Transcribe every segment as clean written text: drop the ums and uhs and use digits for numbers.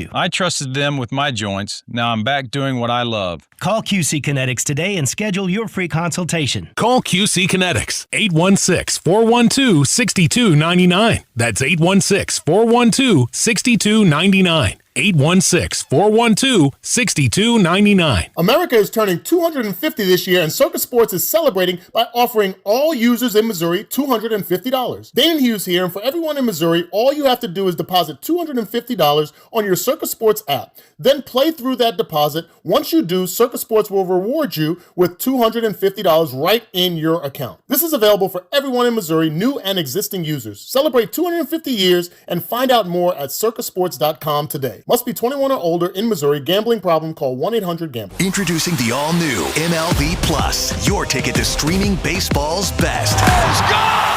you. I trusted them with my joints. Now I'm back doing what I love. Call QC Kinetics today and schedule your free consultation. Call QC Kinetics, 816-412-6299. That's 816-412-6299. 816-412-6299. America is turning 250 this year, and Circus Sports is celebrating by offering all users in Missouri $250. Dane Hughes here, and for everyone in Missouri, all you have to do is deposit $250 on your Circus Sports app. Then play through that deposit. Once you do, Circus Sports will reward you with $250 right in your account. This is available for everyone in Missouri, new and existing users. Celebrate 250 years and find out more at circusports.com today. Must be 21 or older in Missouri. Gambling problem? Call 1-800-GAMBLER. Introducing the all-new MLB Plus, your ticket to streaming baseball's best. Let's go!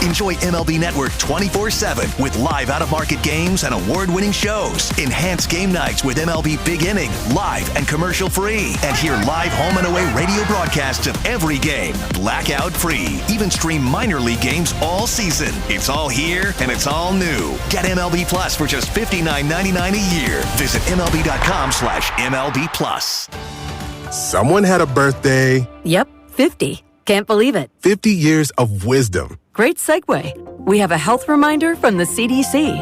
Enjoy MLB Network 24/7 with live out-of-market games and award-winning shows. Enhance game nights with MLB Big Inning, live and commercial-free. And hear live home and away radio broadcasts of every game, blackout-free. Even stream minor league games all season. It's all here and it's all new. Get MLB Plus for just $59.99 a year. Visit MLB.com/MLB Plus. Someone had a birthday. Yep, 50. Can't believe it. 50 years of wisdom. Great segue. We have a health reminder from the CDC.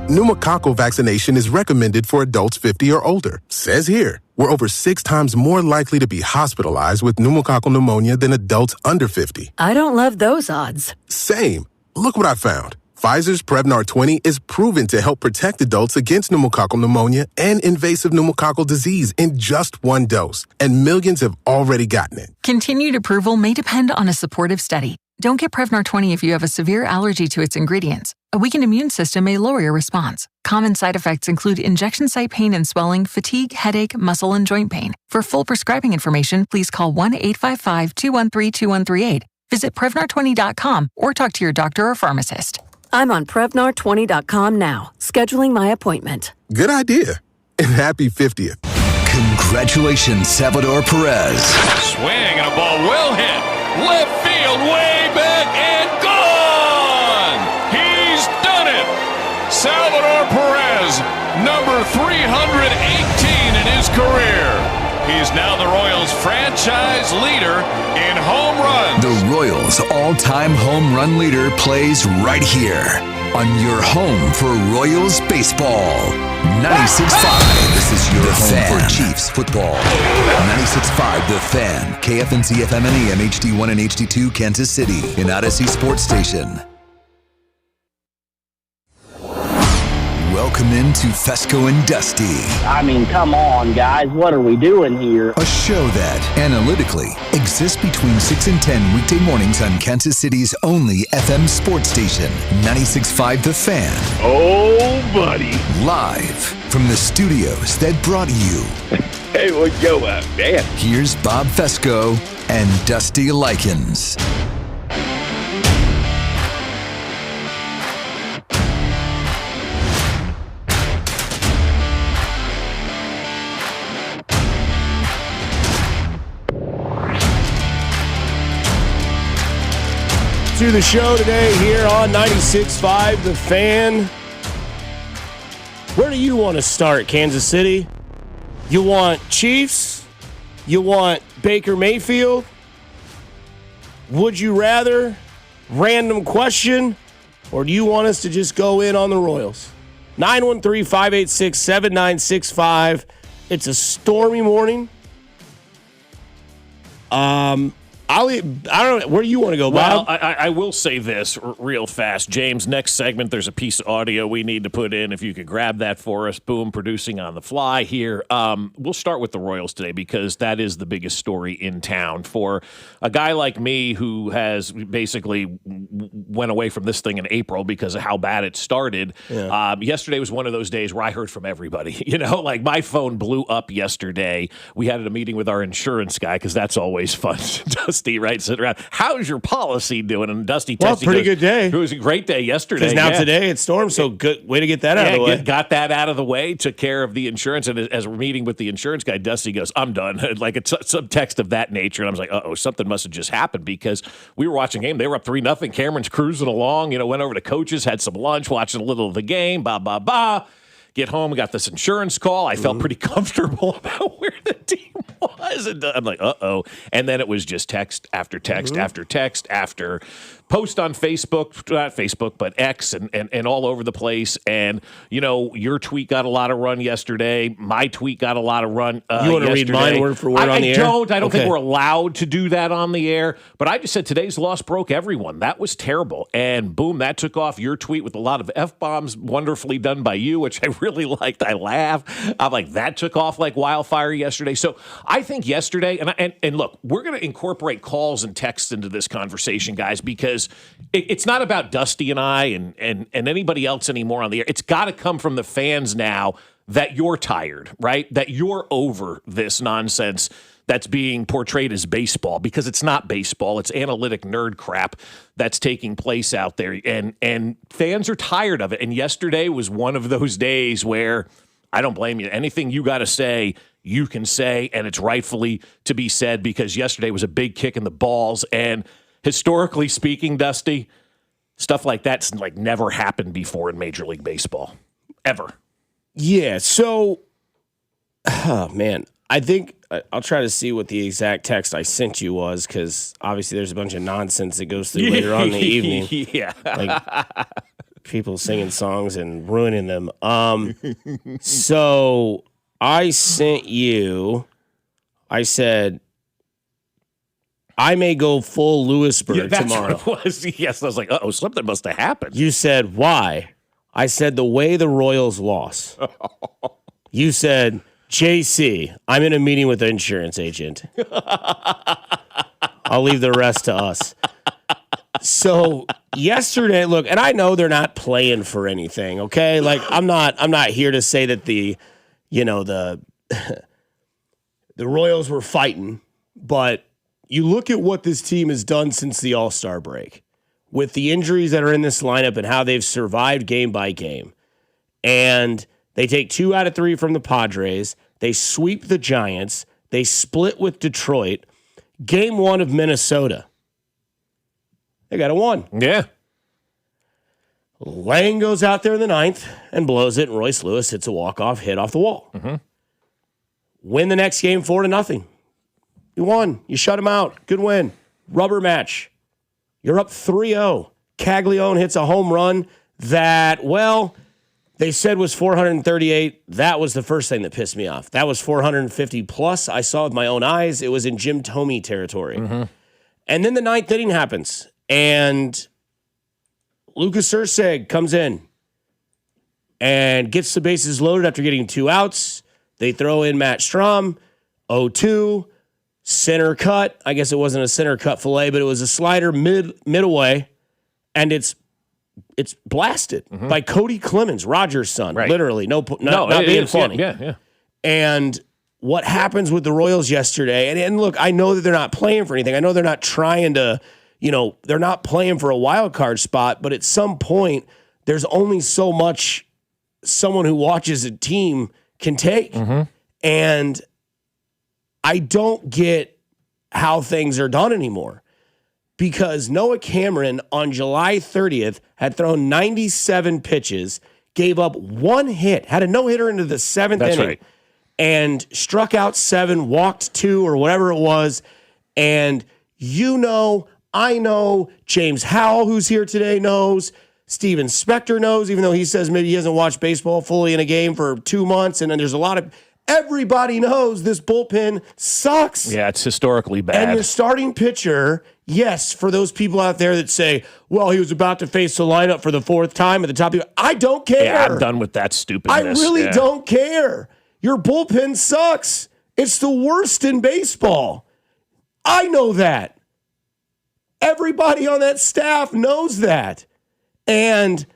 Pneumococcal vaccination is recommended for adults 50 or older. Says here, we're over 6 times more likely to be hospitalized with pneumococcal pneumonia than adults under 50. I don't love those odds. Same. Look what I found. Pfizer's Prevnar 20 is proven to help protect adults against pneumococcal pneumonia and invasive pneumococcal disease in just 1 dose, and millions have already gotten it. Continued approval may depend on a supportive study. Don't get Prevnar 20 if you have a severe allergy to its ingredients. A weakened immune system may lower your response. Common side effects include injection site pain and swelling, fatigue, headache, muscle, and joint pain. For full prescribing information, please call 1-855-213-2138. Visit Prevnar20.com or talk to your doctor or pharmacist. I'm on Prevnar20.com now, scheduling my appointment. Good idea. And happy 50th. Congratulations, Salvador Perez. Swing and a ball well hit. Left field, way back and gone! He's done it! Salvador Perez, number 318 in his career. He's now the Royals franchise leader in home runs. The Royals all-time home run leader plays right here on your home for Royals baseball. 96.5. This is your home for Chiefs football. 96.5 The Fan. KFNC FM and AM HD1 and HD2 Kansas City. An Odyssey Sports Station. Welcome into Fescoe and Dusty. I mean, come on, guys. What are we doing here? A show that, analytically, exists between 6 and 10 weekday mornings on Kansas City's only FM sports station, 96.5 The Fan. Oh, buddy. Live from the studios that brought you. Hey, what's going on, man? Here's Bob Fescoe and Dusty Likens. To the show today here on 96.5 The Fan. Where do you want to start, Kansas City? You want Chiefs? You want Baker Mayfield? Would you rather? Random question? Or do you want us to just go in on the Royals? 913-586-7965. It's a stormy morning. I don't know. Where do you want to go, Bob? Well, I will say this real fast. James, next segment, there's a piece of audio we need to put in. If you could grab that for us. Boom, producing on the fly here. We'll start with the Royals today because that is the biggest story in town. For a guy like me who has basically went away from this thing in April because of how bad it started, yesterday was one of those days where I heard from everybody. You know, like my phone blew up yesterday. We had a meeting with our insurance guy because that's always fun. Dusty, right, sitting around. How's your policy doing? And Dusty Well, texted, pretty good day. It was a great day yesterday. Because now today it's stormed, so good way to get that out of the way. Got that out of the way, took care of the insurance. And as we're meeting with the insurance guy, Dusty goes, I'm done. Like it's some text of that nature. And I was like, uh-oh, something must have just happened because we were watching a game. They were up 3-0. Cameron's cruising along, went over to coaches, had some lunch, watching a little of the game, Get home, got this insurance call. I felt pretty comfortable about where the team was. And I'm like, uh-oh. And then it was just text after text after text after post on Facebook, not Facebook, but X and all over the place. And, your tweet got a lot of run yesterday. My tweet got a lot of run You want to read mine word for word on the air? I don't think we're allowed to do that on the air. But I just said today's loss broke everyone. That was terrible. And boom, that took off. Your tweet with a lot of F-bombs, wonderfully done by you, which I really liked. I laugh. I'm like, that took off like wildfire yesterday. So I think yesterday, and look, we're going to incorporate calls and texts into this conversation, guys, because it's not about Dusty and I and anybody else anymore on the air. It's got to come from the fans now that you're tired, right? That you're over this nonsense that's being portrayed as baseball, because it's not baseball. It's analytic nerd crap that's taking place out there. And fans are tired of it. And yesterday was one of those days where I don't blame you. Anything you got to say, you can say, and it's rightfully to be said, because yesterday was a big kick in the balls. And historically speaking, Dusty, stuff like that's like never happened before in Major League Baseball. Ever. Yeah, so, man, I think I'll try to see what the exact text I sent you was, because obviously there's a bunch of nonsense that goes through later on in the evening. Yeah. Like people singing songs and ruining them. So I sent you, I said, I may go full Lewisburg tomorrow. What it was. Yes, I was like, uh-oh, something must have happened. You said, why? I said, the way the Royals lost. You said, JC, I'm in a meeting with an insurance agent. I'll leave the rest to us. So yesterday, look, and I know they're not playing for anything, okay? Like I'm not here to say that the Royals were fighting, but you look at what this team has done since the All-Star break with the injuries that are in this lineup and how they've survived game by game. And they take 2 out of 3 from the Padres. They sweep the Giants. They split with Detroit. Game 1 of Minnesota, they got a 1. Yeah. Lang goes out there in the 9th and blows it, and Royce Lewis hits a walk-off hit off the wall. Mm-hmm. Win the next game 4-0. You won. You shut him out. Good win. Rubber match. You're up 3-0. Caglione hits a home run that, well, they said was 438. That was the first thing that pissed me off. That was 450 plus. I saw with my own eyes. It was in Jim Thome territory. Mm-hmm. And then the 9th inning happens, and Lucas Erceg comes in and gets the bases loaded after getting 2 outs. They throw in Matt Strahm, 0-2, center cut. I guess it wasn't a center cut fillet, but it was a slider mid-away, and it's blasted by Cody Clemens, Rogers' son. Right. Literally, not being funny. Yeah. And what happens with the Royals yesterday, and look, I know that they're not playing for anything. I know they're not trying to, they're not playing for a wild card spot, but at some point, there's only so much someone who watches a team can take. Mm-hmm. And I don't get how things are done anymore, because Noah Cameron on July 30th had thrown 97 pitches, gave up 1 hit, had a no-hitter into the 7th inning, right, and struck out 7, walked 2 or whatever it was. And I know, James Howell, who's here today, knows, Steven Spector knows, even though he says maybe he hasn't watched baseball fully in a game for 2 months, and then there's a lot of... Everybody knows this bullpen sucks. Yeah, it's historically bad. And your starting pitcher, yes, for those people out there that say, well, he was about to face the lineup for the 4th time at the top. I don't care. Yeah, I'm done with that stupidness. I really don't care. Your bullpen sucks. It's the worst in baseball. I know that. Everybody on that staff knows that. And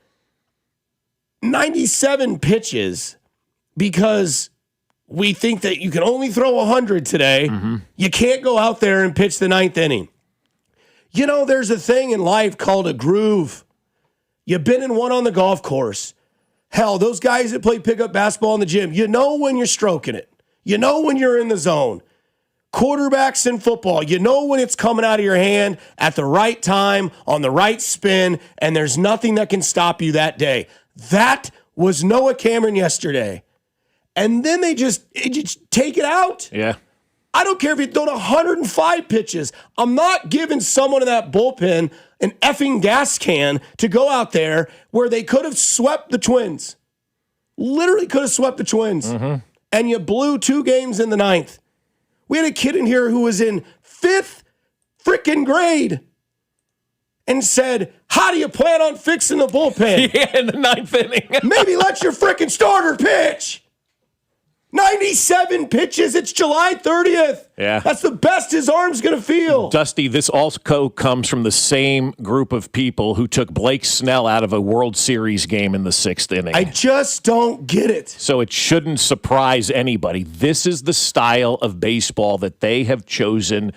97 pitches because we think that you can only throw 100 today. Mm-hmm. You can't go out there and pitch the 9th inning. You know, there's a thing in life called a groove. You've been in one on the golf course. Hell, those guys that play pickup basketball in the gym, you know when you're stroking it. You know when you're in the zone. Quarterbacks in football, you know when it's coming out of your hand at the right time, on the right spin, and there's nothing that can stop you that day. That was Noah Cameron yesterday. And then they just take it out. Yeah. I don't care if you throw 105 pitches. I'm not giving someone in that bullpen an effing gas can to go out there where they could have swept the Twins. Literally could have swept the Twins. Mm-hmm. And you blew 2 games in the 9th. We had a kid in here who was in 5th freaking grade and said, how do you plan on fixing the bullpen? Yeah, in the 9th inning. Maybe let your freaking starter pitch. 97 pitches. It's July 30th. Yeah. That's the best his arm's going to feel. Dusty, this also comes from the same group of people who took Blake Snell out of a World Series game in the 6th inning. I just don't get it. So it shouldn't surprise anybody. This is the style of baseball that they have chosen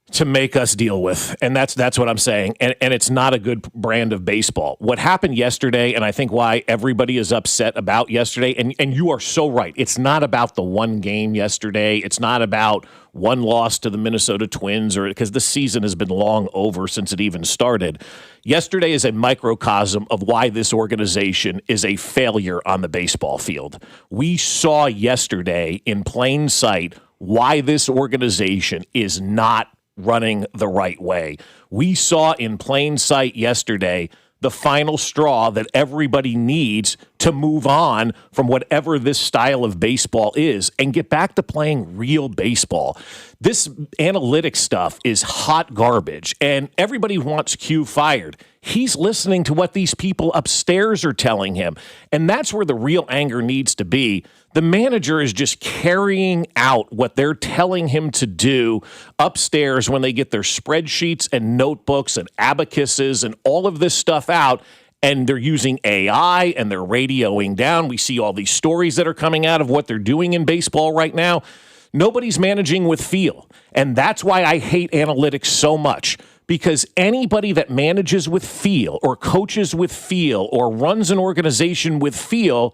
to make us deal with. And that's what I'm saying. And it's not a good brand of baseball. What happened yesterday, and I think why everybody is upset about yesterday, and you are so right. It's not about the one game yesterday. It's not about one loss to the Minnesota Twins, or because the season has been long over since it even started. Yesterday is a microcosm of why this organization is a failure on the baseball field. We saw yesterday in plain sight why this organization is not running the right way. We saw in plain sight yesterday the final straw that everybody needs to move on from whatever this style of baseball is and get back to playing real baseball. This analytics stuff is hot garbage, and everybody wants Q fired. He's listening to what these people upstairs are telling him, and that's where the real anger needs to be. The manager is just carrying out what they're telling him to do upstairs when they get their spreadsheets and notebooks and abacuses and all of this stuff out, and they're using AI and they're radioing down. We see all these stories that are coming out of what they're doing in baseball right now. Nobody's managing with feel, and that's why I hate analytics so much. Because anybody that manages with feel or coaches with feel or runs an organization with feel,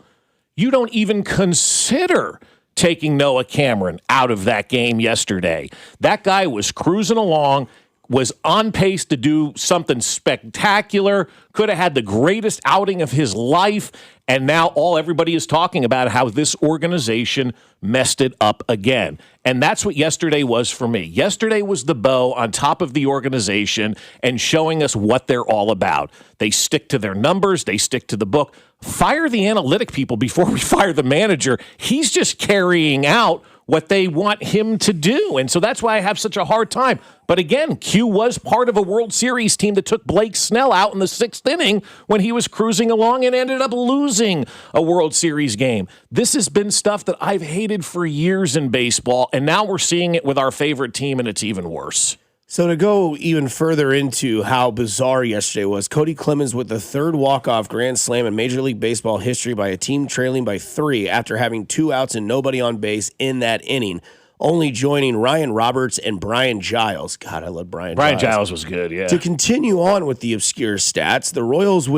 you don't even consider taking Noah Cameron out of that game yesterday. That guy was cruising along, was on pace to do something spectacular, could have had the greatest outing of his life, and now everybody is talking about how this organization messed it up again. And that's what yesterday was for me. Yesterday was the bow on top of the organization and showing us what they're all about. They stick to their numbers. They stick to the book. Fire the analytic people before we fire the manager. He's just carrying out what they want him to do. And so that's why I have such a hard time. But again, Q was part of a World Series team that took Blake Snell out in the 6th inning when he was cruising along and ended up losing a World Series game. This has been stuff that I've hated for years in baseball, and now we're seeing it with our favorite team, and it's even worse. So to go even further into how bizarre yesterday was, Cody Clemens with the 3rd walk-off grand slam in Major League Baseball history by a team trailing by 3 after having 2 outs and nobody on base in that inning, only joining Ryan Roberts and Brian Giles. God, I love Brian Giles. Brian Giles was good, yeah. To continue on with the obscure stats, the Royals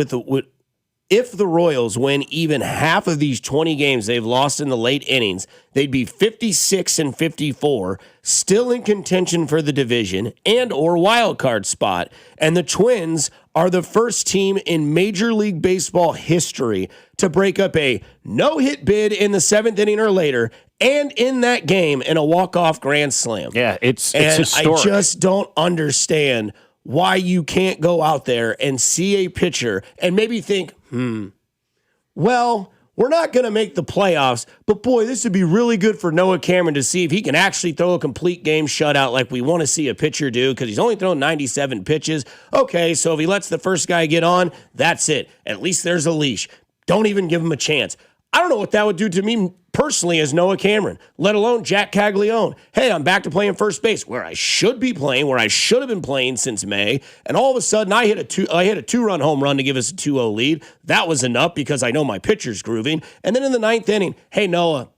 if the Royals win even half of these 20 games they've lost in the late innings, they'd be 56-54, still in contention for the division and or wild card spot. And the Twins are the first team in Major League Baseball history to break up a no-hit bid in the 7th inning or later and in that game in a walk-off grand slam. Yeah, it's historic. I just don't understand why you can't go out there and see a pitcher and maybe think, well, we're not going to make the playoffs, but boy, this would be really good for Noah Cameron to see if he can actually throw a complete game shutout like we want to see a pitcher do, because he's only thrown 97 pitches. Okay, so if he lets the first guy get on, that's it. At least there's a leash. Don't even give him a chance. I don't know what that would do to me personally as Noah Cameron, let alone Jack Caglione. Hey, I'm back to playing first base where I should be playing, where I should have been playing since May, and all of a sudden I hit a 2-run home run to give us a 2-0 lead. That was enough because I know my pitcher's grooving. And then in the 9th inning, hey, Noah,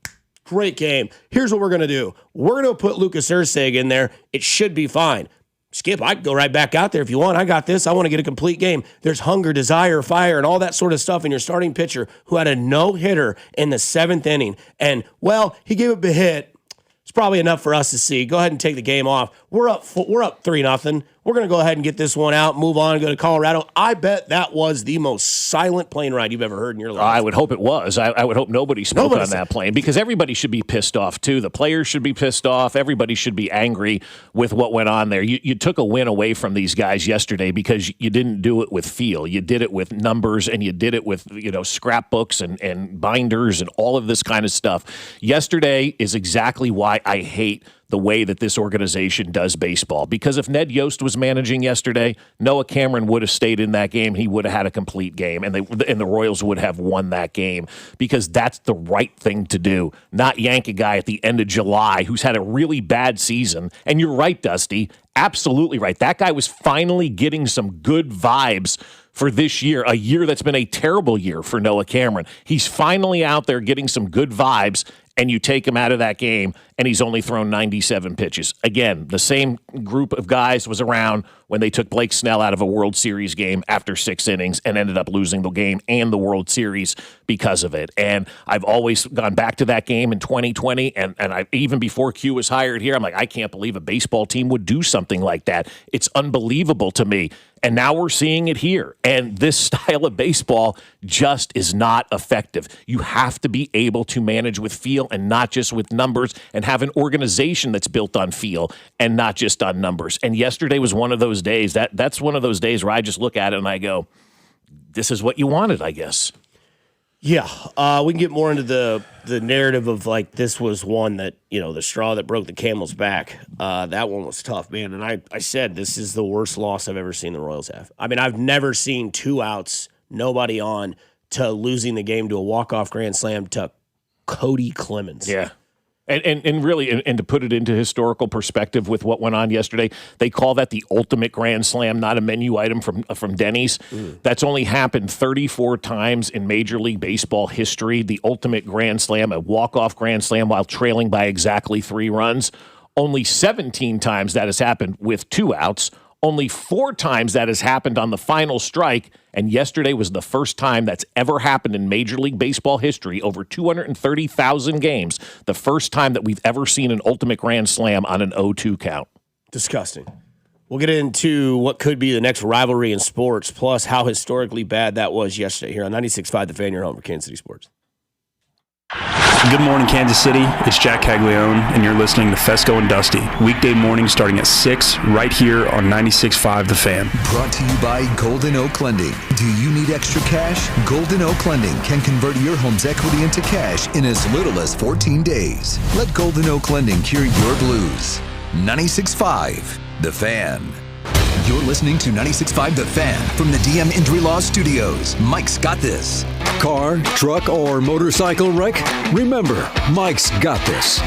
great game. Here's what we're going to do. We're going to put Lucas Erceg in there. It should be fine. Skip, I can go right back out there if you want. I got this. I want to get a complete game. There's hunger, desire, fire, and all that sort of stuff in your starting pitcher who had a no-hitter in the 7th inning. And, well, he gave up a hit. It's probably enough for us to see. Go ahead and take the game off. We're up 3-0. We're going to go ahead and get this one out, move on, and go to Colorado. I bet that was the most silent plane ride you've ever heard in your life. I would hope it was. I would hope nobody spoke on that plane, because everybody should be pissed off, too. The players should be pissed off. Everybody should be angry with what went on there. You took a win away from these guys yesterday because you didn't do it with feel. You did it with numbers, and you did it with scrapbooks and binders and all of this kind of stuff. Yesterday is exactly why I hate the way that this organization does baseball. Because if Ned Yost was managing yesterday, Noah Cameron would have stayed in that game. He would have had a complete game, and the Royals would have won that game, because that's the right thing to do, not yank a guy at the end of July who's had a really bad season. And you're right, Dusty, absolutely right. That guy was finally getting some good vibes for this year, a year that's been a terrible year for Noah Cameron. He's finally out there getting some good vibes, and you take him out of that game, and he's only thrown 97 pitches. Again, the same group of guys was around when they took Blake Snell out of a World Series game after 6 innings and ended up losing the game and the World Series because of it. And I've always gone back to that game in 2020, and I even before Q was hired here, I'm like, I can't believe a baseball team would do something like that. It's unbelievable to me. And now we're seeing it here. And this style of baseball just is not effective. You have to be able to manage with feel and not just with numbers, and have an organization that's built on feel and not just on numbers. And yesterday was one of those days. That's one of those days where I just look at it and I go, this is what you wanted, I guess. Yeah, we can get more into the narrative of, like, this was one that, the straw that broke the camel's back. That one was tough, man. And I said this is the worst loss I've ever seen the Royals have. I mean, I've never seen 2 outs, nobody on, to losing the game to a walk-off grand slam to Cody Clemens. Yeah. And really, and to put it into historical perspective with what went on yesterday, they call that the ultimate grand slam, not a menu item from Denny's. That's only happened 34 times in Major League Baseball history. The ultimate grand slam, a walk-off grand slam while trailing by exactly 3 runs. Only 17 times that has happened with 2 outs. Only 4 times that has happened on the final strike, and yesterday was the first time that's ever happened in Major League Baseball history, over 230,000 games, the first time that we've ever seen an ultimate grand slam on an 0-2 count. Disgusting. We'll get into what could be the next rivalry in sports, plus how historically bad that was yesterday here on 96.5 The Fan, your home for Kansas City Sports. Good morning, Kansas City. It's Jack Caglione, and you're listening to Fescoe and Dusty. Weekday mornings starting at 6 right here on 96.5 The Fan. Brought to you by Golden Oak Lending. Do you need extra cash? Golden Oak Lending can convert your home's equity into cash in as little as 14 days. Let Golden Oak Lending cure your blues. 96.5 The Fan. You're listening to 96.5 The Fan from the DM Injury Law Studios. Mike's got this. Car, truck, or motorcycle wreck? Remember, Mike's got this.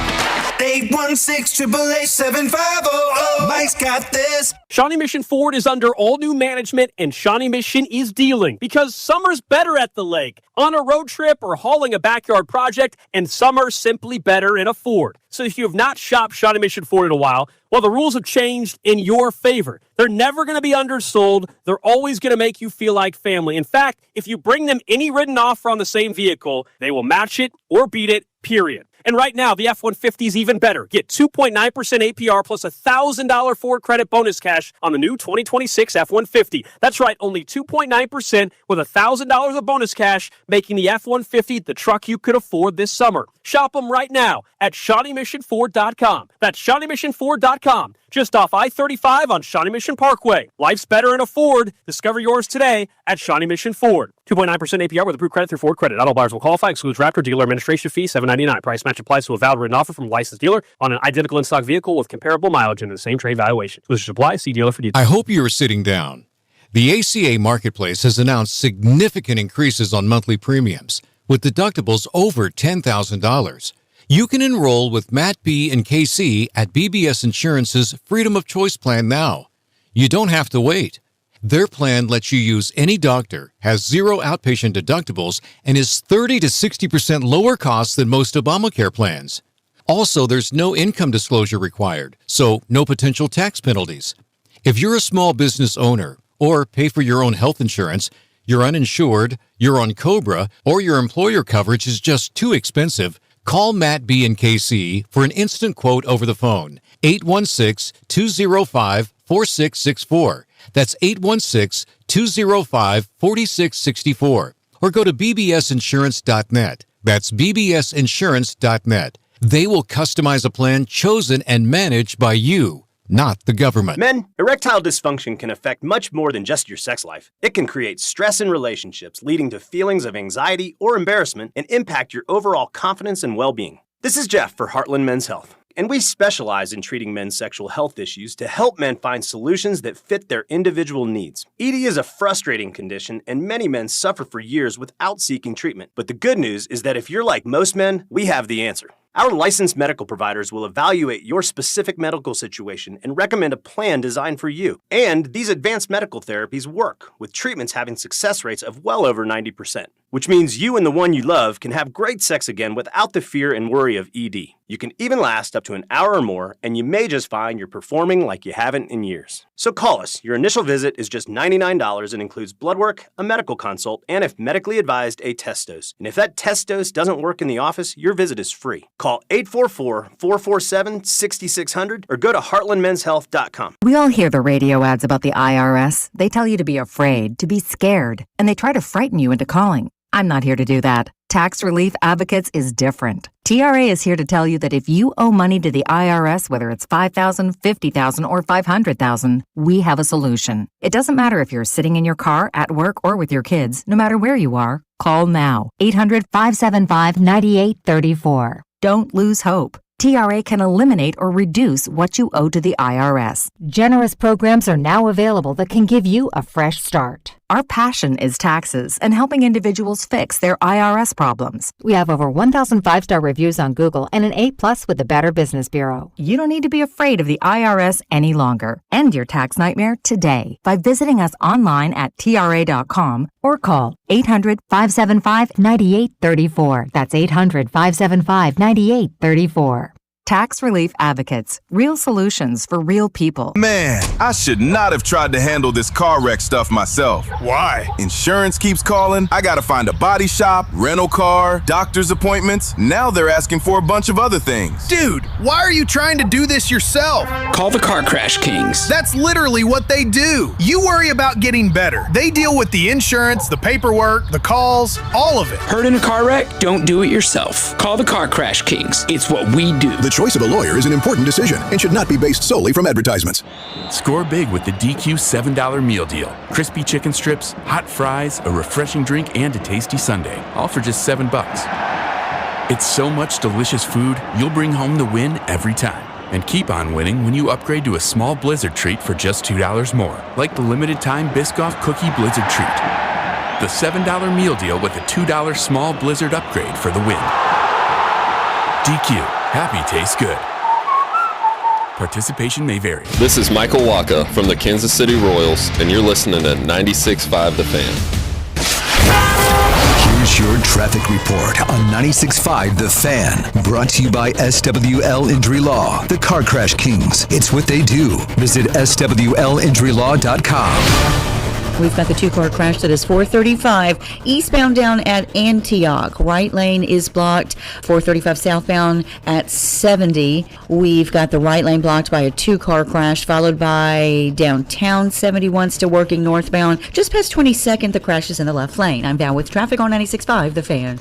816-888-7500. Mike's got this. Shawnee Mission Ford is under all new management, and Shawnee Mission is dealing because summer's better at the lake, on a road trip, or hauling a backyard project, and summer's simply better in a Ford. So if you have not shopped Shawnee Mission Ford in a while, well, the rules have changed in your favor. They're never going to be undersold. They're always going to make you feel like family. In fact, if you bring them any written offer on the same vehicle, they will match it or beat it, period. And right now, the F-150 is even better. Get 2.9% APR plus a $1,000 Ford credit bonus cash on the new 2026 F-150. That's right, only 2.9% with $1,000 of bonus cash, making the F-150 the truck you could afford this summer. Shop them right now at ShawneeMissionFord.com. That's ShawneeMissionFord.com. Just off I-35 on Shawnee Mission Parkway. Life's better in a Ford. Discover yours today at Shawnee Mission Ford. 2.9% APR with approved credit through Ford Credit. Auto buyers will qualify. Excludes Raptor. Dealer administration fee $7.99. Price match applies to a valid written offer from a licensed dealer on an identical in-stock vehicle with comparable mileage and the same trade valuation. Exclusions apply. See dealer for details. I hope you are sitting down. The ACA Marketplace has announced significant increases on monthly premiums with deductibles over $10,000. You can enroll with Matt B. and KC at BBS Insurance's Freedom of Choice plan now. You don't have to wait. Their plan lets you use any doctor, has zero outpatient deductibles, and is 30 to 60% lower cost than most Obamacare plans. Also, there's no income disclosure required, so no potential tax penalties. If you're a small business owner or pay for your own health insurance, you're uninsured, you're on COBRA, or your employer coverage is just too expensive, call Matt B. and KC for an instant quote over the phone. 816-205-4664. That's 816-205-4664. Or go to bbsinsurance.net. That's bbsinsurance.net. They will customize a plan chosen and managed by you, not the government. Men, erectile dysfunction can affect much more than just your sex life. It can create stress in relationships, leading to feelings of anxiety or embarrassment, and impact your overall confidence and well-being. This is Jeff for Heartland Men's Health, and we specialize in treating men's sexual health issues to help men find solutions that fit their individual needs. ED is a frustrating condition, and many men suffer for years without seeking treatment. But the good news is that if you're like most men, we have the answer. Our licensed medical providers will evaluate your specific medical situation and recommend a plan designed for you. And these advanced medical therapies work, with treatments having success rates of well over 90%, which means you and the one you love can have great sex again without the fear and worry of ED. You can even last up to an hour or more, and you may just find you're performing like you haven't in years. So call us. Your initial visit is just $99 and includes blood work, a medical consult, and if medically advised, a test dose. And if that test dose doesn't work in the office, your visit is free. Call 844-447-6600 or go to heartlandmenshealth.com. We all hear the radio ads about the IRS. They tell you to be afraid, to be scared, and they try to frighten you into calling. I'm not here to do that. Tax Relief Advocates is different. TRA is here to tell you that if you owe money to the IRS, whether it's $5,000, $50,000, or $500,000, we have a solution. It doesn't matter if you're sitting in your car, at work, or with your kids. No matter where you are, call now. 800-575-9834. Don't lose hope. TRA can eliminate or reduce what you owe to the IRS. Generous programs are now available that can give you a fresh start. Our passion is taxes and helping individuals fix their IRS problems. We have over 1,000 5-star reviews on Google and an A+ with the Better Business Bureau. You don't need to be afraid of the IRS any longer. End your tax nightmare today by visiting us online at TRA.com or call 800-575-9834. That's 800-575-9834. Tax Relief Advocates. Real solutions for real people. Man, I should not have tried to handle this car wreck stuff myself. Why? Insurance keeps calling. I gotta find a body shop, rental car, doctor's appointments. Now they're asking for a bunch of other things. Dude, why are you trying to do this yourself? Call the Car Crash Kings. That's literally what they do. You worry about getting better. They deal with the insurance, the paperwork, the calls, all of it. Hurt in a car wreck? Don't do it yourself. Call the Car Crash Kings. It's what we do. The choice of a lawyer is an important decision and should not be based solely from advertisements. Score big with the DQ $7 meal deal. Crispy chicken strips, hot fries, a refreshing drink, and a tasty sundae. All for just $7. It's so much delicious food, you'll bring home the win every time. And keep on winning when you upgrade to a small Blizzard treat for just $2 more. Like the limited time Biscoff Cookie Blizzard treat. The $7 meal deal with a $2 small Blizzard upgrade for the win. DQ. Happy tastes good. Participation may vary. This is Michael Waka from the Kansas City Royals, and you're listening to 96.5 The Fan. Here's your traffic report on 96.5 The Fan. Brought to you by SWL Injury Law, the Car Crash Kings. It's what they do. Visit SWLinjurylaw.com. We've got the two-car crash that is 435 eastbound down at Antioch. Right lane is blocked. 435 southbound at 70. We've got the right lane blocked by a two-car crash, followed by downtown 71 still working northbound. Just past 22nd, the crash is in the left lane. I'm Val with traffic on 96.5 The Fan.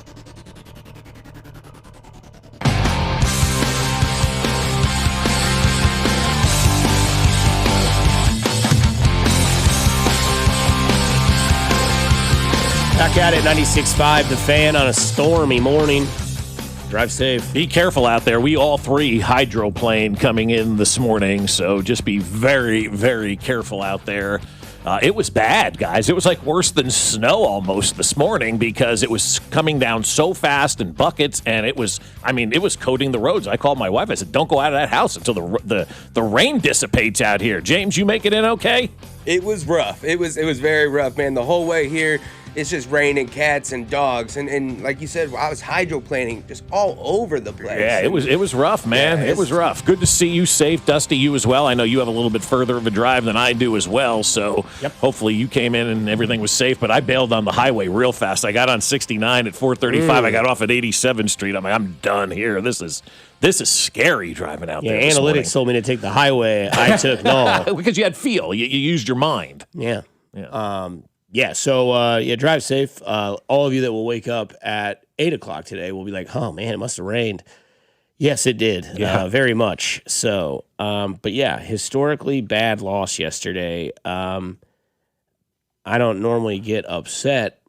Back at it, 96.5 The Fan on a stormy morning. Drive safe. Be careful out there. We all three hydroplane coming in this morning, so just be very, very careful out there. It was bad, guys. It was like worse than snow almost this morning because it was coming down so fast in buckets, and it was coating the roads. I called my wife. I said, don't go out of that house until the rain dissipates out here. James, you make it in okay? It was rough. It was very rough, man. The whole way here, it's just raining cats and dogs. And like you said, I was hydroplaning just all over the place. Yeah, it was rough, man. Yeah, it was rough. Good to see you safe, Dusty, you as well. I know you have a little bit further of a drive than I do as well, so hopefully you came in and everything was safe. But I bailed on the highway real fast. I got on 69 at 435. I got off at 87th Street. I'm like, I'm done here. This is scary driving out there. Yeah, analytics told me to take the highway. I took no. Because you had feel. You used your mind. Yeah. So drive safe. All of you that will wake up at 8 o'clock today will be like, oh, man, it must have rained. Yes, it did. Very much so. But historically bad loss yesterday. I don't normally get upset,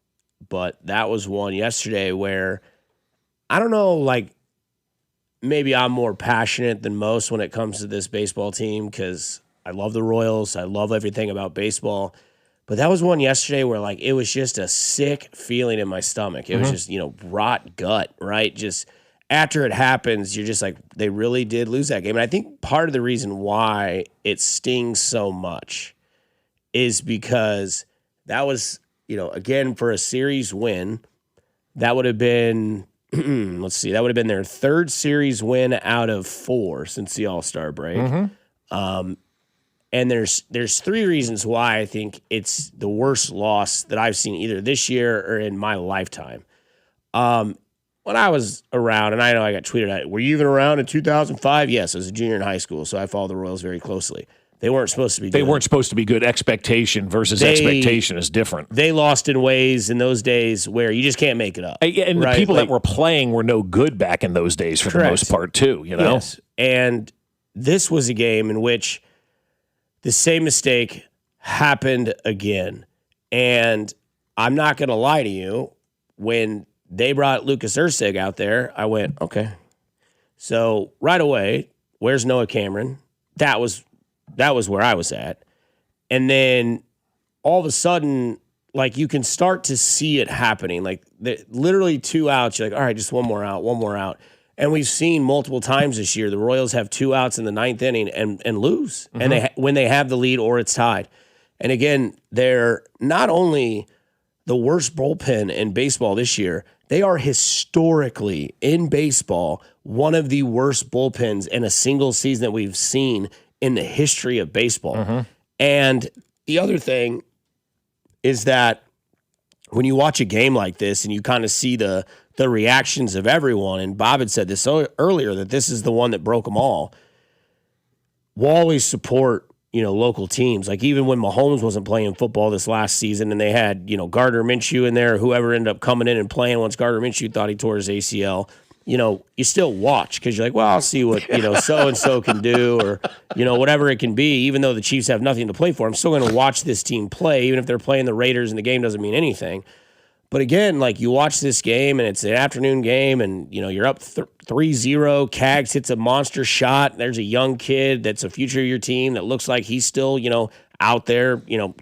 but that was one yesterday where, I don't know, like, maybe I'm more passionate than most when it comes to this baseball team because I love the Royals. I love everything about baseball. But that was one yesterday where, like, it was just a sick feeling in my stomach. It was just, rot gut, right? Just after it happens, you're just like, they really did lose that game. And I think part of the reason why it stings so much is because that was, again, for a series win, that would have been, let's see, that would have been their third series win out of 4 since the All-Star break. And there's 3 reasons why I think it's the worst loss that I've seen either this year or in my lifetime. When I was around, and I know I got tweeted at, were you even around in 2005? Yes, I was a junior in high school, so I followed the Royals very closely. They weren't supposed to be good. They weren't supposed to be good. Expectation versus expectation is different. They lost in ways in those days where you just can't make it up. And the people that were playing were no good back in those days for the most part, too. Yes. And this was a game in which the same mistake happened again. And I'm not going to lie to you, when they brought Lucas Erceg out there, I went, okay. So right away, where's Noah Cameron? That was where I was at. And then all of a sudden, like, you can start to see it happening. Like, literally 2 outs, you're like, all right, just one more out. And we've seen multiple times this year, the Royals have 2 outs in the 9th inning and lose. And when they have the lead or it's tied. And again, they're not only the worst bullpen in baseball this year, they are historically, in baseball, one of the worst bullpens in a single season that we've seen in the history of baseball. And the other thing is that when you watch a game like this and you kind of see the reactions of everyone, and Bob had said this earlier, that this is the one that broke them all, we'll always support, local teams. Like, even when Mahomes wasn't playing football this last season and they had, Gardner Minshew in there, whoever ended up coming in and playing once Gardner Minshew thought he tore his ACL, you still watch because you're like, well, I'll see what, so-and-so can do, or, whatever it can be. Even though the Chiefs have nothing to play for, I'm still going to watch this team play, even if they're playing the Raiders and the game doesn't mean anything. But again, like, you watch this game and it's an afternoon game and, you're up 3-0. Cags hits a monster shot. There's a young kid that's a future of your team that looks like he's still, out there,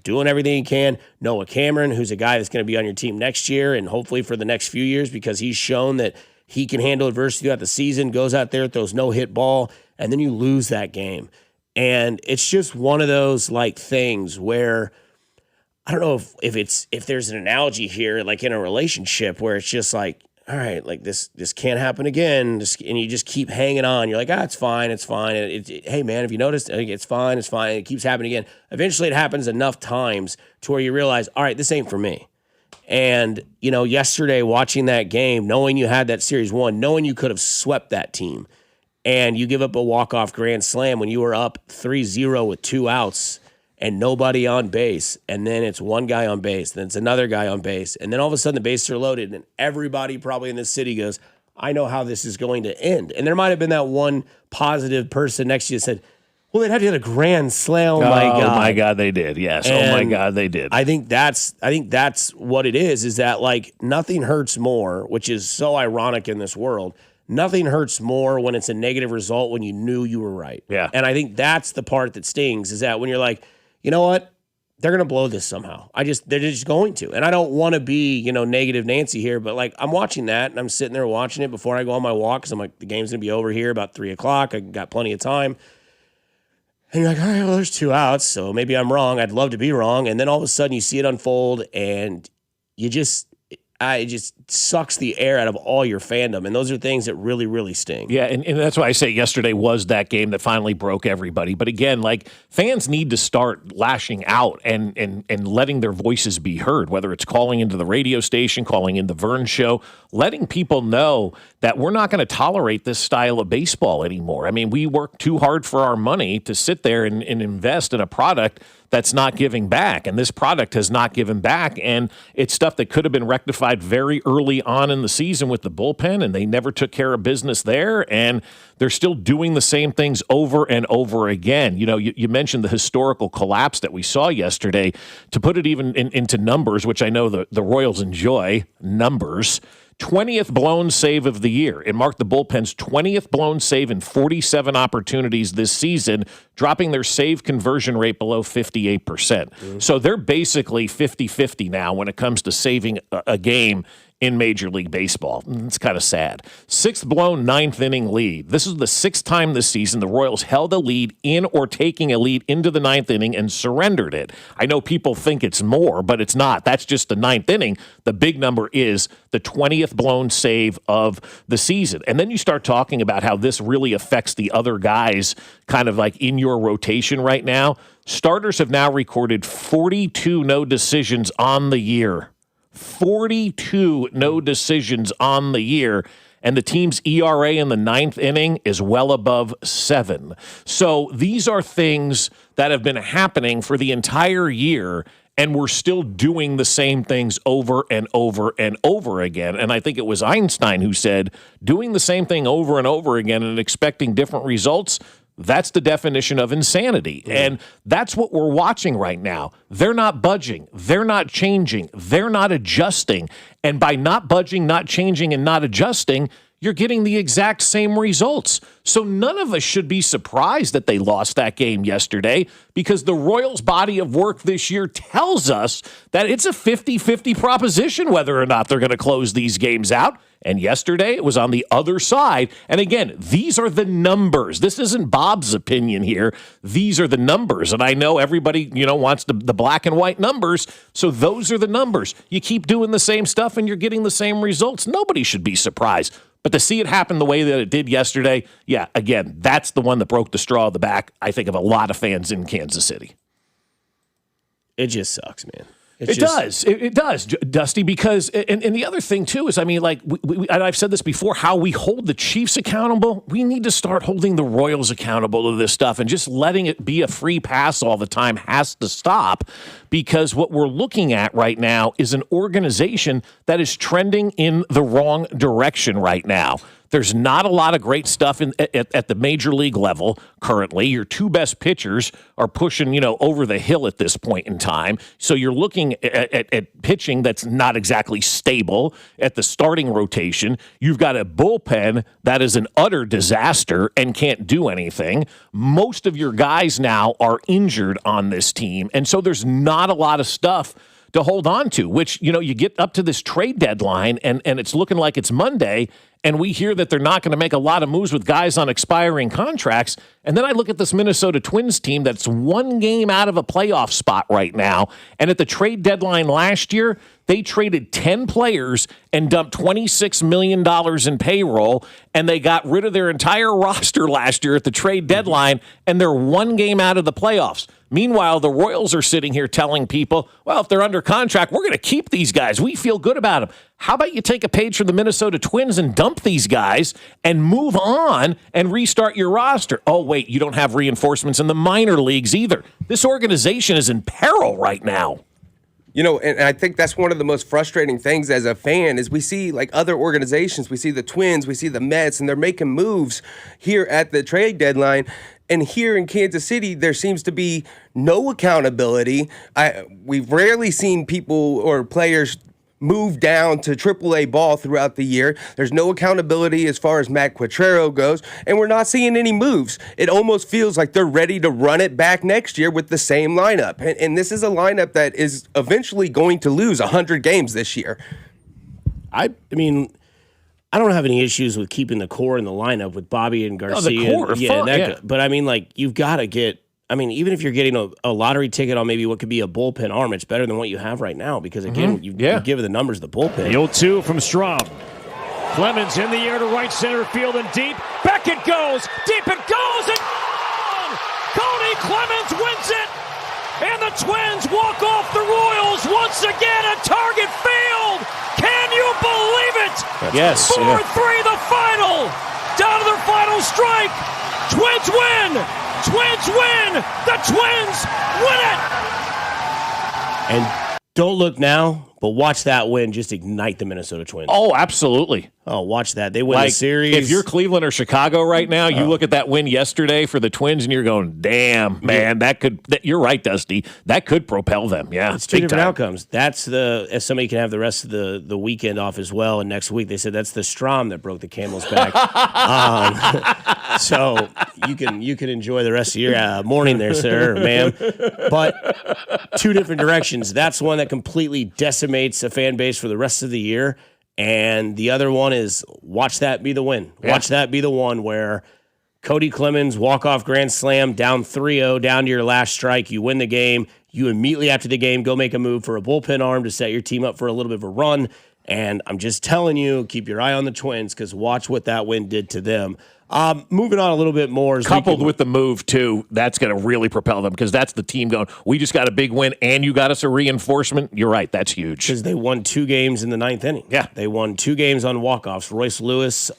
doing everything he can. Noah Cameron, who's a guy that's going to be on your team next year and hopefully for the next few years because he's shown that he can handle adversity throughout the season, goes out there, throws no-hit ball, and then you lose that game. And it's just one of those, like, things where I don't know if there's an analogy here, like in a relationship, where it's just like, all right, like this can't happen again, and you just keep hanging on. You're like, it's fine. Hey, man, have you noticed? It's fine. And it keeps happening again. Eventually, it happens enough times to where you realize, all right, this ain't for me. And, yesterday watching that game, knowing you had that series won, knowing you could have swept that team, and you give up a walk-off grand slam when you were up 3-0 with 2 outs and nobody on base, and then it's one guy on base, then it's another guy on base, and then all of a sudden the bases are loaded, and everybody probably in this city goes, I know how this is going to end. And there might have been that one positive person next to you that said, well, they'd have to hit a grand slam. Oh, my God. Oh, my God, they did. Yes. And oh, my God, they did. I think that's what it is that, like, nothing hurts more, which is so ironic in this world. Nothing hurts more when it's a negative result when you knew you were right. Yeah. And I think that's the part that stings, is that when you're like, you know what? They're going to blow this somehow. They're just going to. And I don't want to be, negative Nancy here, but, like, I'm watching that and I'm sitting there watching it before I go on my walk because I'm like, the game's going to be over here about 3 o'clock. I got plenty of time. And you're like, all right, well, there's 2 outs, so maybe I'm wrong. I'd love to be wrong. And then all of a sudden you see it unfold and it just sucks the air out of all your fandom. And those are things that really, really sting. Yeah, and that's why I say yesterday was that game that finally broke everybody. But again, like, fans need to start lashing out and letting their voices be heard, whether it's calling into the radio station, calling in the Vern show, letting people know that we're not going to tolerate this style of baseball anymore. I mean, we work too hard for our money to sit there and invest in a product that's not giving back. And this product has not given back. And it's stuff that could have been rectified very early on in the season with the bullpen, and they never took care of business there. And they're still doing the same things over and over again. You know, you mentioned the historical collapse that we saw yesterday. To put it even into numbers, which I know the Royals enjoy, numbers, 20th blown save of the year. It marked the bullpen's 20th blown save in 47 opportunities this season, dropping their save conversion rate below 58%. Mm-hmm. So they're basically 50-50 now when it comes to saving a game in Major League Baseball. It's kind of sad. 6th blown 9th inning lead. This is the 6th time this season the Royals held a lead in or taking a lead into the 9th inning and surrendered it. I know people think it's more, but it's not. That's just the 9th inning. The big number is the 20th blown save of the season. And then you start talking about how this really affects the other guys kind of like in your rotation right now. Starters have now recorded 42 no decisions on the year. 42 no decisions on the year, and the team's ERA in the 9th inning is well above 7. So these are things that have been happening for the entire year, and we're still doing the same things over and over and over again. And I think it was Einstein who said, doing the same thing over and over again and expecting different results, that's the definition of insanity. Mm-hmm. And that's what we're watching right now. They're not budging. They're not changing. They're not adjusting. And by not budging, not changing, and not adjusting, you're getting the exact same results. So none of us should be surprised that they lost that game yesterday, because the Royals' body of work this year tells us that it's a 50-50 proposition whether or not they're going to close these games out. And yesterday, it was on the other side. And again, these are the numbers. This isn't Bob's opinion here. These are the numbers. And I know everybody, wants the black and white numbers. So those are the numbers. You keep doing the same stuff and you're getting the same results. Nobody should be surprised. But to see it happen the way that it did yesterday, yeah, again, that's the one that broke the straw of the back, I think, of a lot of fans in Kansas City. It just sucks, man. It does, Dusty, because, and the other thing, too, is, I mean, like, and I've said this before, how we hold the Chiefs accountable. We need to start holding the Royals accountable to this stuff, and just letting it be a free pass all the time has to stop, because what we're looking at right now is an organization that is trending in the wrong direction right now. There's not a lot of great stuff at the major league level currently. Your two best pitchers are pushing, over the hill at this point in time. So you're looking at pitching that's not exactly stable at the starting rotation. You've got a bullpen that is an utter disaster and can't do anything. Most of your guys now are injured on this team. And so there's not a lot of stuff to hold on to, which, you get up to this trade deadline and it's looking like it's Monday, and we hear that they're not going to make a lot of moves with guys on expiring contracts. And then I look at this Minnesota Twins team that's one game out of a playoff spot right now. And at the trade deadline last year, they traded 10 players and dumped $26 million in payroll, and they got rid of their entire roster last year at the trade deadline, and they're one game out of the playoffs. Meanwhile, the Royals are sitting here telling people, well, if they're under contract, we're going to keep these guys. We feel good about them. How about you take a page from the Minnesota Twins and dump these guys and move on and restart your roster? Oh, wait, you don't have reinforcements in the minor leagues either. This organization is in peril right now. And I think that's one of the most frustrating things as a fan is we see like other organizations, we see the Twins, we see the Mets, and they're making moves here at the trade deadline. And here in Kansas City, there seems to be no accountability. We've rarely seen people or players move down to AAA ball throughout the year. There's no accountability as far as Matt Quatrero goes, and we're not seeing any moves. It almost feels like they're ready to run it back next year with the same lineup. And this is a lineup that is eventually going to lose 100 games this year. I mean, I don't have any issues with keeping the core in the lineup with Bobby and Garcia. The core, but I mean, like, you've got to get I mean, even if you're getting a lottery ticket on maybe what could be a bullpen arm, it's better than what you have right now because, again, you give the numbers of the bullpen. The 0-2 from Straub. Clemens in the air to right center field and deep. Back it goes. Deep it goes. And Cody Clemens wins it. And the Twins walk off the Royals once again at Target Field. Can you believe it? Yes. 4-3 the final. Down to their final strike. Twins win. Twins win. The Twins win it. And don't look now, but watch that win just ignite the Minnesota Twins. Oh, absolutely. Oh, watch that. They win the series. If you're Cleveland or Chicago right now, you look at that win yesterday for the Twins and you're going, damn, man, you're right, Dusty. That could propel them. Yeah. It's two different outcomes. That's if somebody can have the rest of the weekend off as well. And next week they said that's the Strom that broke the camel's back. So you can enjoy the rest of your morning there, sir, ma'am. But two different directions. That's one that completely decimates a fan base for the rest of the year. And the other one is watch that be the win. Yeah. Watch that be the one where Cody Clemens, walk-off grand slam, down 3-0, down to your last strike. You win the game. You immediately after the game go make a move for a bullpen arm to set your team up for a little bit of a run. And I'm just telling you, keep your eye on the Twins because watch what that win did to them. Moving on a little bit more. Coupled with the move, too, that's going to really propel them because that's the team going, we just got a big win and you got us a reinforcement. You're right. That's huge. Because they won 2 games in the 9th inning. Yeah. They won 2 games on walk-offs. Royce Lewis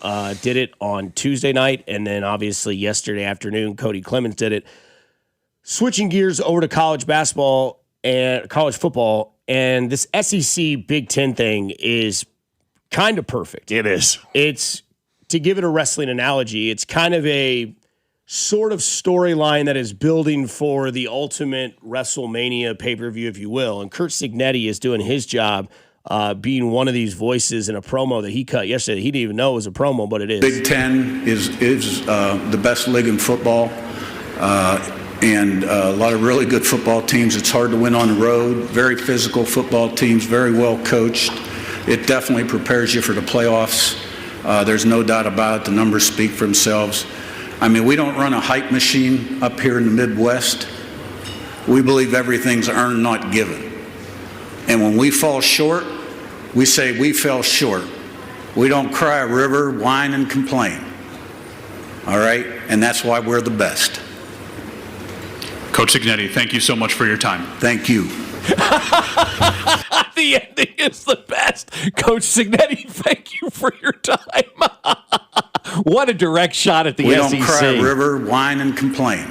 did it on Tuesday night, and then obviously yesterday afternoon, Cody Clemens did it. Switching gears over to college basketball and college football, and this SEC Big Ten thing is kind of perfect. It is. It's, to give it a wrestling analogy, it's kind of a sort of storyline that is building for the ultimate WrestleMania pay-per-view, if you will. And Curt Cignetti is doing his job being one of these voices in a promo that he cut yesterday. He didn't even know it was a promo, but it is. Big Ten is the best league in football. And a lot of really good football teams. It's hard to win on the road. Very physical football teams, very well coached. It definitely prepares you for the playoffs. There's no doubt about it. The numbers speak for themselves. I mean, we don't run a hype machine up here in the Midwest. We believe everything's earned, not given. And when we fall short, we say we fell short. We don't cry a river, whine, and complain. All right? And that's why we're the best. Coach Cignetti, thank you so much for your time. Thank you. The ending is the best. Coach Cignetti, thank you for your time. What a direct shot at the SEC. We don't cry a river, whine, and complain.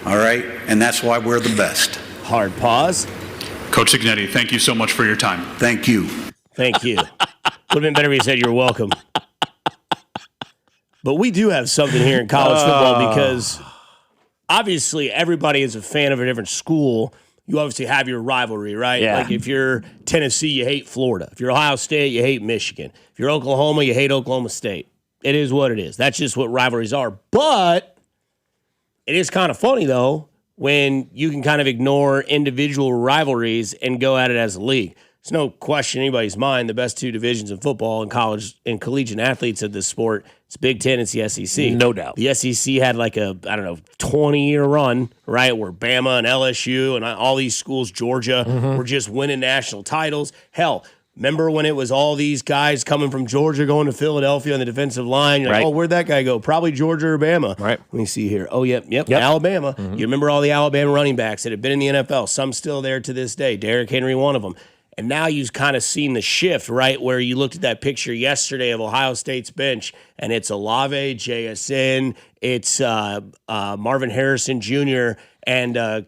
All right? And that's why we're the best. Hard pause. Coach Cignetti, thank you so much for your time. Thank you. Thank you. Would have been better if he said you're welcome. But we do have something here in college football because obviously everybody is a fan of a different school. You obviously have your rivalry, right? Yeah. Like if you're Tennessee, you hate Florida. If you're Ohio State, you hate Michigan. If you're Oklahoma, you hate Oklahoma State. It is what it is. That's just what rivalries are. But it is kind of funny, though, when you can kind of ignore individual rivalries and go at it as a league. There's no question in anybody's mind the best 2 divisions in football and college and collegiate athletes of this sport. It's Big Ten, it's the SEC. No doubt. The SEC had like a, 20-year run, right, where Bama and LSU and all these schools, Georgia, were just winning national titles. Hell, remember when it was all these guys coming from Georgia going to Philadelphia on the defensive line? You're like, oh, where'd that guy go? Probably Georgia or Bama. Right. Let me see here. Oh, yep, Alabama. You remember all the Alabama running backs that have been in the NFL. Some still there to this day. Derrick Henry, one of them. And now you've kind of seen the shift, right, where you looked at that picture yesterday of Ohio State's bench, and it's Olave, JSN, it's Marvin Harrison Jr., and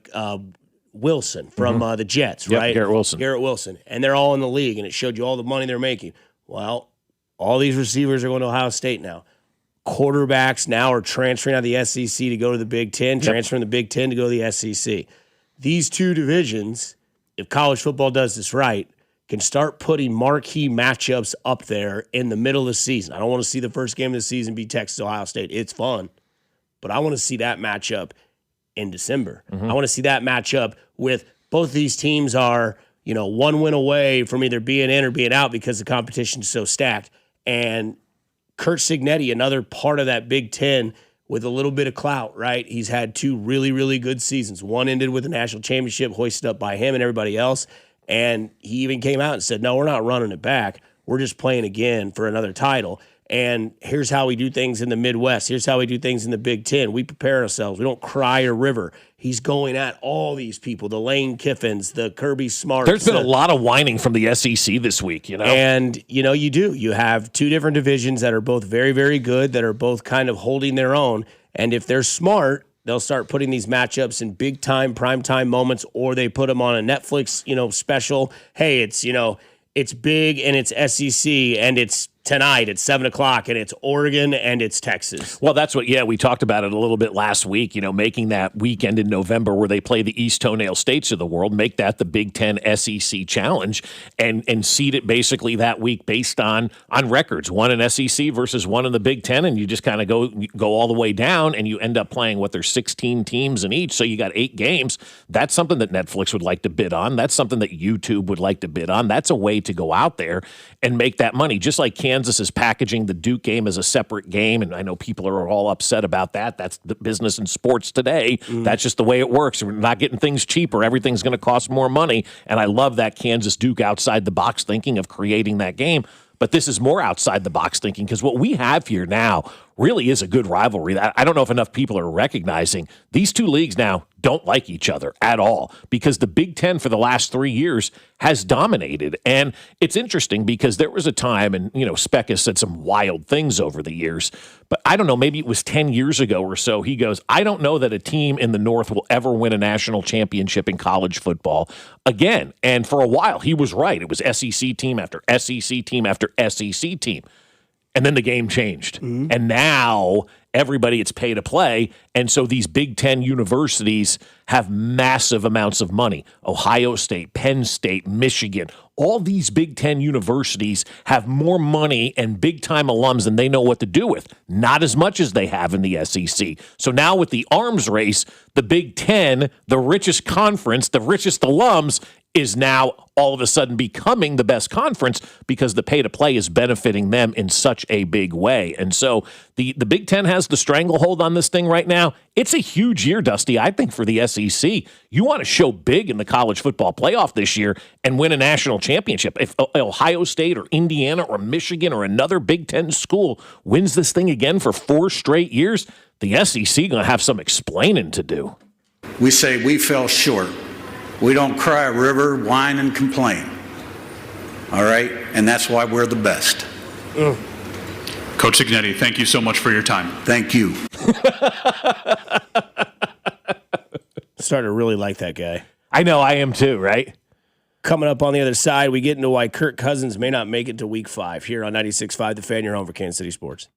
Wilson from the Jets, right? Garrett Wilson. And they're all in the league, and it showed you all the money they're making. Well, all these receivers are going to Ohio State now. Quarterbacks now are transferring out of the SEC to go to the Big Ten, transferring the Big Ten to go to the SEC. These 2 divisions, if college football does this right, can start putting marquee matchups up there in the middle of the season. I don't want to see the first game of the season be Texas-Ohio State. It's fun. But I want to see that matchup in December. I want to see that matchup with both these teams are, 1 win away from either being in or being out because the competition is so stacked. And Curt Cignetti, another part of that Big Ten, with a little bit of clout, right? He's had 2 really, really good seasons. One ended with a national championship hoisted up by him and everybody else. And he even came out and said, no, we're not running it back. We're just playing again for another title. And here's how we do things in the Midwest. Here's how we do things in the Big Ten. We prepare ourselves. We don't cry or river. He's going at all these people, the Lane Kiffins, the Kirby Smarts. There's been a lot of whining from the SEC this week, you know. And, you do. You have 2 different divisions that are both very, very good, that are both kind of holding their own. And if they're smart, they'll start putting these matchups in big-time, prime-time moments, or they put them on a Netflix, special. Hey, it's big and it's SEC and it's tonight at 7 o'clock, and it's Oregon and it's Texas. Well, that's what, we talked about it a little bit last week, making that weekend in November where they play the East Toenail States of the world, make that the Big Ten SEC Challenge, and seed it basically that week based on records, one in SEC versus one in the Big Ten, and you just kind of go all the way down, and you end up playing there's 16 teams in each, so you got 8 games. That's something that Netflix would like to bid on. That's something that YouTube would like to bid on. That's a way to go out there and make that money, just like Kansas is packaging the Duke game as a separate game, and I know people are all upset about that. That's the business in sports today. That's just the way it works. We're not getting things cheaper. Everything's going to cost more money, and I love that Kansas-Duke outside-the-box thinking of creating that game. But this is more outside-the-box thinking, because what we have here now really is a good rivalry. I don't know if enough people are recognizing these 2 leagues now don't like each other at all, because the Big Ten for the last 3 years has dominated. And it's interesting because there was a time, and, Speck has said some wild things over the years, but I don't know, maybe it was 10 years ago or so. He goes, I don't know that a team in the North will ever win a national championship in college football again. And for a while, he was right. It was SEC team after SEC team after SEC team. And then the game changed. And now everybody, it's pay to play. And so these Big Ten universities have massive amounts of money. Ohio State, Penn State, Michigan, all these Big Ten universities have more money and big-time alums than they know what to do with. Not as much as they have in the SEC. So now with the arms race, the Big Ten, the richest conference, the richest alums, is now all of a sudden becoming the best conference because the pay-to-play is benefiting them in such a big way. And so the Big Ten has the stranglehold on this thing right now. It's a huge year, Dusty, I think, for the SEC. You want to show big in the college football playoff this year and win a national championship. If Ohio State or Indiana or Michigan or another Big Ten school wins this thing again for 4 straight years, the SEC going to have some explaining to do. We say we fell short. We don't cry a river, whine, and complain. All right? And that's why we're the best. Coach Signetti, thank you so much for your time. Thank you. Starting to really like that guy. I know, I am too, right? Coming up on the other side, we get into why Kirk Cousins may not make it to Week 5 here on 96.5 The Fan, your home for Kansas City sports.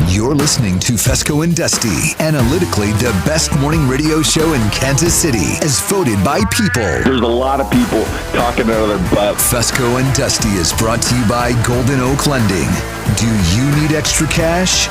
You're listening to Fescoe and Dusty, analytically the best morning radio show in Kansas City, as voted by people. There's a lot of people talking out of their butt. Fescoe and Dusty is brought to you by Golden Oak Lending. Do you need extra cash?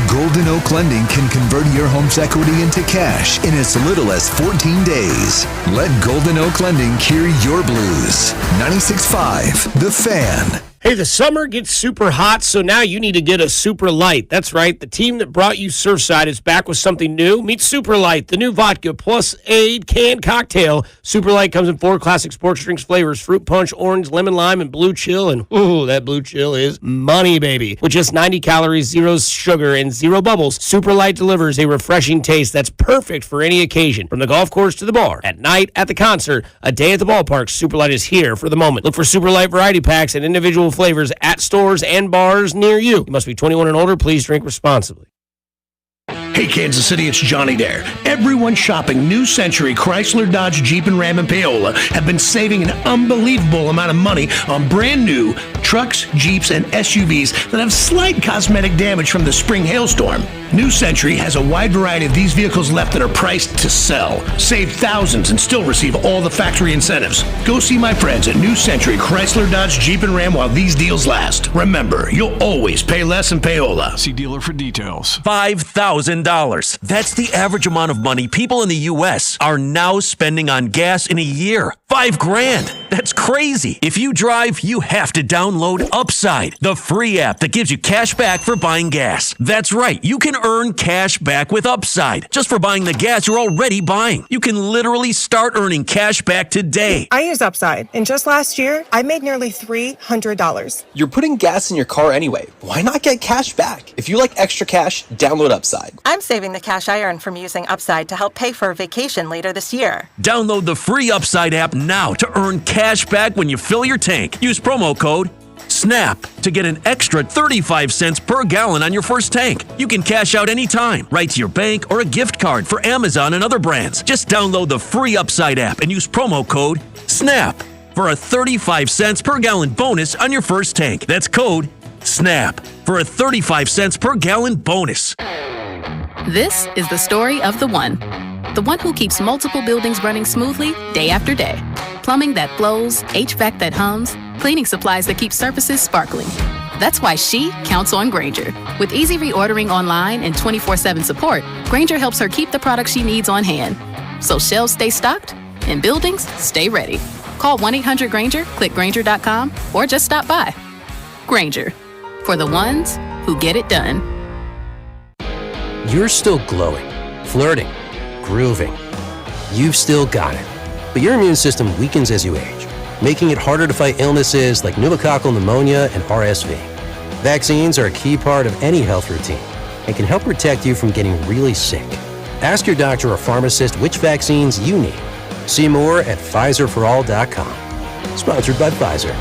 Golden Oak Lending can convert your home's equity into cash in as little as 14 days. Let Golden Oak Lending cure your blues. 96.5 The Fan. Hey, the summer gets super hot, so now you need to get a Super Light. That's right. The team that brought you Surfside is back with something new. Meet Super Light, the new vodka plus aid canned cocktail. Super Light comes in 4 classic sports drinks flavors: fruit punch, orange, lemon lime, and blue chill. And ooh, that blue chill is money, baby. With just 90 calories, 0 sugar, and 0 bubbles, Super Light delivers a refreshing taste that's perfect for any occasion. From the golf course to the bar, at night, at the concert, a day at the ballpark, Super Light is here for the moment. Look for Super Light variety packs and individual flavors at stores and bars near you. You must be 21 and older. Please drink responsibly. Hey, Kansas City, it's Johnny there. Everyone shopping New Century Chrysler, Dodge, Jeep, and Ram and Paola have been saving an unbelievable amount of money on brand new trucks, Jeeps, and SUVs that have slight cosmetic damage from the spring hailstorm. New Century has a wide variety of these vehicles left that are priced to sell. Save thousands and still receive all the factory incentives. Go see my friends at New Century Chrysler, Dodge, Jeep, and Ram while these deals last. Remember, you'll always pay less in Paola. See dealer for details. $5,000 $5,000. That's the average amount of money people in the U.S. are now spending on gas in a year. $5,000. That's crazy. If you drive, you have to download Upside, the free app that gives you cash back for buying gas. That's right. You can earn cash back with Upside just for buying the gas you're already buying. You can literally start earning cash back today. I use Upside, and just last year, I made nearly $300. You're putting gas in your car anyway. Why not get cash back? If you like extra cash, download Upside. I'm saving the cash I earn from using Upside to help pay for a vacation later this year. Download the free Upside app now to earn cash back when you fill your tank. Use promo code SNAP to get an extra 35 cents per gallon on your first tank. You can cash out anytime, right to your bank or a gift card for Amazon and other brands. Just download the free Upside app and use promo code SNAP for a 35 cents per gallon bonus on your first tank. That's code SNAP for a 35 cents per gallon bonus. This is the story of the one who keeps multiple buildings running smoothly day after day. Plumbing that flows, HVAC that hums, cleaning supplies that keep surfaces sparkling. That's why she counts on Grainger. With easy reordering online and 24/7 support, Grainger helps her keep the products she needs on hand. So shelves stay stocked and buildings stay ready. Call 1-800-GRAINGER, click Grainger.com, or just stop by. Grainger, for the ones who get it done. You're still glowing, flirting, grooving. You've still got it. But your immune system weakens as you age, making it harder to fight illnesses like pneumococcal pneumonia and RSV. Vaccines are a key part of any health routine and can help protect you from getting really sick. Ask your doctor or pharmacist which vaccines you need. See more at PfizerForAll.com. Sponsored by Pfizer.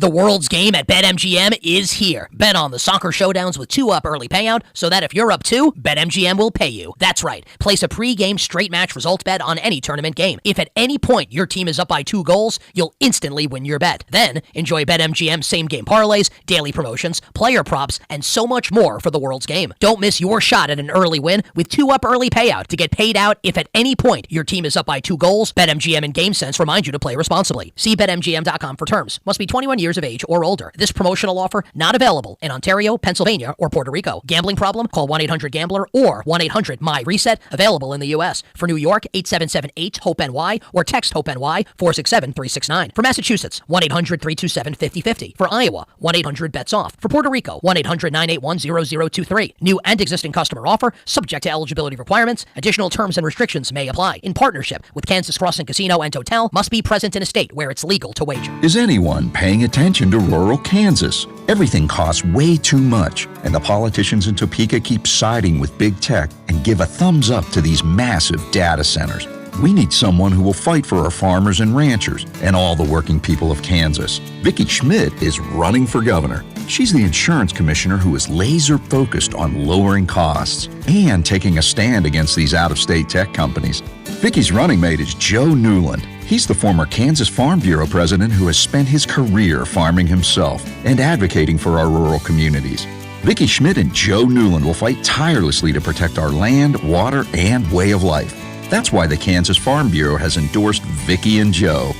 The world's game at BetMGM is here. Bet on the soccer showdowns with 2-up early payout so that if you're up 2, BetMGM will pay you. That's right. Place a pre-game straight match results bet on any tournament game. If at any point your team is up by 2 goals, you'll instantly win your bet. Then enjoy BetMGM same-game parlays, daily promotions, player props, and so much more for the world's game. Don't miss your shot at an early win with 2-up early payout to get paid out if at any point your team is up by 2 goals. BetMGM and GameSense remind you to play responsibly. See BetMGM.com for terms. Must be 21 years of age or older. This promotional offer not available in Ontario, Pennsylvania, or Puerto Rico. Gambling problem? Call 1-800-GAMBLER or 1-800-MY-RESET. Available in the U.S. For New York, 877-8-HOPE-NY or text HOPE-NY 467-369. For Massachusetts, 1-800-327-5050. For Iowa, 1-800-BETS-OFF. For Puerto Rico, 1-800-981-0023. New and existing customer offer, subject to eligibility requirements. Additional terms and restrictions may apply. In partnership with Kansas Crossing Casino and Hotel, must be present in a state where it's legal to wager. Is anyone paying attention to rural Kansas? Everything costs way too much, and the politicians in Topeka keep siding with big tech and give a thumbs up to these massive data centers. We need someone who will fight for our farmers and ranchers and all the working people of Kansas. Vicki Schmidt is running for governor. She's the insurance commissioner who is laser focused on lowering costs and taking a stand against these out-of-state tech companies. Vicki's running mate is Joe Newland. He's the former Kansas Farm Bureau president who has spent his career farming himself and advocating for our rural communities. Vicki Schmidt and Joe Newland will fight tirelessly to protect our land, water, and way of life. That's why the Kansas Farm Bureau has endorsed Vicki and Joe.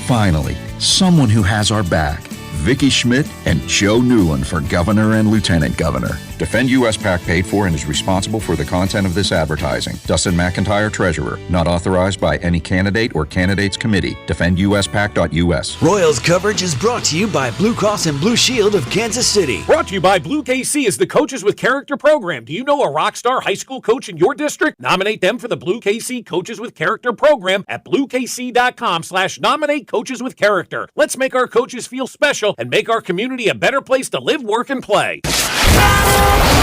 Finally, someone who has our back. Vicki Schmidt and Joe Newland for governor and lieutenant governor. Defend U.S. PAC paid for and is responsible for the content of this advertising. Dustin McIntyre, Treasurer. Not authorized by any candidate or candidates committee. DefendUSPAC.us. Royals coverage is brought to you by Blue Cross and Blue Shield of Kansas City. Brought to you by Blue KC is the Coaches with Character program. Do you know a rock star high school coach in your district? Nominate them for the Blue KC Coaches with Character program at bluekc.com/nominate coaches with character. Let's make our coaches feel special and make our community a better place to live, work, and play.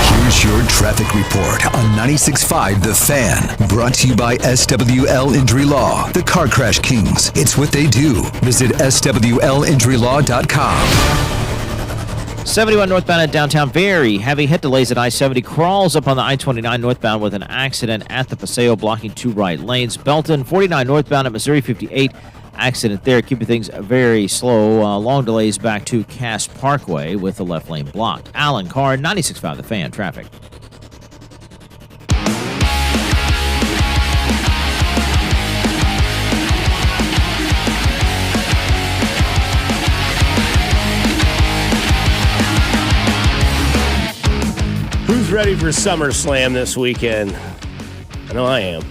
Here's your traffic report on 96.5 The Fan. Brought to you by SWL Injury Law, the Car Crash Kings. It's what they do. Visit SWLinjurylaw.com. 71 northbound at downtown. Very heavy hit delays at I-70. Crawls up on the I-29 northbound with an accident at the Paseo, blocking 2 right lanes. Belton, 49 northbound at Missouri 58. Accident there, keeping things very slow. Long delays back to Cass Parkway with the left lane blocked. Alan Carr, 96.5 The Fan, traffic. ready for SummerSlam this weekend? I know I am.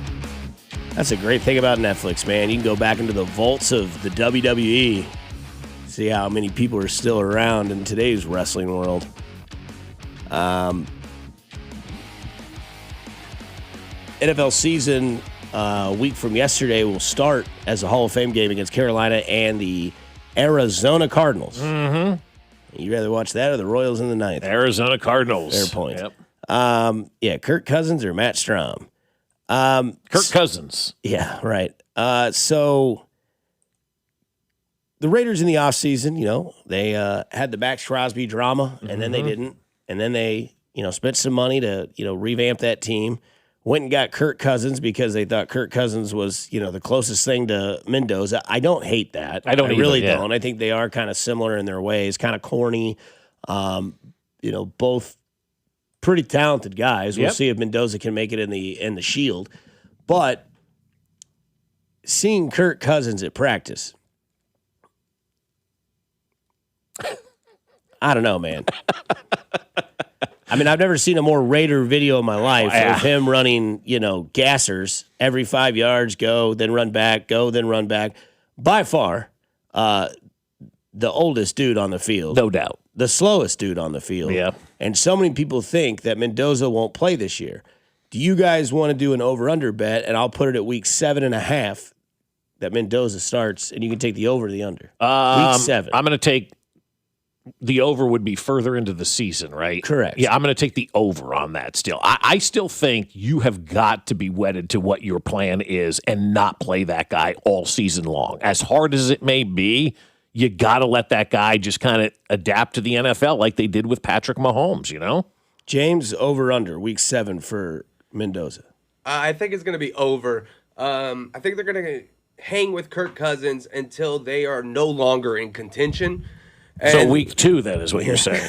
That's a great thing about Netflix, man. You can go back into the vaults of the WWE, see how many people are still around in today's wrestling world. NFL season a week from yesterday will start as a Hall of Fame game against Carolina and the Arizona Cardinals. Mm-hmm. You rather watch that or the Royals in the ninth? Arizona Cardinals. Fair point. Yep. Yeah, Kirk Cousins or Matt Strom? Kirk Cousins. Yeah, right. So the Raiders in the offseason, they had the Max Crosby drama, and then they didn't. And then they, spent some money to, revamp that team. Went and got Kirk Cousins because they thought Kirk Cousins was, the closest thing to Mendoza. I don't hate that. I don't either, really yeah. don't. I think they are kind of similar in their ways, kind of corny. Both pretty talented guys. We'll see if Mendoza can make it in the Shield. But seeing Kirk Cousins at practice, I don't know, man. I mean, I've never seen a more Raider video in my life of him running, gassers every 5 yards, go, then run back, go, then run back. By far, the oldest dude on the field. No doubt. The slowest dude on the field. Yeah. And so many people think that Mendoza won't play this year. Do you guys want to do an over-under bet? And I'll put it at week 7.5 that Mendoza starts, and you can take the over or the under. Week 7. I'm going to take the over would be further into the season, right? Correct. Yeah, I'm going to take the over on that still. I still think you have got to be wedded to what your plan is and not play that guy all season long. As hard as it may be, you got to let that guy just kind of adapt to the NFL like they did with Patrick Mahomes, James, over-under, week 7 for Mendoza. I think it's going to be over. I think they're going to hang with Kirk Cousins until they are no longer in contention. So week 2, then, is what you're saying.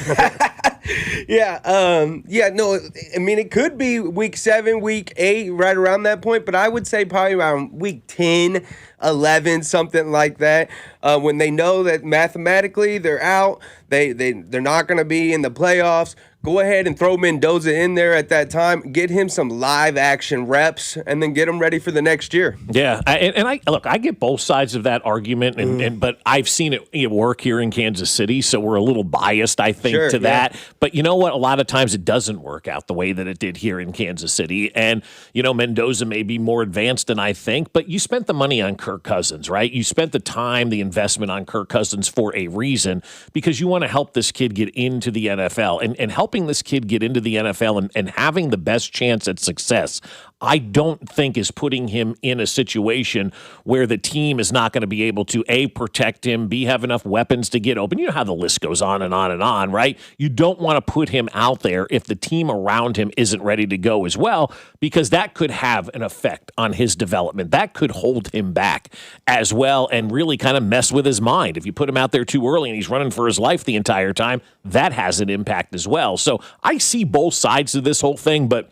No, I mean, it could be week 7, week 8, right around that point, but I would say probably around week 10, 11, something like that, when they know that mathematically they're out, they're not going to be in the playoffs. Go ahead and throw Mendoza in there at that time, get him some live action reps, and then get him ready for the next year. Yeah, I get both sides of that argument, but I've seen it work here in Kansas City, so we're a little biased, I think, to that. But you know what? A lot of times it doesn't work out the way that it did here in Kansas City, and Mendoza may be more advanced than I think, but you spent the money on Kirk Cousins, right? You spent the time, the investment on Kirk Cousins for a reason, because you want to help this kid get into the NFL, and helping this kid get into the NFL and having the best chance at success, I don't think is putting him in a situation where the team is not going to be able to, A, protect him, B, have enough weapons to get open. You know how the list goes on and on and on, right? You don't want to put him out there if the team around him isn't ready to go as well, because that could have an effect on his development. That could hold him back as well and really kind of mess with his mind. If you put him out there too early and he's running for his life the entire time, that has an impact as well. So I see both sides of this whole thing, but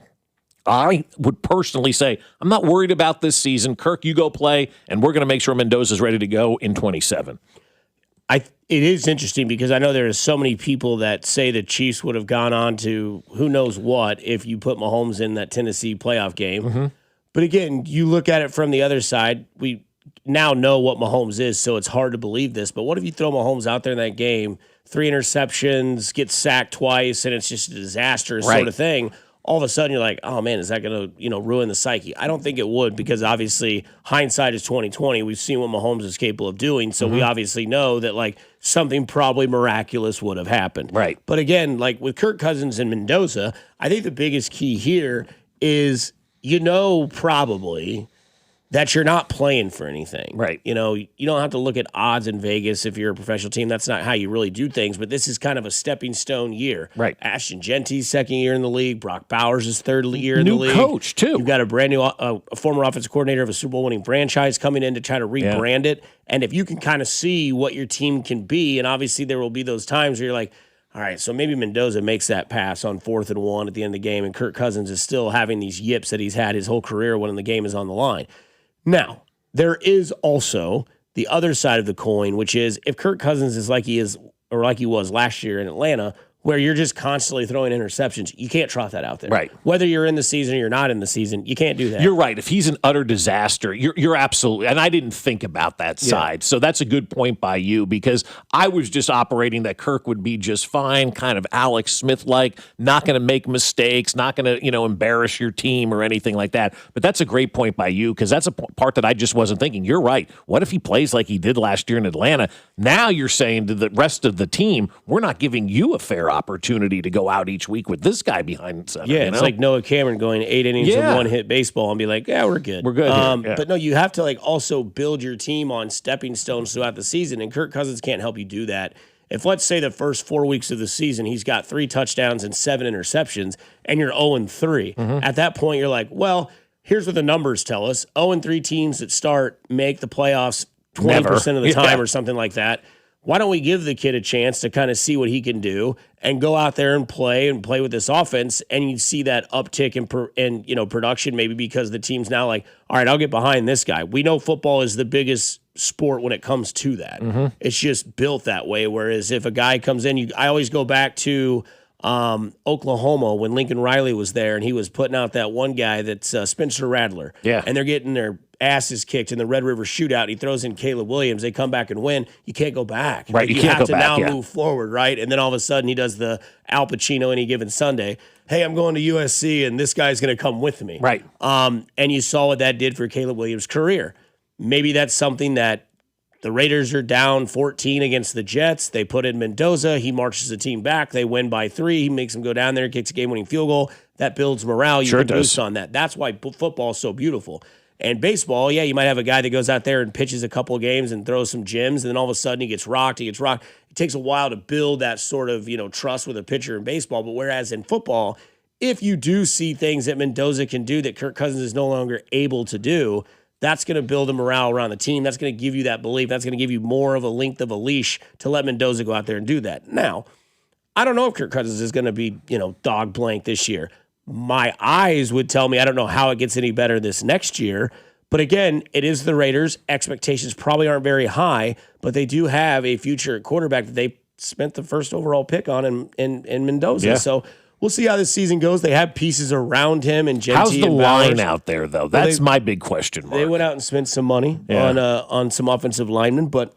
I would personally say I'm not worried about this season. Kirk, you go play, and we're going to make sure Mendoza's ready to go in 27. It is interesting because I know there are so many people that say the Chiefs would have gone on to who knows what if you put Mahomes in that Tennessee playoff game. Mm-hmm. But again, you look at it from the other side. We now know what Mahomes is, so it's hard to believe this. But what if you throw Mahomes out there in that game, 3 interceptions, gets sacked twice, and it's just a disaster sort of thing? All of a sudden you're like, oh man, is that going to, ruin the psyche? I don't think it would, because obviously hindsight is 2020. We've seen what Mahomes is capable of doing. So we obviously know that something probably miraculous would have happened. Right. But again, with Kirk Cousins and Mendoza, I think the biggest key here is, probably that you're not playing for anything. Right. You don't have to look at odds in Vegas if you're a professional team. That's not how you really do things, but this is kind of a stepping stone year. Right. Ashton Genty's second year in the league. Brock Bowers' third year in the league. New coach, too. You've got a brand new a former offensive coordinator of a Super Bowl winning franchise coming in to try to rebrand it. And if you can kind of see what your team can be, and obviously there will be those times where you're like, all right, so maybe Mendoza makes that pass on 4th and 1 at the end of the game, and Kirk Cousins is still having these yips that he's had his whole career when the game is on the line. Now, there is also the other side of the coin, which is if Kirk Cousins is like he is or like he was last year in Atlanta, where you're just constantly throwing interceptions. You can't trot that out there. Right. Whether you're in the season or you're not in the season, you can't do that. You're right. If he's an utter disaster, you're absolutely, and I didn't think about that side. So that's a good point by you, because I was just operating that Kirk would be just fine, kind of Alex Smith-like, not going to make mistakes, not going to, embarrass your team or anything like that. But that's a great point by you, because that's a part that I just wasn't thinking. You're right. What if he plays like he did last year in Atlanta? Now you're saying to the rest of the team, we're not giving you a fair opportunity to go out each week with this guy behind center. Yeah, it's like Noah Cameron going 8 innings of one-hit baseball and be like, yeah, we're good. We're good. But no, you have to also build your team on stepping stones throughout the season, and Kirk Cousins can't help you do that. If, let's say, the first 4 weeks of the season, he's got 3 touchdowns and 7 interceptions, and you're 0-3, at that point you're like, well, here's what the numbers tell us. 0-3 teams that start make the playoffs 20% of the time or something like that. Why don't we give the kid a chance to kind of see what he can do and go out there and play with this offense, and you see that uptick in production, maybe because the team's now like, all right, I'll get behind this guy. We know football is the biggest sport when it comes to that. It's just built that way, whereas if a guy comes in, I always go back to Oklahoma when Lincoln Riley was there, and he was putting out that one guy that's Spencer Rattler. Yeah. And they're getting their asses kicked in the Red River Shootout. He throws in Caleb Williams. They come back and win. You can't go back. Right. You can't have go to back, now move forward, right? And then all of a sudden he does the Al Pacino any given Sunday. Hey, I'm going to USC, and this guy's going to come with me. Right. And you saw what that did for Caleb Williams' career. Maybe that's something that the Raiders are down 14 against the Jets. They put in Mendoza. He marches the team back. They win by 3. He makes them go down there, kicks a game-winning field goal. That builds morale. You can boost on that. That's why football is so beautiful. And baseball, yeah, you might have a guy that goes out there and pitches a couple of games and throws some gems, and then all of a sudden he gets rocked. It takes a while to build that sort of, trust with a pitcher in baseball. But whereas in football, if you do see things that Mendoza can do that Kirk Cousins is no longer able to do, that's going to build a morale around the team. That's going to give you that belief. That's going to give you more of a length of a leash to let Mendoza go out there and do that. Now, I don't know if Kirk Cousins is going to be, dog blank this year. My eyes would tell me I don't know how it gets any better this next year. But again, it is the Raiders. Expectations probably aren't very high, but they do have a future quarterback that they spent the first overall pick on in Mendoza. Yeah. So we'll see how this season goes. They have pieces around him and Genty. How's the and line Bowers out there, though? That's my big question mark. They went out and spent some money on some offensive linemen, but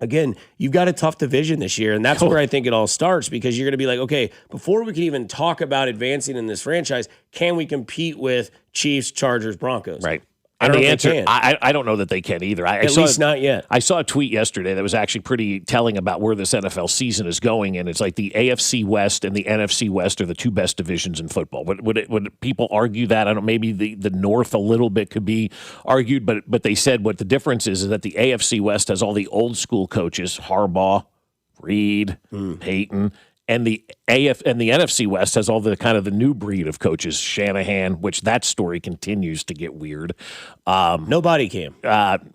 again, you've got a tough division this year, and that's where I think it all starts, because you're going to be like, okay, before we can even talk about advancing in this franchise, can we compete with Chiefs, Chargers, Broncos? Right. I don't know if they can. I don't know that they can either. At least not yet. I saw a tweet yesterday that was actually pretty telling about where this NFL season is going, and it's like the AFC West and the NFC West are the 2 best divisions in football. Would people argue that? I don't know. Maybe the North a little bit could be argued, but they said what the difference is that the AFC West has all the old school coaches: Harbaugh, Reed, Peyton. And the NFC West has all the kind of the new breed of coaches, Shanahan, which that story continues to get weird. Nobody can. And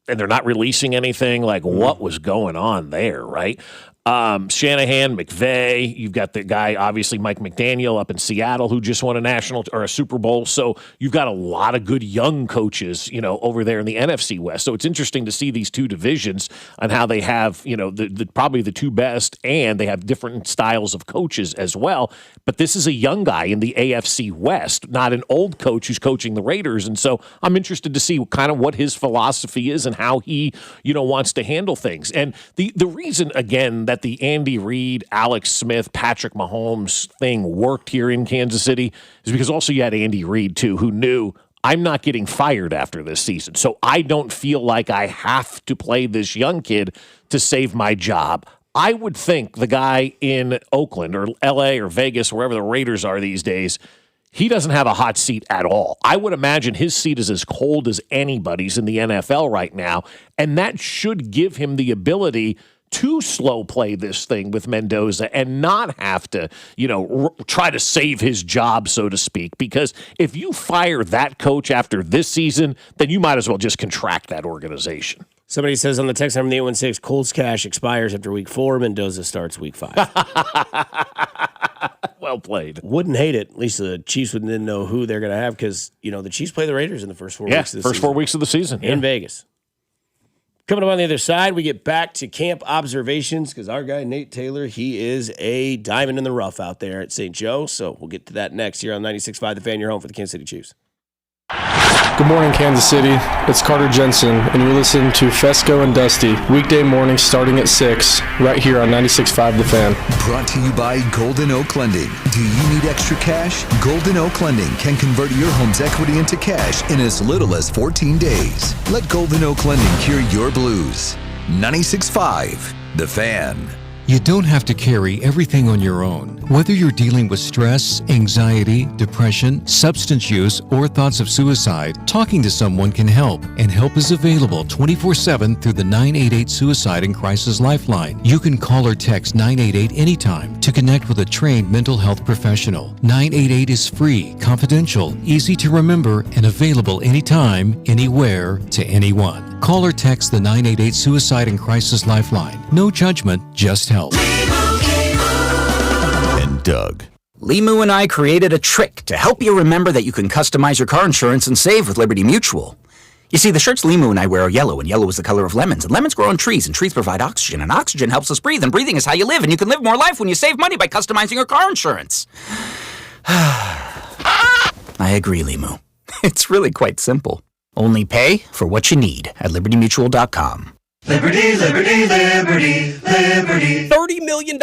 they're not releasing anything. Like, what was going on there, right? Shanahan, McVay, you've got the guy, obviously, Mike McDaniel up in Seattle, who just won a national or a Super Bowl. So you've got a lot of good young coaches, over there in the NFC West. So it's interesting to see these 2 divisions and how they have, probably the 2 best, and they have different styles of coaches as well. But this is a young guy in the AFC West, not an old coach who's coaching the Raiders. And so I'm interested to see kind of what his philosophy is and how he, wants to handle things. And the reason, again, that the Andy Reid, Alex Smith, Patrick Mahomes thing worked here in Kansas City is because also you had Andy Reid, too, who knew, I'm not getting fired after this season, so I don't feel like I have to play this young kid to save my job. I would think the guy in Oakland or L.A. or Vegas, wherever the Raiders are these days, he doesn't have a hot seat at all. I would imagine his seat is as cold as anybody's in the NFL right now, and that should give him the ability to slow play this thing with Mendoza and not have to, try to save his job, so to speak. Because if you fire that coach after this season, then you might as well just contract that organization. Somebody says on the text number 816, Cole's cash expires after week 4. Mendoza starts week 5. Well played. Wouldn't hate it. At least the Chiefs wouldn't know who they're going to have, because, the Chiefs play the Raiders in the first 4 weeks of the season. First 4 weeks of the season. In Vegas. Coming up on the other side, we get back to camp observations because our guy, Nate Taylor, he is a diamond in the rough out there at St. Joe. So we'll get to that next here on 96.5 The Fan, your home for the Kansas City Chiefs. Good morning, Kansas City. It's Carter Jensen, and you're listening to Fescoe and Dusty, weekday mornings starting at 6, right here on 96.5 The Fan. Brought to you by Golden Oak Lending. Do you need extra cash? Golden Oak Lending can convert your home's equity into cash in as little as 14 days. Let Golden Oak Lending cure your blues. 96.5 The Fan. You don't have to carry everything on your own. Whether you're dealing with stress, anxiety, depression, substance use, or thoughts of suicide, talking to someone can help, and help is available 24/7 through the 988 Suicide and Crisis Lifeline. You can call or text 988 anytime to connect with a trained mental health professional. 988 is free, confidential, easy to remember, and available anytime, anywhere, to anyone. Call or text the 988 Suicide and Crisis Lifeline. No judgment, just help. And Doug. Limu and I created a trick to help you remember that you can customize your car insurance and save with Liberty Mutual. You see, the shirts Limu and I wear are yellow, and yellow is the color of lemons. And lemons grow on trees, and trees provide oxygen. And oxygen helps us breathe, and breathing is how you live. And you can live more life when you save money by customizing your car insurance. I agree, Limu. It's really quite simple. Only pay for what you need at libertymutual.com. Liberty, liberty, liberty, liberty. $30 million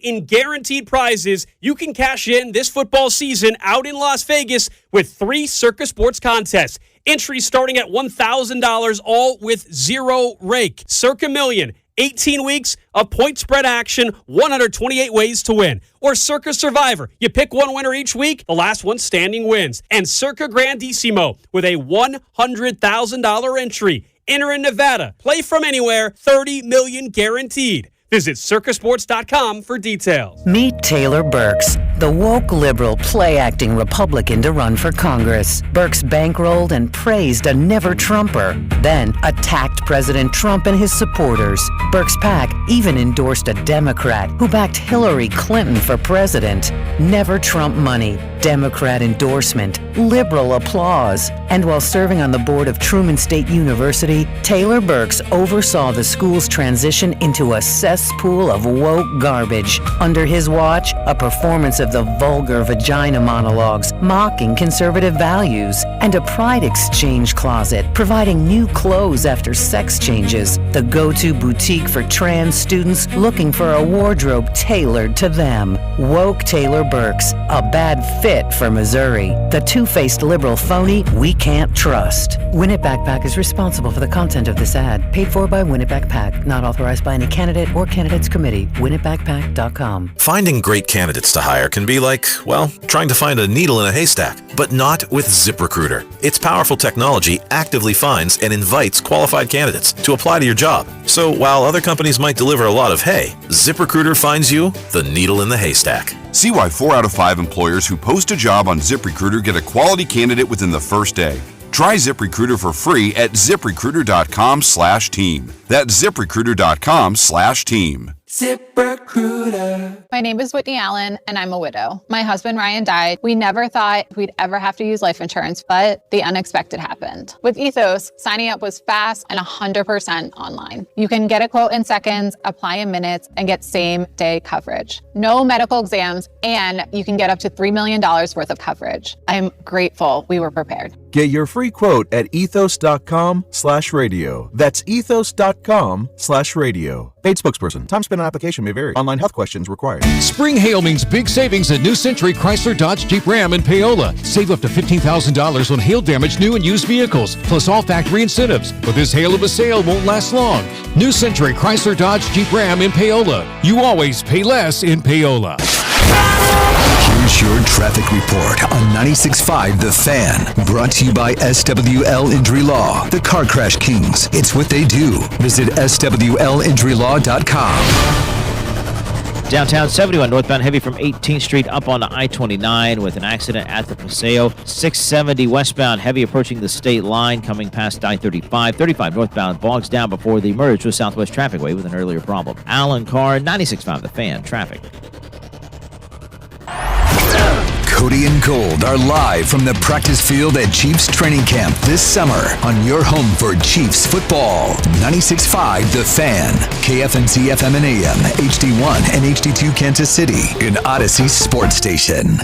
in guaranteed prizes you can cash in this football season out in Las Vegas with 3 Circa Sports contests. Entries starting at $1,000, all with zero rake. Circa Million, 18 weeks of point spread action, 128 ways to win. Or Circa Survivor, you pick one winner each week, the last one standing wins. And Circa Grandissimo with a $100,000 entry. Enter in Nevada. Play from anywhere. $30 million guaranteed. Visit circasports.com for details. Meet Taylor Burks, the woke liberal play-acting Republican to run for Congress. Burks bankrolled and praised a never-Trumper, then attacked President Trump and his supporters. Burks' PAC even endorsed a Democrat who backed Hillary Clinton for president. Never Trump money, Democrat endorsement, liberal applause. And while serving on the board of Truman State University, Taylor Burks oversaw the school's transition into a cesspool of woke garbage. Under his watch, a performance of the vulgar vagina monologues, mocking conservative values, and a pride exchange closet, providing new clothes after sex changes. The go-to boutique for trans students looking for a wardrobe tailored to them. Woke Taylor Burks, a bad fit for Missouri. The two-faced liberal phony we can't trust. Win It Backpack is responsible for the content of this ad. Paid for by Win It Backpack. Not authorized by any candidate or candidates committee. WinItBackpack.com. Finding great candidates to hire can be like, well, trying to find a needle in a haystack, but not with ZipRecruiter. Its powerful technology actively finds and invites qualified candidates to apply to your job. So while other companies might deliver a lot of hay, ZipRecruiter finds you the needle in the haystack. See why 4 out of 5 employers who post a job on ZipRecruiter get a quality candidate within the first day. Try ZipRecruiter for free at ZipRecruiter.com/team. That's ZipRecruiter.com/team. ZipRecruiter. My name is Whitney Allen, and I'm a widow. My husband, Ryan, died. We never thought we'd ever have to use life insurance, but the unexpected happened. With Ethos, signing up was fast and 100% online. You can get a quote in seconds, apply in minutes, and get same-day coverage. No medical exams, and you can get up to $3 million worth of coverage. I'm grateful we were prepared. Get your free quote at ethos.com/radio. That's ethos.com/radio. Paid spokesperson. Time spent on application may vary. Online health questions required. Spring hail means big savings at New Century Chrysler Dodge Jeep Ram in Paola. Save up to $15,000 on hail damage new and used vehicles, plus all factory incentives. But this hail of a sale won't last long. New Century Chrysler Dodge Jeep Ram in Paola. You always pay less in Paola. Here's your traffic report on 96.5 The Fan. Brought to you by SWL Injury Law, the Car Crash Kings. It's what they do. Visit SWLinjurylaw.com. Downtown 71 northbound heavy from 18th Street up on I-29 with an accident at the Paseo. 670 westbound heavy approaching the state line coming past I-35. 35 northbound bogs down before the merge with Southwest Trafficway with an earlier problem. Alan Carr, 96.5 The Fan, traffic. Cody and Gold are live from the practice field at Chiefs training camp this summer on your home for Chiefs football. 96.5 The Fan, KFNC FM and AM, HD1 and HD2 Kansas City, an Odyssey sports station.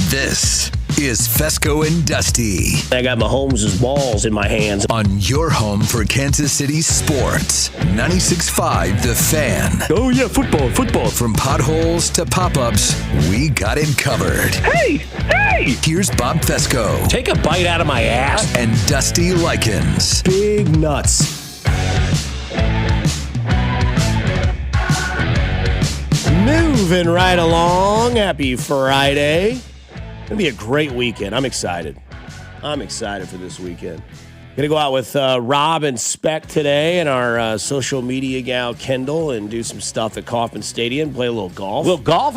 This is Fescoe and Dusty. I got Mahomes' balls in my hands. On your home for Kansas City sports. 96.5 The Fan. Oh, yeah, football. From potholes to pop-ups, we got it covered. Hey! Here's Bob Fescoe. Take a bite out of my ass. And Dusty Likens. Big nuts. Moving right along. Happy Friday. Gonna be a great weekend. I'm excited. For this weekend. Gonna go out with Rob and Speck today and our social media gal Kendall and do some stuff at Kauffman Stadium. Play a little golf.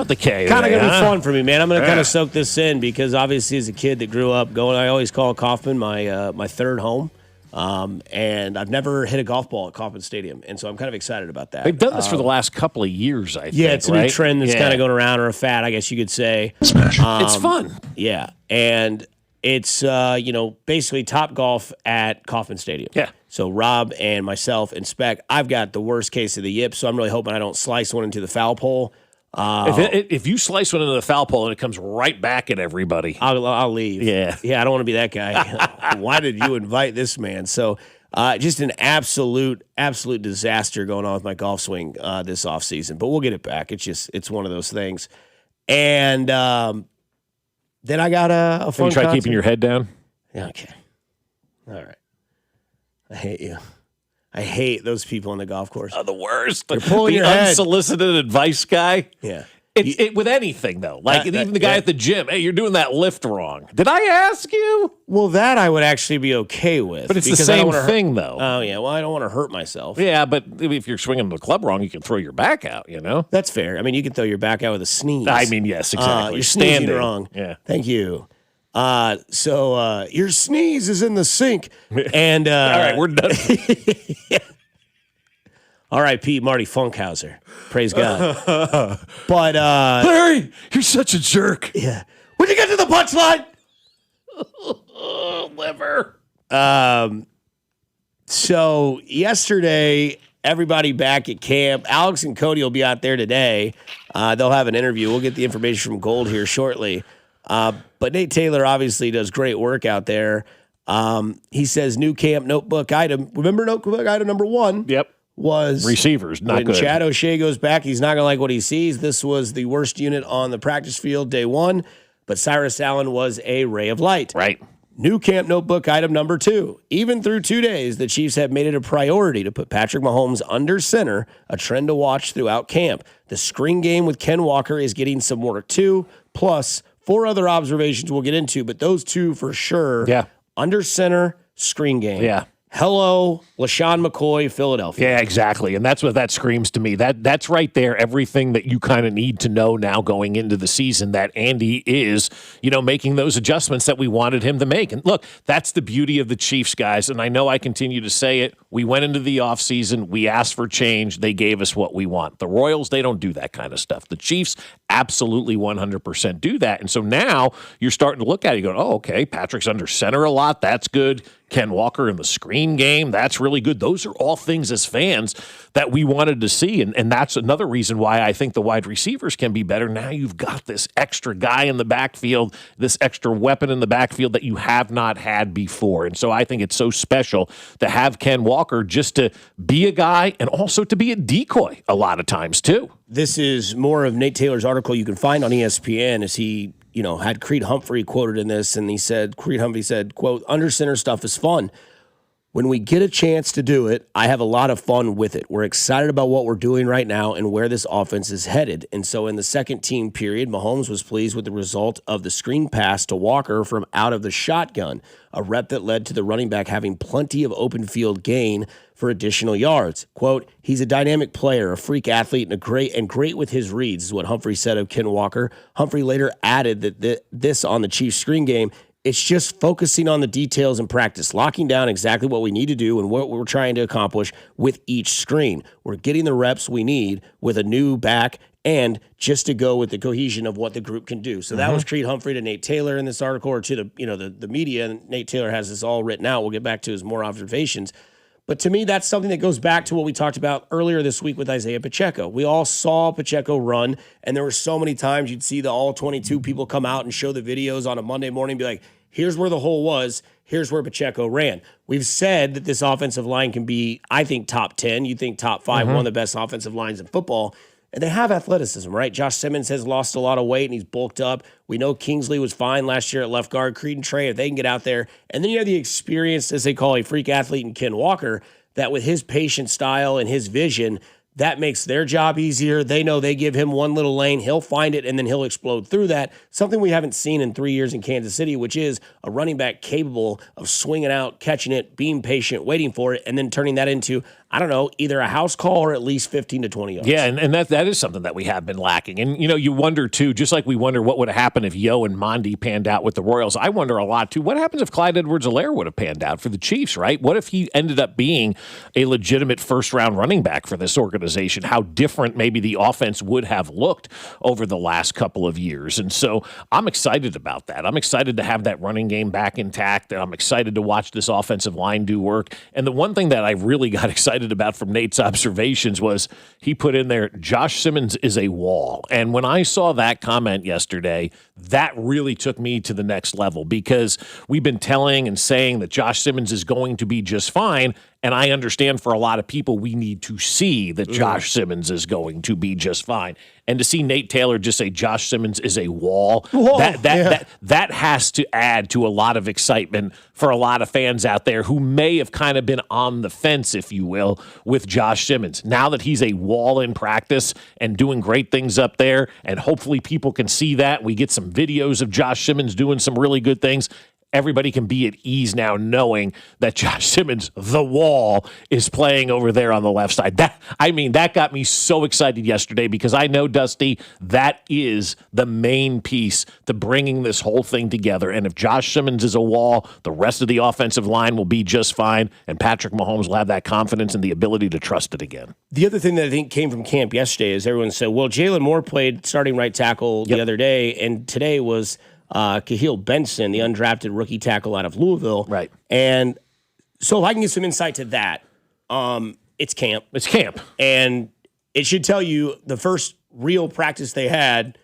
At the K. Kind of gonna be fun for me, man. I'm gonna kind of soak this in because obviously as a kid that grew up going, I always call Kauffman my third home. And I've never hit a golf ball at Kauffman Stadium, and so I'm kind of excited about that. They've done this for the last couple of years, I think. Yeah, it's a new right? trend that's Yeah. kind of going around, or a fad, I guess you could say. Smash. It's fun. Yeah, and it's basically Top Golf at Kauffman Stadium. Yeah. So Rob and myself and Speck, I've got the worst case of the yips, so I'm really hoping I don't slice one into the foul pole. If you slice one into the foul pole and it comes right back at everybody, I'll leave. Yeah. I don't want to be that guy. Why did you invite this man? So just an absolute disaster going on with my golf swing this offseason. But we'll get it back. It's one of those things. And then I got a fun you try concert. keeping your head down? Yeah, okay. All right. I hate you. I hate those people on the golf course. The worst. You're pulling the your head. unsolicited advice guy. Yeah. It with anything, though. Like even the guy at the gym. Hey, you're doing that lift wrong. Did I ask you? Well, that I would actually be okay with. But it's the because I don't same wanna thing, though. Oh, yeah. Well, I don't want to hurt myself. Yeah, but if you're swinging the club wrong, you can throw your back out, you know? That's fair. I mean, you can throw your back out with a sneeze. I mean, yes, exactly. You're sneezing Standing. wrong. Yeah. Thank you. So your sneeze is in the sink. And all right, we're done. R.I.P. Marty Funkhauser. Praise God. But Larry, you're such a jerk. Yeah. When you get to the punchline, liver. So yesterday, everybody back at camp. Alex and Cody will be out there today. They'll have an interview. We'll get the information from Gold here shortly. But Nate Taylor obviously does great work out there. He says new camp notebook item. Remember notebook item number 1? Yep. Was receivers, not when good. Chad O'Shea goes back, he's not going to like what he sees. This was the worst unit on the practice field day 1, but Cyrus Allen was a ray of light. Right. New camp notebook item number 2. Even through 2 days, the Chiefs have made it a priority to put Patrick Mahomes under center, a trend to watch throughout camp. The screen game with Ken Walker is getting some work too, plus 4 other observations we'll get into, but those 2 for sure. Yeah. Under center, screen game. Yeah. Hello, LaShawn McCoy, Philadelphia. Yeah, exactly. And that's what that screams to me. That's right there, everything that you kind of need to know now going into the season, that Andy is, making those adjustments that we wanted him to make. And look, that's the beauty of the Chiefs, guys. And I know I continue to say it. We went into the offseason. We asked for change. They gave us what we want. The Royals, they don't do that kind of stuff. The Chiefs absolutely 100% do that. And so now you're starting to look at it. You go, oh, okay, Patrick's under center a lot. That's good. Ken Walker in the screen game, that's really good. Those are all things as fans that we wanted to see. And that's another reason why I think the wide receivers can be better. Now you've got this extra guy in the backfield, this extra weapon in the backfield that you have not had before. And so I think it's so special to have Ken Walker just to be a guy and also to be a decoy a lot of times too. This is more of Nate Taylor's article you can find on ESPN as he had Creed Humphrey quoted in this, and Creed Humphrey said, quote, under center stuff is fun. When we get a chance to do it, I have a lot of fun with it. We're excited about what we're doing right now and where this offense is headed. And so in the second team period, Mahomes was pleased with the result of the screen pass to Walker from out of the shotgun, a rep that led to the running back having plenty of open field gain for additional yards. Quote, he's a dynamic player, a freak athlete, and great with his reads, is what Humphrey said of Ken Walker. Humphrey later added that this on the Chiefs screen game, it's just focusing on the details in practice, locking down exactly what we need to do and what we're trying to accomplish with each screen. We're getting the reps we need with a new back and just to go with the cohesion of what the group can do. So that was Creed Humphrey to Nate Taylor in this article, or to the media. And Nate Taylor has this all written out. We'll get back to his more observations. But to me, that's something that goes back to what we talked about earlier this week with Isaiah Pacheco. We all saw Pacheco run, and there were so many times you'd see the all 22 people come out and show the videos on a Monday morning and be like, here's where the hole was, here's where Pacheco ran. We've said that this offensive line can be, I think, top 10. You think top 5, one of the best offensive lines in football. And they have athleticism, right? Josh Simmons has lost a lot of weight and he's bulked up. We know Kingsley was fine last year at left guard. Creed and Trey, if they can get out there. And then you have the experience, as they call a freak athlete, in Ken Walker, that with his patient style and his vision, that makes their job easier. They know they give him one little lane, he'll find it, and then he'll explode through that. Something we haven't seen in 3 years in Kansas City, which is a running back capable of swinging out, catching it, being patient, waiting for it, and then turning that into, I don't know, either a house call or at least 15 to 20 yards. Yeah, and that is something that we have been lacking. And, you wonder, too, just like we wonder what would have happened if Yo and Mondi panned out with the Royals, I wonder a lot, too, what happens if Clyde Edwards-Helaire would have panned out for the Chiefs, right? What if he ended up being a legitimate first-round running back for this organization? How different maybe the offense would have looked over the last couple of years. And so I'm excited about that. I'm excited to have that running game back intact, and I'm excited to watch this offensive line do work. And the one thing that I really got excited about from Nate's observations was he put in there, Josh Simmons is a wall. And when I saw that comment yesterday, that really took me to the next level, because we've been telling and saying that Josh Simmons is going to be just fine. And I understand for a lot of people, we need to see that Josh Simmons is going to be just fine. And to see Nate Taylor just say Josh Simmons is a wall, that has to add to a lot of excitement for a lot of fans out there who may have kind of been on the fence, if you will, with Josh Simmons. Now that he's a wall in practice and doing great things up there, and hopefully people can see that. We get some videos of Josh Simmons doing some really good things. Everybody can be at ease now knowing that Josh Simmons, the wall, is playing over there on the left side. That got me so excited yesterday, because I know, Dusty, that is the main piece to bringing this whole thing together. And if Josh Simmons is a wall, the rest of the offensive line will be just fine, and Patrick Mahomes will have that confidence and the ability to trust it again. The other thing that I think came from camp yesterday is everyone said, well, Jalen Moore played starting right tackle the other day, and today was Kahil Benson, the undrafted rookie tackle out of Louisville. Right. And so if I can get some insight to that, it's camp. It's camp. And it should tell you the first real practice they had,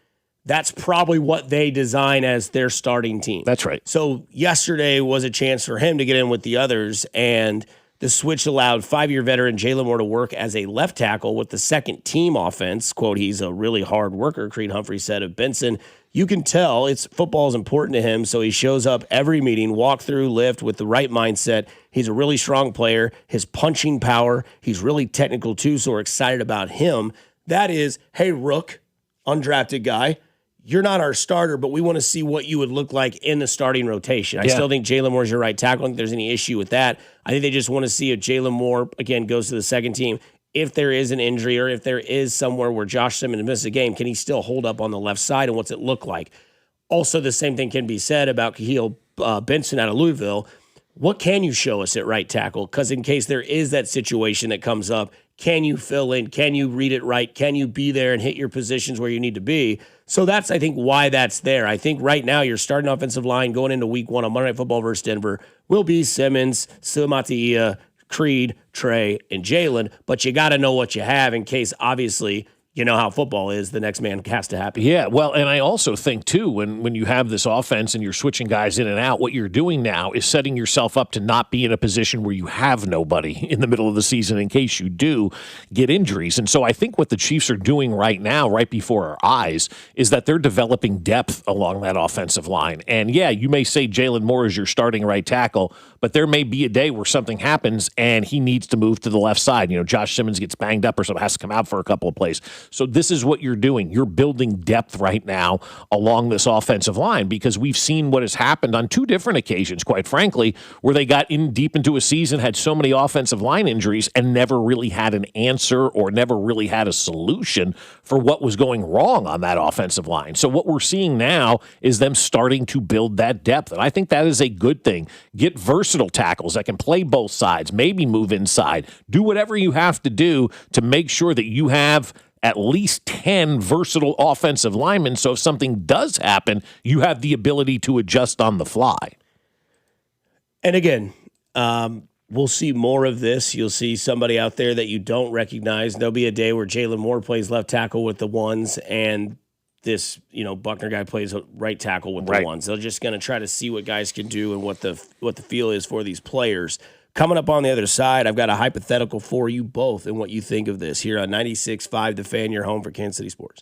that's probably what they design as their starting team. That's right. So yesterday was a chance for him to get in with the others, and the switch allowed 5-year veteran Jalen Moore to work as a left tackle with the second team offense. Quote, he's a really hard worker, Creed Humphrey said of Benson. You can tell football is important to him, so he shows up every meeting, walk through, lift with the right mindset. He's a really strong player. His punching power, he's really technical too, so we're excited about him. That is, hey, Rook, undrafted guy, you're not our starter, but we want to see what you would look like in the starting rotation. I still think Jalen Moore's your right tackle. I don't think there's any issue with that. I think they just want to see if Jalen Moore, again, goes to the second team. If there is an injury, or if there is somewhere where Josh Simmons misses a game, can he still hold up on the left side, and what's it look like? Also, the same thing can be said about Kahil Benson out of Louisville. What can you show us at right tackle? Because in case there is that situation that comes up, can you fill in? Can you read it right? Can you be there and hit your positions where you need to be? So that's, I think, why that's there. I think right now your starting offensive line going into week 1 on Monday Night Football versus Denver will be Simmons, Sumatia, Creed, Trey, and Jalen, but you got to know what you have in case, obviously, you know how football is. The next man has to happen. Yeah, well, and I also think, too, when you have this offense and you're switching guys in and out, what you're doing now is setting yourself up to not be in a position where you have nobody in the middle of the season in case you do get injuries. And so I think what the Chiefs are doing right now, right before our eyes, is that they're developing depth along that offensive line. And, yeah, you may say Jalen Moore is your starting right tackle, but there may be a day where something happens and he needs to move to the left side. You know, Josh Simmons gets banged up or something, has to come out for a couple of plays. So this is what you're doing. You're building depth right now along this offensive line, because we've seen what has happened on 2 different occasions, quite frankly, where they got in deep into a season, had so many offensive line injuries, and never really had an answer or never really had a solution for what was going wrong on that offensive line. So what we're seeing now is them starting to build that depth, and I think that is a good thing. Get versatile tackles that can play both sides, maybe move inside, do whatever you have to do to make sure that you have at least 10 versatile offensive linemen. So if something does happen, you have the ability to adjust on the fly. And again, we'll see more of this. You'll see somebody out there that you don't recognize. There'll be a day where Jalen Moore plays left tackle with the ones, and this, Buckner guy plays right tackle with the ones. They're just going to try to see what guys can do and what the feel is for these players. Coming up on the other side, I've got a hypothetical for you both and what you think of this here on 96.5 The Fan, your home for Kansas City sports.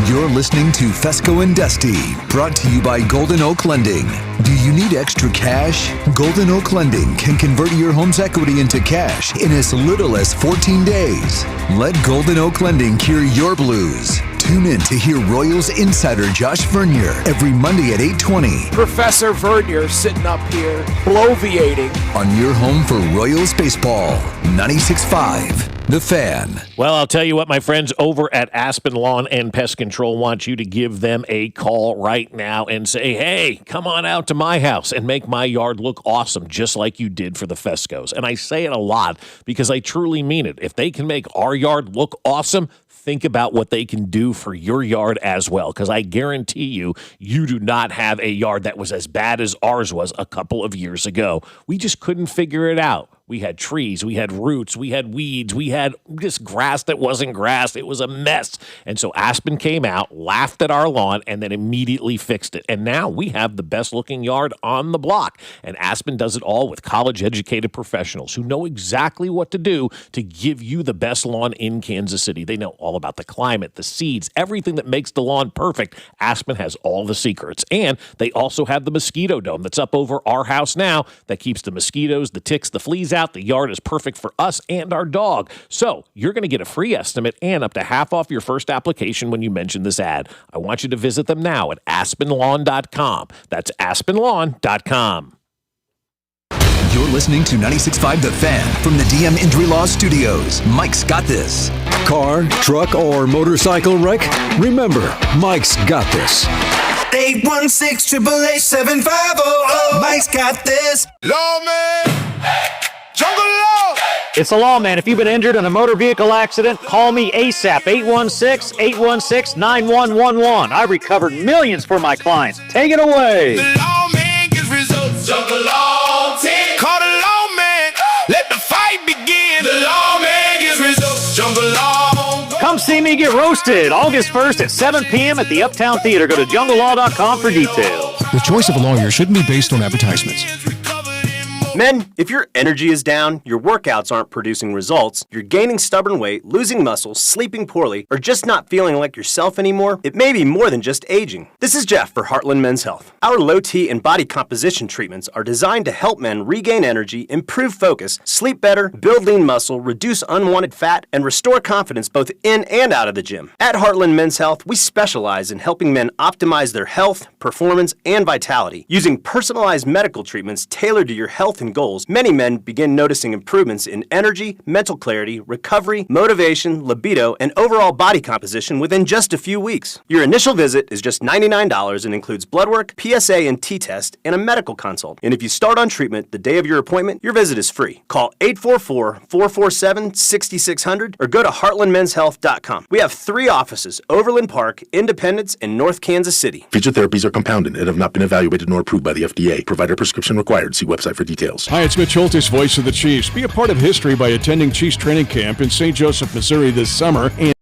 You're listening to Fescoe and Dusty, brought to you by Golden Oak Lending. Do you need extra cash? Golden Oak Lending can convert your home's equity into cash in as little as 14 days. Let Golden Oak Lending cure your blues. Tune in to hear Royals insider Josh Vernier every Monday at 8:20 Professor Vernier sitting up here, bloviating. on your home for Royals baseball. 96.5 The Fan. Well, I'll tell you what, my friends over at Aspen Lawn and Pest Control want you to give them a call right now and say, hey, come on out to my house and make my yard look awesome, just like you did for the Fescoes. And I say it a lot because I truly mean it. If they can make our yard look awesome, think about what they can do for your yard as well, because I guarantee you, you do not have a yard that was as bad as ours was a couple of years ago. We just couldn't figure it out. We had trees, we had roots, we had weeds, we had just grass that wasn't grass. It was a mess. And so Aspen came out, laughed at our lawn, and then immediately fixed it. And now we have the best looking yard on the block. And Aspen does it all with college-educated professionals who know exactly what to do to give you the best lawn in Kansas City. They know all about the climate, the seeds, everything that makes the lawn perfect. Aspen has all the secrets. And they also have the mosquito dome that's up over our house now that keeps the mosquitoes, the ticks, the fleas out. The yard is perfect for us and our dog. So you're going to get a free estimate and up to half off your first application when you mention this ad. I want you to visit them now at aspenlawn.com. That's aspenlawn.com. You're listening to 96.5 The Fan from the DM Injury Law Studios. Mike's got this. Car, truck, or motorcycle wreck? Remember, Mike's got this. 816-888-7500. Mike's got this. Lawman. Jungle Law. It's the law, man. If you've been injured in a motor vehicle accident, call me ASAP. 816-816-9111. I recovered millions for my clients. Take it away. The lawman gets results. Jungle Law team. Call the lawman. Let the fight begin. The lawman gets results. Jungle Law. Come see me get roasted August 1st at 7 p.m. at the Uptown Theater. Go to junglelaw.com for details. The choice of a lawyer shouldn't be based on advertisements. Men, if your energy is down, your workouts aren't producing results, you're gaining stubborn weight, losing muscle, sleeping poorly, or just not feeling like yourself anymore, it may be more than just aging. This is Jeff for Heartland Men's Health. Our low T and body composition treatments are designed to help men regain energy, improve focus, sleep better, build lean muscle, reduce unwanted fat, and restore confidence both in and out of the gym. At Heartland Men's Health, we specialize in helping men optimize their health, performance, and vitality. Using personalized medical treatments tailored to your health and goals, many men begin noticing improvements in energy, mental clarity, recovery, motivation, libido, and overall body composition within just a few weeks. Your initial visit is just $99 and includes blood work, PSA and T-test, and a medical consult. And if you start on treatment the day of your appointment, your visit is free. Call 844-447-6600 or go to heartlandmenshealth.com. We have 3 offices: Overland Park, Independence, and North Kansas City. Future therapies are compounded and have not been evaluated nor approved by the FDA. Provider prescription required. See website for details. Hi, it's Mitch Holtis, voice of the Chiefs. Be a part of history by attending Chiefs training camp in St. Joseph, Missouri this summer and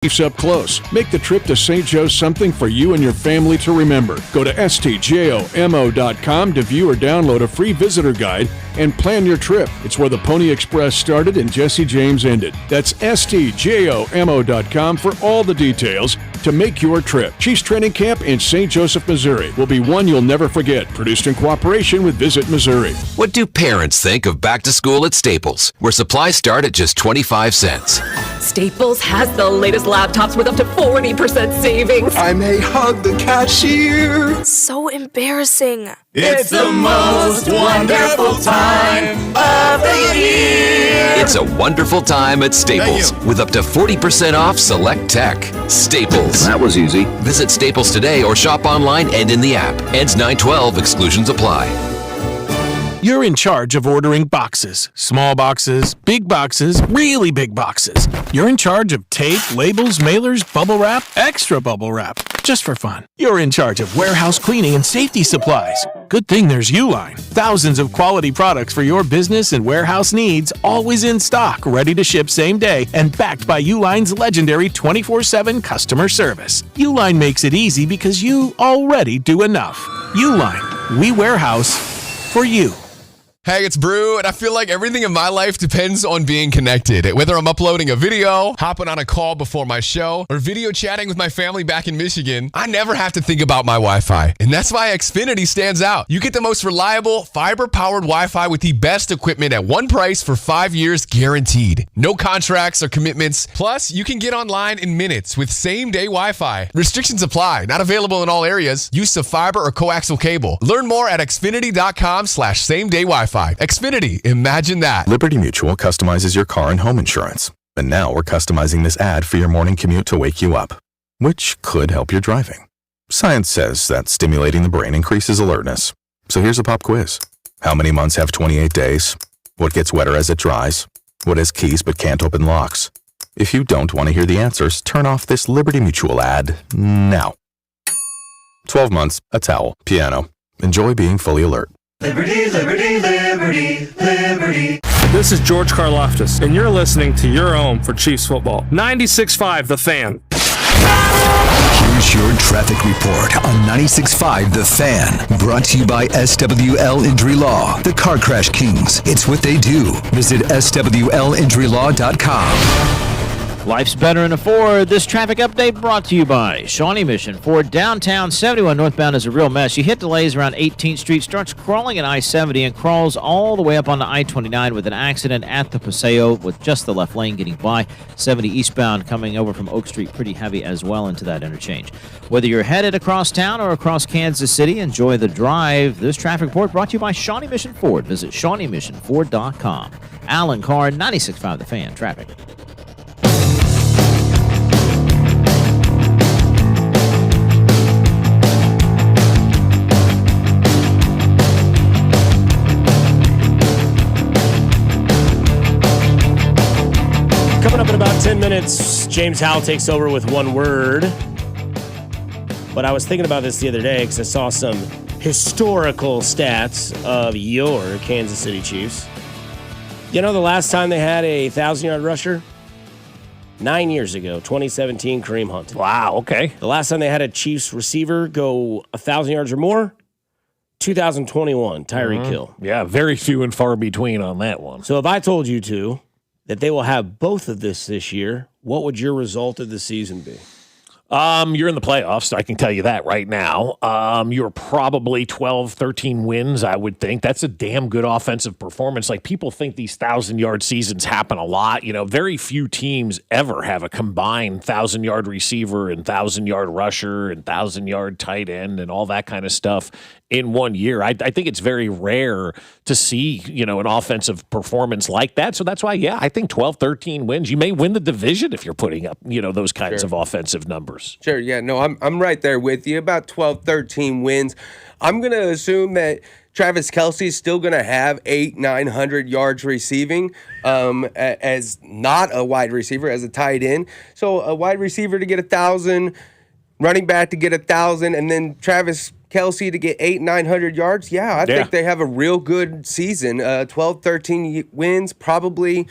Chiefs up close. Make the trip to St. Joe something for you and your family to remember. Go to stjomo.com to view or download a free visitor guide and plan your trip. It's where the Pony Express started and Jesse James ended. That's stjomo.com for all the details to make your trip. Chiefs Training Camp in St. Joseph, Missouri will be one you'll never forget. Produced in cooperation with Visit Missouri. What do parents think of back to school at Staples, where supplies start at just 25 cents? Staples has the latest laptops with up to 40% savings. I may hug the cashier. So embarrassing. It's the most wonderful time of the year. It's a wonderful time at Staples with up to 40% off select tech. Staples. That was easy. Visit Staples today or shop online and in the app. Ends 9/12. Exclusions apply. You're in charge of ordering boxes. Small boxes, big boxes, really big boxes. You're in charge of tape, labels, mailers, bubble wrap, extra bubble wrap. Just for fun. You're in charge of warehouse cleaning and safety supplies. Good thing there's Uline. Thousands of quality products for your business and warehouse needs, always in stock, ready to ship same day, and backed by Uline's legendary 24/7 customer service. Uline makes it easy because you already do enough. Uline. We warehouse for you. Hey, it's Brew, and I feel like everything in my life depends on being connected. Whether I'm uploading a video, hopping on a call before my show, or video chatting with my family back in Michigan, I never have to think about my Wi-Fi. And that's why Xfinity stands out. You get the most reliable, fiber-powered Wi-Fi with the best equipment at one price for 5 years guaranteed. No contracts or commitments. Plus, you can get online in minutes with same-day Wi-Fi. Restrictions apply. Not available in all areas. Use of fiber or coaxial cable. Learn more at xfinity.com/same-day Wi-Fi. Xfinity, imagine that. Liberty Mutual customizes your car and home insurance. And now we're customizing this ad for your morning commute to wake you up, which could help your driving. Science says that stimulating the brain increases alertness. So here's a pop quiz. How many months have 28 days? What gets wetter as it dries? What has keys but can't open locks? If you don't want to hear the answers, turn off this Liberty Mutual ad now. 12 months, a towel, piano. Enjoy being fully alert. Liberty, liberty, liberty, liberty. This is George Karloftis, and you're listening to your home for Chiefs football. 96.5 The Fan. Here's your traffic report on 96.5 The Fan. Brought to you by SWL Injury Law, the Car Crash Kings. It's what they do. Visit SWLinjurylaw.com. Life's better in a Ford. This traffic update brought to you by Shawnee Mission Ford. Downtown 71 northbound is a real mess. You hit delays around 18th Street, starts crawling at I-70 and crawls all the way up onto I-29 with an accident at the Paseo with just the left lane getting by. 70 eastbound coming over from Oak Street, pretty heavy as well into that interchange. Whether you're headed across town or across Kansas City, enjoy the drive. This traffic report brought to you by Shawnee Mission Ford. Visit ShawneeMissionFord.com. Alan Carr, 96.5 The Fan. Traffic. Coming up in about 10 minutes, James Howell takes over with one word. But I was thinking about this the other day because I saw some historical stats of your Kansas City Chiefs. You know the last time they had a 1,000-yard rusher? 9 years ago, 2017, Kareem Hunt. Wow, okay. The last time they had a Chiefs receiver go 1,000 yards or more? 2021, Tyreek Hill. Yeah, very few and far between on that one. So if I told you two that they will have both of this year, what would your result of the season be? You're in the playoffs, I can tell you that right now. You're probably 12, 13 wins, I would think. That's a damn good offensive performance. Like, people think these 1,000-yard seasons happen a lot. You know, very few teams ever have a combined 1,000-yard receiver and 1,000-yard rusher and 1,000-yard tight end and all that kind of stuff in 1 year. I think it's very rare to see, you know, an offensive performance like that. So that's why, yeah, I think 12, 13 wins. You may win the division if you're putting up, you know, those kinds of offensive numbers. Sure, yeah, no, I'm right there with you. About 12, 13 wins. I'm going to assume that Travis Kelce is still going to have 800-900 yards receiving as not a wide receiver, as a tight end. So a wide receiver to get 1,000, running back to get 1,000, and then Travis Kelce to get 800-900 yards. Yeah, I think they have a real good season. 12, 13 wins, probably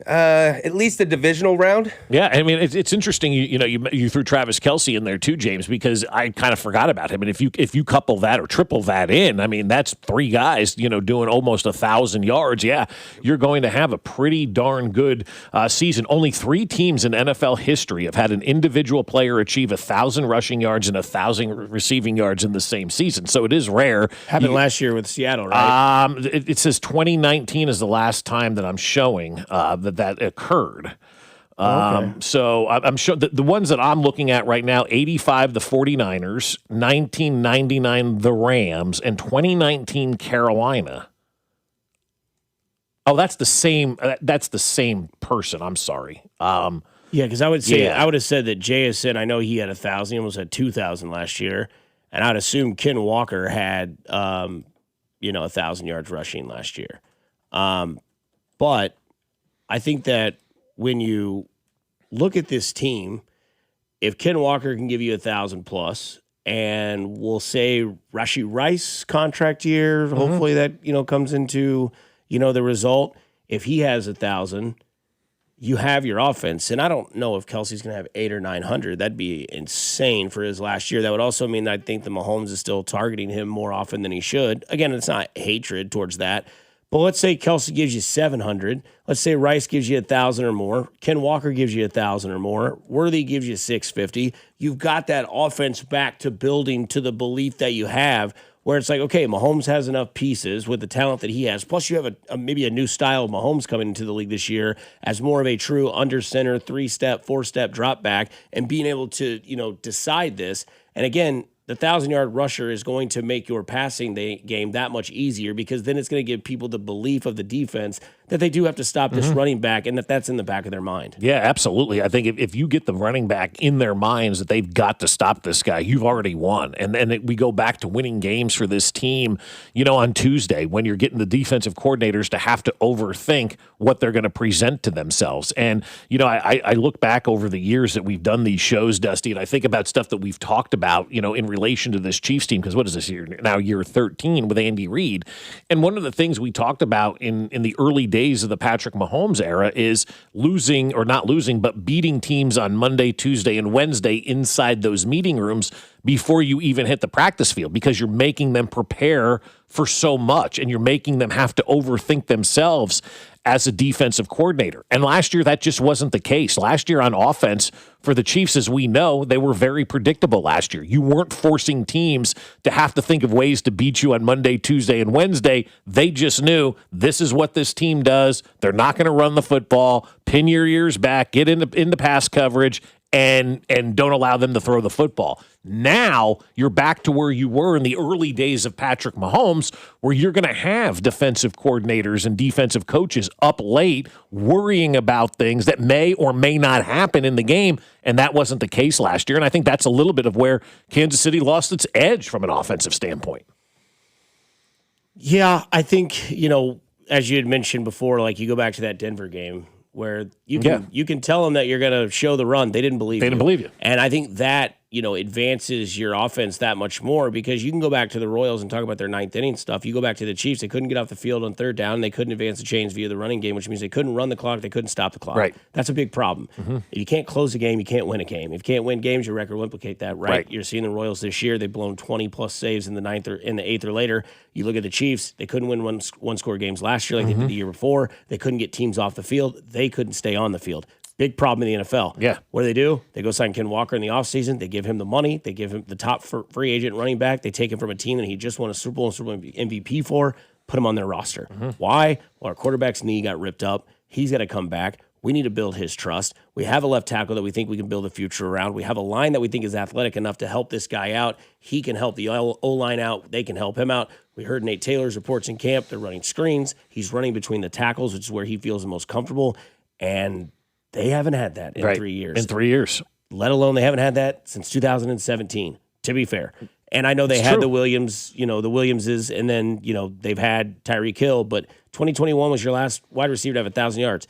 at least the divisional round. Yeah, I mean, it's interesting. You threw Travis Kelce in there too, James, because I kind of forgot about him. And if you couple that or triple that in, I mean, that's three guys, you know, doing almost 1,000 yards. Yeah, you're going to have a pretty darn good season. Only 3 teams in NFL history have had an individual player achieve 1,000 rushing yards and 1,000 receiving yards in the same season. So it is rare. Happened last year with Seattle, right? It says 2019 is the last time that I'm showing that occurred. Okay. So I'm sure the ones that I'm looking at right now, 85, the 49ers, 1999, the Rams, and 2019, Carolina. Oh, that's the same. That's the same person. I'm sorry. Yeah, because I would have said that Jason, I know he had 1,000, almost had 2,000 last year. And I'd assume Ken Walker had, 1,000 yards rushing last year. But I think that when you look at this team, if Ken Walker can give you 1,000 plus, and we'll say Rashee Rice contract year, hopefully that comes into the result. If he has 1,000, you have your offense. And I don't know if Kelsey's going to have 800 or 900. That'd be insane for his last year. That would also mean that I think that Mahomes is still targeting him more often than he should. Again, it's not hatred towards that. But let's say Kelsey gives you 700. Let's say Rice gives you 1,000 or more. Ken Walker gives you 1,000 or more. Worthy gives you 650. You've got that offense back to building to the belief that you have, where it's like, okay, Mahomes has enough pieces with the talent that he has. Plus, you have maybe a new style of Mahomes coming into the league this year as more of a true under center, 3-step, 4-step drop back, and being able to decide this. And again, the 1,000-yard rusher is going to make your passing game that much easier, because then it's going to give people the belief of the defense that they do have to stop this running back, and that's in the back of their mind. Yeah, absolutely. I think if you get the running back in their minds that they've got to stop this guy, you've already won. And then we go back to winning games for this team, on Tuesday, when you're getting the defensive coordinators to have to overthink what they're going to present to themselves. And, I look back over the years that we've done these shows, Dusty, and I think about stuff that we've talked about, in relation to this Chiefs team, because what is this year? Now year 13 with Andy Reid. And one of the things we talked about in the early days of the Patrick Mahomes era is losing, or not losing, but beating teams on Monday, Tuesday, and Wednesday inside those meeting rooms before you even hit the practice field, because you're making them prepare for so much, and you're making them have to overthink themselves as a defensive coordinator. And last year, that just wasn't the case. Last year on offense for the Chiefs, as we know, they were very predictable last year. You weren't forcing teams to have to think of ways to beat you on Monday, Tuesday, and Wednesday. They just knew this is what this team does. They're not going to run the football. Pin your ears back, get into pass coverage, and don't allow them to throw the football. Now you're back to where you were in the early days of Patrick Mahomes, where you're going to have defensive coordinators and defensive coaches up late worrying about things that may or may not happen in the game, and that wasn't the case last year. And I think that's a little bit of where Kansas City lost its edge from an offensive standpoint. Yeah, I think, as you had mentioned before, like you go back to that Denver game, where you can tell them that you're going to show the run. They didn't believe you. And I think that, advances your offense that much more, because you can go back to the Royals and talk about their ninth inning stuff. You go back to the Chiefs, they couldn't get off the field on third down, and they couldn't advance the chains via the running game, which means they couldn't run the clock, they couldn't stop the clock. Right. That's a big problem. If you can't close a game, you can't win a game. If you can't win games, your record will implicate that, right? You're seeing the Royals this year, they've blown 20-plus saves in the ninth or in the eighth or later. You look at the Chiefs, they couldn't win one-score games last year like they did the year before. They couldn't get teams off the field. They couldn't stay on the field. Big problem in the NFL. Yeah. What do? They go sign Ken Walker in the offseason. They give him the money. They give him the top free agent running back. They take him from a team that he just won a Super Bowl and Super Bowl MVP for, put him on their roster. Why? Well, our quarterback's knee got ripped up. He's got to come back. We need to build his trust. We have a left tackle that we think we can build a future around. We have a line that we think is athletic enough to help this guy out. He can help the O-line out. They can help him out. We heard Nate Taylor's reports in camp. They're running screens. He's running between the tackles, which is where he feels the most comfortable. And they haven't had that in 3 years. In 3 years. Let alone they haven't had that since 2017, to be fair. And I know they had the Williams, the Williamses, and then, they've had Tyreek Hill, but 2021 was your last wide receiver to have 1,000 yards.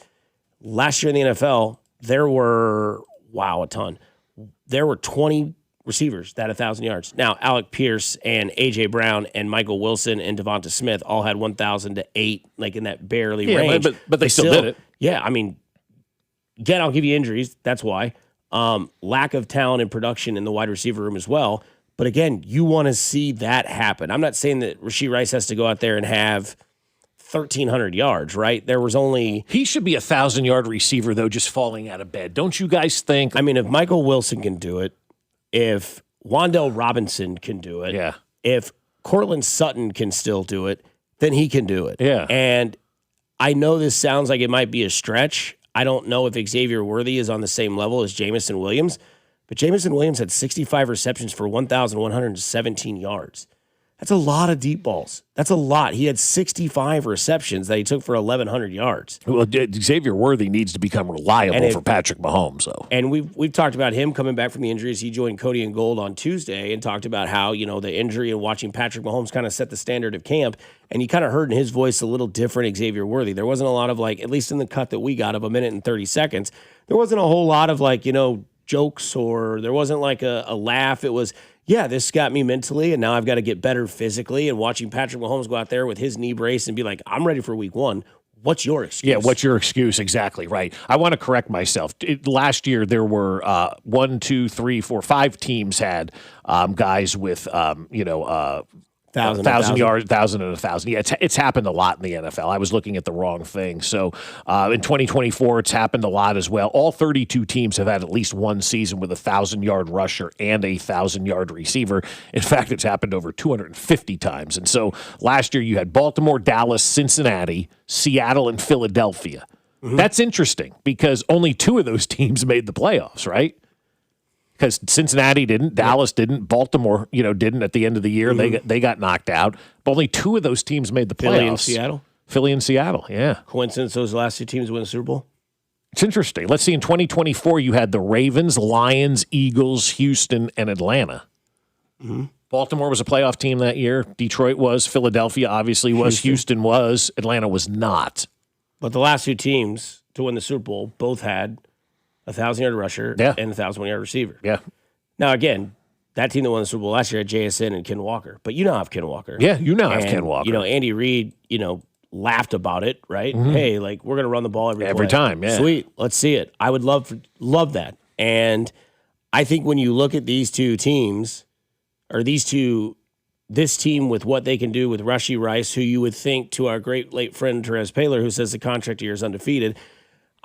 Last year in the NFL, there were, a ton. There were 20 receivers that had 1,000 yards. Now, Alec Pierce and A.J. Brown and Michael Wilson and Devonta Smith all had 1,000 to 8, like in that barely range. But they still did it. Yeah, I mean, again, I'll give you injuries. That's why. Lack of talent and production in the wide receiver room as well. But again, you want to see that happen. I'm not saying that Rashee Rice has to go out there and have 1,300 yards, right? There was only... He should be 1,000-yard receiver, though, just falling out of bed. Don't you guys think? I mean, if Michael Wilson can do it, if Wan'Dale Robinson can do it, if Cortland Sutton can still do it, then he can do it. Yeah. And I know this sounds like it might be a stretch. I don't know if Xavier Worthy is on the same level as Jamison Williams, but Jamison Williams had 65 receptions for 1,117 yards. That's a lot of deep balls. That's a lot. He had 65 receptions that he took for 1,100 yards. Well, Xavier Worthy needs to become reliable for Patrick Mahomes, though. And we've talked about him coming back from the injuries. He joined Cody and Gold on Tuesday and talked about how, the injury and watching Patrick Mahomes kind of set the standard of camp. And you kind of heard in his voice a little different Xavier Worthy. There wasn't a lot of, at least in the cut that we got of 1 minute and 30 seconds, there wasn't a whole lot of, jokes, or there wasn't a laugh. It was, yeah, this got me mentally, and now I've got to get better physically. And watching Patrick Mahomes go out there with his knee brace and be like, I'm ready for week 1. What's your excuse? Yeah, what's your excuse? Exactly right. I want to correct myself. Last year, there were 1, 2, 3, 4, 5 teams had guys with, 1,000 yards, 1,000 and 1,000. Yeah, it's happened a lot in the NFL. I was looking at the wrong thing. So in 2024, it's happened a lot as well. All 32 teams have had at least one season with a 1,000-yard rusher and a 1,000-yard receiver. In fact, it's happened over 250 times. And so last year, you had Baltimore, Dallas, Cincinnati, Seattle, and Philadelphia. Mm-hmm. That's interesting because only 2 of those teams made the playoffs, right? Because Cincinnati didn't, Dallas didn't, Baltimore, didn't at the end of the year. Mm-hmm. They got knocked out. But only 2 of those teams made the playoffs. Philly and Seattle? Philly and Seattle, yeah. Coincidence those last 2 teams win the Super Bowl? It's interesting. Let's see, in 2024, you had the Ravens, Lions, Eagles, Houston, and Atlanta. Mm-hmm. Baltimore was a playoff team that year. Detroit was. Philadelphia obviously was. Houston was. Atlanta was not. But the last 2 teams to win the Super Bowl both had a 1,000-yard rusher and a 1,000-yard receiver. Yeah. Now, again, that team that won the Super Bowl last year had JSN and Ken Walker. But you now have Ken Walker. Yeah, you now have Ken Walker. Andy Reid, laughed about it, right? Mm-hmm. Hey, we're going to run the ball every play. time, yeah. Sweet. Let's see it. I would love that. And I think when you look at these 2 teams, or this team with what they can do with Rashee Rice, who you would think, to our great late friend Therese Paylor, who says the contract year is undefeated,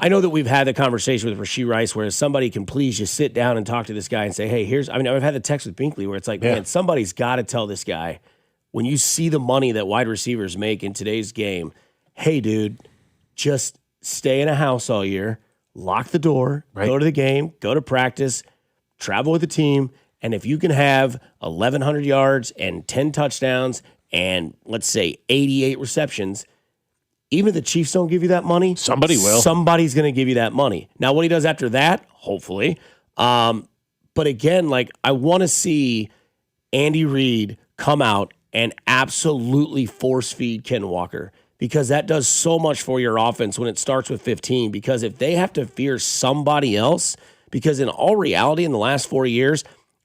I know that we've had the conversation with Rashee Rice where somebody can please just sit down and talk to this guy and say, hey, I've had the text with Binkley where it's like, man, somebody's got to tell this guy, when you see the money that wide receivers make in today's game, hey, dude, just stay in a house all year, lock the door, go to the game, go to practice, travel with the team, and if you can have 1,100 yards and 10 touchdowns and, let's say, 88 receptions, even if the Chiefs don't give you that money, somebody will. Somebody's going to give you that money. Now, what he does after that, hopefully. But again, I want to see Andy Reid come out and absolutely force feed Ken Walker, because that does so much for your offense when it starts with 15. Because if they have to fear somebody else, because in all reality, in the last 4 years,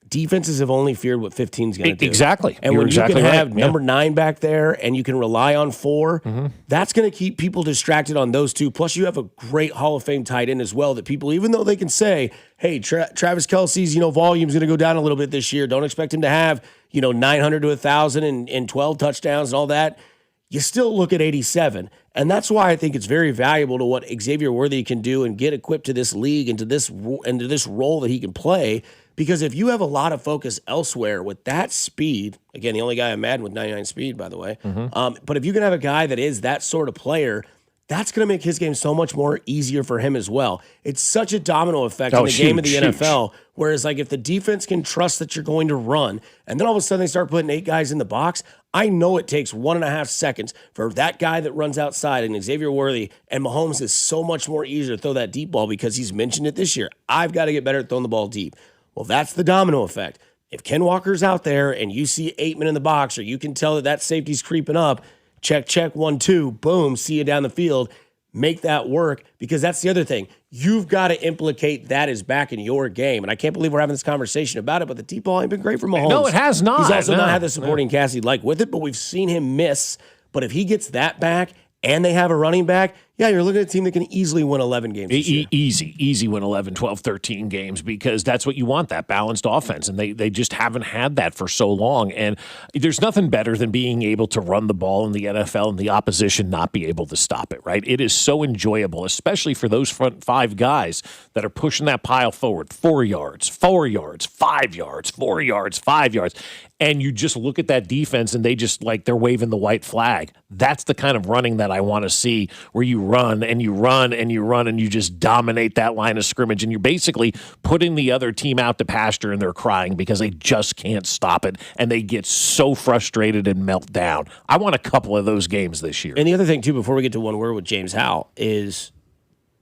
defenses have only feared what 15 is going to do. Exactly. And when you can have number 9 back there and you can rely on 4, that's going to keep people distracted on those 2. Plus, you have a great Hall of Fame tight end as well that people, even though they can say, hey, Travis Kelce's volume is going to go down a little bit this year. Don't expect him to have 900 to 1,000 and 12 touchdowns and all that. You still look at 87. And that's why I think it's very valuable to what Xavier Worthy can do and get equipped to this league and to this role that he can play. Because if you have a lot of focus elsewhere with that speed, again, the only guy I'm mad with 99 speed, by the way, but if you can have a guy that is that sort of player, that's going to make his game so much more easier for him as well. It's such a domino effect in the game of the NFL, whereas if the defense can trust that you're going to run, and then all of a sudden they start putting 8 guys in the box, I know it takes 1.5 seconds for that guy that runs outside and Xavier Worthy, and Mahomes is so much more easier to throw that deep ball because he's mentioned it this year. I've got to get better at throwing the ball deep. Well, that's the domino effect. If Ken Walker's out there and you see 8 men in the box, or you can tell that safety's creeping up, check, 1, 2, boom, see you down the field, make that work, because that's the other thing. You've got to implicate that as back in your game. And I can't believe we're having this conversation about it, but the deep ball ain't been great for Mahomes. No, it has not. He's also not had the supporting cast he'd like with it, but we've seen him miss. But if he gets that back and they have a running back, yeah, you're looking at a team that can easily win 11 games this year. Easy win 11, 12, 13 games, because that's what you want, that balanced offense. And they just haven't had that for so long. And there's nothing better than being able to run the ball in the NFL and the opposition not be able to stop it, right? It is so enjoyable, especially for those front 5 guys that are pushing that pile forward. 4 yards, 4 yards, 5 yards, 4 yards, 5 yards. And you just look at that defense and they just they're waving the white flag. That's the kind of running that I want to see, where you run and you run and you run and you just dominate that line of scrimmage, and you're basically putting the other team out to pasture, and they're crying because they just can't stop it, and they get so frustrated and melt down. I want a couple of those games this year. And the other thing, too, before we get to one word with James Howe, is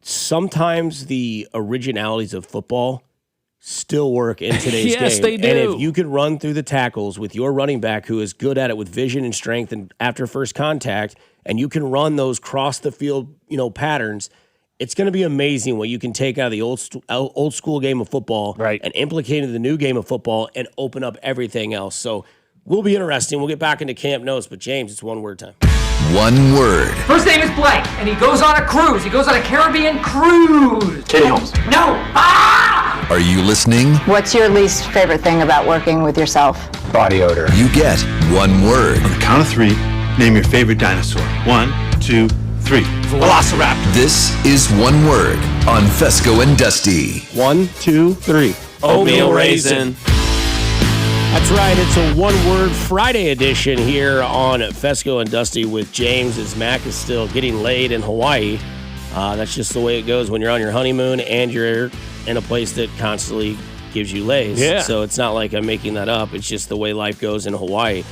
sometimes the originalities of football still work in today's game. Yes, they do. And if you could run through the tackles with your running back who is good at it with vision and strength and after first contact, and you can run those cross the field, patterns, it's going to be amazing what you can take out of the old school game of football and implicate into the new game of football and open up everything else. So we'll be interesting. We'll get back into camp notes, but James, it's one word time. One word. First name is Blake, and he goes on a cruise. He goes on a Caribbean cruise. Katie Holmes. No. Are you listening? What's your least favorite thing about working with yourself? Body odor. You get one word. On the count of 3, name your favorite dinosaur. 1, 2, 3. Velociraptor. This is one word on Fescoe and Dusty. 1, 2, 3. Oatmeal raisin. That's right. It's a one-word Friday edition here on Fescoe and Dusty with James, as Mac is still getting laid in Hawaii. That's just the way it goes when you're on your honeymoon and you're in a place that constantly gives you lays. Yeah. So it's not like I'm making that up. It's just the way life goes in Hawaii.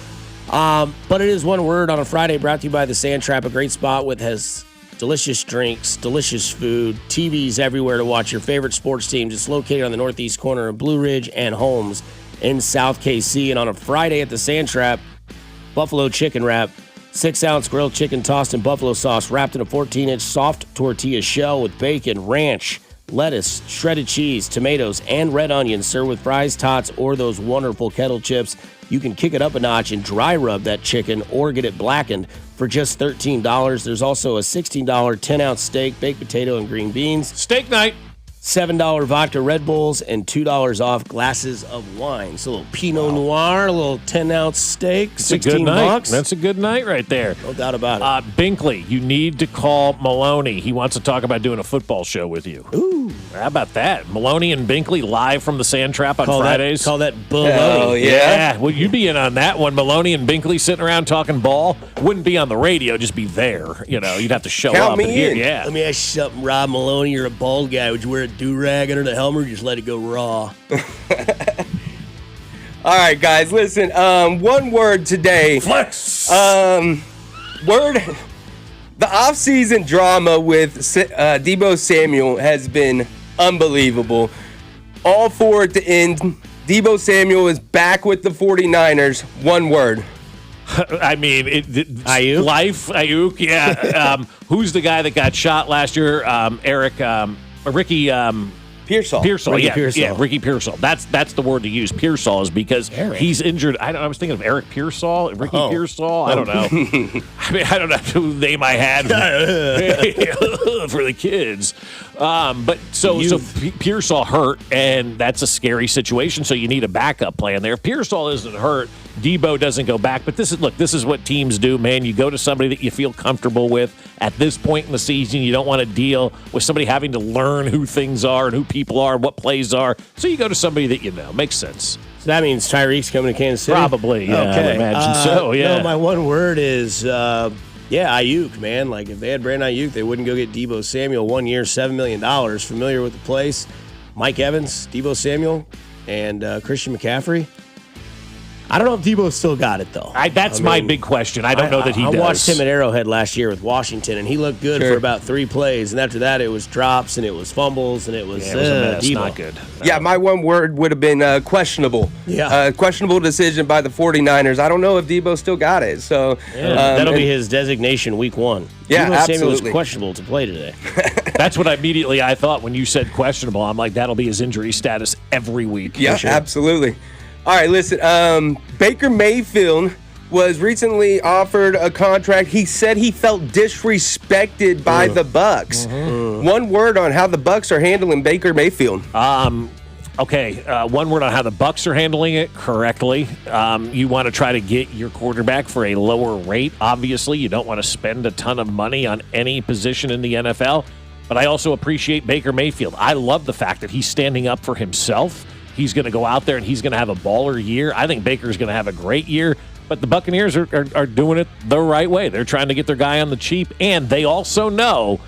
But it is one word on a Friday, brought to you by the Sand Trap, a great spot with has delicious drinks, delicious food, TVs everywhere to watch your favorite sports teams. It's located on the northeast corner of Blue Ridge and Holmes in South KC. And on a Friday at the Sand Trap, buffalo chicken wrap, 6-ounce grilled chicken tossed in buffalo sauce, wrapped in a 14-inch soft tortilla shell with bacon, ranch, lettuce, shredded cheese, tomatoes, and red onions, served with fries, tots, or those wonderful kettle chips. You can kick it up a notch and dry rub that chicken or get it blackened for just $13. There's also a $16 10-ounce steak, baked potato, and green beans. Steak night. $7 vodka Red Bulls, and $2 off glasses of wine. So a little Pinot Noir, a little 10-ounce steak, $16. That's a good night right there. No doubt about it. Binkley, you need to call Maloney. He wants to talk about doing a football show with you. Ooh. How about that? Maloney and Binkley live from the Sand Trap on Fridays. Call that baloney. Hell yeah. Well, you'd be in on that one. Maloney and Binkley sitting around talking ball. Wouldn't be on the radio, just be there. You'd have to show Count up. me and hear. in. Yeah. Let me ask you something, Rob Maloney. You're a bald guy. Would you wear a do-rag under the helmet or just let it go raw? All right, guys, listen. One word today. Flex. Word. The offseason drama with Deebo Samuel has been unbelievable. All for it to end. Deebo Samuel is back with the 49ers. One word. I mean, Ayuk? Life, Ayuk, yeah. Who's the guy that got shot last year? Ricky Pearsall. Yeah, Ricky Pearsall. That's the word to use. Pearsall is because he's injured. I was thinking of Eric Pearsall, Ricky Pearsall. I don't know. I mean, I don't know who name I had for the kids. But so Pearsall hurt, and that's a scary situation. So you need a backup plan there. If Pearsall isn't hurt, Deebo doesn't go back. But this is what teams do, man. You go to somebody that you feel comfortable with. At this point in the season, you don't want to deal with somebody having to learn who things are and who people are and what plays are. So you go to somebody that you know. Makes sense. So that means Tyreek's coming to Kansas City? Probably, yeah. Okay. I would imagine so, yeah. No, my one word is, Ayuk, man. Like, if they had Brandon Ayuk, they wouldn't go get Deebo Samuel 1 year, $7 million. Familiar with the place. Mike Evans, Deebo Samuel, and Christian McCaffrey. I don't know if Deebo still got it, though. That's my big question. I don't know that he does. I watched him at Arrowhead last year with Washington, and he looked good for about 3 plays. And after that, it was drops, and it was fumbles, and it was, a mess. Deebo. Not good. Yeah, my one word would have been questionable. Yeah. Questionable decision by the 49ers. I don't know if Deebo still got it. So that'll be his designation week 1. Yeah, Deebo absolutely. Samuel was questionable to play today. That's what I thought when you said questionable. I'm like, that'll be his injury status every week. Yeah, absolutely. All right, listen. Baker Mayfield was recently offered a contract. He said he felt disrespected by the Bucs. Mm-hmm. One word on how the Bucs are handling Baker Mayfield. Okay, one word on how the Bucs are handling it correctly. You want to try to get your quarterback for a lower rate. Obviously, you don't want to spend a ton of money on any position in the NFL. But I also appreciate Baker Mayfield. I love the fact that he's standing up for himself. He's going to go out there and he's going to have a baller year. I think Baker's going to have a great year. But the Buccaneers are doing it the right way. They're trying to get their guy on the cheap, and they also know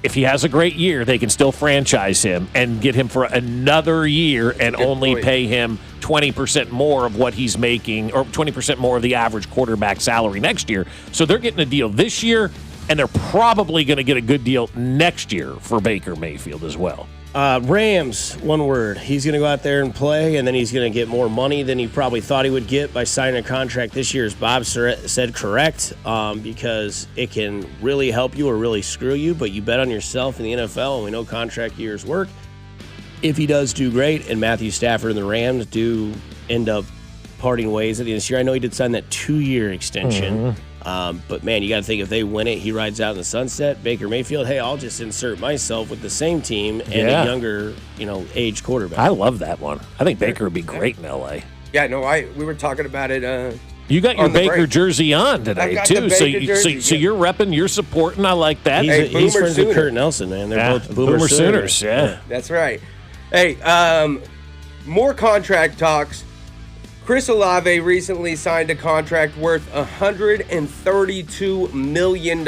if he has a great year, they can still franchise him and get him for another year and only pay him 20% more of what he's making, or 20% more of the average quarterback salary next year. So they're getting a deal this year, and they're probably going to get a good deal next year for Baker Mayfield as well. Rams, one word. He's going to go out there and play, and then he's going to get more money than he probably thought he would get by signing a contract this year, as Bob said, correct, because it can really help you or really screw you, but you bet on yourself in the NFL, and we know contract years work. If he does do great, and Matthew Stafford and the Rams do end up parting ways at the end of this year, I know he did sign that 2-year extension. But, man, you got to think if they win it, he rides out in the sunset. Baker Mayfield, hey, I'll just insert myself with the same team and a younger, age quarterback. I love that one. I think Baker would be great in L.A. Yeah, no, we were talking about it. You got your Baker jersey on today, too. So you're repping, you're supporting. I like that. He's friends with Kurt Nelson, man. They're both Boomer Sooners. Yeah. That's right. Hey, more contract talks. Chris Olave recently signed a contract worth $132 million.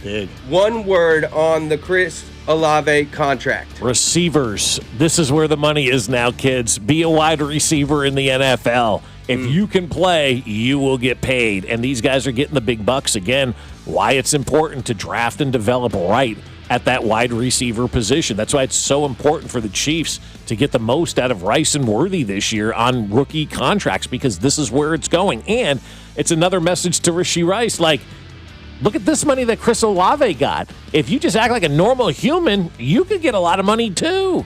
Big. One word on the Chris Olave contract. Receivers. This is where the money is now, kids. Be a wide receiver in the NFL. If you can play, you will get paid. And these guys are getting the big bucks again. Why it's important to draft and develop right at that wide receiver position. That's why it's so important for the Chiefs to get the most out of Rice and Worthy this year on rookie contracts, because this is where it's going. And it's another message to Rashee Rice, like, look at this money that Chris Olave got. If you just act like a normal human, you could get a lot of money too.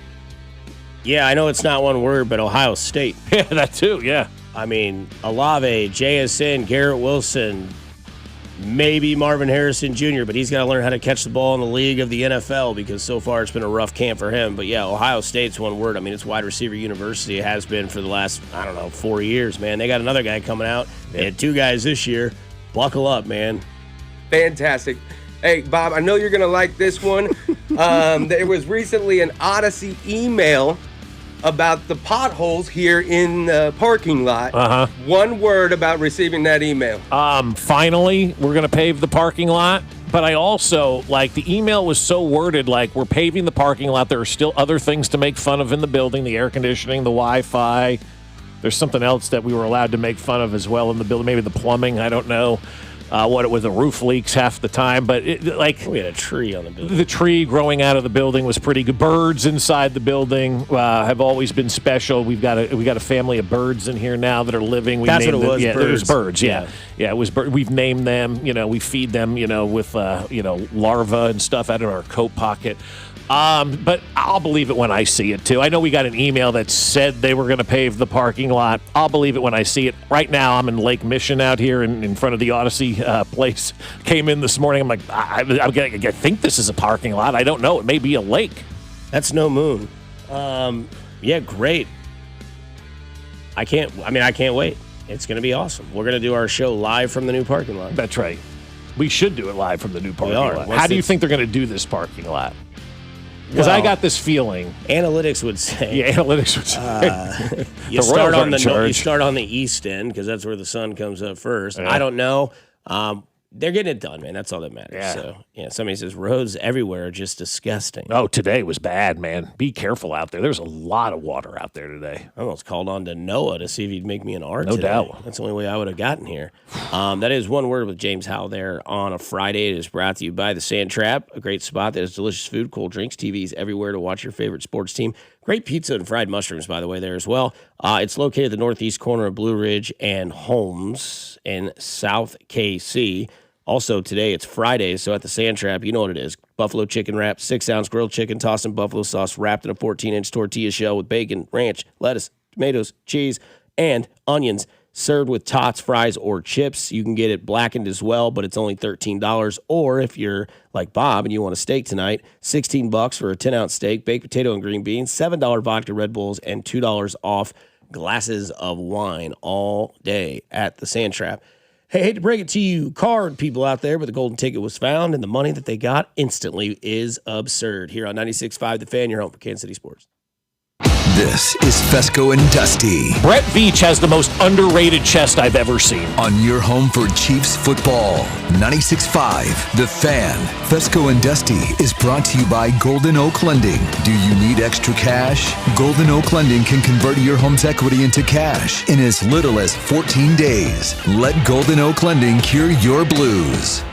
Yeah, I know it's not one word, but Ohio State. Yeah, that too, yeah. I mean, Olave, JSN, Garrett Wilson, maybe Marvin Harrison Jr., but he's got to learn how to catch the ball in the league of the NFL, because so far it's been a rough camp for him. But, yeah, Ohio State's one word. I mean, it's wide receiver university. It has been for the last, 4 years, man. They got another guy coming out. They had 2 guys this year. Buckle up, man. Fantastic. Hey, Bob, I know you're going to like this one. There was recently an Odyssey email about the potholes here in the parking lot. One word about receiving that email. Finally, we're going to pave the parking lot. But I also, the email was so worded, we're paving the parking lot. There are still other things to make fun of in the building, the air conditioning, the Wi-Fi. There's something else that we were allowed to make fun of as well in the building, maybe the plumbing, I don't know. What it was, the roof leaks half the time, but we had a tree on the building. The tree growing out of the building was pretty good. Birds inside the building have always been special. We got a family of birds in here now that are living. That's what it was. Yeah, birds. It was birds. Yeah, it was birds. We've named them. We feed them. With larvae and stuff out of our coat pocket. But I'll believe it when I see it, too. I know we got an email that said they were going to pave the parking lot. I'll believe it when I see it. Right now, I'm in Lake Mission out here in front of the Odyssey place. Came in this morning. I'm like, I think this is a parking lot. I don't know. It may be a lake. That's no moon. Yeah, great. I can't wait. It's going to be awesome. We're going to do our show live from the new parking lot. That's right. We should do it live from the new parking lot. How do you think they're going to do this parking lot? Because I got this feeling. Analytics would say. Yeah, analytics would say. You start on the east end, because that's where the sun comes up first. Yeah. I don't know. They're getting it done, man. That's all that matters. Yeah. So, somebody says roads everywhere are just disgusting. Oh, today was bad, man. Be careful out there. There's a lot of water out there today. I almost called on to Noah to see if he'd make me an art No today. doubt. That's the only way I would have gotten here. That is One Word with James Howell there on a Friday. It is brought to you by the Sand Trap, a great spot that has delicious food, cold drinks, TVs everywhere to watch your favorite sports team. Great pizza and fried mushrooms, by the way, there as well. It's located at the northeast corner of Blue Ridge and Holmes in South KC. Also, today, it's Friday, so at the Sand Trap, you know what it is. Buffalo chicken wrap, 6-ounce grilled chicken tossed in buffalo sauce, wrapped in a 14-inch tortilla shell with bacon, ranch, lettuce, tomatoes, cheese, and onions, served with tots, fries, or chips. You can get it blackened as well, but it's only $13. Or if you're like Bob and you want a steak tonight, $16 for a 10-ounce steak, baked potato and green beans, $7 vodka Red Bulls, and $2 off glasses of wine all day at the Sand Trap. Hey, hate to break it to you, card people out there, but the golden ticket was found, and the money that they got instantly is absurd. Here on 96.5 The Fan, your home for Kansas City Sports. This is Fescoe and Dusty. Brett Veach has the most underrated chest I've ever seen. On your home for Chiefs football, 96.5 The Fan. Fescoe and Dusty is brought to you by Golden Oak Lending. Do you need extra cash? Golden Oak Lending can convert your home's equity into cash in as little as 14 days. Let Golden Oak Lending cure your blues.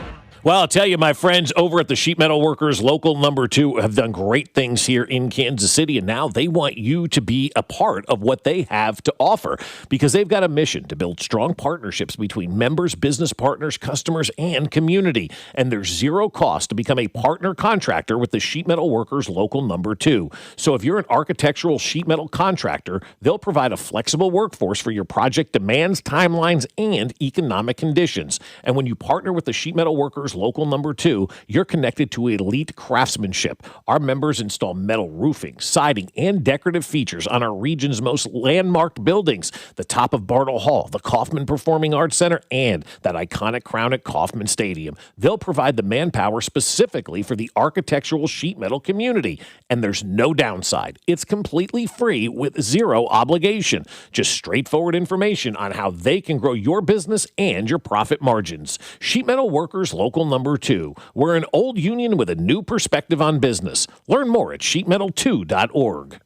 Well, I'll tell you, my friends over at the Sheet Metal Workers Local Number 2 have done great things here in Kansas City, and now they want you to be a part of what they have to offer because they've got a mission to build strong partnerships between members, business partners, customers, and community. And there's zero cost to become a partner contractor with the Sheet Metal Workers Local Number 2. So if you're an architectural sheet metal contractor, they'll provide a flexible workforce for your project demands, timelines, and economic conditions. And when you partner with the Sheet Metal Workers Local Number 2, you're connected to elite craftsmanship. Our members install metal roofing, siding, and decorative features on our region's most landmarked buildings, the top of Bartle Hall, the Kaufman Performing Arts Center, and that iconic crown at Kaufman Stadium. They'll provide the manpower specifically for the architectural sheet metal community, and there's no downside. It's completely free with zero obligation. Just straightforward information on how they can grow your business and your profit margins. Sheet Metal Workers Local Number 2. We're an old union with a new perspective on business. Learn more at sheetmetal2.org.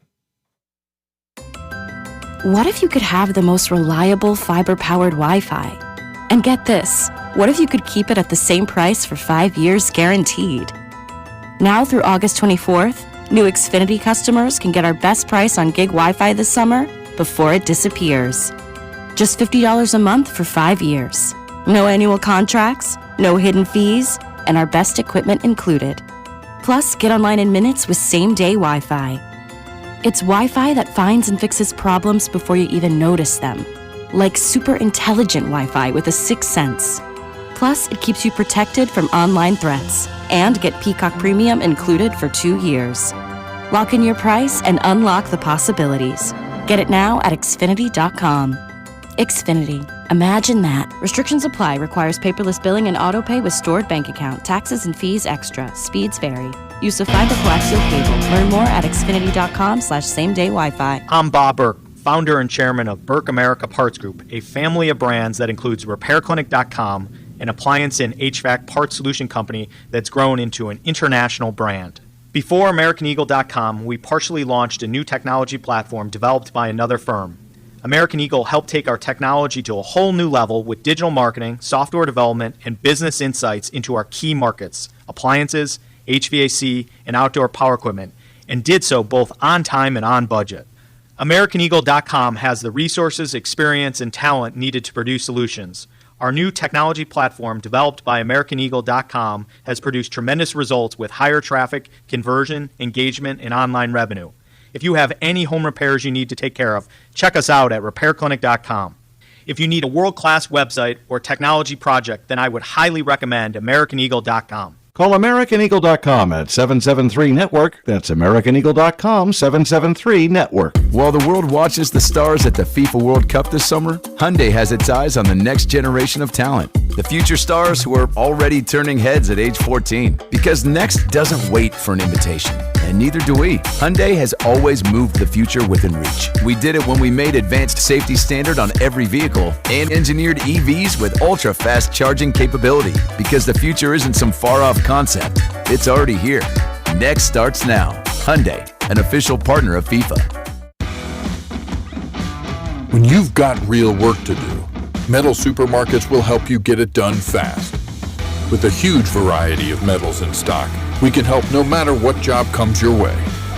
What if you could have the most reliable fiber-powered Wi-Fi? And get this, what if you could keep it at the same price for 5 years guaranteed? Now through August 24th, new Xfinity customers can get our best price on gig Wi-Fi this summer before it disappears. Just $50 a month for 5 years. No annual contracts, no hidden fees, and our best equipment included. Plus, get online in minutes with same-day Wi-Fi. It's Wi-Fi that finds and fixes problems before you even notice them. Like super intelligent Wi-Fi with a sixth sense. Plus, it keeps you protected from online threats. And get Peacock Premium included for 2 years. Lock in your price and unlock the possibilities. Get it now at Xfinity.com. Xfinity. Imagine that. Restrictions apply. Requires paperless billing and autopay with stored bank account. Taxes and fees extra. Speeds vary. Use of fiber coaxial cable. Learn more at Xfinity.com/same-day Wi-Fi. I'm Bob Burke, founder and chairman of Burke America Parts Group, a family of brands that includes RepairClinic.com, an appliance and HVAC parts solution company that's grown into an international brand. Before AmericanEagle.com, we partially launched a new technology platform developed by another firm. American Eagle helped take our technology to a whole new level with digital marketing, software development, and business insights into our key markets, appliances, HVAC, and outdoor power equipment, and did so both on time and on budget. AmericanEagle.com has the resources, experience, and talent needed to produce solutions. Our new technology platform, developed by AmericanEagle.com, has produced tremendous results with higher traffic, conversion, engagement, and online revenue. If you have any home repairs you need to take care of, check us out at RepairClinic.com. If you need a world-class website or technology project, then I would highly recommend AmericanEagle.com. Call AmericanEagle.com at 773-NETWORK. That's AmericanEagle.com, 773-NETWORK. While the world watches the stars at the FIFA World Cup this summer, Hyundai has its eyes on the next generation of talent. The future stars who are already turning heads at age 14. Because next doesn't wait for an invitation. And neither do we. Hyundai has always moved the future within reach. We did it when we made advanced safety standard on every vehicle and engineered EVs with ultra-fast charging capability. Because the future isn't some far-off concept. It's already here. Next starts now. Hyundai, an official partner of FIFA. When you've got real work to do, Metal Supermarkets will help you get it done fast. With a huge variety of metals in stock, we can help no matter what job comes your way.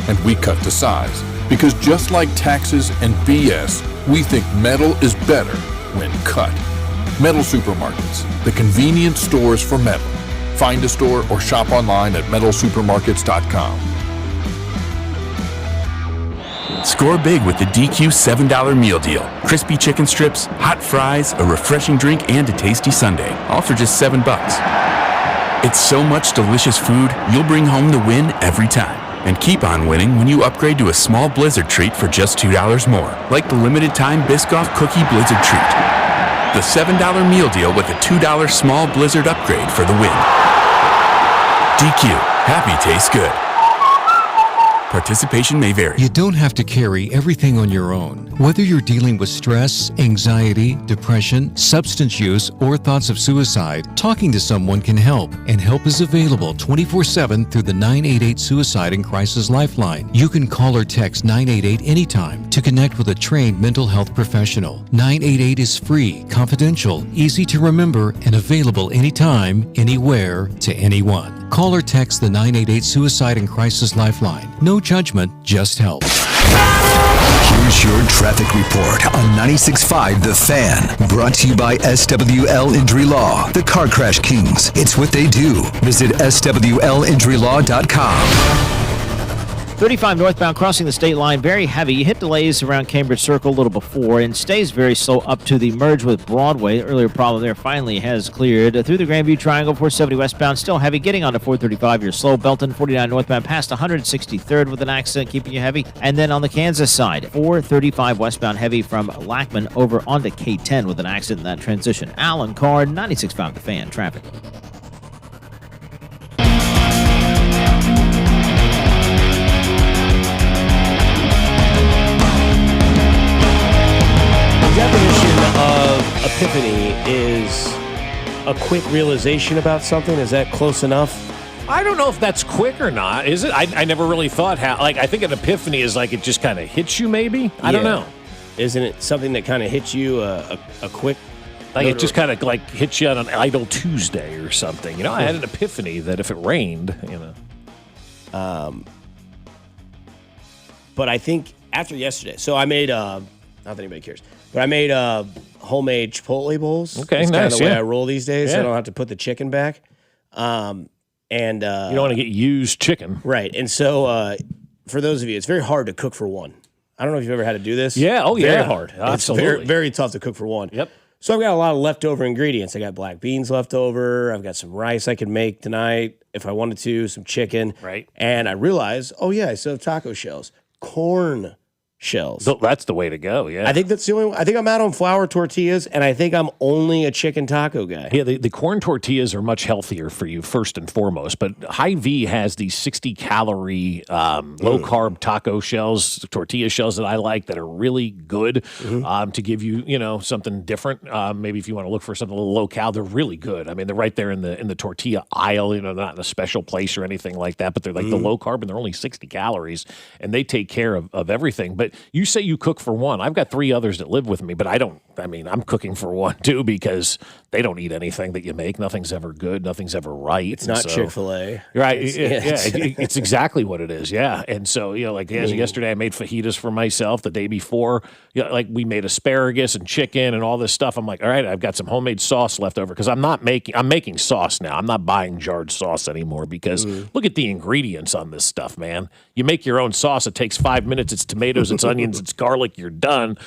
And we cut to size. Because just like taxes and BS, we think metal is better when cut. Metal Supermarkets, the convenient stores for metal. Find a store or shop online at metalsupermarkets.com. Score big with the DQ $7 meal deal. Crispy chicken strips, hot fries, a refreshing drink, and a tasty sundae. All for just $7. It's so much delicious food, you'll bring home the win every time. And keep on winning when you upgrade to a small Blizzard treat for just $2 more. Like the limited time Biscoff Cookie Blizzard treat. The $7 meal deal with a $2 small Blizzard upgrade for the win. DQ. Happy tastes good. Participation may vary. You don't have to carry everything on your own. Whether you're dealing with stress, anxiety, depression, substance use, or thoughts of suicide, talking to someone can help, and help is available 24/7 through the 988 Suicide and Crisis Lifeline. You can call or text 988 anytime to connect with a trained mental health professional. 988 is free, confidential, easy to remember, and available anytime, anywhere, to anyone. Call or text the 988 Suicide and Crisis Lifeline. No judgment, just help. Here's your traffic report on 96.5 The Fan. Brought to you by SWL Injury Law, the Car Crash Kings. It's what they do. Visit SWLinjurylaw.com. 35 northbound crossing the state line, very heavy. You hit delays around Cambridge Circle a little before and stays very slow up to the merge with Broadway. Earlier problem there finally has cleared. Through the Grandview Triangle, 470 westbound, still heavy. Getting onto 435, you're slow. Belton, 49 northbound, past 163rd with an accident, keeping you heavy. And then on the Kansas side, 435 westbound, heavy from Lackman over onto K10 with an accident in that transition. Alan Card, 96.5 The Fan, traffic. Definition of epiphany is a quick realization about something. Is that close enough? I don't know if that's quick or not. Is it? I never really thought how. Like, I think an epiphany is like it just kind of hits you. Maybe I don't know. Isn't it something that kind of hits you a quick? Like it just kind of like hits you on an idle Tuesday or something. You know, I had an epiphany that if it rained, But I think after yesterday, so I made not that anybody cares. But I made homemade Chipotle bowls. Okay, It's nice. kind of the way Yeah. I roll these days. So Yeah. I don't have to put the chicken back. And you don't want to get used chicken, right? And so for those of you, it's very hard to cook for one. I don't know if you've ever had to do this. Yeah. Oh, very yeah. hard. Absolutely. It's very, very tough to cook for one. Yep. So I've got a lot of leftover ingredients. I got black beans left over. I've got some rice I could make tonight if I wanted to. Some chicken. Right. And I realized, oh yeah, I still have taco shells, corn shells. That's the way to go. Yeah. I think that's the only. I think I'm out on flour tortillas, and I think I'm only a chicken taco guy. Yeah, the corn tortillas are much healthier for you, first and foremost. But Hy-Vee has these 60-calorie, low-carb taco shells, tortilla shells that I like that are really good to give you, something different. Maybe if you want to look for something a little low-cal, they're really good. I mean, they're right there in the tortilla aisle, not in a special place or anything like that. But they're like the low-carb, and they're only 60 calories, and they take care of everything. But you say you cook for one. I've got 3 others that live with me, but I don't. I mean, I'm cooking for one too because they don't eat anything that you make. Nothing's ever good. Nothing's ever right. It's not Chick-fil-A. Right. It's exactly what it is. Yeah. And so, yesterday I made fajitas for myself. The day before, we made asparagus and chicken and all this stuff. I'm like, all right, I've got some homemade sauce left over because I'm making sauce now. I'm not buying jarred sauce anymore because look at the ingredients on this stuff, man. You make your own sauce. It takes 5 minutes. It's tomatoes, it's onions, it's garlic. You're done.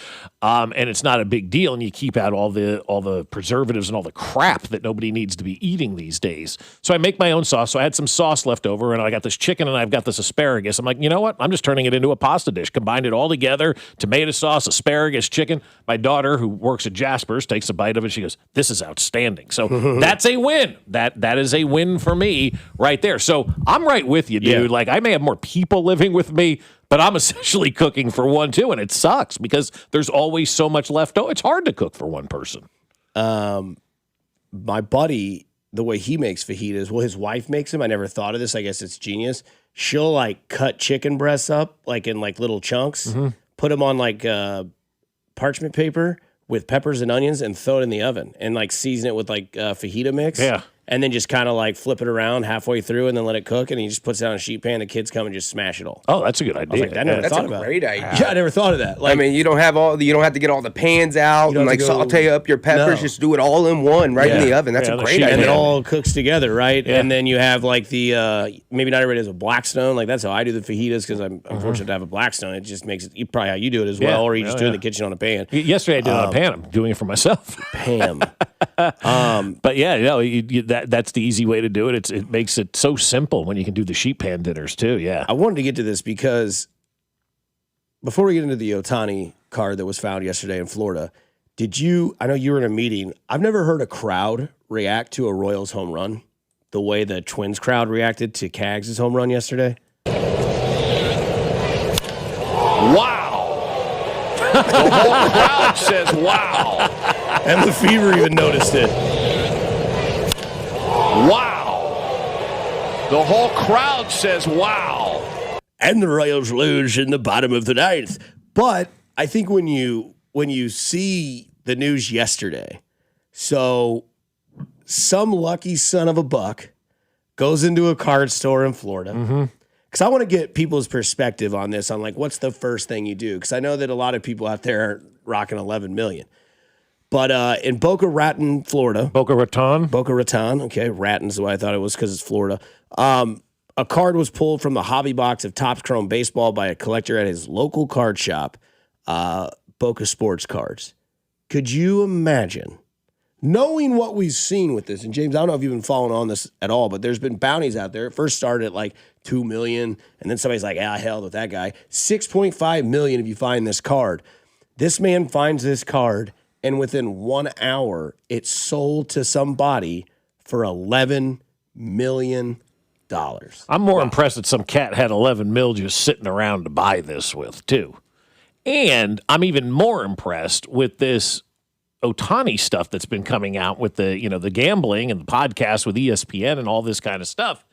And it's not a big deal. And you keep out all the preservatives and all the crap that nobody needs to be eating these days. So I make my own sauce. So I had some sauce left over, and I got this chicken and I've got this asparagus. I'm like, you know what? I'm just turning it into a pasta dish. Combined it all together: tomato sauce, asparagus, chicken. My daughter, who works at Jasper's, takes a bite of it. She goes, "This is outstanding." So that's a win. That is a win for me right there. So I'm right with you, dude. Yeah. Like, I may have more people living with me, but I'm essentially cooking for one too, and it sucks because there's always so much left over. It's hard to cook for one person. My buddy, the way he makes fajitas, his wife makes them. I never thought of this. I guess it's genius. She'll cut chicken breasts up in little chunks, put them on parchment paper with peppers and onions, and throw it in the oven and season it with fajita mix. Yeah. And then just kind of flip it around halfway through and then let it cook. And he just puts it on a sheet pan. The kids come and just smash it all. Oh, that's a good idea. I was like, I never That's thought a about great it. idea. Yeah, I never thought of that. I mean, you don't have to get all the pans out You and don't have to go- saute up your peppers. No. Just do it all in one right in the oven. That's a great idea. And it all cooks together, right? Yeah. And then you have the maybe not everybody has a Blackstone. That's how I do the fajitas because I'm fortunate to have a Blackstone. It just makes it probably how you do it as well, or you just do it in the kitchen on a pan. Yesterday I did it on a pan. I'm doing it for myself. Pan. But yeah, that's the easy way to do it. It makes it so simple when you can do the sheet pan dinners too. Yeah. I wanted to get to this because before we get into the Ohtani card that was found yesterday in Florida, I know you were in a meeting. I've never heard a crowd react to a Royals home run the way the Twins crowd reacted to Kaggs' home run yesterday. whole crowd says, wow. And the Fever even noticed it. Wow. The whole crowd says, wow. And the Royals lose in the bottom of the ninth. But I think when you see the news yesterday, so some lucky son of a buck goes into a card store in Florida. Because I want to get people's perspective on this, on like what's the first thing you do. Because I know that a lot of people out there are rocking 11 million. But in Boca Raton, Florida. Boca Raton? Boca Raton. Okay, Raton's what I thought it was because it's Florida. A card was pulled from the hobby box of Topps Chrome Baseball by a collector at his local card shop, Boca Sports Cards. Could you imagine, knowing what we've seen with this, and James, I don't know if you've been following on this at all, but there's been bounties out there. It first started at like $2 million, and then somebody's like, hell with that guy. $6.5 million if you find this card. This man finds this card, and within 1 hour, it's sold to somebody for $11 million. I'm more impressed that some cat had 11 mil just sitting around to buy this with, too. And I'm even more impressed with this Ohtani stuff that's been coming out with the gambling and the podcast with ESPN and all this kind of stuff.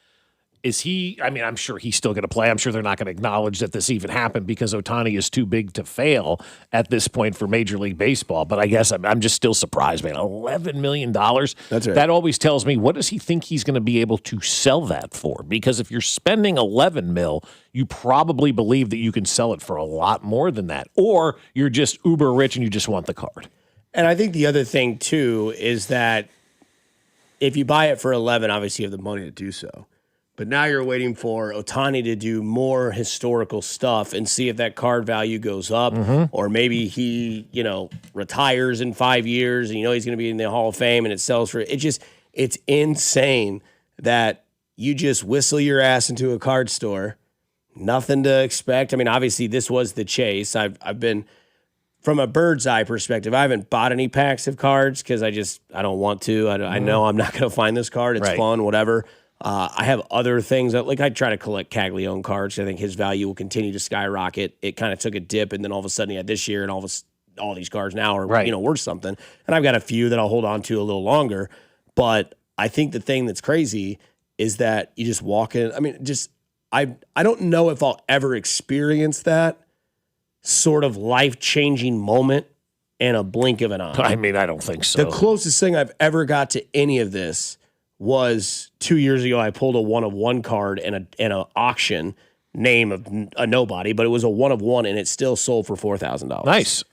Is he, I'm sure he's still going to play. I'm sure they're not going to acknowledge that this even happened because Ohtani is too big to fail at this point for Major League Baseball. But I guess I'm just still surprised, man. $11 million. That's right. That always tells me, what does he think he's going to be able to sell that for? Because if you're spending 11 mil, you probably believe that you can sell it for a lot more than that. Or you're just uber rich and you just want the card. And I think the other thing, too, is that if you buy it for 11, obviously you have the money to do so. But now you're waiting for Ohtani to do more historical stuff and see if that card value goes up, or maybe he, retires in 5 years and he's going to be in the Hall of Fame and it sells for it's insane that you just whistle your ass into a card store, nothing to expect. Obviously this was the chase. I've been, from a bird's eye perspective, I haven't bought any packs of cards because I don't want to. I know I'm not going to find this card. It's fun, whatever. I have other things that, like, I try to collect Caglione cards. I think his value will continue to skyrocket. It kind of took a dip, and then all of a sudden he had this year, and all these cards now are worth something. And I've got a few that I'll hold on to a little longer. But I think the thing that's crazy is that you just walk in. I don't know if I'll ever experience that sort of life-changing moment in a blink of an eye. I don't think so. The closest thing I've ever got to any of this was 2 years ago. I pulled a 1-of-1 card in an auction, name of a nobody, but it was a 1-of-1 and it still sold for $4,000. Nice.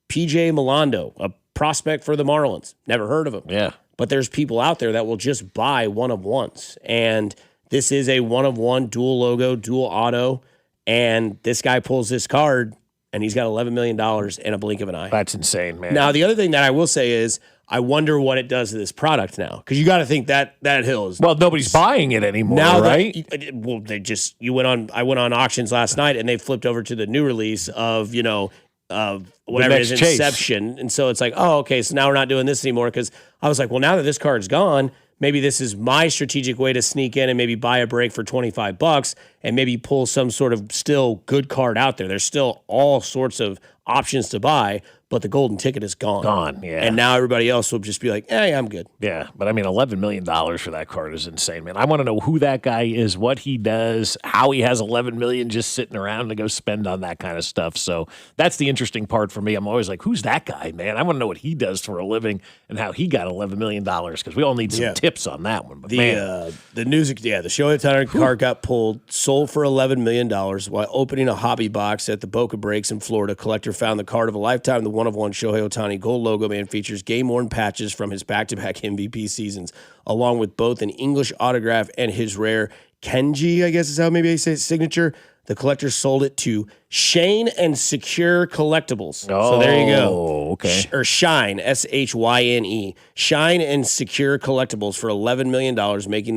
PJ Milando, a prospect for the Marlins. Never heard of him. Yeah. But there's people out there that will just buy 1-of-1s. And this is a 1-of-1 dual logo, dual auto. And this guy pulls this card and he's got $11 million in a blink of an eye. That's insane, man. Now, the other thing that I will say is, I wonder what it does to this product now, because you got to think that hill is nobody's buying it anymore, now. Right? I went on auctions last night and they flipped over to the new release of whatever it is, Chase. Inception, and so it's like, oh, okay, so now we're not doing this anymore, because I was like, well, now that this card's gone, maybe this is my strategic way to sneak in and maybe buy a break for $25 and maybe pull some sort of still good card out there. There's still all sorts of options to buy, but the golden ticket is gone. Yeah. And now everybody else will just be like, yeah, I'm good. Yeah, but $11 million for that card is insane, man. I want to know who that guy is, what he does, how he has $11 million just sitting around to go spend on that kind of stuff. So that's the interesting part for me. I'm always like, who's that guy, man? I want to know what he does for a living and how he got $11 million, because we all need some tips on that one. But the news, the Shohei Ohtani card got pulled, sold for $11 million while opening a hobby box at the Boca Breaks in Florida. Collector found the card of a lifetime, the 1-of-1 Shohei Ohtani gold logo man features game-worn patches from his back-to-back MVP seasons, along with both an English autograph and his rare Kenji, I guess is how maybe they say it, signature. The collector sold it to Shane and Secure Collectibles. Oh, so there you go. Okay. Or Shine, Shine. Shine and Secure Collectibles for $11 million, making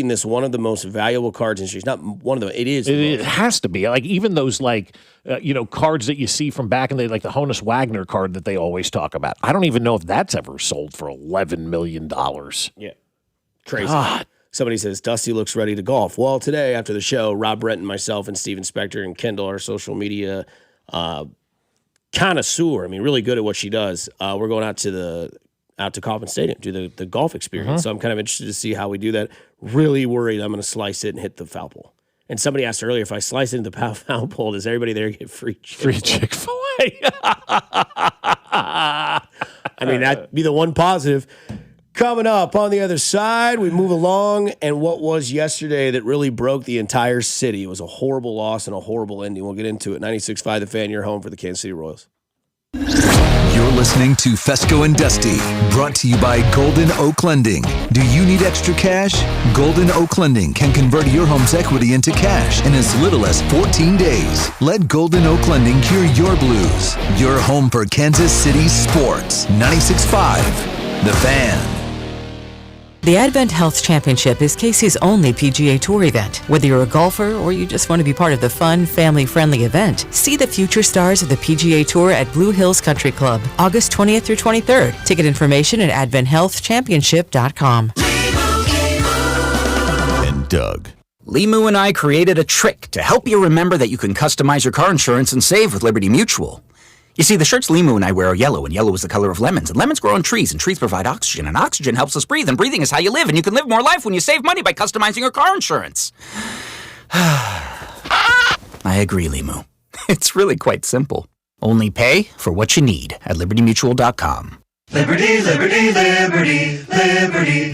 this one of the most valuable cards in history. It's not one of them. It is. It has to be. Like, even those, cards that you see from back in the day, like the Honus Wagner card that they always talk about. I don't even know if that's ever sold for $11 million. Yeah. Crazy. God. Somebody says, Dusty looks ready to golf. Well, today after the show, Rob Brent and myself and Steven Spector and Kendall, our social media connoisseur. I mean, really good at what she does. We're going out to Kauffman Stadium, do the golf experience. So I'm kind of interested to see how we do that. Really worried I'm going to slice it and hit the foul pole. And somebody asked earlier, if I slice it into the foul pole, does everybody there get free Chick-fil-A? I mean, that'd be the one positive. Coming up on the other side, we move along, and what was yesterday that really broke the entire city. It was a horrible loss and a horrible ending. We'll get into it. 96.5 The Fan, your home for the Kansas City Royals. You're listening to Fescoe and Dusty, brought to you by Golden Oak Lending. Do you need extra cash? Golden Oak Lending can convert your home's equity into cash in as little as 14 days. Let Golden Oak Lending cure your blues. Your home for Kansas City sports. 96.5 The Fan. The Advent Health Championship is Casey's only PGA Tour event. Whether you're a golfer or you just want to be part of the fun, family-friendly event, see the future stars of the PGA Tour at Blue Hills Country Club, August 20th through 23rd. Ticket information at adventhealthchampionship.com. And Doug. Limu and I created a trick to help you remember that you can customize your car insurance and save with Liberty Mutual. You see, the shirts Limu and I wear are yellow, and yellow is the color of lemons, and lemons grow on trees, and trees provide oxygen, and oxygen helps us breathe, and breathing is how you live, and you can live more life when you save money by customizing your car insurance. I agree, Limu. It's really quite simple. Only pay for what you need at libertymutual.com. Liberty, liberty, liberty, liberty.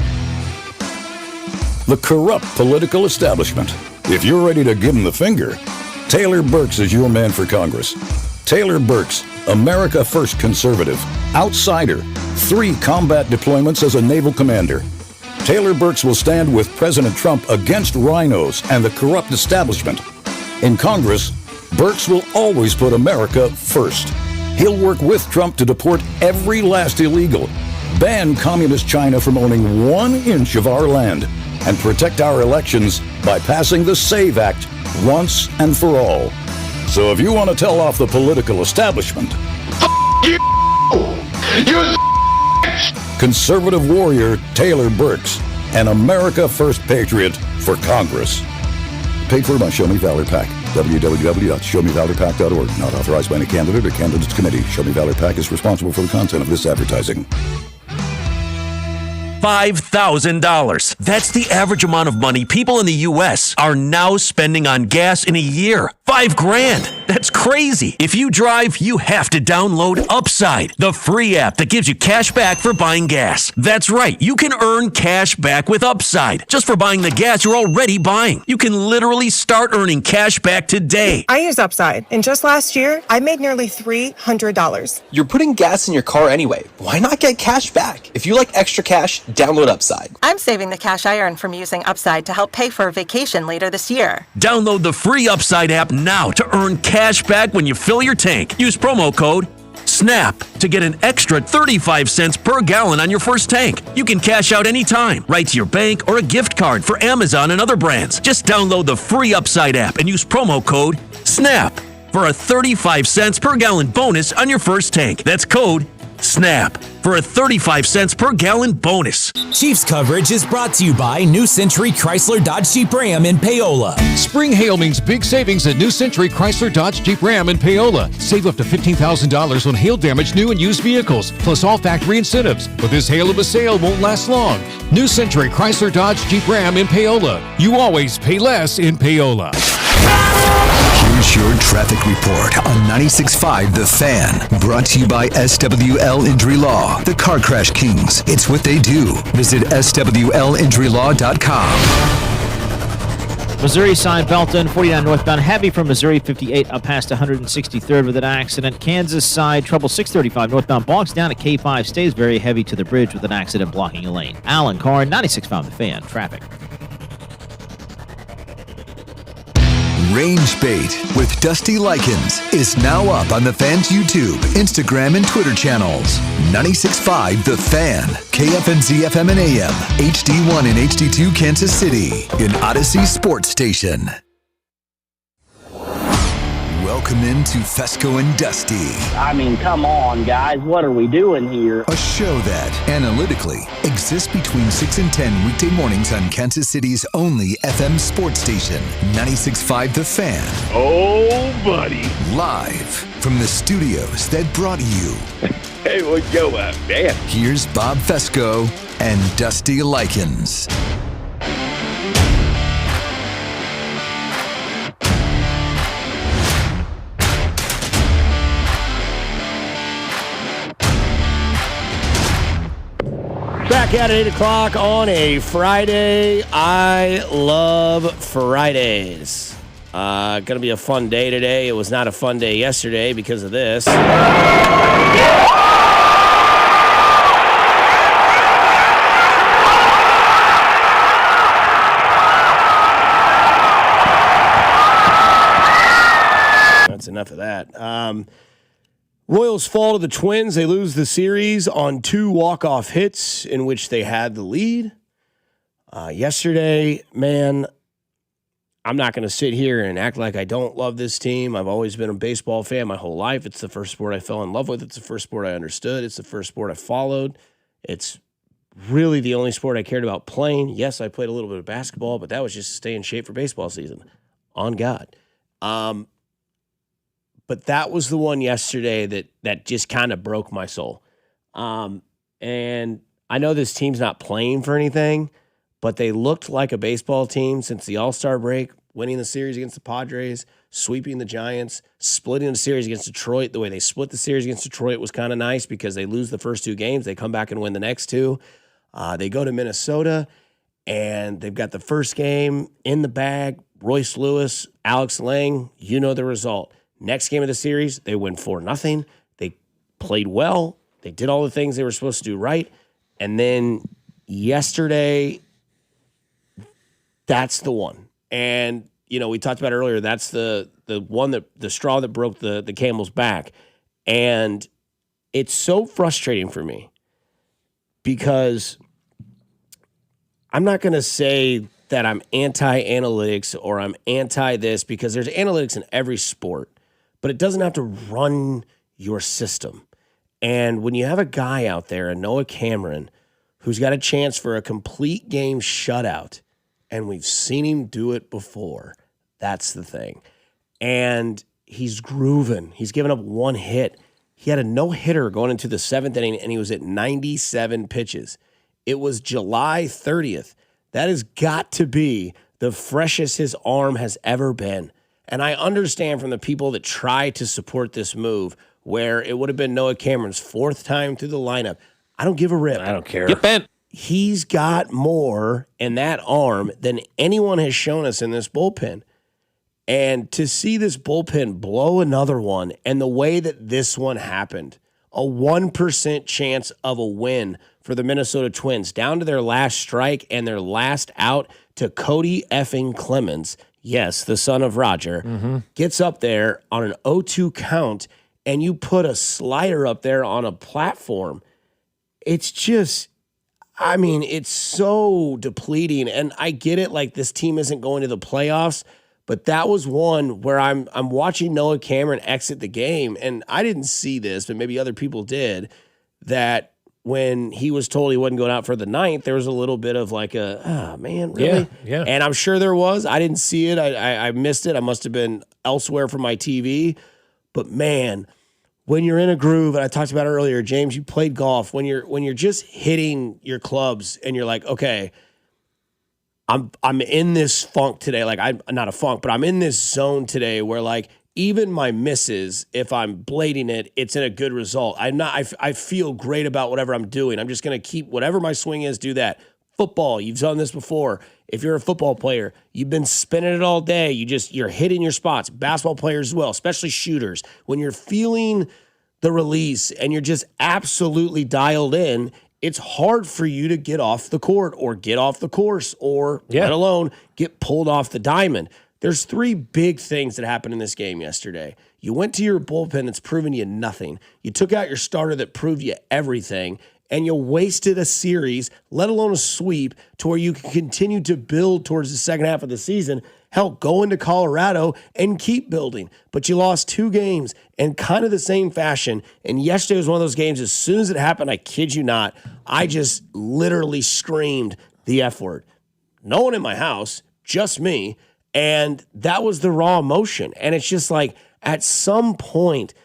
The corrupt political establishment. If you're ready to give them the finger, Taylor Burks is your man for Congress. Taylor Burks, America First conservative, outsider, 3 combat deployments as a naval commander. Taylor Burks will stand with President Trump against rhinos and the corrupt establishment. In Congress, Burks will always put America first. He'll work with Trump to deport every last illegal, ban communist China from owning 1 inch of our land, and protect our elections by passing the SAVE Act once and for all. So if you want to tell off the political establishment, you conservative warrior Taylor Burks, an America First patriot for Congress. Paid for by Show Me Valor PAC. www.showmevalorpac.org. Not authorized by any candidate or candidates committee. Show Me Valor PAC is responsible for the content of this advertising. $5,000. That's the average amount of money people in the U.S. are now spending on gas in a year. $5,000. That's crazy. If you drive, you have to download Upside, the free app that gives you cash back for buying gas. That's right. You can earn cash back with Upside just for buying the gas you're already buying. You can literally start earning cash back today. I use Upside, and just last year, I made nearly $300. You're putting gas in your car anyway. Why not get cash back? If you like extra cash, download Upside. I'm saving the cash I earn from using Upside to help pay for a vacation later this year. Download the free Upside app now to earn cash back when you fill your tank. Use promo code SNAP to get an extra 35 cents per gallon on your first tank. You can cash out anytime, right to your bank or a gift card for Amazon and other brands. Just download the free Upside app and use promo code SNAP for a 35 cents per gallon bonus on your first tank. That's code SNAP for a 35 cents per gallon bonus. Chiefs coverage is brought to you by New Century Chrysler Dodge Jeep Ram in Paola. Spring hail means big savings at New Century Chrysler Dodge Jeep Ram in Paola. Save up to $15,000 on hail damage new and used vehicles, plus all factory incentives. But this hail of a sale won't last long. New Century Chrysler Dodge Jeep Ram in Paola. You always pay less in Paola. Here's your traffic report on 96.5 The Fan. Brought to you by SWL Injury Law, the Car Crash Kings. It's what they do. Visit SWLinjurylaw.com. Missouri side Belton, 49 northbound, heavy from Missouri 58 up past 163rd with an accident. Kansas side, trouble 635 northbound, bogs down at K5, stays very heavy to the bridge with an accident blocking a lane. Alan Carr, 96.5 The Fan, traffic. Range Bait with Dusty Likens is now up on The Fan's YouTube, Instagram, and Twitter channels. 96.5 The Fan, KFNZ FM and AM, HD1 and HD2 Kansas City, an Odyssey sports station. Welcome into Fescoe and Dusty. I mean, come on, guys. What are we doing here? A show that, analytically, exists between 6 and 10 weekday mornings on Kansas City's only FM sports station, 96.5 The Fan. Oh, buddy. Live from the studios that brought you. Hey, what's going on, man? Here's Bob Fescoe and Dusty Likens. Back at 8 o'clock on a Friday. I love Fridays. Gonna be a fun day today. It was not a fun day yesterday because of this. That's enough of that. Royals fall to the Twins. They lose the series on 2 walk-off hits in which they had the lead. Yesterday, man, I'm not going to sit here and act like I don't love this team. I've always been a baseball fan my whole life. It's the first sport I fell in love with. It's the first sport I understood. It's the first sport I followed. It's really the only sport I cared about playing. Yes, I played a little bit of basketball, but that was just to stay in shape for baseball season. On God. But that was the one yesterday that just kind of broke my soul. And I know this team's not playing for anything, but they looked like a baseball team since the All-Star break, winning the series against the Padres, sweeping the Giants, splitting the series against Detroit. The way they split the series against Detroit was kind of nice because they lose the first 2 games. They come back and win the next 2. They go to Minnesota, and they've got the first game in the bag. Royce Lewis, Alex Lang, you know the result. Next game of the series, they win 4-0. They played well. They did all the things they were supposed to do right. And then yesterday, that's the one. And, you know, we talked about it earlier. That's the one the straw that broke the camel's back. And it's so frustrating for me because I'm not going to say that I'm anti-analytics or I'm anti-this because there's analytics in every sport. But it doesn't have to run your system. And when you have a guy out there, a Noah Cameron, who's got a chance for a complete game shutout, and we've seen him do it before, that's the thing. And he's grooving. He's given up 1 hit. He had a no-hitter going into the 7th inning, and he was at 97 pitches. It was July 30th. That has got to be the freshest his arm has ever been. And I understand from the people that try to support this move where it would have been Noah Cameron's 4th time through the lineup. I don't give a rip. I don't care. Get bent. He's got more in that arm than anyone has shown us in this bullpen. And to see this bullpen blow another one and the way that this one happened, a 1% chance of a win for the Minnesota Twins, down to their last strike and their last out to Cody effing Clemens. Yes, the son of Roger, gets up there on an 0-2 count, and you put a slider up there on a platform. It's just, I mean, it's so depleting. And I get it, like this team isn't going to the playoffs, but that was one where I'm watching Noah Cameron exit the game, and I didn't see this, but maybe other people did, that when he was told he wasn't going out for the 9th, there was a little bit of like man, really? Yeah. And I'm sure there was. I didn't see it. I missed it. I must have been elsewhere from my TV. But man, when you're in a groove, and I talked about it earlier, James, you played golf. When you're just hitting your clubs and you're like, okay, I'm in this funk today. Like I'm not a funk, but I'm in this zone today where like even my misses, if I'm blading it, it's in a good result. I feel great about whatever I'm doing. I'm just going to keep whatever my swing is, do that. Football, you've done this before. If you're a football player, you've been spinning it all day. You're hitting your spots. Basketball players as well, especially shooters. When you're feeling the release and you're just absolutely dialed in, it's hard for you to get off the court or get off the course or let alone get pulled off the diamond. There's 3 big things that happened in this game yesterday. You went to your bullpen that's proven you nothing. You took out your starter that proved you everything, and you wasted a series, let alone a sweep, to where you can continue to build towards the second half of the season. Hell, go into Colorado and keep building. But you lost 2 games in kind of the same fashion. And yesterday was one of those games, as soon as it happened, I kid you not, I just literally screamed the F word. No one in my house, just me. And that was the raw emotion. And it's just like, at some point,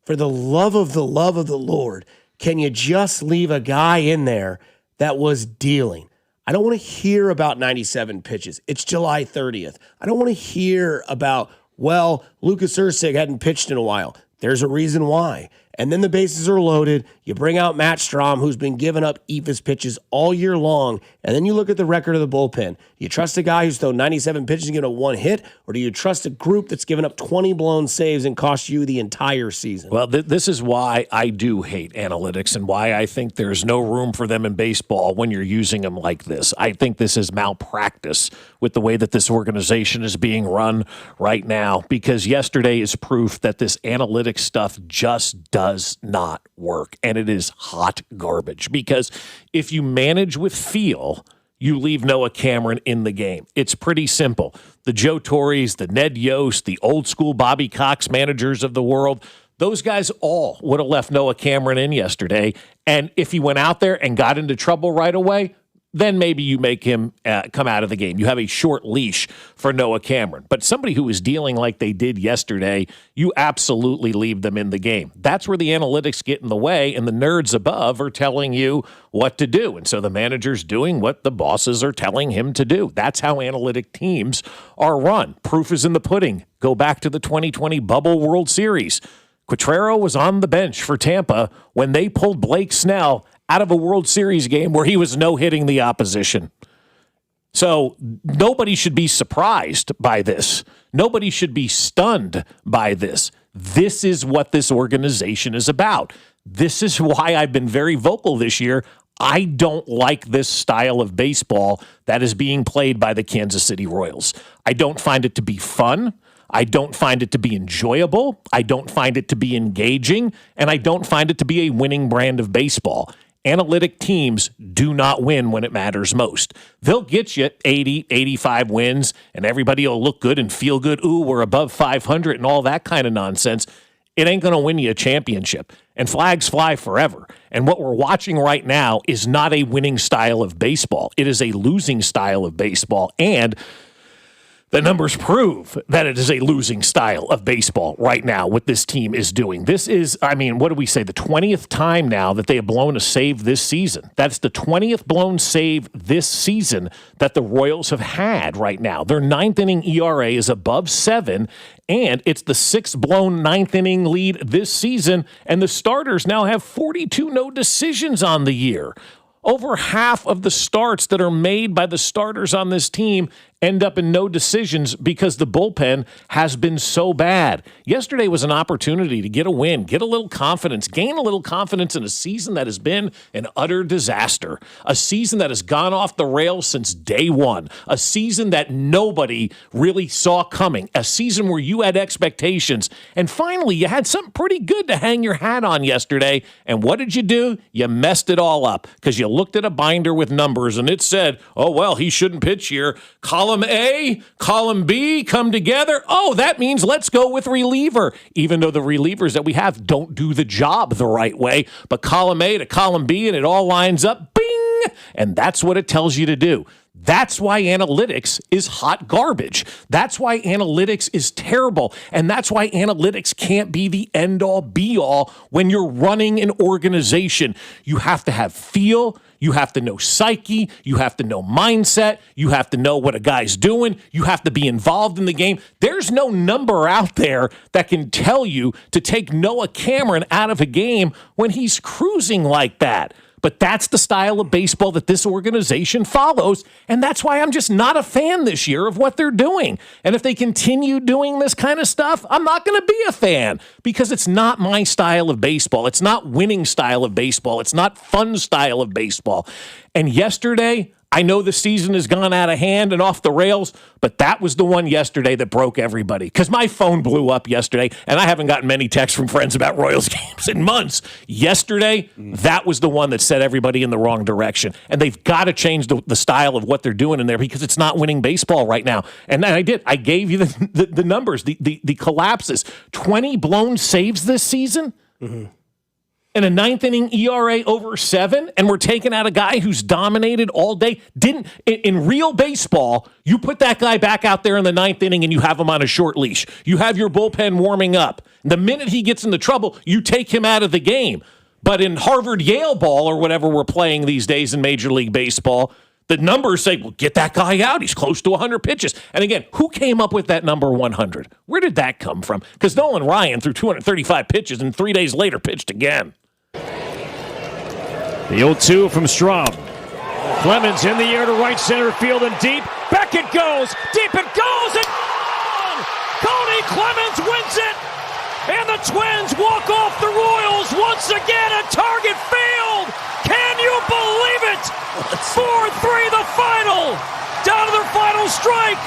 for the love of the Lord, can you just leave a guy in there that was dealing? I don't want to hear about 97 pitches. It's July 30th. I don't want to hear about, well, Lucas Erceg hadn't pitched in a while. There's a reason why. And then the bases are loaded. You bring out Matt Strahm, who's been giving up eephus pitches all year long. And then you look at the record of the bullpen. Do you trust a guy who's thrown 97 pitches and given up one hit? Or do you trust a group that's given up 20 blown saves and cost you the entire season? Well, this is why I do hate analytics and why I think there's no room for them in baseball when you're using them like this. I think this is malpractice with the way that this organization is being run right now, because yesterday is proof that this analytics stuff just does not work, and it is hot garbage. Because if you manage with feel, you leave Noah Cameron in the game. It's pretty simple. The Joe Torres, the Ned Yost, the old school Bobby Cox managers of the world, those guys all would have left Noah Cameron in yesterday. And if he went out there and got into trouble right away, then maybe you make him come out of the game. You have a short leash for Noah Cameron. But somebody who is dealing like they did yesterday, you absolutely leave them in the game. That's where the analytics get in the way, and the nerds above are telling you what to do. And so the manager's doing what the bosses are telling him to do. That's how analytic teams are run. Proof is in the pudding. Go back to the 2020 Bubble World Series. Quatraro was on the bench for Tampa when they pulled Blake Snell out of a World Series game where he was no-hitting the opposition. So nobody should be surprised by this. Nobody should be stunned by this. This is what this organization is about. This is why I've been very vocal this year. I don't like this style of baseball that is being played by the Kansas City Royals. I don't find it to be fun. I don't find it to be enjoyable. I don't find it to be engaging. And I don't find it to be a winning brand of baseball. Analytic teams do not win when it matters most. They'll get you 80, 85 wins, and everybody will look good and feel good. Ooh, we're above 500 and all that kind of nonsense. It ain't going to win you a championship. And flags fly forever. And what we're watching right now is not a winning style of baseball. It is a losing style of baseball. And the numbers prove that it is a losing style of baseball right now, what this team is doing. This is, I mean, what do we say, the 20th time now that they have blown a save this season. That's the 20th blown save this season that the Royals have had right now. Their ninth inning ERA is above 7, and it's the 6th blown ninth inning lead this season, and the starters now have 42 no decisions on the year. Over half of the starts that are made by the starters on this team end up in no decisions because the bullpen has been so bad. Yesterday was an opportunity to get a win, get a little confidence, gain a little confidence in a season that has been an utter disaster, a season that has gone off the rails since day one, a season that nobody really saw coming, a season where you had expectations, and finally you had something pretty good to hang your hat on yesterday, and what did you do? You messed it all up because you looked at a binder with numbers and it said, oh, well, he shouldn't pitch here. Column A, column B come together. Oh, that means let's go with reliever, even though the relievers that we have don't do the job the right way. But column A to column B, and it all lines up. Bing! And that's what it tells you to do. That's why analytics is hot garbage. That's why analytics is terrible. And that's why analytics can't be the end-all, be-all when you're running an organization. You have to have feel. You have to know psyche. You have to know mindset. You have to know what a guy's doing. You have to be involved in the game. There's no number out there that can tell you to take Noah Cameron out of a game when he's cruising like that. But that's the style of baseball that this organization follows, and that's why I'm just not a fan this year of what they're doing. And if they continue doing this kind of stuff, I'm not going to be a fan because it's not my style of baseball. It's not winning style of baseball. It's not fun style of baseball. And yesterday, I know the season has gone out of hand and off the rails, but that was the one yesterday that broke everybody because my phone blew up yesterday, and I haven't gotten many texts from friends about Royals games in months. Yesterday, that was the one that set everybody in the wrong direction, and they've got to change the style of what they're doing in there because it's not winning baseball right now. And I did. I gave you the numbers, the collapses. 20 blown saves this season? Mm-hmm. and a ninth inning ERA over 7, and we're taking out a guy who's dominated all day. In real baseball, you put that guy back out there in the ninth inning and you have him on a short leash. You have your bullpen warming up. The minute he gets into trouble, you take him out of the game. But in Harvard-Yale ball or whatever we're playing these days in Major League Baseball, the numbers say, well, get that guy out. He's close to 100 pitches. And again, who came up with that number 100? Where did that come from? Because Nolan Ryan threw 235 pitches and 3 days later pitched again. The 0-2 from Straub. Clemens in the air to right center field and deep. Back it goes. Deep it goes. And Cody Clemens wins it. And the Twins walk off the Royals once again at Target Field. Can you believe it? 4-3 the final. Down to their final strike.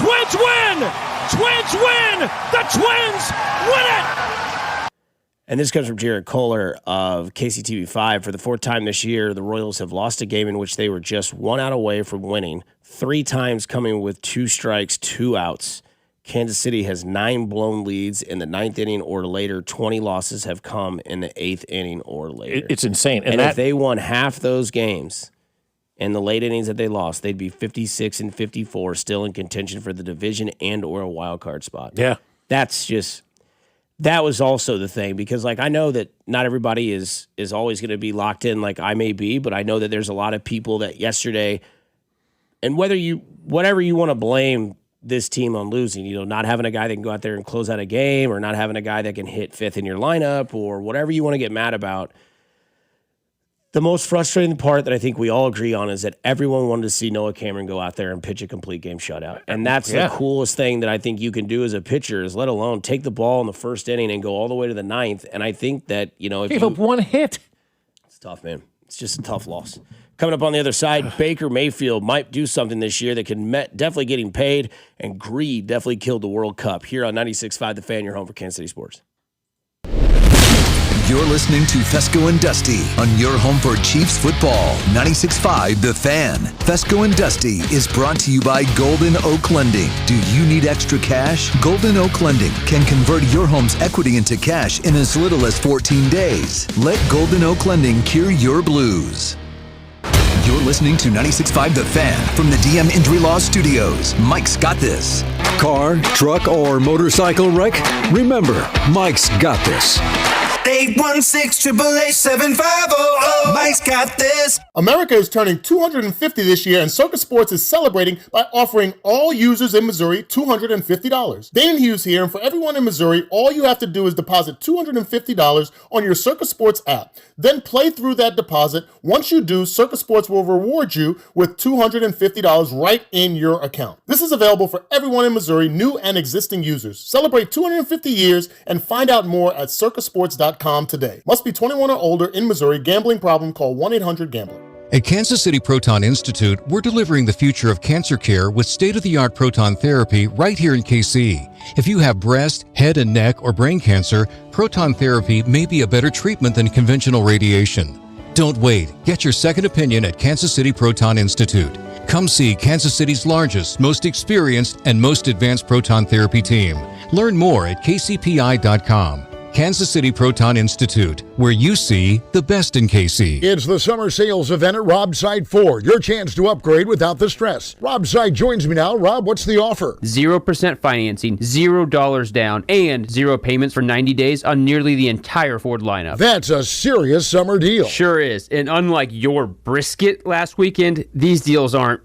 Twins win. Twins win. The Twins win it. And this comes from Jared Kohler of KCTV5. For the 4th time this year, the Royals have lost a game in which they were just 1 out away from winning, 3 times coming with 2 strikes, 2 outs. Kansas City has 9 blown leads in the 9th inning or later. 20 losses have come in the 8th inning or later. It's insane. And if they won half those games in the late innings that they lost, they'd be 56-54, still in contention for the division and or a wild card spot. Yeah. That was also the thing, because I know that not everybody is always going to be locked in like I may be, but I know that there's a lot of people that yesterday, and whatever you want to blame this team on losing, not having a guy that can go out there and close out a game, or not having a guy that can hit 5th in your lineup, or whatever you want to get mad about. The most frustrating part that I think we all agree on is that everyone wanted to see Noah Cameron go out there and pitch a complete game shutout. And that's the coolest thing that I think you can do as a pitcher, is let alone take the ball in the 1st inning and go all the way to the 9th. And I think that, if gave up 1 hit. It's tough, man. It's just a tough loss. Coming up on the other side, Baker Mayfield might do something this year that can definitely getting paid, and greed definitely killed the World Cup. Here on 96.5 The Fan, your home for Kansas City sports. You're listening to Fescoe and Dusty on your home for Chiefs football. 96.5 The Fan. Fescoe and Dusty is brought to you by Golden Oak Lending. Do you need extra cash? Golden Oak Lending can convert your home's equity into cash in as little as 14 days. Let Golden Oak Lending cure your blues. You're listening to 96.5 The Fan from the DM Injury Law Studios. Mike's got this. Car, truck, or motorcycle wreck? Remember, Mike's got this. 816-888-7500. Mike's got this. America is turning 250 this year, and Circus Sports is celebrating by offering all users in Missouri $250. Dane Hughes here, and for everyone in Missouri, all you have to do is deposit $250 on your Circus Sports app. Then play through that deposit. Once you do, Circus Sports will reward you with $250 right in your account. This is available for everyone in Missouri, new and existing users. Celebrate 250 years and find out more at circusports.com today. Must be 21 or older in Missouri. Gambling problem? Call 1-800-GAMBLER. At Kansas City Proton Institute, we're delivering the future of cancer care with state-of-the-art proton therapy right here in KC. If you have breast, head and neck, or brain cancer, proton therapy may be a better treatment than conventional radiation. Don't wait. Get your second opinion at Kansas City Proton Institute. Come see Kansas City's largest, most experienced, and most advanced proton therapy team. Learn more at kcpi.com. Kansas City Proton Institute, where you see the best in KC. It's the summer sales event at Robside Ford. Your chance to upgrade without the stress. Robside joins me now. Rob, what's the offer? 0% financing, $0 down, and 0 payments for 90 days on nearly the entire Ford lineup. That's a serious summer deal. Sure is. And unlike your brisket last weekend, these deals aren't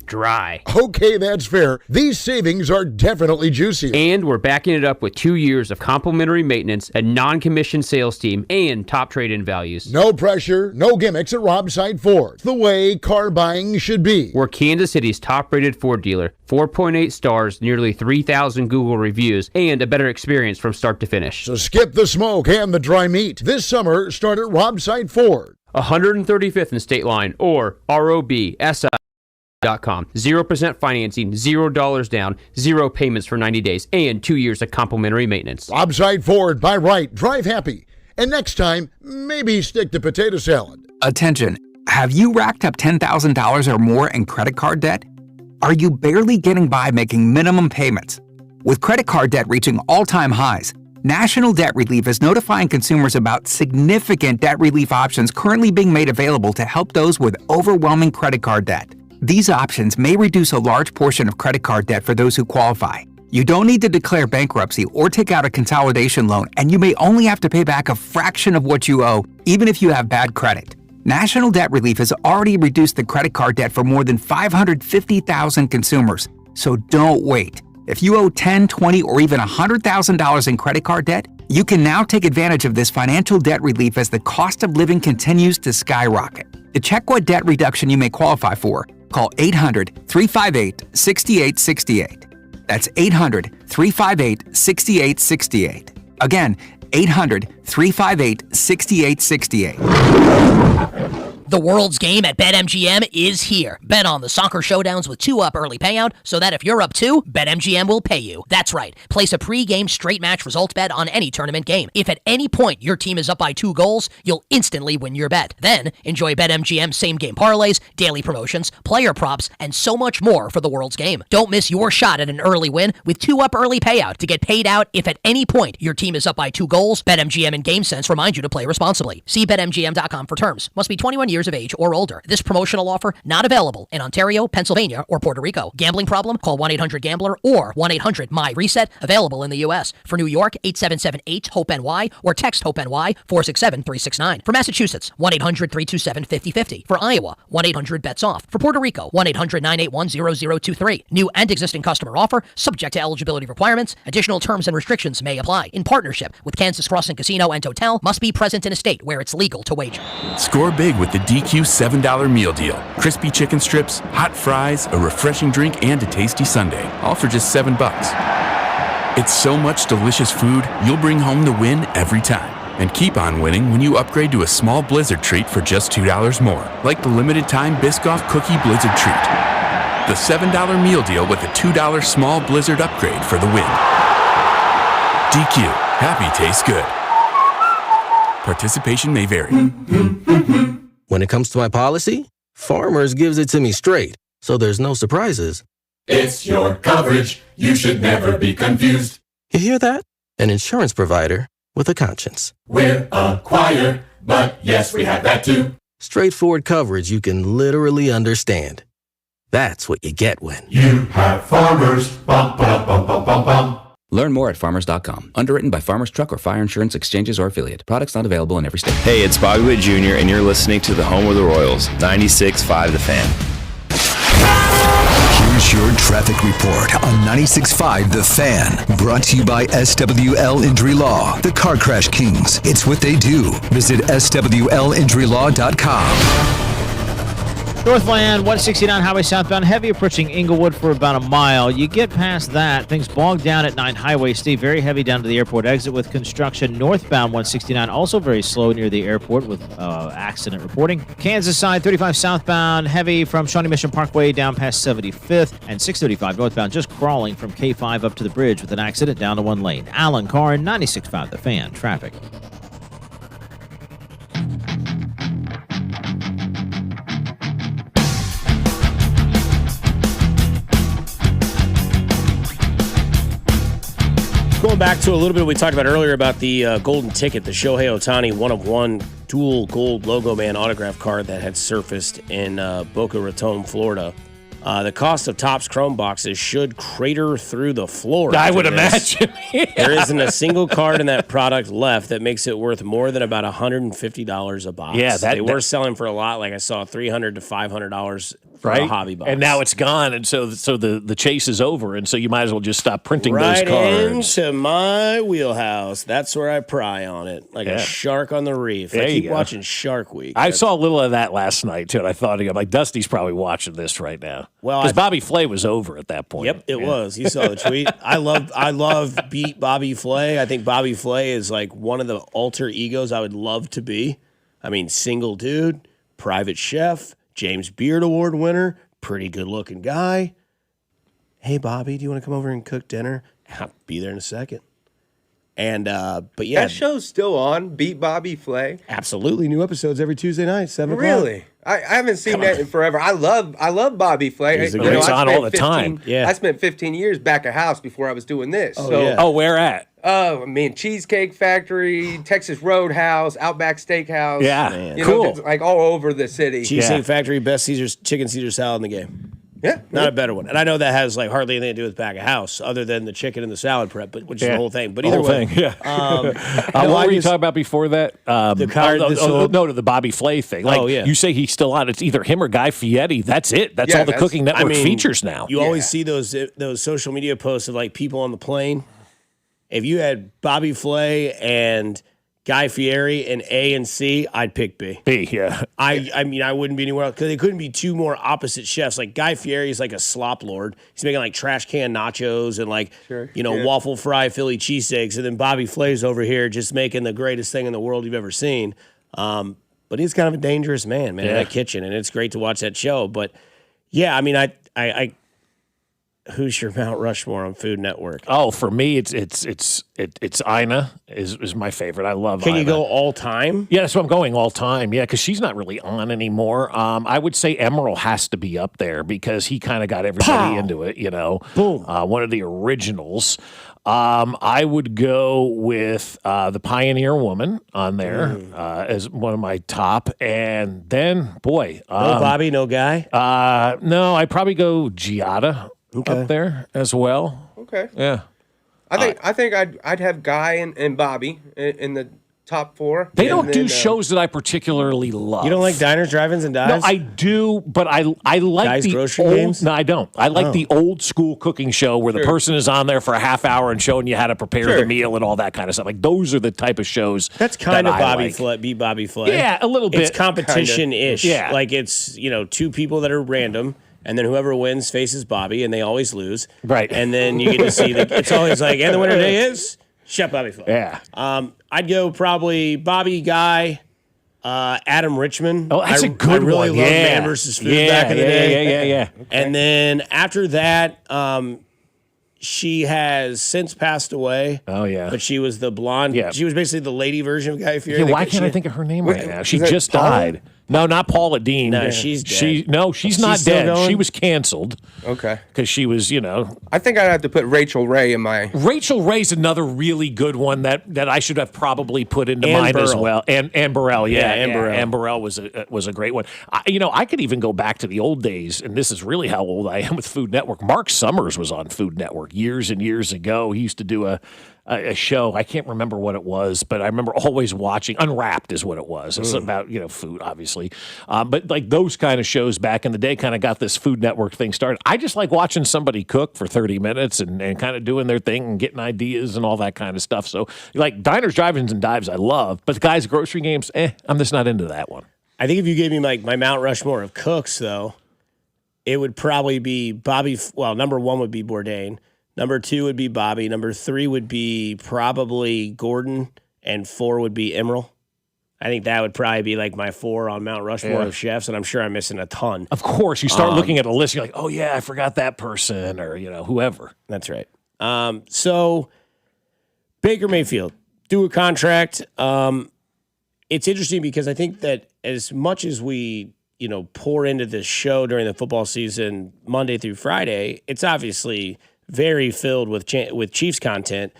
dry. Okay, that's fair. These savings are definitely juicy. And we're backing it up with 2 years of complimentary maintenance, a non-commissioned sales team, and top trade-in values. No pressure, no gimmicks at Robside Ford. The way car buying should be. We're Kansas City's top-rated Ford dealer. 4.8 stars, nearly 3,000 Google reviews, and a better experience from start to finish. So skip the smoke and the dry meat. This summer, start at Robside Ford. 135th and State Line, or ROBSI.com. 0% financing, $0 down, 0 payments for 90 days, and 2 years of complimentary maintenance. Robside Ford, buy right, drive happy. And next time, maybe stick to potato salad. Attention, have you racked up $10,000 or more in credit card debt? Are you barely getting by making minimum payments? With credit card debt reaching all-time highs, National Debt Relief is notifying consumers about significant debt relief options currently being made available to help those with overwhelming credit card debt. These options may reduce a large portion of credit card debt for those who qualify. You don't need to declare bankruptcy or take out a consolidation loan, and you may only have to pay back a fraction of what you owe, even if you have bad credit. National Debt Relief has already reduced the credit card debt for more than 550,000 consumers, so don't wait. If you owe $10,000, $20,000, or even $100,000 in credit card debt, you can now take advantage of this financial debt relief as the cost of living continues to skyrocket. To check what debt reduction you may qualify for, call 800-358-6868. That's 800-358-6868. Again, 800-358-6868. The world's game at BetMGM is here. Bet on the soccer showdowns with 2-up early payout so that if you're up 2, BetMGM will pay you. That's right. Place a pre-game straight match results bet on any tournament game. If at any point your team is up by 2 goals, you'll instantly win your bet. Then enjoy BetMGM same-game parlays, daily promotions, player props, and so much more for the world's game. Don't miss your shot at an early win with 2-up early payout to get paid out if at any point your team is up by 2 goals. BetMGM and GameSense remind you to play responsibly. See BetMGM.com for terms. Must be 21 years of age or older. This promotional offer not available in Ontario, Pennsylvania, or Puerto Rico. Gambling problem? Call 1-800-GAMBLER or 1-800-MY-RESET. Available in the U.S. For New York, 877-8-HOPE-NY or text HOPE-NY 467-369. For Massachusetts, 1-800-327-5050. For Iowa, 1-800-BETS-OFF. For Puerto Rico, 1-800-981-0023. New and existing customer offer, subject to eligibility requirements. Additional terms and restrictions may apply. In partnership with Kansas Crossing Casino and Hotel, must be present in a state where it's legal to wager. Score big with the DQ $7 meal deal. Crispy chicken strips, hot fries, a refreshing drink, and a tasty sundae. All for just $7. It's so much delicious food, you'll bring home the win every time. And keep on winning when you upgrade to a small Blizzard treat for just $2 more. Like the limited time Biscoff Cookie Blizzard treat. The $7 meal deal with a $2 small Blizzard upgrade for the win. DQ. Happy tastes good. Participation may vary. When it comes to my policy, Farmers gives it to me straight, so there's no surprises. It's your coverage. You should never be confused. You hear that? An insurance provider with a conscience. We're a choir, but yes, we have that too. Straightforward coverage you can literally understand. That's what you get when you have Farmers. Bum, bum, bum, bum, bum, bum. Learn more at farmers.com. Underwritten by Farmers Truck or Fire Insurance Exchanges or Affiliate. Products not available in every state. Hey, it's Bobby Witt Jr., and you're listening to the home of the Royals, 96.5 The Fan. Here's your traffic report on 96.5 The Fan. Brought to you by SWL Injury Law, the Car Crash Kings. It's what they do. Visit SWLinjurylaw.com. Northland 169 highway southbound, heavy approaching Inglewood for about a mile. You get past that, things bogged down at 9 Highway. Stay very heavy down to the airport exit with construction. Northbound 169 also very slow near the airport with accident reporting. Kansas side 35 southbound, heavy from Shawnee Mission Parkway down past 75th, and 635 northbound just crawling from K5 up to the bridge with an accident down to 1 lane. Alan Carr, 96.5 The Fan. Traffic. Going back to a little bit we talked about earlier about the golden ticket, the Shohei Ohtani one-of-one dual gold logo man autograph card that had surfaced in Boca Raton, Florida. The cost of Topps Chrome boxes should crater through the floor. I would imagine. Yeah. There isn't a single card in that product left that makes it worth more than about $150 a box. Yeah, they were selling for a lot. Like I saw $300 to $500 for right? a hobby box. And now it's gone, and so the chase is over, and so you might as well just stop printing those cards. Right into my wheelhouse. That's where I pry on it, like a shark on the reef. I keep watching Shark Week. I saw a little of that last night, too, and I thought, like, Dusty's probably watching this right now. Well, because Bobby Flay was over at that point. Yep, it was. You saw the tweet. I love beat Bobby Flay. I think Bobby Flay is like one of the alter egos I would love to be. I mean, single dude, private chef, James Beard Award winner, pretty good looking guy. Hey, Bobby, do you want to come over and cook dinner? I'll be there in a second. And but yeah, that show's still on. Beat Bobby Flay. Absolutely, new episodes every Tuesday night, 7 o'clock. Really? I haven't seen that in forever. I love Bobby Flay. He's on all the time. Yeah, I spent 15 years back at house before I was doing this. Oh, where at? Oh, I mean, Cheesecake Factory, Texas Roadhouse, Outback Steakhouse. Yeah, cool. Like all over the city. Cheesecake Factory, best chicken Caesar salad in the game. Yeah. Not a better one. And I know that has like hardly anything to do with back of house other than the chicken and the salad prep, which is the whole thing. But either way. What were you talking about before that? The Bobby Flay thing. Like, you say he's still on. It's either him or Guy Fieri. That's it. That's all the Cooking Network features now. You always see those social media posts of like people on the plane. If you had Bobby Flay and Guy Fieri in A and C, I'd pick B. B, yeah. I mean, I wouldn't be anywhere else because they couldn't be two more opposite chefs. Like Guy Fieri is like a slop lord. He's making like trash can nachos and like waffle fry Philly cheesesteaks, and then Bobby Flay's over here just making the greatest thing in the world you've ever seen. But he's kind of a dangerous man in that kitchen, and it's great to watch that show. But yeah, I mean, I who's your Mount Rushmore on Food Network? Oh, for me, it's Ina is my favorite. I love. Can Ina. you go all time? Yeah, that's what I'm going all time. Yeah, because she's not really on anymore. I would say Emeril has to be up there because he kind of got everybody into it. Boom. One of the originals. I would go with the Pioneer Woman on there as one of my top, and then no Bobby, no Guy. No, I'd probably go Giada. Up there as well. Okay. Yeah. I think I'd have Guy and Bobby in the top 4. They don't do shows that I particularly love. You don't like Diners, Drive-Ins, and Dives? No, I do, but I like Guys, the Grocery old. Games? No, I don't. I like the old school cooking show where the person is on there for a half hour and showing you how to prepare the meal and all that kind of stuff. Like those are the type of shows. That's kind of Bobby Flay. Bobby Flay. Yeah, a little bit. It's competition-ish. Yeah. Like it's, two people that are random. And then whoever wins faces Bobby, and they always lose. Right. And then you get to see it's always like, and the winner today is Chef Bobby Flay. Yeah. I'd go probably Bobby, Guy, Adam Richman. Oh, that's a good I really one. loved Man vs. Food back in the day. Yeah. Okay. And then after that, she has since passed away. Oh, yeah. But she was the blonde. Yeah. She was basically the lady version of Guy Fieri. Yeah, why can't I think of her name right now? She just died. No, not Paula Dean. No, she's dead. She's not dead. Going? She was canceled. Okay. Because she was, I think I'd have to put Rachel Ray in my. Rachel Ray's another really good one that I should have probably put into mine as well. And Burrell, Ann Burrell was a great one. I could even go back to the old days, and this is really how old I am with Food Network. Mark Summers was on Food Network years and years ago. He used to do a show. I can't remember what it was, but I remember always watching. Unwrapped is what it was. It's about food, obviously, but like those kind of shows back in the day kind of got this Food Network thing started. I just like watching somebody cook for 30 minutes and kind of doing their thing and getting ideas and all that kind of stuff. So like Diners, Drive-Ins, and Dives, I love, but the Guys, Grocery Games, I'm just not into that one. I think if you gave me like my Mount Rushmore of cooks, though, it would probably be Bobby. Well, number 1 would be Bourdain. Number 2 would be Bobby. Number 3 would be probably Gordon. And 4 would be Emeril. I think that would probably be like my 4 on Mount Rushmore of chefs, and I'm sure I'm missing a ton. Of course, you start looking at a list, you're like, oh yeah, I forgot that person, or whoever. That's right. So Baker Mayfield, do a contract. It's interesting because I think that as much as we pour into this show during the football season, Monday through Friday, it's obviously very filled with Chiefs content,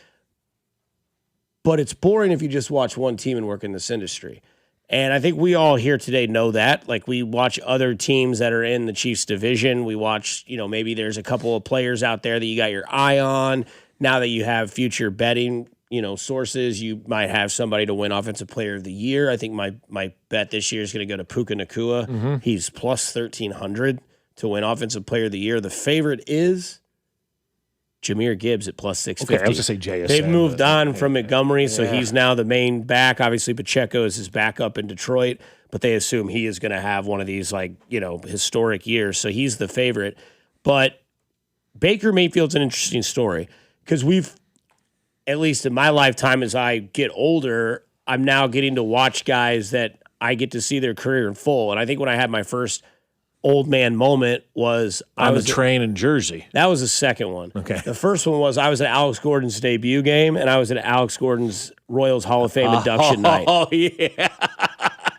but it's boring if you just watch one team and work in this industry. And I think we all here today know that. Like, we watch other teams that are in the Chiefs division. We watch, maybe there's a couple of players out there that you got your eye on. Now that you have future betting, sources, you might have somebody to win Offensive Player of the Year. I think my bet this year is going to go to Puka Nacua. Mm-hmm. He's plus 1,300 to win Offensive Player of the Year. The favorite is Jahmyr Gibbs at plus 650. Okay, I was going to say JSN. They've moved on from Montgomery, so he's now the main back. Obviously, Pacheco is his backup in Detroit, but they assume he is going to have one of these, historic years, so he's the favorite. But Baker Mayfield's an interesting story because we've, at least in my lifetime as I get older, I'm now getting to watch guys that I get to see their career in full. And I think when I had my first old man moment was on the train in Jersey. That was the second one. Okay. The first one was I was at Alex Gordon's debut game, and I was at Alex Gordon's Royals Hall of Fame induction night. Oh, yeah.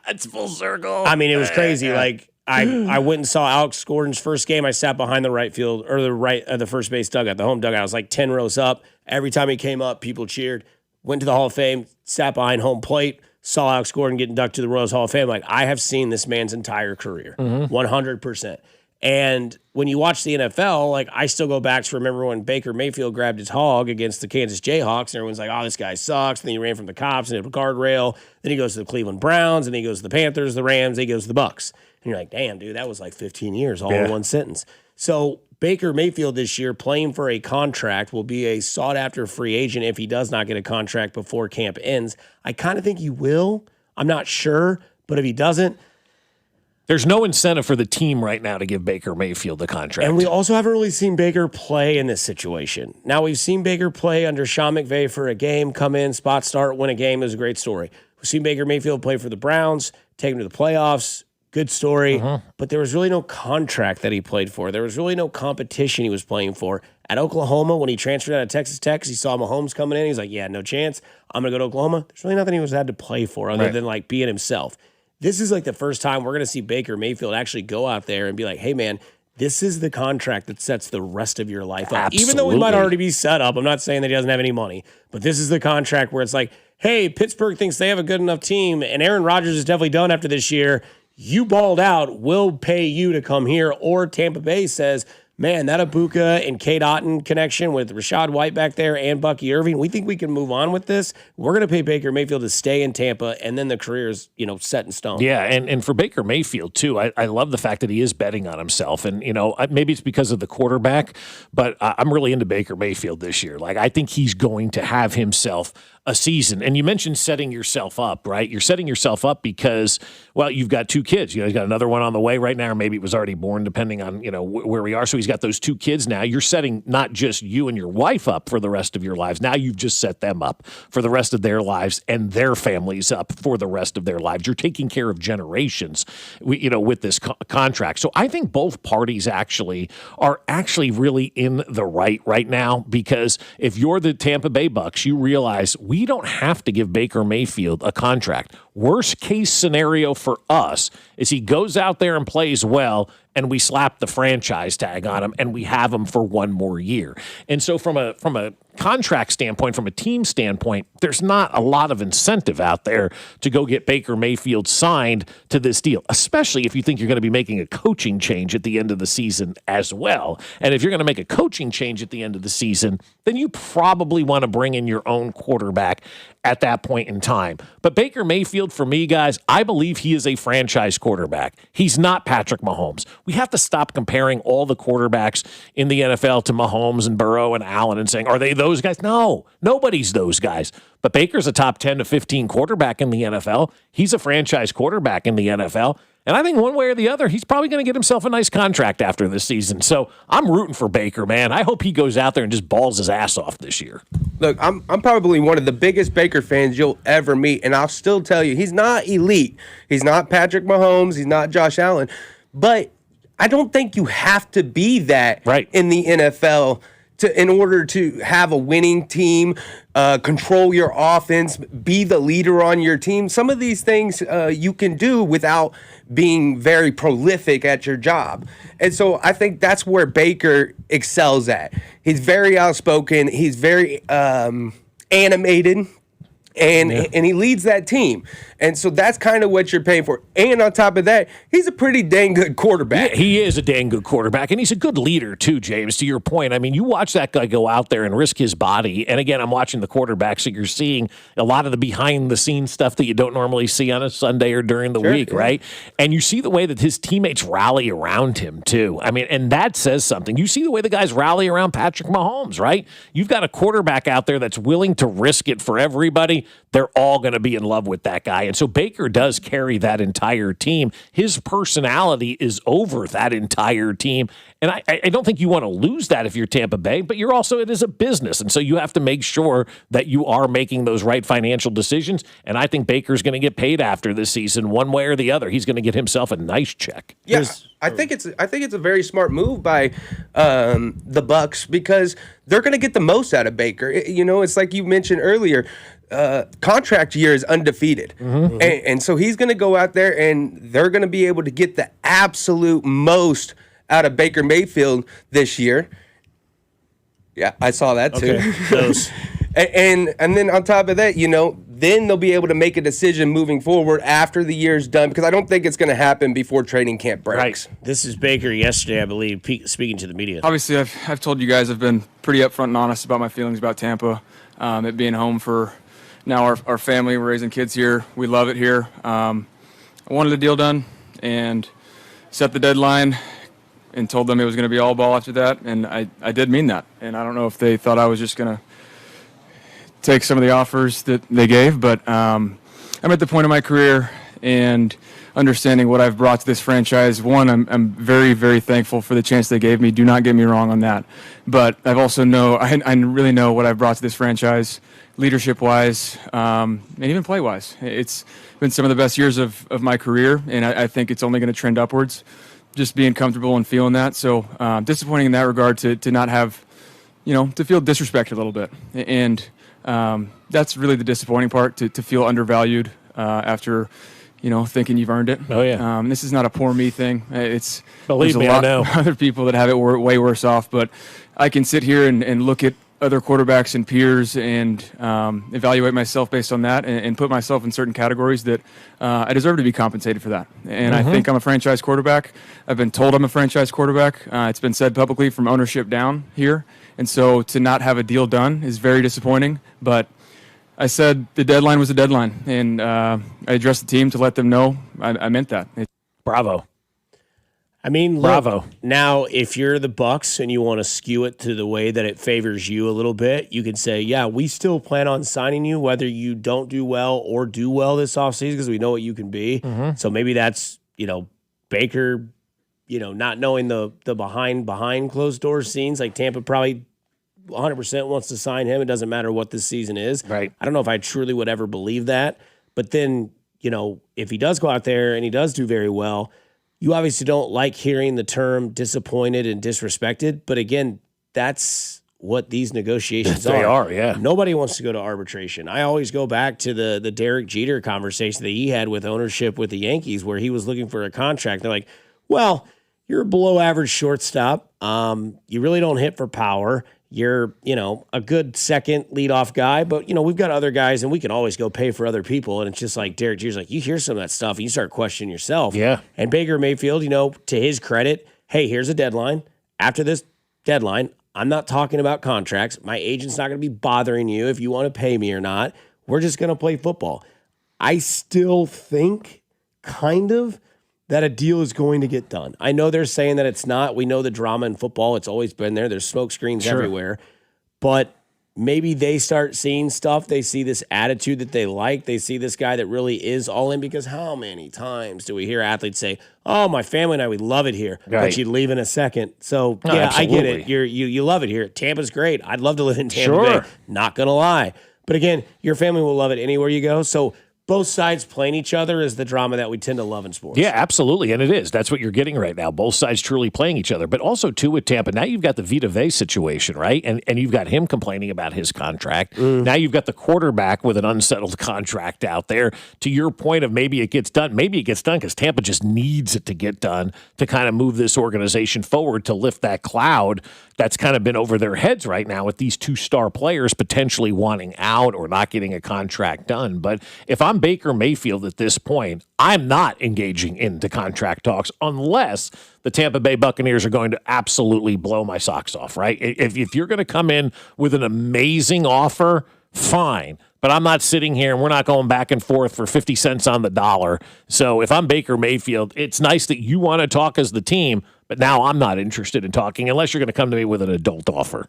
It's full circle. I mean, it was crazy. Like, I went and saw Alex Gordon's first game. I sat behind the right field, or the first base dugout, the home dugout. I was like 10 rows up. Every time he came up, people cheered. Went to the Hall of Fame, sat behind home plate, saw Alex Gordon get inducted to the Royals Hall of Fame. Like, I have seen this man's entire career, 100%. And when you watch the NFL, like, I still go back to remember when Baker Mayfield grabbed his hog against the Kansas Jayhawks, and everyone's like, oh, this guy sucks. And then he ran from the cops and hit a guardrail. Then he goes to the Cleveland Browns, and then he goes to the Panthers, the Rams, then he goes to the Bucks. And you're like, damn, dude, that was like 15 years all in one sentence. So Baker Mayfield this year playing for a contract will be a sought-after free agent if he does not get a contract before camp ends. I kind of think he will. I'm not sure, but if he doesn't, there's no incentive for the team right now to give Baker Mayfield a contract. And we also haven't really seen Baker play in this situation. Now, we've seen Baker play under Sean McVay for a game, come in, spot start, win a game. It was a great story. We've seen Baker Mayfield play for the Browns, take him to the playoffs. Good story. But there was really no contract that he played for. There was really no competition he was playing for. At Oklahoma, when he transferred out of Texas Tech, he saw Mahomes coming in. He's like, yeah, no chance. I'm going to go to Oklahoma. There's really nothing he was had to play for other than like being himself. This is like the first time we're going to see Baker Mayfield actually go out there and be like, hey, man, this is the contract that sets the rest of your life up. Absolutely. Even though he might already be set up. I'm not saying that he doesn't have any money, but this is the contract where it's like, hey, Pittsburgh thinks they have a good enough team, and Aaron Rodgers is definitely done after this year. You balled out, we'll pay you to come here. Or Tampa Bay says, man, that Ibuka and Kate Otten connection with Rashad White back there and Bucky Irving, we think we can move on with this. We're going to pay Baker Mayfield to stay in Tampa, and then the career is, set in stone. Yeah, and for Baker Mayfield, too, I love the fact that he is betting on himself. And, maybe it's because of the quarterback, but I'm really into Baker Mayfield this year. Like, I think he's going to have himself a season. And you mentioned setting yourself up, right? You're setting yourself up because, well, you've got two kids. He's got another one on the way right now, or maybe it was already born, depending on, where we are. So he's got those two kids now. You're setting not just you and your wife up for the rest of your lives. Now you've just set them up for the rest of their lives and their families up for the rest of their lives. You're taking care of generations, with this contract. So I think both parties are really in the right now, because if you're the Tampa Bay Bucks, you realize we don't have to give Baker Mayfield a contract. Worst case scenario for us is he goes out there and plays well, and we slap the franchise tag on him, and we have him for one more year. And so from a contract standpoint, from a team standpoint, there's not a lot of incentive out there to go get Baker Mayfield signed to this deal, especially if you think you're going to be making a coaching change at the end of the season as well. And if you're going to make a coaching change at the end of the season, then you probably want to bring in your own quarterback at that point in time. But Baker Mayfield, for me, guys, I believe he is a franchise quarterback. He's not Patrick Mahomes. We have to stop comparing all the quarterbacks in the NFL to Mahomes and Burrow and Allen and saying, are they those guys? No, nobody's those guys. But Baker's a top 10 to 15 quarterback in the NFL. He's a franchise quarterback in the NFL. And I think one way or the other, he's probably going to get himself a nice contract after this season. So I'm rooting for Baker, man. I hope he goes out there and just balls his ass off this year. Look, I'm probably one of the biggest Baker fans you'll ever meet, and I'll still tell you, he's not elite. He's not Patrick Mahomes. He's not Josh Allen. But I don't think you have to be that in the NFL in order to have a winning team, control your offense, be the leader on your team. Some of these things you can do without being very prolific at your job. And so I think that's where Baker excels at. He's very outspoken. He's very animated. And he leads that team. And so that's kind of what you're paying for. And on top of that, he's a pretty dang good quarterback. Yeah, he is a dang good quarterback. And he's a good leader, too, James, to your point. I mean, you watch that guy go out there and risk his body. And again, I'm watching the quarterbacks, so you're seeing a lot of the behind-the-scenes stuff that you don't normally see on a Sunday or during the week, right? And you see the way that his teammates rally around him, too. I mean, and that says something. You see the way the guys rally around Patrick Mahomes, right? You've got a quarterback out there that's willing to risk it for everybody. They're all going to be in love with that guy. And so Baker does carry that entire team. His personality is over that entire team. And I don't think you want to lose that if you're Tampa Bay, but it is a business. And so you have to make sure that you are making those right financial decisions. And I think Baker's going to get paid after this season one way or the other. He's going to get himself a nice check. Yes. I think it's a very smart move by the Bucks, because they're going to get the most out of Baker. It's like you mentioned earlier, contract year is undefeated. And so he's going to go out there and they're going to be able to get the absolute most out of Baker Mayfield this year. Yeah, I saw that too. Okay, those. and then on top of that, then they'll be able to make a decision moving forward after the year's done, because I don't think it's going to happen before training camp breaks. Right. This is Baker yesterday, I believe, speaking to the media. Obviously, I've told you guys I've been pretty upfront and honest about my feelings about Tampa. It being home for now our family. We're raising kids here. We love it here. I wanted a deal done and set the deadline and told them it was going to be all ball after that, and I did mean that. And I don't know if they thought I was just going to take some of the offers that they gave, but I'm at the point of my career and understanding what I've brought to this franchise. One, I'm very, very thankful for the chance they gave me. Do not get me wrong on that. But I've also I really know what I've brought to this franchise, leadership-wise, and even play-wise. It's been some of the best years of my career, and I think it's only going to trend upwards, just being comfortable and feeling that. So disappointing in that regard to not have, to feel disrespected a little bit. And that's really the disappointing part, to feel undervalued after, thinking you've earned it. Oh, yeah. This is not a poor me thing. Believe me, there's a lot I know. of other people that have it way worse off, but I can sit here and look at other quarterbacks and peers and evaluate myself based on that and put myself in certain categories that I deserve to be compensated for that. And I think I'm a franchise quarterback. I've been told I'm a franchise quarterback. It's been said publicly from ownership down here. And so to not have a deal done is very disappointing. But I said the deadline was a deadline, and I addressed the team to let them know I meant that. Bravo. I mean, Bravo. Look, now, if you're the Bucs and you want to skew it to the way that it favors you a little bit, you can say, yeah, we still plan on signing you whether you don't do well or do well this offseason, because we know what you can be. Mm-hmm. So maybe that's, Baker, not knowing the behind closed doors scenes. Like Tampa probably 100% wants to sign him. It doesn't matter what this season is. Right. I don't know if I truly would ever believe that. But then, if he does go out there and he does do very well, you obviously don't like hearing the term disappointed and disrespected. But again, that's what these negotiations are. They are, yeah. Nobody wants to go to arbitration. I always go back to the Derek Jeter conversation that he had with ownership with the Yankees, where he was looking for a contract. They're like, well, you're a below average shortstop. You really don't hit for power. You're, a good second leadoff guy, but, we've got other guys and we can always go pay for other people. And it's just like Derek Jeter's like, you hear some of that stuff and you start questioning yourself. Yeah. And Baker Mayfield, to his credit, hey, here's a deadline. After this deadline, I'm not talking about contracts. My agent's not going to be bothering you if you want to pay me or not. We're just going to play football. I still think that a deal is going to get done. I know they're saying that it's not. We know the drama in football. It's always been there. There's smoke screens everywhere. But maybe they start seeing stuff. They see this attitude that they like. They see this guy that really is all in, because how many times do we hear athletes say, oh, my family and I, we love it here, but you'd leave in a second. So, No, yeah, absolutely. I get it. You love it here. Tampa's great. I'd love to live in Tampa Bay. Not going to lie. But again, your family will love it anywhere you go. So both sides playing each other is the drama that we tend to love in sports. Yeah, absolutely. And it is. That's what you're getting right now. Both sides truly playing each other. But also, too, with Tampa, now you've got the Vita Vea situation, right? And you've got him complaining about his contract. Now you've got the quarterback with an unsettled contract out there. To your point of maybe it gets done. Maybe it gets done because Tampa just needs it to get done to kind of move this organization forward, to lift that cloud that's kind of been over their heads right now with these two star players potentially wanting out or not getting a contract done. But if I'm Baker Mayfield at this point, I'm not engaging into contract talks unless the Tampa Bay Buccaneers are going to absolutely blow my socks off, right? If you're going to come in with an amazing offer, fine. But I'm not sitting here and we're not going back and forth for 50 cents on the dollar. So if I'm Baker Mayfield, it's nice that you want to talk as the team, but now I'm not interested in talking unless you're going to come to me with an adult offer.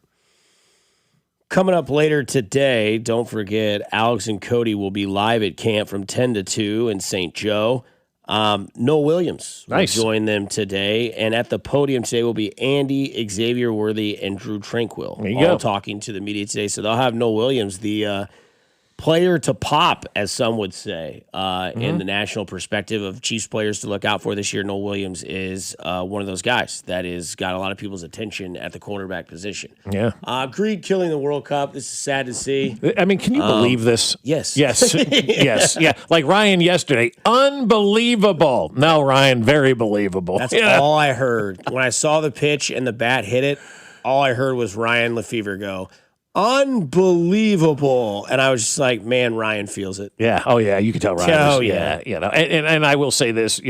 Coming up later today, don't forget, Alex and Cody will be live at camp from 10 to 2 in St. Joe. Noah Williams will join them today. And at the podium today will be Andy, Xavier Worthy, and Drew Tranquill. There you all go. talking to the media today. So they'll have Noah Williams, the player to pop, as some would say, in the national perspective of Chiefs players to look out for this year. Noah Williams is one of those guys that is got a lot of people's attention at the cornerback position. Yeah. Greed killing the World Cup. This is sad to see. I mean, can you believe this? Yes. Yes. Yes. Yeah. Like Ryan yesterday. Unbelievable. No, Ryan, very believable. That's all I heard. When I saw the pitch and the bat hit it, all I heard was Ryan Lefevre go, unbelievable. And I was just like, man, Ryan feels it. Yeah. Oh, yeah. You can tell Ryan. Oh, yeah. You know, and I will say this,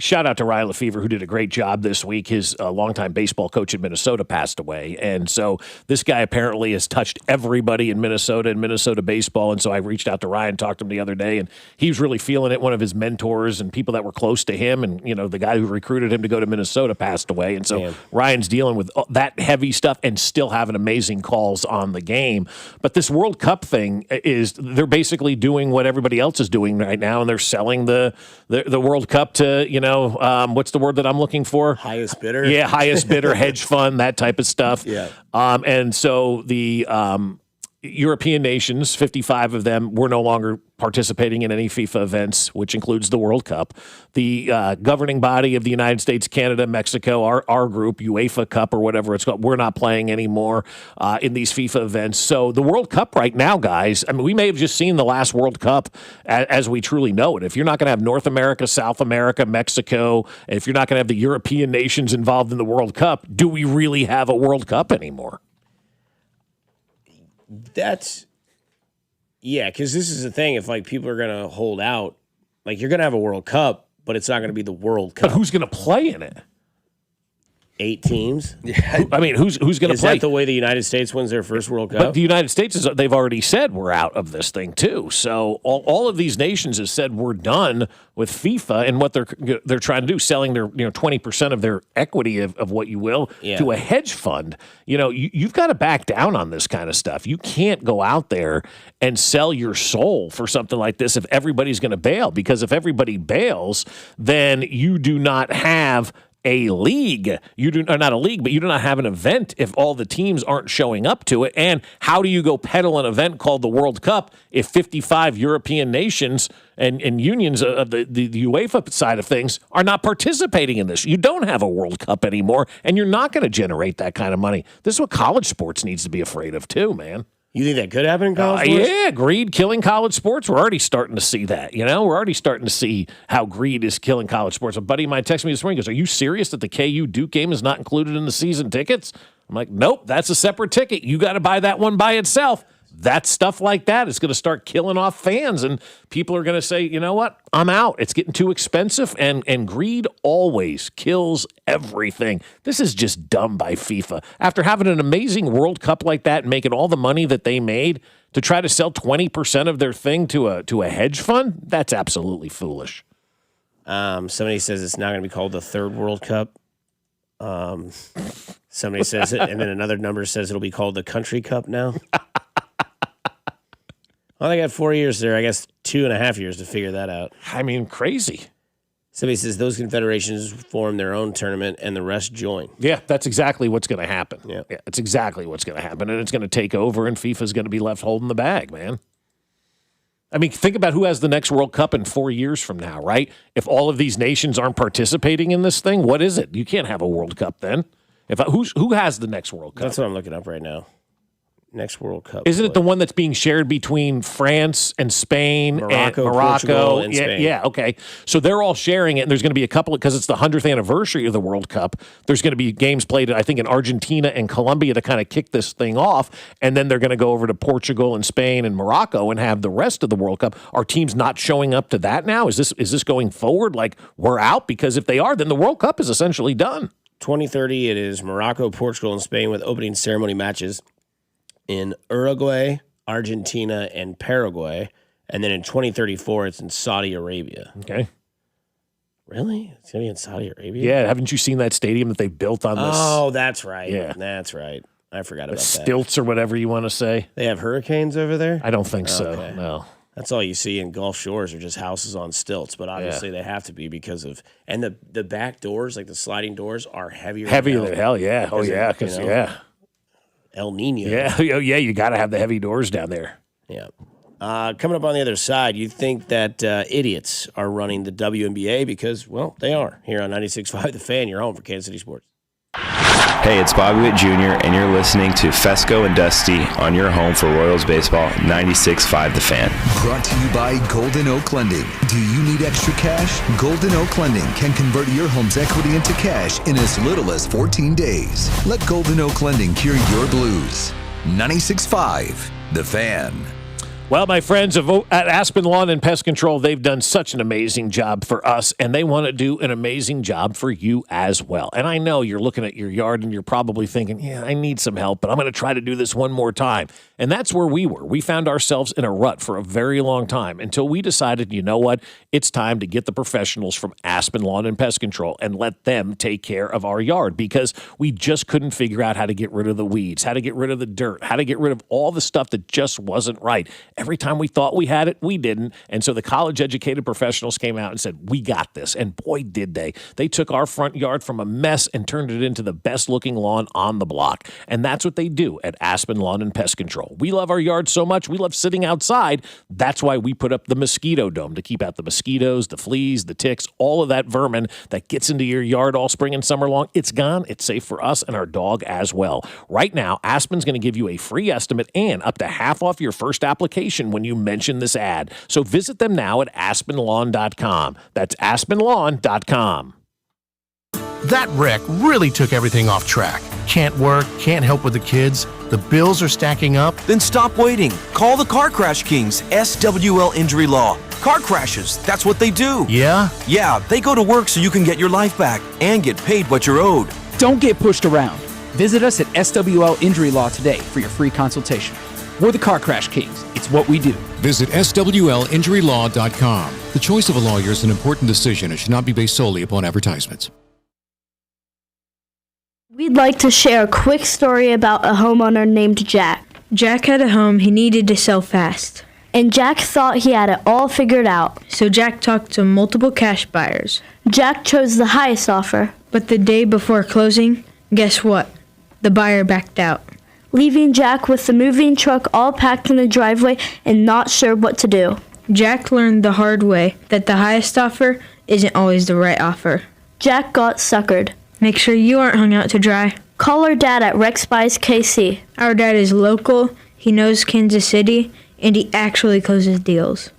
shout out to Ryan Lefevre, who did a great job this week. His longtime baseball coach in Minnesota passed away. And so this guy apparently has touched everybody in Minnesota and Minnesota baseball. And so I reached out to Ryan, talked to him the other day, and he was really feeling it. One of his mentors and people that were close to him and, the guy who recruited him to go to Minnesota passed away. And so Ryan's dealing with that heavy stuff and still having amazing calls on the game. But this World Cup thing is they're basically doing what everybody else is doing right now, and they're selling the World Cup to, what's the word that I'm looking for? Highest bidder. Yeah, highest bidder, hedge fund, that type of stuff. Yeah. And so the European nations, 55 of them, were no longer participating in any FIFA events, which includes the World Cup. The governing body of the United States, Canada, Mexico, our group, UEFA Cup or whatever it's called, we're not playing anymore in these FIFA events. So the World Cup right now, guys, I mean, we may have just seen the last World Cup as we truly know it. If you're not going to have North America, South America, Mexico, if you're not going to have the European nations involved in the World Cup, do we really have a World Cup anymore? Because this is the thing. If people are going to hold out, you're going to have a World Cup, but it's not going to be the World Cup. But who's going to play in it? 8 teams. Yeah. I mean, who's going to play? Is that the way the United States wins their first World Cup? But the United States they've already said we're out of this thing too. So all of these nations have said we're done with FIFA and what they're trying to do, selling their 20% of their equity of what you will to a hedge fund. You've got to back down on this kind of stuff. You can't go out there and sell your soul for something like this if everybody's going to bail, because if everybody bails, then you do not have a league. You do not a league, but you do not have an event if all the teams aren't showing up to it. And how do you go peddle an event called the World Cup if 55 European nations and unions of the UEFA side of things are not participating in this? You don't have a World Cup anymore, and you're not going to generate that kind of money. This is what college sports needs to be afraid of too, man. You think that could happen in college sports? Yeah, greed killing college sports. We're already starting to see that. We're already starting to see how greed is killing college sports. A buddy of mine texted me this morning, goes, "Are you serious that the KU Duke game is not included in the season tickets?" I'm like, nope, that's a separate ticket. You got to buy that one by itself. That stuff like that is going to start killing off fans, and people are going to say, you know what, I'm out. It's getting too expensive, and greed always kills everything. This is just dumb by FIFA. After having an amazing World Cup like that and making all the money that they made to try to sell 20% of their thing to a hedge fund, that's absolutely foolish. Somebody says it's not going to be called the third World Cup. Somebody says it, and then another number says it'll be called the Country Cup now. Well, they got 4 years there. I guess 2.5 years to figure that out. I mean, crazy. Somebody says those confederations form their own tournament and the rest join. Yeah, that's exactly what's going to happen. Yeah, it's exactly what's going to happen. And it's going to take over, and FIFA's going to be left holding the bag, man. I mean, think about who has the next World Cup in 4 years from now, right? If all of these nations aren't participating in this thing, what is it? You can't have a World Cup then. Who has the next World Cup? That's what I'm looking up right now. Next World Cup. Isn't it the one that's being shared between France and Spain and Morocco? Portugal, and Spain. Yeah, okay. So they're all sharing it, and there's going to be a couple, because it's the 100th anniversary of the World Cup. There's going to be games played, I think, in Argentina and Colombia to kind of kick this thing off, and then they're going to go over to Portugal and Spain and Morocco and have the rest of the World Cup. Are teams not showing up to that now? Is this going forward? Like, we're out? Because if they are, then the World Cup is essentially done. 2030, it is Morocco, Portugal, and Spain with opening ceremony matches in Uruguay, Argentina, and Paraguay. And then in 2034, it's in Saudi Arabia. Okay. Really? It's going to be in Saudi Arabia? Yeah. Haven't you seen that stadium that they built on this? Oh, that's right. Yeah. That's right. I forgot about that. Stilts or whatever you want to say. They have hurricanes over there? I don't think so. No. That's all you see in Gulf Shores are just houses on stilts, but obviously they have to be because of, and the back doors, like the sliding doors, are heavier than hell, yeah. Oh, yeah, because, El Nino. Yeah, you got to have the heavy doors down there. Yeah. Coming up on the other side, you think that idiots are running the WNBA because, well, they are. Here on 96.5 The Fan, your home for Kansas City Sports. Hey, it's Bobby Witt Jr., and you're listening to Fescoe and Dusty on your home for Royals baseball, 96.5 The Fan. Brought to you by Golden Oak Lending. Do you need extra cash? Golden Oak Lending can convert your home's equity into cash in as little as 14 days. Let Golden Oak Lending cure your blues. 96.5 The Fan. Well, my friends at Aspen Lawn and Pest Control, they've done such an amazing job for us, and they want to do an amazing job for you as well. And I know you're looking at your yard and you're probably thinking, yeah, I need some help, but I'm going to try to do this one more time. And that's where we were. We found ourselves in a rut for a very long time until we decided, you know what? It's time to get the professionals from Aspen Lawn and Pest Control and let them take care of our yard, because we just couldn't figure out how to get rid of the weeds, how to get rid of the dirt, how to get rid of all the stuff that just wasn't right. Every time we thought we had it, we didn't. And so the college-educated professionals came out and said, we got this. And boy, did they. They took our front yard from a mess and turned it into the best-looking lawn on the block. And that's what they do at Aspen Lawn and Pest Control. We love our yard so much, we love sitting outside. That's why we put up the mosquito dome to keep out the mosquitoes, the fleas, the ticks, all of that vermin that gets into your yard all spring and summer long. It's gone. It's safe for us and our dog as well. Right now, Aspen's going to give you a free estimate and up to half off your first application when you mention this ad. So visit them now at aspenlawn.com. That's aspenlawn.com. That wreck really took everything off track. Can't work, can't help with the kids. The bills are stacking up. Then stop waiting. Call the Car Crash Kings, SWL Injury Law. Car crashes, that's what they do. Yeah? Yeah, they go to work so you can get your life back and get paid what you're owed. Don't get pushed around. Visit us at SWL Injury Law today for your free consultation. We're the Car Crash Kings. It's what we do. Visit SWLinjurylaw.com. The choice of a lawyer is an important decision and should not be based solely upon advertisements. We'd like to share a quick story about a homeowner named Jack. Jack had a home he needed to sell fast. And Jack thought he had it all figured out. So Jack talked to multiple cash buyers. Jack chose the highest offer. But the day before closing, guess what? The buyer backed out, leaving Jack with the moving truck all packed in the driveway and not sure what to do. Jack learned the hard way that the highest offer isn't always the right offer. Jack got suckered. Make sure you aren't hung out to dry. Call our dad at Rex Buys KC. Our dad is local, he knows Kansas City, and he actually closes deals.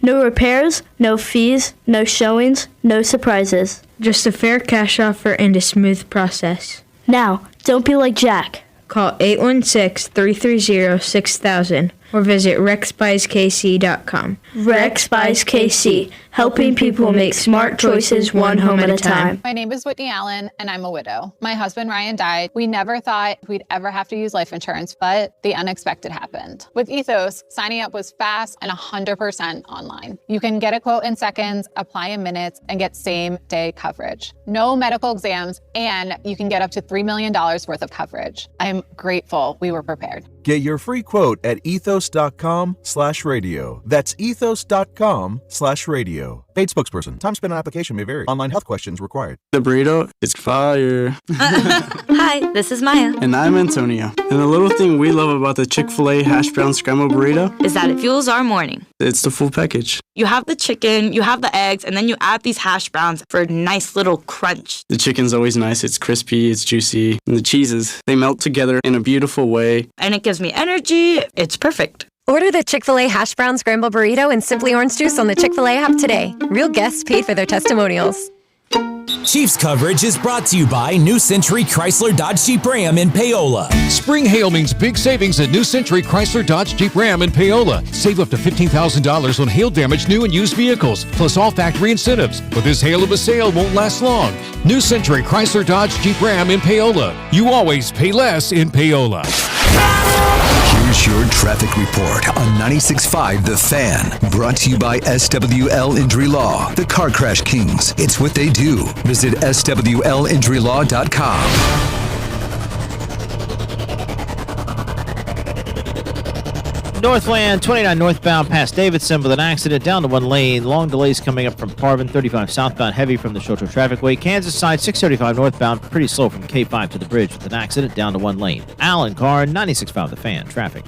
No repairs, no fees, no showings, no surprises. Just a fair cash offer and a smooth process. Now, don't be like Jack. Call 816-330-6000 or visit rexbuyskc.com. Rex Buys KC, helping people make smart choices one home at a time. My name is Whitney Allen, and I'm a widow. My husband, Ryan, died. We never thought we'd ever have to use life insurance, but the unexpected happened. With Ethos, signing up was fast and 100% online. You can get a quote in seconds, apply in minutes, and get same-day coverage. No medical exams, and you can get up to $3 million worth of coverage. I'm grateful we were prepared. Get your free quote at ethos.com/radio. That's ethos.com/radio. Paid spokesperson. Time spent on application may vary. Online health questions required. The burrito is fire. Hi, this is Maya. And I'm Antonio. And the little thing we love about the Chick-fil-A hash brown scrambled burrito is that it fuels our morning. It's the full package. You have the chicken, you have the eggs, and then you add these hash browns for a nice little crunch. The chicken's always nice. It's crispy, it's juicy. And the cheeses, they melt together in a beautiful way. And it gives me energy. It's perfect. Order the Chick-fil-A Hash Brown Scramble Burrito and Simply Orange Juice on the Chick-fil-A app today. Real guests paid for their testimonials. Chiefs coverage is brought to you by New Century Chrysler Dodge Jeep Ram in Paola. Spring hail means big savings at New Century Chrysler Dodge Jeep Ram in Paola. Save up to $15,000 on hail damage new and used vehicles, plus all factory incentives. But this hail of a sale won't last long. New Century Chrysler Dodge Jeep Ram in Paola. You always pay less in Paola. Here's your traffic report on 96.5 The Fan. Brought to you by SWL Injury Law, the Car Crash Kings. It's what they do. Visit SWLinjurylaw.com. Northland 29 northbound past Davidson with an accident down to one lane. Long delays coming up from Parvin. 35 southbound heavy from the Chilton Traffic Way. Kansas side 635 northbound pretty slow from K5 to the bridge with an accident down to one lane. Alan Carr 96.5 The Fan. Traffic.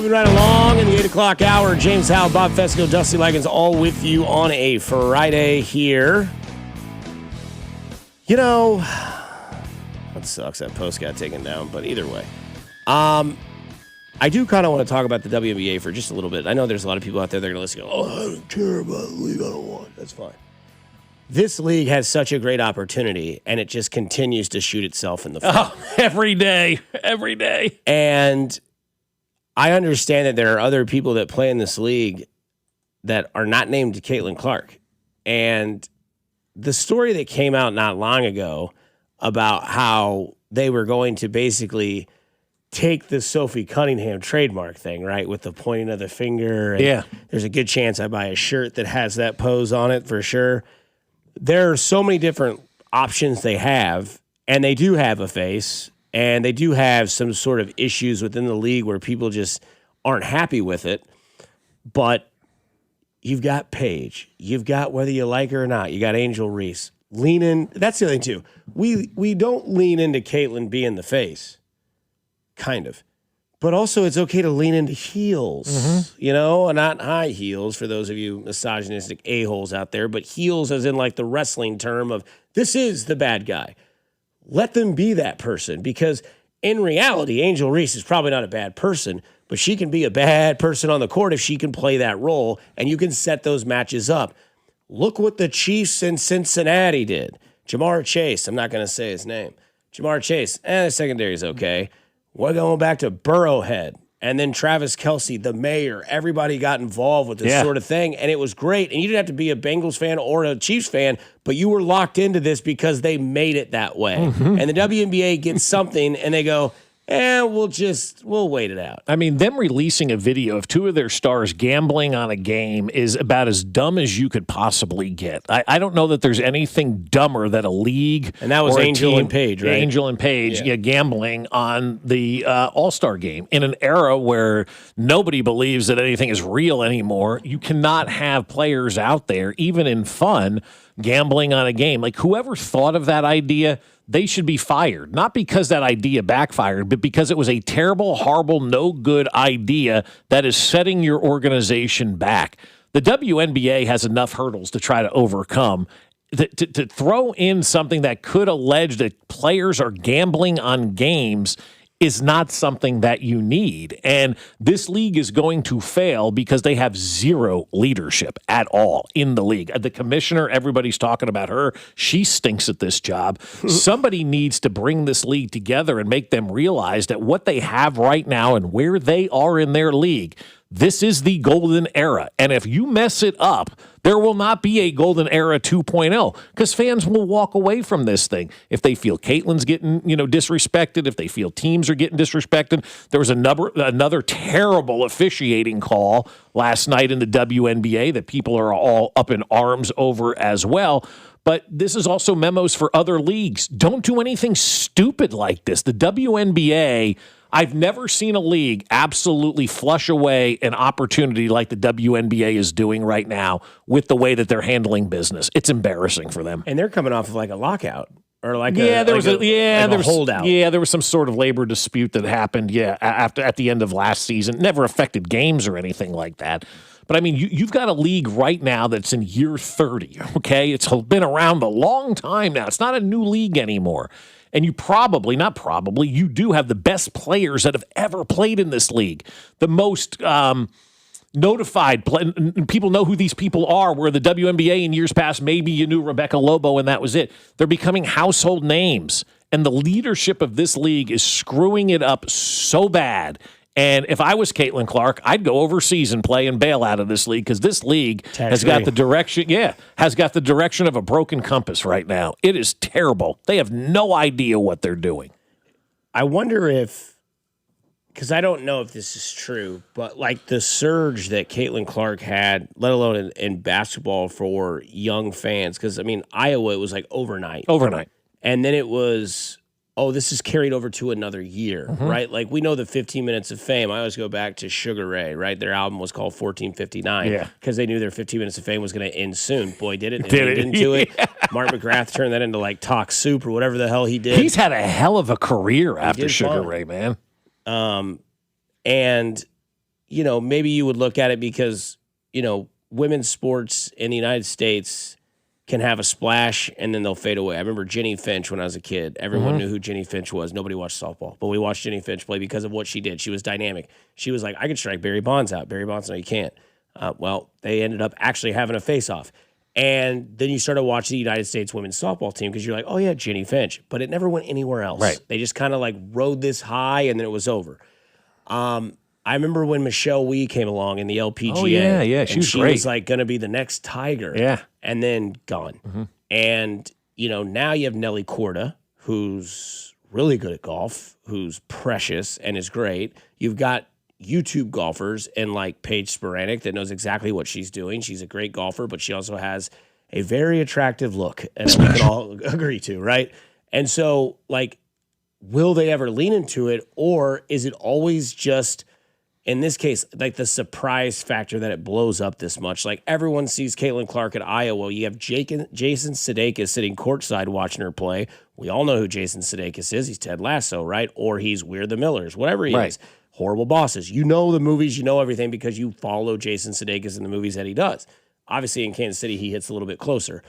Moving right along in the 8 o'clock hour, James Howe, Bob Fescoe, Dusty Liggins, all with you on a Friday here. You know, that sucks. That post got taken down, but either way. I do kind of want to talk about the WNBA for just a little bit. I know there's a lot of people out there that are going to listen and go, oh, I don't care about the league. I don't want it. That's fine. This league has such a great opportunity, and it just continues to shoot itself in the foot. Oh, every day. And I understand that there are other people that play in this league that are not named Caitlin Clark. And the story that came out not long ago about how they were going to basically take the Sophie Cunningham trademark thing, right, with the pointing of the finger. And there's a good chance I buy a shirt that has that pose on it for sure. There are so many different options they have, and they do have a face, and they do have some sort of issues within the league where people just aren't happy with it. But you've got Paige. You've got, whether you like her or not, you got Angel Reese. Lean in. That's the other thing, too. We don't lean into Caitlin being the face. Kind of. But also, it's okay to lean into heels, you know, not high heels for those of you misogynistic a-holes out there, but heels as in like the wrestling term of this is the bad guy. Let them be that person, because in reality, Angel Reese is probably not a bad person, but she can be a bad person on the court if she can play that role, and you can set those matches up. Look what the Chiefs in Cincinnati did. Jamar Chase, I'm not going to say his name. Jamar Chase, the secondary is okay. We're going back to Burrowhead. And then Travis Kelce, the mayor. Everybody got involved with this sort of thing, and it was great. And you didn't have to be a Bengals fan or a Chiefs fan, but you were locked into this because they made it that way. And the WNBA gets something, and they go, we'll wait it out. I mean, them releasing a video of two of their stars gambling on a game is about as dumb as you could possibly get. I don't know that there's anything dumber than a league. And that was Angel and Paige, right? Angel and Paige, gambling on the All-Star game. In an era where nobody believes that anything is real anymore, you cannot have players out there, even in fun, gambling on a game. Like, whoever thought of that idea, they should be fired. Not because that idea backfired, but because it was a terrible, horrible, no good idea that is setting your organization back. The WNBA has enough hurdles to try to overcome. To throw in something that could allege that players are gambling on games is not something that you need. And this league is going to fail because they have zero leadership at all in the league. The commissioner, everybody's talking about her. She stinks at this job. Somebody needs to bring this league together and make them realize that what they have right now and where they are in their league, this is the golden era. And if you mess it up, there will not be a golden era 2.0 because fans will walk away from this thing. If they feel Caitlin's getting, disrespected, if they feel teams are getting disrespected. There was another terrible officiating call last night in the WNBA that people are all up in arms over as well. But this is also memos for other leagues. Don't do anything stupid like this. The WNBA, I've never seen a league absolutely flush away an opportunity like the WNBA is doing right now with the way that they're handling business. It's embarrassing for them. And they're coming off of like a lockout or like there was a holdout. Yeah, there was some sort of labor dispute that happened. At the end of last season, never affected games or anything like that. But I mean, you've got a league right now that's in year 30. Okay, it's been around a long time now. It's not a new league anymore. And you you do have the best players that have ever played in this league. The most notified people know who these people are, where the WNBA in years past, maybe you knew Rebecca Lobo and that was it. They're becoming household names. And the leadership of this league is screwing it up so bad. And if I was Caitlin Clark, I'd go overseas and play and bail out of this league because this league has got the direction of a broken compass right now. It is terrible. They have no idea what they're doing. I wonder if, because I don't know if this is true, but like the surge that Caitlin Clark had, let alone in basketball for young fans, because I mean, Iowa, it was like overnight. And then it was, this is carried over to another year, right? Like we know the 15 Minutes of Fame. I always go back to Sugar Ray, right? Their album was called 1459 because they knew their 15 Minutes of Fame was going to end soon. Boy, did it. Did into it. Mark McGrath turned that into like Talk Soup or whatever the hell he did. He's had a hell of a career after Sugar Ray, man. And maybe you would look at it because, women's sports in the United States can have a splash and then they'll fade away. I remember Jenny Finch when I was a kid. Everyone knew who Jenny Finch was. Nobody watched softball, but we watched Jenny Finch play because of what she did. She was dynamic. She was like, I could strike Barry Bonds out. Barry Bonds, no, you can't. Well, they ended up actually having a face-off. And then you started watching the United States women's softball team because you're like, oh, yeah, Jenny Finch. But it never went anywhere else. Right. They just kind of like rode this high and then it was over. I remember when Michelle Wee came along in the LPGA. Oh, yeah. She was great. She was like going to be the next Tiger. Yeah. And then gone. And, now you have Nelly Korda, who's really good at golf, who's precious and is great. You've got YouTube golfers and like Paige Sporanic that knows exactly what she's doing. She's a great golfer, but she also has a very attractive look, as we can all agree to, right? And so, like, will they ever lean into it, or is it always just, in this case, like the surprise factor that it blows up this much? Like, everyone sees Caitlin Clark at Iowa. You have Jason Sudeikis sitting courtside watching her play. We all know who Jason Sudeikis is. He's Ted Lasso, right? Or he's We're the Millers, whatever he is. Horrible Bosses. You know the movies, you know everything because you follow Jason Sudeikis in the movies that he does. Obviously, in Kansas City, he hits a little bit closer.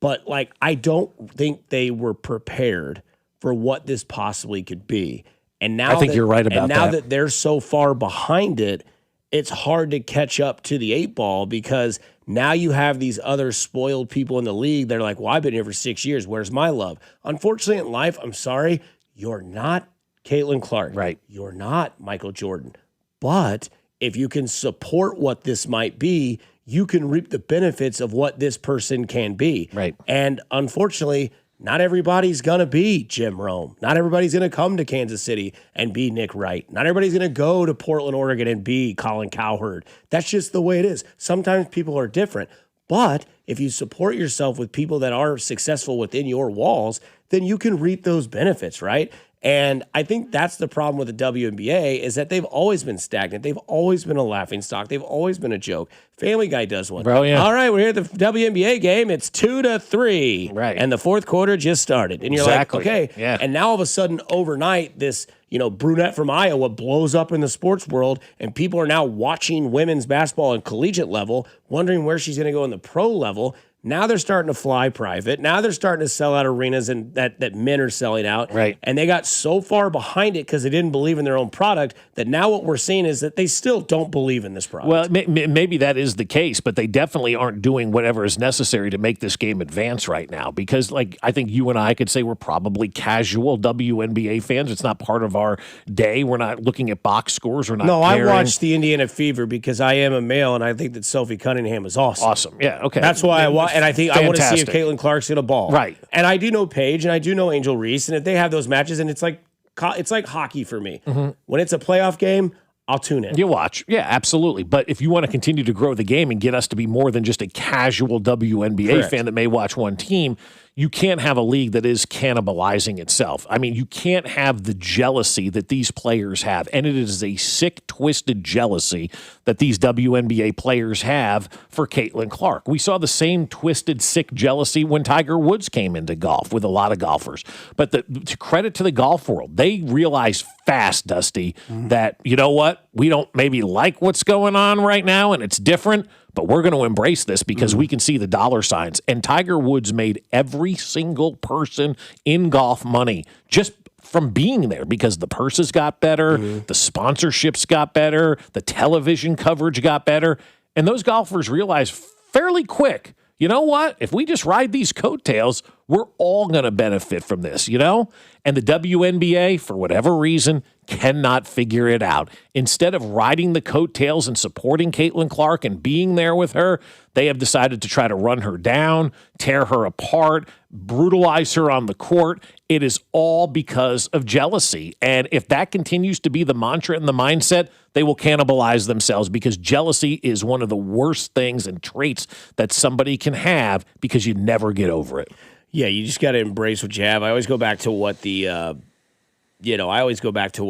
But, like, I don't think they were prepared for what this possibly could be. And now I think you're right about and now that. that they're so far behind it, it's hard to catch up to the 8 ball because now you have these other spoiled people in the league that are like, well, I've been here for 6 years. Where's my love? Unfortunately, in life, I'm sorry, you're not Caitlin Clark. Right. You're not Michael Jordan. But if you can support what this might be, you can reap the benefits of what this person can be. Right. And unfortunately, not everybody's going to be Jim Rome. Not everybody's going to come to Kansas City and be Nick Wright. Not everybody's going to go to Portland, Oregon and be Colin Cowherd. That's just the way it is. Sometimes people are different. But if you support yourself with people that are successful within your walls, then you can reap those benefits, right? And I think that's the problem with the WNBA is that they've always been stagnant. They've always been a laughingstock. They've always been a joke. Family Guy does one. Bro, yeah. All right, we're here at the WNBA game. It's 2-3. Right. And the fourth quarter just started. And you're Exactly. like, okay. Yeah. And now all of a sudden, overnight, this brunette from Iowa blows up in the sports world, and people are now watching women's basketball at collegiate level, wondering where she's going to go in the pro level. Now they're starting to fly private. Now they're starting to sell out arenas and that men are selling out. Right. And they got so far behind it because they didn't believe in their own product that now what we're seeing is that they still don't believe in this product. Well, maybe that is the case, but they definitely aren't doing whatever is necessary to make this game advance right now because, like, I think you and I could say we're probably casual WNBA fans. It's not part of our day. We're not looking at box scores. We're not caring. I watched the Indiana Fever because I am a male, and I think that Sophie Cunningham is awesome. Awesome. Yeah, okay. That's why I watch, and I think I want to see if Fantastic. Caitlin Clark's going to ball. Right. And I do know Paige, and I do know Angel Reese, and if they have those matches, and it's like hockey for me. When it's a playoff game, I'll tune in. You watch. Yeah, absolutely. But if you want to continue to grow the game and get us to be more than just a casual WNBA Correct. fan that may watch one team, you can't have a league that is cannibalizing itself. I mean, you can't have the jealousy that these players have. And it is a sick, twisted jealousy that these WNBA players have for Caitlin Clark. We saw the same twisted, sick jealousy when Tiger Woods came into golf with a lot of golfers. But to credit to the golf world, they realized fast, Dusty, that, you know what? We don't maybe like what's going on right now, and it's different, but we're going to embrace this because we can see the dollar signs. And Tiger Woods made every single person in golf money just from being there because the purses got better, the sponsorships got better, the television coverage got better. And those golfers realized fairly quick, you know what? If we just ride these coattails, we're all going to benefit from this, you know? And the WNBA, for whatever reason, cannot figure it out. Instead of riding the coattails and supporting Caitlin Clark and being there with her, they have decided to try to run her down, tear her apart, brutalize her on the court. It is all because of jealousy. And if that continues to be the mantra and the mindset, they will cannibalize themselves because jealousy is one of the worst things and traits that somebody can have because you never get over it. Yeah, you just got to embrace what you have. I always go back to what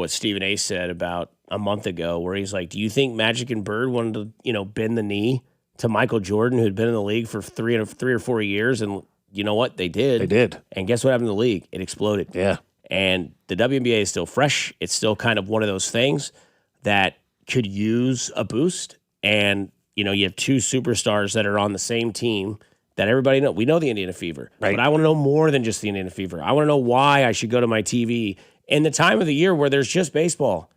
Stephen A. said about a month ago, where he's like, "Do you think Magic and Bird wanted to, bend the knee to Michael Jordan, who'd been in the league for three or 4 years?" And you know what? They did. They did. And guess what happened to the league? It exploded. Yeah. And the WNBA is still fresh. It's still kind of one of those things that could use a boost. And, you have two superstars that are on the same team that everybody knows. We know the Indiana Fever, but I want to know more than just the Indiana Fever. I want to know why I should go to my TV in the time of the year where there's just baseball.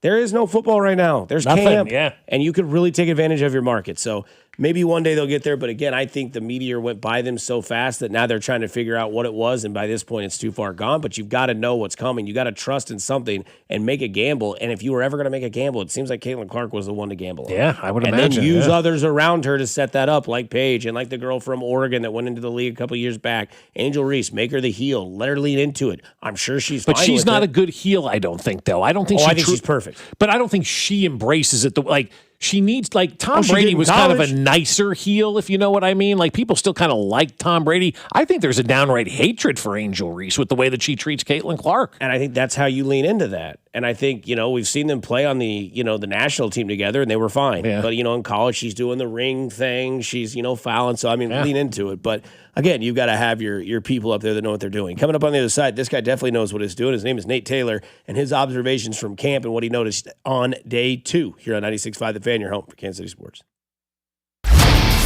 There is no football right now. There's camp, and you could really take advantage of your market. So maybe one day they'll get there. But again, I think the meteor went by them so fast that now they're trying to figure out what it was. And by this point, it's too far gone. But you've got to know what's coming. You got to trust in something and make a gamble. And if you were ever going to make a gamble, it seems like Caitlin Clark was the one to gamble on. Yeah, I would imagine. And then use others around her to set that up, like Paige and like the girl from Oregon that went into the league a couple years back, Angel Reese. Make her the heel. Let her lean into it. I'm sure she's fine. But she's with not it. a good heel, I don't think, though. I don't think I think she's perfect. But I don't think she embraces it. She needs, Tom she Brady did in was kind of a college. nicer heel, if you know what I mean. People still kind of like Tom Brady. I think there's a downright hatred for Angel Reese with the way that she treats Caitlin Clark. And I think that's how you lean into that. And I think, we've seen them play on the, the national team together and they were fine. Yeah. But, in college, she's doing the ring thing. She's, fouling. So, lean into it. But again, you've got to have your people up there that know what they're doing. Coming up on the other side, this guy definitely knows what he's doing. His name is Nate Taylor, and his observations from camp and what he noticed on day 2 here on 96.5 The Fan, your home for Kansas City Sports.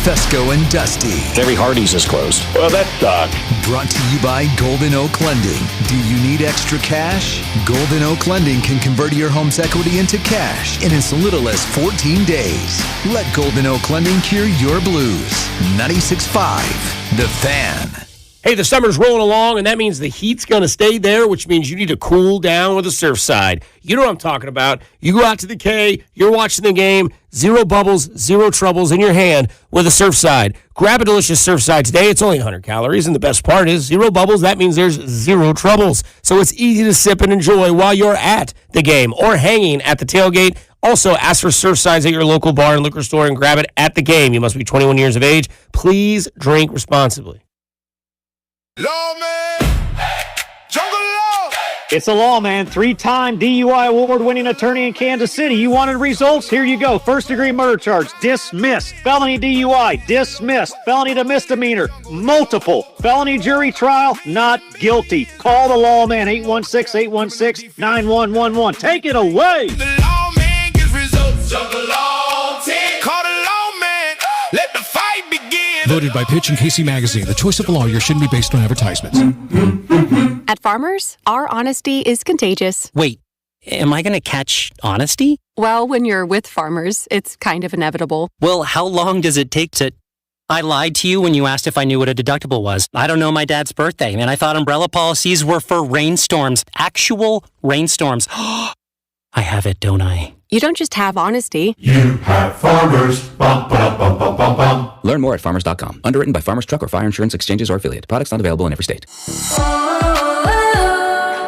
Fescoe and Dusty. Terry Hardy's is closed. Well, that sucks. Brought to you by Golden Oak Lending. Do you need extra cash? Golden Oak Lending can convert your home's equity into cash in as little as 14 days. Let Golden Oak Lending cure your blues. 96.5 The Fan. Hey, the summer's rolling along, and that means the heat's going to stay there, which means you need to cool down with a Surfside. You know what I'm talking about. You go out to the K, you're watching the game, 0 bubbles, 0 troubles in your hand with a Surfside. Grab a delicious Surfside today. It's only 100 calories, and the best part is 0 bubbles. That means there's 0 troubles. So it's easy to sip and enjoy while you're at the game or hanging at the tailgate. Also, ask for Surfsides at your local bar and liquor store and grab it at the game. You must be 21 years of age. Please drink responsibly. It's a lawman, 3-time DUI award-winning attorney in Kansas City. You wanted results? Here you go. First-degree murder charge, dismissed. Felony DUI, dismissed. Felony to misdemeanor, multiple. Felony jury trial, not guilty. Call the lawman, 816-816-9111. Take it away. The lawman gets results. Juggle long team. Call the lawman. Let the fight begin. Voted by Pitch and Casey Magazine, the choice of a lawyer shouldn't be based on advertisements. At Farmers, our honesty is contagious. Wait, am I going to catch honesty? Well, when you're with Farmers, it's kind of inevitable. Well, how long does it take to... I lied to you when you asked if I knew what a deductible was. I don't know my dad's birthday, and I thought umbrella policies were for rainstorms. Actual rainstorms. I have it, don't I? You don't just have honesty. You have Farmers. Bum, bum, bum, bum, bum, bum. Learn more at farmers.com. Underwritten by Farmers Truck or Fire Insurance Exchanges or Affiliate. Products not available in every state.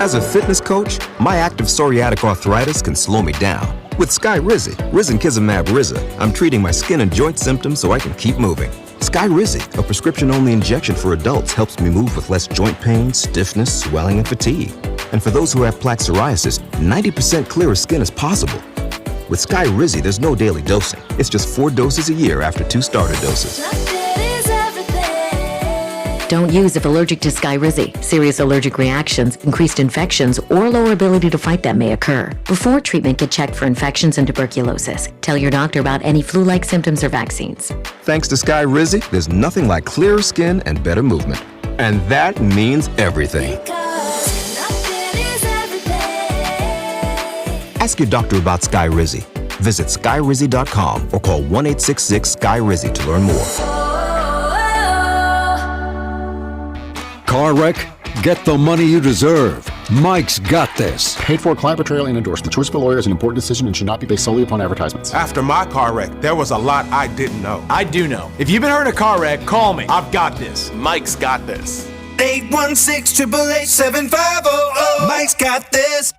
As a fitness coach, my active psoriatic arthritis can slow me down. With Skyrizi, risankizumab Riza, I'm treating my skin and joint symptoms so I can keep moving. Skyrizi, a prescription-only injection for adults, helps me move with less joint pain, stiffness, swelling, and fatigue. And for those who have plaque psoriasis, 90% clearer skin is possible. With Skyrizi, there's no daily dosing. It's just 4 doses a year after 2 starter doses. Don't use if allergic to Skyrizi. Serious allergic reactions, increased infections, or lower ability to fight them may occur. Before treatment, get checked for infections and tuberculosis. Tell your doctor about any flu-like symptoms or vaccines. Thanks to Skyrizi, there's nothing like clearer skin and better movement. And that means everything. Ask your doctor about Skyrizi. Visit Skyrizi.com or call 1-866-SKY-RIZZI to learn more. Car wreck? Get the money you deserve. Mike's got this. Paid for, client portrayal, and endorsed. The choice of a lawyer is an important decision and should not be based solely upon advertisements. After my car wreck, there was a lot I didn't know. I do know. If you've been hurt in a car wreck, call me. I've got this. Mike's got this. 816-888-7500. Mike's got this.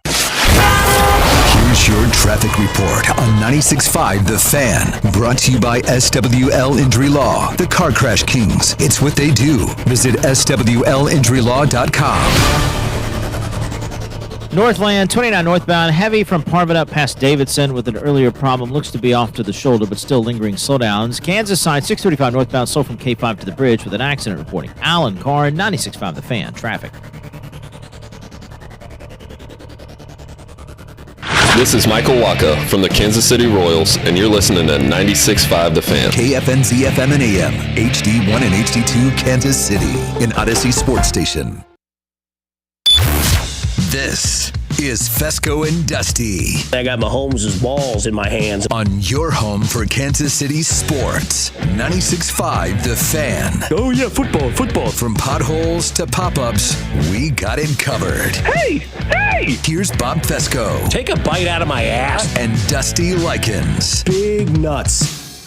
Here's your traffic report on 96.5 The Fan. Brought to you by SWL Injury Law, the Car Crash Kings. It's what they do. Visit SWLinjurylaw.com. Northland, 29 northbound, heavy from Parvin up past Davidson with an earlier problem. Looks to be off to the shoulder, but still lingering slowdowns. Kansas side, 635 northbound, slow from K5 to the bridge with an accident reporting. Alan Carr, 96.5 The Fan. Traffic. This is Michael Waka from the Kansas City Royals, and you're listening to 96.5 The Fan. KFNZ FM and AM, HD1 and HD2 Kansas City, an Odyssey sports station. This is Fescoe and Dusty. I got Mahomes' balls in my hands. On your home for Kansas City sports, 96.5 The Fan. Oh yeah, football. From potholes to pop-ups, we got it covered. Hey! Here's Bob Fescoe. Take a bite out of my ass. And Dusty Likens. Big nuts.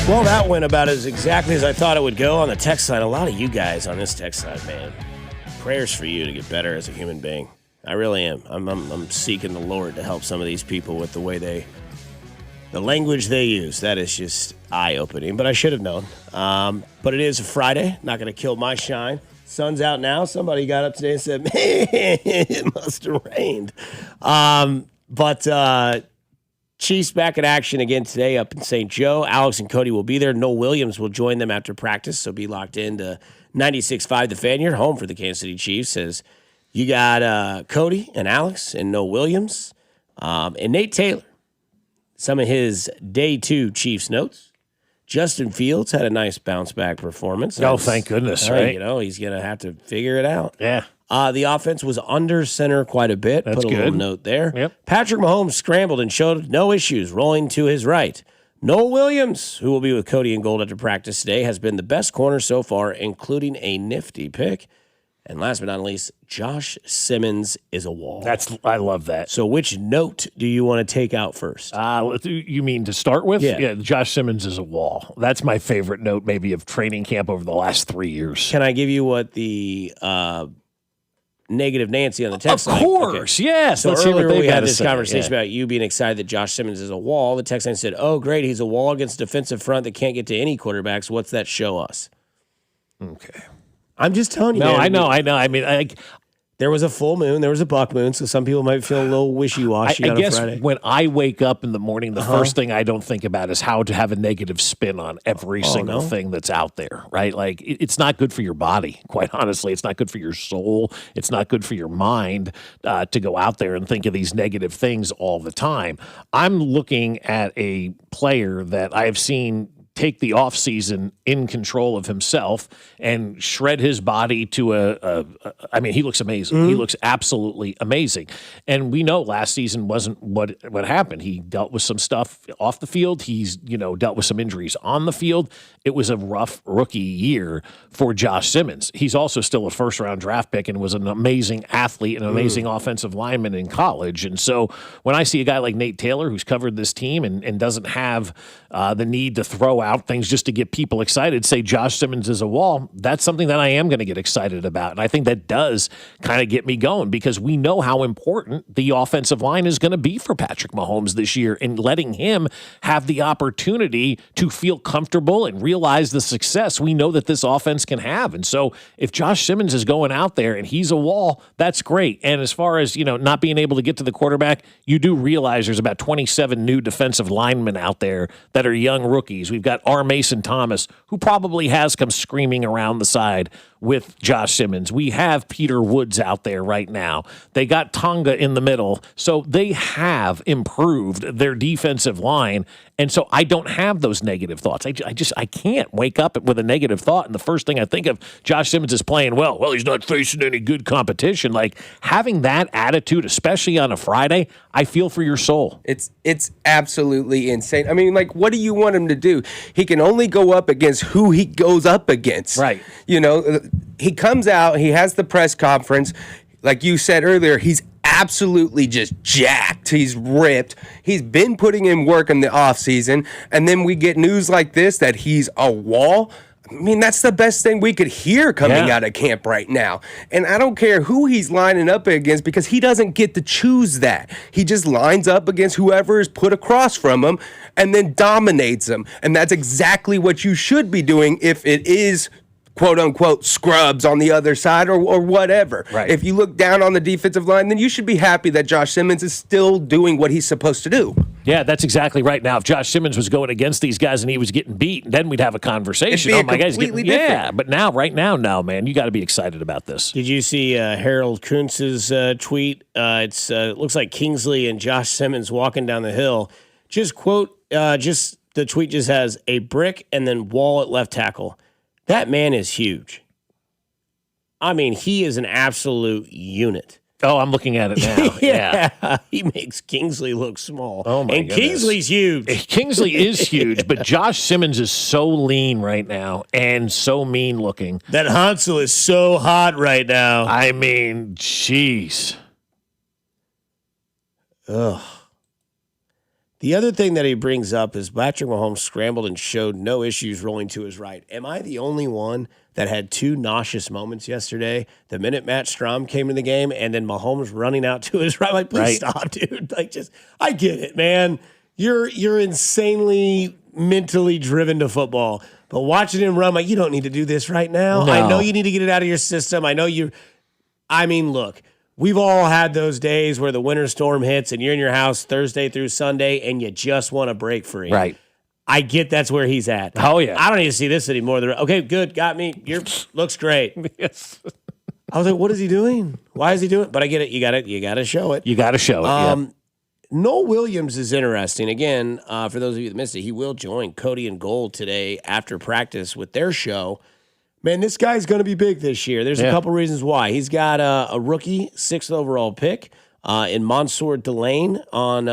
Well, that went about as exactly as I thought it would go on the text side. A lot of you guys on this text side, man. Prayers for you to get better as a human being. I really am. I'm seeking the Lord to help some of these people with the way the language they use. That is just eye-opening, but I should have known. But it is a Friday. Not going to kill my shine. Sun's out now. Somebody got up today and said, man, it must have rained. But Chiefs back in action again today up in St. Joe. Alex and Cody will be there. Noel Williams will join them after practice, so be locked in to 96.5 The Fan. You're home for the Kansas City Chiefs as you got Cody and Alex and Noel Williams and Nate Taylor. Some of his day 2 Chiefs notes. Justin Fields had a nice bounce-back performance. Oh, thank goodness, right? You know, he's going to have to figure it out. Yeah. The offense was under center quite a bit. That's Put a good. little note there. Yep. Patrick Mahomes scrambled and showed no issues, rolling to his right. Noel Williams, who will be with Cody and Gold after practice today, has been the best corner so far, including a nifty pick. And last but not least, Josh Simmons is a wall. I love that. So which note do you want to take out first? You mean to start with? Yeah. Josh Simmons is a wall. That's my favorite note maybe of training camp over the last 3 years. Can I give you what the negative Nancy on the text line? Of course, okay. yes. So Let's hear earlier what we they've had got to this say. conversation about you being excited that Josh Simmons is a wall. The text line said, oh, great, he's a wall against a defensive front that can't get to any quarterbacks. What's that show us? Okay. I'm just telling you, No, man. I know. I mean, there was a full moon. There was a buck moon, so some people might feel a little wishy-washy I on guess a Friday. when I wake up in the morning, the first thing I don't think about is how to have a negative spin on every single thing that's out there, right? Like, it's not good for your body, quite honestly. It's not good for your soul. It's not good for your mind to go out there and think of these negative things all the time. I'm looking at a player that I've seen take the offseason in control of himself and shred his body to I mean, he looks amazing. Mm-hmm. He looks absolutely amazing. And we know last season wasn't what happened. He dealt with some stuff off the field. He's, dealt with some injuries on the field. It was a rough rookie year for Josh Simmons. He's also still a first-round draft pick and was an amazing athlete and an amazing offensive lineman in college. And so when I see a guy like Nate Taylor, who's covered this team and doesn't have the need to throw out things just to get people excited, say Josh Simmons is a wall, that's something that I am going to get excited about. And I think that does kind of get me going because we know how important the offensive line is going to be for Patrick Mahomes this year and letting him have the opportunity to feel comfortable and realize the success we know that this offense can have. And so if Josh Simmons is going out there and he's a wall, that's great. And as far as, not being able to get to the quarterback, you do realize there's about 27 new defensive linemen out there that are young rookies. We've got R. Mason Thomas, who probably has come screaming around the side with Josh Simmons. We have Peter Woods out there right now. They got Tonga in the middle. So they have improved their defensive line. And so I don't have those negative thoughts. I can't wake up with a negative thought. And the first thing I think of, Josh Simmons is playing well. Well, he's not facing any good competition. Like having that attitude, especially on a Friday, I feel for your soul. It's absolutely insane. I mean, like, what do you want him to do? He can only go up against who he goes up against. Right. He comes out, he has the press conference. Like you said earlier, he's absolutely just jacked. He's ripped. He's been putting in work in the offseason. And then we get news like this that he's a wall. I mean, that's the best thing we could hear coming out of camp right now. And I don't care who he's lining up against because he doesn't get to choose that. He just lines up against whoever is put across from him and then dominates them. And that's exactly what you should be doing if it is quote unquote scrubs on the other side or whatever. Right. If you look down on the defensive line, then you should be happy that Josh Simmons is still doing what he's supposed to do. Yeah, that's exactly right. Now, if Josh Simmons was going against these guys and he was getting beat, then we'd have a conversation. It'd be my guy's completely getting different. Yeah, but now, right now, no, man, you got to be excited about this. Did you see Harold Kuntz's tweet? It looks like Kingsley and Josh Simmons walking down the hill. Just quote, the tweet just has a brick and then wall at left tackle. That man is huge. I mean, he is an absolute unit. Oh, I'm looking at it now. Yeah. He makes Kingsley look small. Oh, my goodness. Kingsley's huge. Kingsley is huge, but Josh Simmons is so lean right now and so mean looking. That Hansel is so hot right now. I mean, jeez. Ugh. The other thing that he brings up is Patrick Mahomes scrambled and showed no issues rolling to his right. Am I the only one that had two nauseous moments yesterday? The minute Matt Strom came in the game and then Mahomes running out to his right. Like, please stop, dude. Like, I get it, man. You're insanely mentally driven to football. But watching him run, like, you don't need to do this right now. No. I know you need to get it out of your system. I mean, look. We've all had those days where the winter storm hits and you're in your house Thursday through Sunday and you just want to break free. Right. I get that's where he's at. Oh, yeah. I don't need to see this anymore. Okay, good. Got me. Looks great. Yes. I was like, what is he doing? Why is he doing it? But I get it. You got to show it. You got to show it. Yeah. Noel Williams is interesting. Again, for those of you that missed it, he will join Cody and Gold today after practice with their show. Man, this guy's going to be big this year. There's a couple reasons why. He's got a rookie 6th overall pick in Mansour Delane on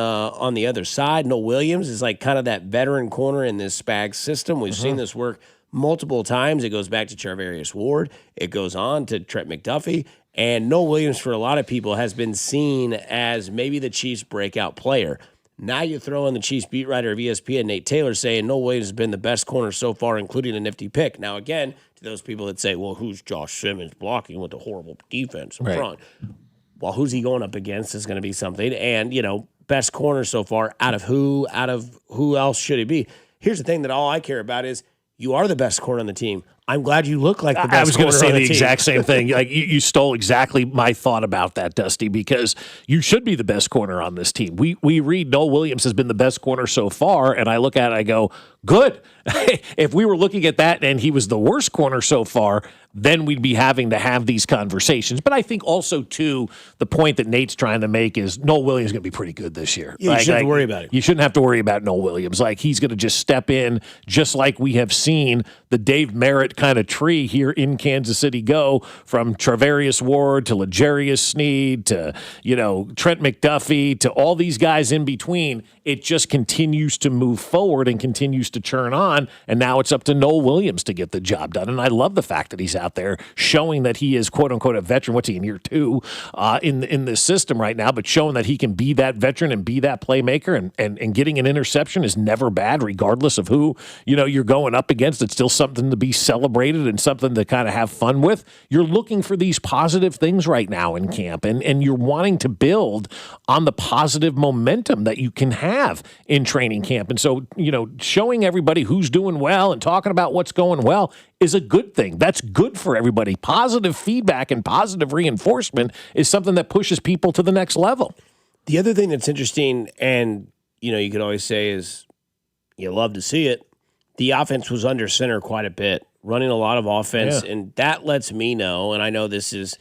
the other side. Noel Williams is like kind of that veteran corner in this Spags system. We've seen this work multiple times. It goes back to Charvarius Ward. It goes on to Trent McDuffie. And Noel Williams, for a lot of people, has been seen as maybe the Chiefs' breakout player. Now you throw in the Chiefs beat writer of ESPN, Nate Taylor, saying Noel Williams has been the best corner so far, including a nifty pick. Now, again, to those people that say, well, who's Josh Simmons blocking with the horrible defense in front? Well, who's he going up against is going to be something. And, best corner so far out of who else should he be? Here's the thing that all I care about is you are the best corner on the team. I'm glad you look like the best corner on the team. I was going to say the exact same thing. Like you stole exactly my thought about that, Dusty, because you should be the best corner on this team. We read Noel Williams has been the best corner so far, and I look at it, I go, good. If we were looking at that and he was the worst corner so far, then we'd be having to have these conversations. But I think also, too, the point that Nate's trying to make is Noel Williams is going to be pretty good this year. Yeah, you shouldn't have to worry about it. You shouldn't have to worry about Noel Williams. Like, he's going to just step in just like we have seen the Dave Merritt kind of tree here in Kansas City go from Charvarius Ward to L'Jarius Sneed to, Trent McDuffie to all these guys in between. It just continues to move forward and continues to churn on. And now it's up to Noel Williams to get the job done. And I love the fact that he's out there showing that he is, quote unquote, a veteran. What's he in year 2 in this system right now, but showing that he can be that veteran and be that playmaker and getting an interception is never bad, regardless of who, you're going up against. It's still something to be celebrated and something to kind of have fun with. You're looking for these positive things right now in camp, and you're wanting to build on the positive momentum that you can have in training camp. And so, showing everybody who's doing well and talking about what's going well is a good thing. That's good for everybody. Positive feedback and positive reinforcement is something that pushes people to the next level. The other thing that's interesting, and you could always say is you love to see it, the offense was under center quite a bit, running a lot of offense, and that lets me know, and I know this is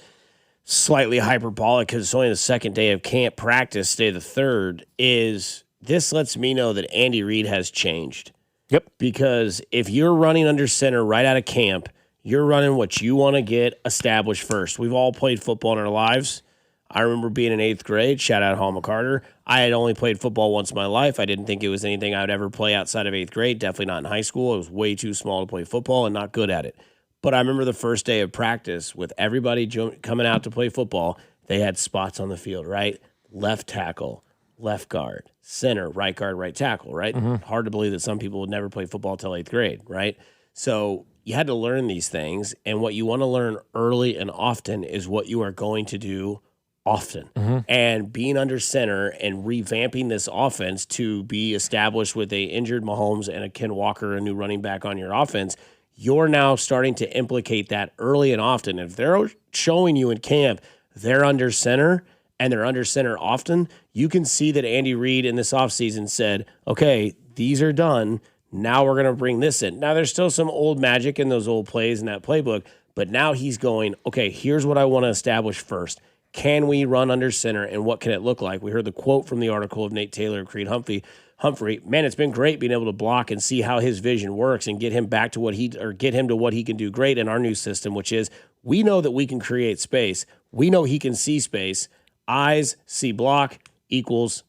slightly hyperbolic because it's only the second day of camp practice, day the 3rd, is this lets me know that Andy Reid has changed. Yep. Because if you're running under center right out of camp, you're running what you want to get established first. We've all played football in our lives. I remember being in 8th grade, shout out Hall McCarter. I had only played football once in my life. I didn't think it was anything I would ever play outside of 8th grade, definitely not in high school. I was way too small to play football and not good at it. But I remember the first day of practice with everybody coming out to play football, they had spots on the field, right? Left tackle, left guard, center, right guard, right tackle, right? Hard to believe that some people would never play football till 8th grade, right? So you had to learn these things, and what you want to learn early and often is what you are going to do often. And being under center and revamping this offense to be established with a injured Mahomes and a Ken Walker, a new running back on your offense, you're now starting to implicate that early and often. If they're showing you in camp they're under center and they're under center often, you can see that Andy Reid in this offseason said, okay, these are done. Now we're going to bring this in. Now there's still some old magic in those old plays in that playbook, but now he's going, okay, here's what I want to establish first. Can we run under center, and what can it look like? We heard the quote from the article of Nate Taylor and Creed Humphrey. Man, it's been great being able to block and see how his vision works and get him back to get him to what he can do great in our new system, which is we know that we can create space. We know he can see space. Eyes see block equals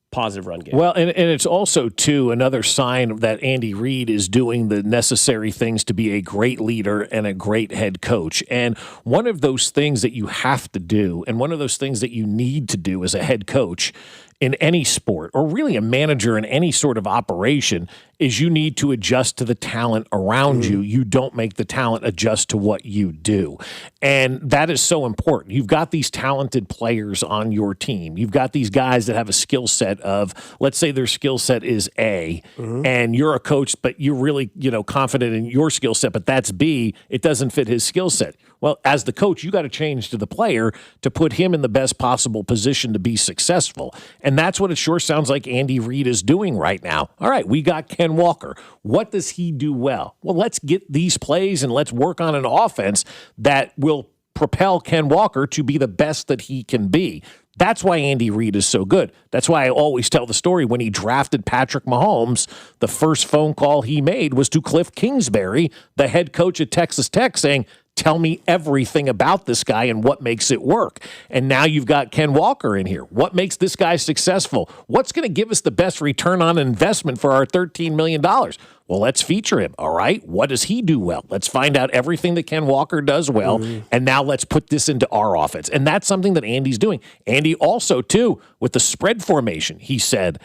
positive run game. Well, and it's also, too, another sign that Andy Reid is doing the necessary things to be a great leader and a great head coach. And one of those things that you have to do, and one of those things that you need to do as a head coach in any sport, or really a manager in any sort of operation, is you need to adjust to the talent around you. You don't make the talent adjust to what you do. And that is so important. You've got these talented players on your team. You've got these guys that have a skill set of, let's say their skill set is A, and you're a coach, but you're really, confident in your skill set, but that's B. It doesn't fit his skill set. Well, as the coach, you got to change to the player to put him in the best possible position to be successful. And that's what it sure sounds like Andy Reid is doing right now. All right, we got Ken Walker. What does he do well? Well, let's get these plays and let's work on an offense that will propel Ken Walker to be the best that he can be. That's why Andy Reid is so good. That's why I always tell the story. When he drafted Patrick Mahomes, the first phone call he made was to Cliff Kingsbury, the head coach at Texas Tech, saying, tell me everything about this guy and what makes it work. And now you've got Ken Walker in here. What makes this guy successful? What's going to give us the best return on investment for our $13 million? Well, let's feature him, all right? What does he do well? Let's find out everything that Ken Walker does well, and now let's put this into our offense. And that's something that Andy's doing. Andy also, too, with the spread formation, he said,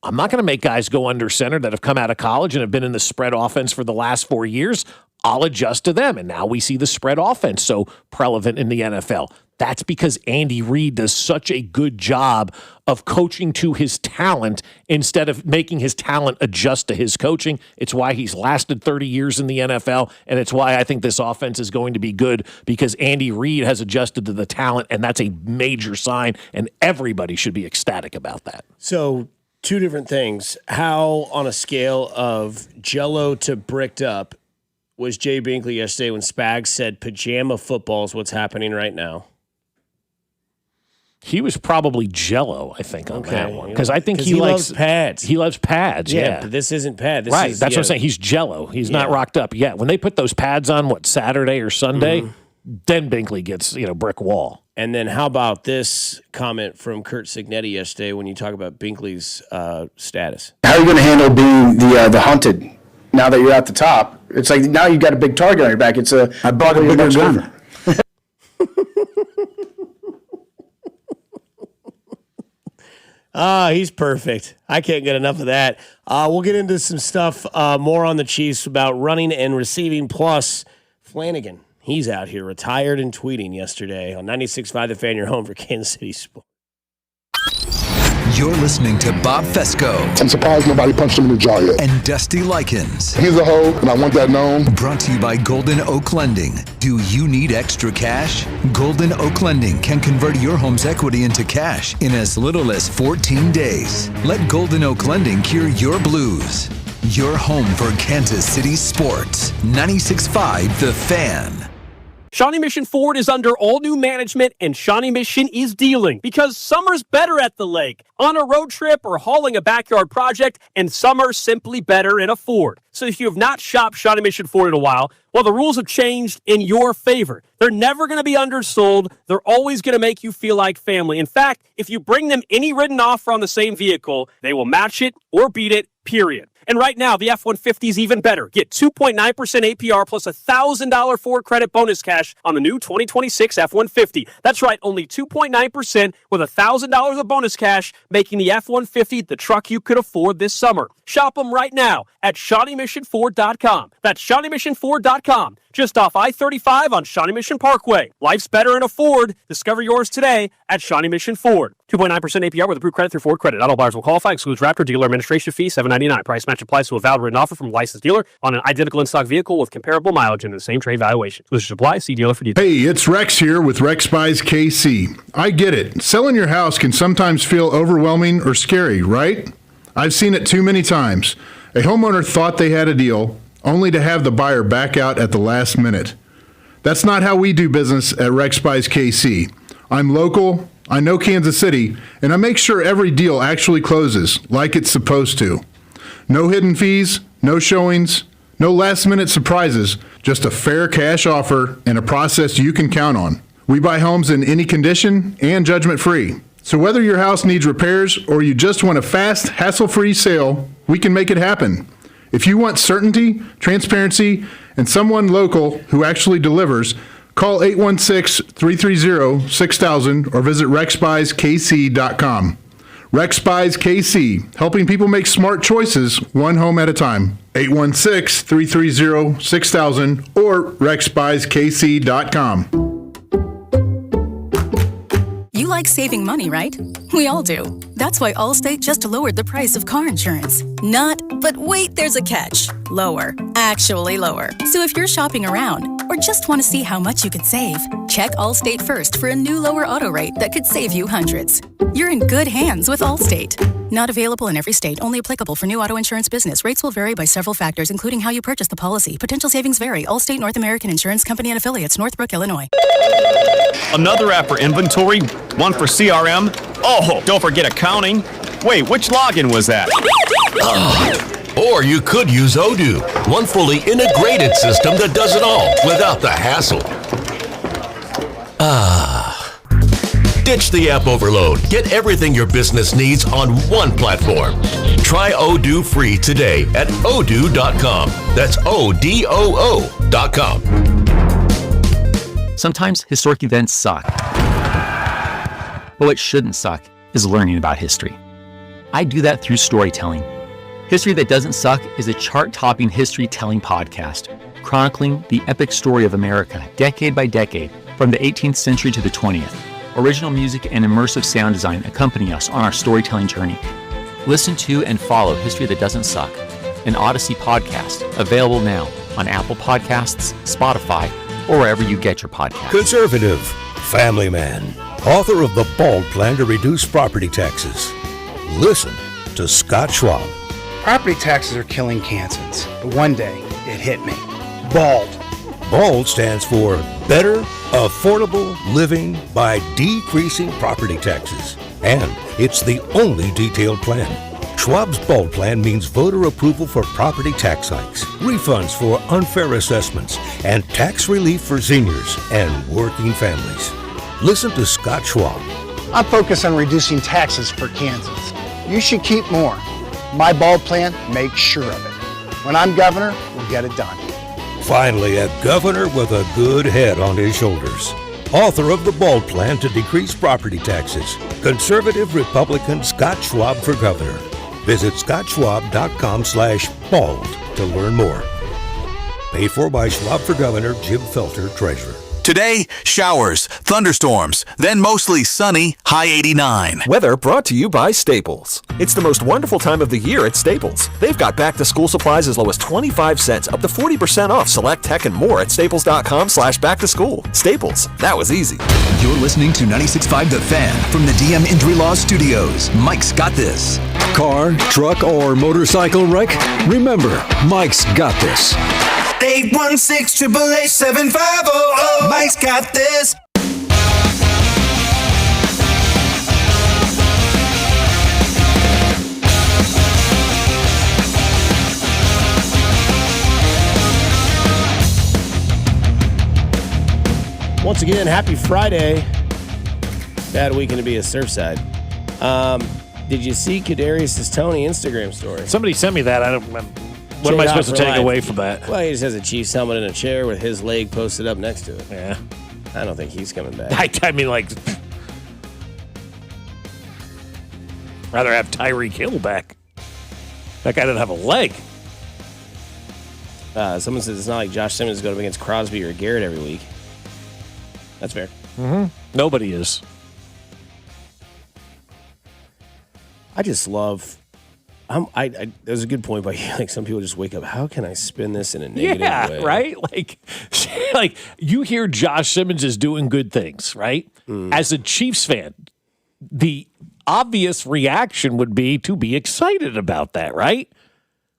I'm not going to make guys go under center that have come out of college and have been in the spread offense for the last 4 years. I'll adjust to them. And now we see the spread offense so prevalent in the NFL. That's because Andy Reid does such a good job of coaching to his talent instead of making his talent adjust to his coaching. It's why he's lasted 30 years in the NFL, and it's why I think this offense is going to be good, because Andy Reid has adjusted to the talent, and that's a major sign, and everybody should be ecstatic about that. So, two different things. How, on a scale of Jell-O to bricked up, was Jay Binkley yesterday when Spags said pajama football is what's happening right now? He was probably Jell-O, I think, on that one. Because I think he loves pads. He loves pads, yeah. But this isn't pad. Right, that's what I'm saying. He's Jell-O. He's not rocked up yet. When they put those pads on, Saturday or Sunday, then Binkley gets, brick wall. And then how about this comment from Kurt Signetti yesterday when you talk about Binkley's status? How are you going to handle being the hunted now that you're at the top? It's like now you've got a big target on your back. I bought a bigger gun. He's perfect. I can't get enough of that. We'll get into some stuff more on the Chiefs about running and receiving. Plus, Flanagan, he's out here retired and tweeting yesterday on 96.5 The Fan, your home for Kansas City Sports. You're listening to Bob Fescoe. I'm surprised nobody punched him in the jaw yet. And Dusty Likens. He's a hoe, and I want that known. Brought to you by Golden Oak Lending. Do you need extra cash? Golden Oak Lending can convert your home's equity into cash in as little as 14 days. Let Golden Oak Lending cure your blues. Your home for Kansas City sports. 96.5 The Fan. Shawnee Mission Ford is under all new management, and Shawnee Mission is dealing because summer's better at the lake, on a road trip or hauling a backyard project, and summer's simply better in a Ford. So if you have not shopped Shawnee Mission Ford in a while, well, the rules have changed in your favor. They're never going to be undersold. They're always going to make you feel like family. In fact, if you bring them any written offer on the same vehicle, they will match it or beat it, period. And right now, the F-150 is even better. Get 2.9% APR plus $1,000 Ford credit bonus cash on the new 2026 F-150. That's right, only 2.9% with $1,000 of bonus cash, making the F-150 the truck you could afford this summer. Shop them right now at ShawneeMissionFord.com. That's ShawneeMissionFord.com. Just off I-35 on Shawnee Mission Parkway. Life's better in a Ford. Discover yours today at Shawnee Mission Ford. 2.9% APR with approved credit through Ford Credit. Auto buyers will qualify. Excludes Raptor. Dealer administration fee $7.99. Price match match applies to a valid written offer from a licensed dealer on an identical in-stock vehicle with comparable mileage and the same trade valuation. Exclusions apply. See dealer for details. Hey, it's Rex here with Rex Buys KC. I get it. Selling your house can sometimes feel overwhelming or scary, right? I've seen it too many times. A homeowner thought they had a deal, only to have the buyer back out at the last minute. That's not how we do business at Rex Buys KC. I'm local, I know Kansas City, and I make sure every deal actually closes like it's supposed to. No hidden fees, no showings, no last-minute surprises, just a fair cash offer and a process you can count on. We buy homes in any condition and judgment-free. So whether your house needs repairs or you just want a fast, hassle-free sale, we can make it happen. If you want certainty, transparency, and someone local who actually delivers, call 816-330-6000 or visit rexbuyskc.com. Rex Buys KC, helping people make smart choices one home at a time. 816-330-6000 or rexbuyskc.com. You like saving money, right? We all do. That's why Allstate just lowered the price of car insurance. Not, but wait, there's a catch. Lower. Actually lower. So if you're shopping around or just want to see how much you could save, check Allstate first for a new lower auto rate that could save you hundreds. You're in good hands with Allstate. Not available in every state, only applicable for new auto insurance business. Rates will vary by several factors, including how you purchase the policy. Potential savings vary. Allstate North American Insurance Company and Affiliates, Northbrook, Illinois. Another app for inventory, one for CRM. Oh, don't forget accounting. Wait, which login was that? Or you could use Odoo, one fully integrated system that does it all without the hassle. Ditch the app overload. Get everything your business needs on one platform. Try Odoo free today at odoo.com. That's ODOO.com. Sometimes historic events suck. But what shouldn't suck is learning about history. I do that through storytelling. History That Doesn't Suck is a chart-topping history-telling podcast, chronicling the epic story of America, decade by decade, from the 18th century to the 20th. Original music and immersive sound design accompany us on our storytelling journey. Listen to and follow History That Doesn't Suck, an Odyssey podcast, available now on Apple Podcasts, Spotify, or wherever you get your podcasts. Conservative, family man, author of The Bald Plan to Reduce Property Taxes. Listen to Scott Schwab. Property taxes are killing Kansans, but one day it hit me. BALD. BALD stands for Better Affordable Living by Decreasing Property Taxes. And it's the only detailed plan. Schwab's BALD plan means voter approval for property tax hikes, refunds for unfair assessments, and tax relief for seniors and working families. Listen to Scott Schwab. I focus on reducing taxes for Kansans. You should keep more. My BALD plan makes sure of it. When I'm governor, we'll get it done. Finally, a governor with a good head on his shoulders. Author of the BALD Plan to Decrease Property Taxes. Conservative Republican Scott Schwab for governor. Visit scottschwab.com/bald to learn more. Paid for by Schwab for Governor, Jim Felter, Treasurer. Today, showers, thunderstorms, then mostly sunny, high 89. Weather brought to you by Staples. It's the most wonderful time of the year at Staples. They've got back-to-school supplies as low as 25 cents, up to 40% off select tech and more at staples.com/back-to-school. Staples, that was easy. You're listening to 96.5 The Fan from the DM Injury Law Studios. Mike's got this. Car, truck, or motorcycle wreck? Remember, Mike's got this. 816-888-7500. Mike's got this. Once again, happy Friday. Bad weekend to be a Surfside. Did you see Kadarius' Tony Instagram story? Somebody sent me that. I don't remember. What am I supposed to take away from that? Well, he just has a Chiefs helmet in a chair with his leg posted up next to it. Yeah. I don't think he's coming back. I mean, like, rather have Tyreek Hill back. That guy doesn't have a leg. Someone says it's not like Josh Simmons is going up against Crosby or Garrett every week. That's fair. Mm-hmm. Nobody is. I just love There's a good point by you. Like some people just wake up. How can I spin this in a negative way? Right? Like you hear Josh Simmons is doing good things, right? As a Chiefs fan, the obvious reaction would be to be excited about that, right?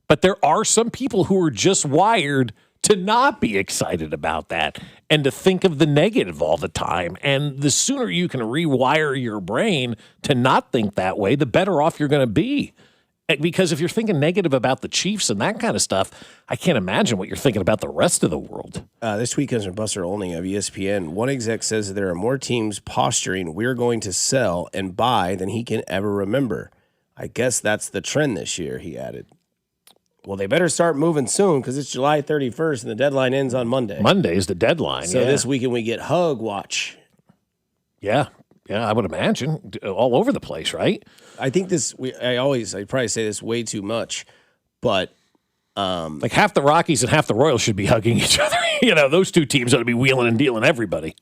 But there are some people who are just wired to not be excited about that and to think of the negative all the time. And the sooner you can rewire your brain to not think that way, the better off you're going to be. Because if you're thinking negative about the Chiefs and that kind of stuff, I can't imagine what you're thinking about the rest of the world. This week comes from Buster Olney of ESPN. One exec says that there are more teams posturing we're going to sell and buy than he can ever remember. I guess that's the trend this year, he added. Well, they better start moving soon because it's July 31st and the deadline ends on Monday. Monday is the deadline. So this weekend we get Hug Watch. Yeah, I would imagine all over the place, right? I think I probably say this way too much, but like half the Rockies and half the Royals should be hugging each other. Those two teams ought to be wheeling and dealing everybody.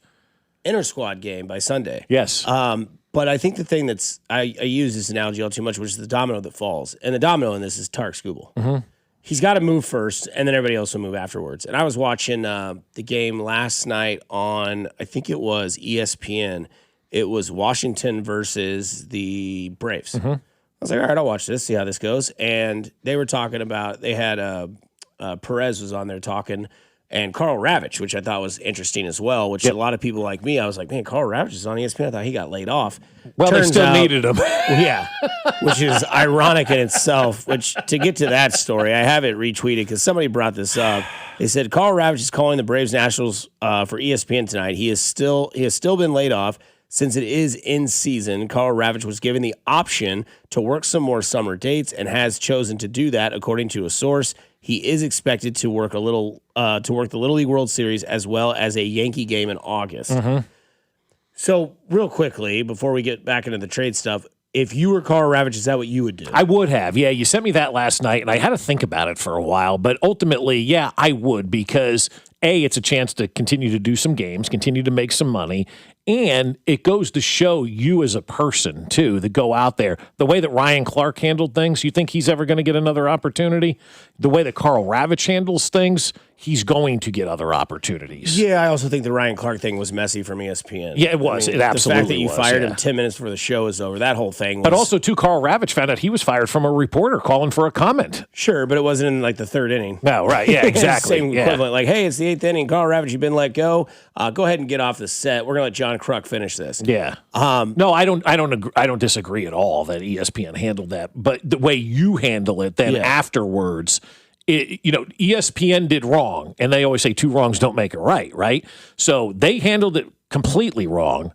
Inter-squad game by Sunday. Yes. But I think the thing I use this analogy all too much, which is the domino that falls. And the domino in this is Tarek Skubal. Mm-hmm. He's got to move first, and then everybody else will move afterwards. And I was watching the game last night on, I think it was ESPN. It was Washington versus the Braves. Mm-hmm. I was like, all right, I'll watch this, see how this goes. And they were talking about, they had Perez was on there talking, and Carl Ravitch, which I thought was interesting as well, which a lot of people like me, I was like, man, Carl Ravitch is on ESPN. I thought he got laid off. Well, they still needed him. Yeah, which is ironic in itself, which to get to that story, I have it retweeted because somebody brought this up. They said, Carl Ravitch is calling the Braves Nationals for ESPN tonight. He has still been laid off. Since it is in season, Carl Ravitch was given the option to work some more summer dates and has chosen to do that, according to a source. He is expected to work the Little League World Series as well as a Yankee game in August. Mm-hmm. So, real quickly, before we get back into the trade stuff, if you were Carl Ravitch, is that what you would do? I would have. Yeah, you sent me that last night, and I had to think about it for a while. But ultimately, yeah, I would because, A, it's a chance to continue to do some games, continue to make some money, and it goes to show you as a person, too, that go out there. The way that Ryan Clark handled things, you think he's ever going to get another opportunity? The way that Carl Ravitch handles things, he's going to get other opportunities. Yeah, I also think the Ryan Clark thing was messy from ESPN. Yeah, it was. It absolutely was. The fact that you fired him 10 minutes before the show is over, that whole thing was... But also, too, Carl Ravitch found out he was fired from a reporter calling for a comment. Sure, but it wasn't in, like, the third inning. No, right, yeah, exactly. Same equivalent. Like, hey, it's the 8th inning. Carl Ravitch, you've been let go. Go ahead and get off the set. We're going to let John Kruk finish this. Yeah. No, I don't disagree at all that ESPN handled that. But the way you handle it then afterwards... ESPN did wrong, and they always say two wrongs don't make it right? So they handled it completely wrong,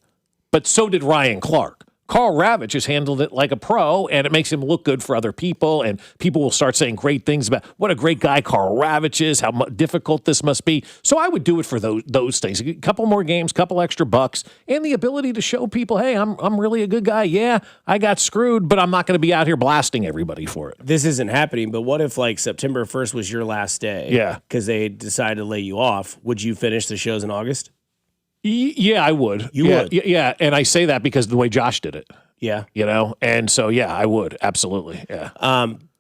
but so did Ryan Clark. Carl Ravitch has handled it like a pro, and it makes him look good for other people, and people will start saying great things about what a great guy Carl Ravitch is, how difficult this must be. So I would do it for those things. A couple more games, couple extra bucks, and the ability to show people, hey, I'm really a good guy. Yeah, I got screwed, but I'm not going to be out here blasting everybody for it. This isn't happening, but what if, like, September 1st was your last day? Yeah. Because they decided to lay you off. Would you finish the shows in August? Yeah, I would. You would? Yeah, and I say that because of the way Josh did it. Yeah. And so, yeah, I would. Absolutely, yeah.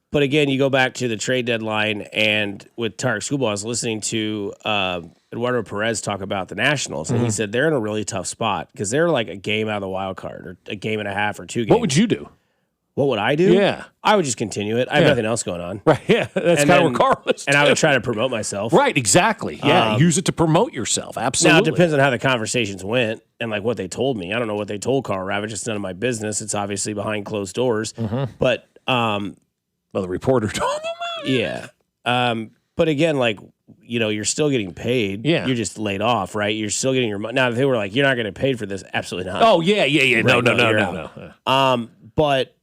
But again, you go back to the trade deadline, and with Tarek Skubal, I was listening to Eduardo Perez talk about the Nationals, and he said they're in a really tough spot because they're like a game out of the wild card or a game and a half or 2 games. What would you do? What would I do? Yeah. I would just continue it. I have nothing else going on. Right, yeah. That's kind of what Carl is. And I would try to promote myself. Right, exactly. Yeah, use it to promote yourself. Absolutely. Now, it depends on how the conversations went and like what they told me. I don't know what they told Carl Ravitch. It's none of my business. It's obviously behind closed doors. But well, the reporter told them. Yeah. But again, like, you're still getting paid. Yeah. You're just laid off, right? You're still getting your money. Now, if they were like, you're not getting paid for this, absolutely not. Oh, yeah. No. But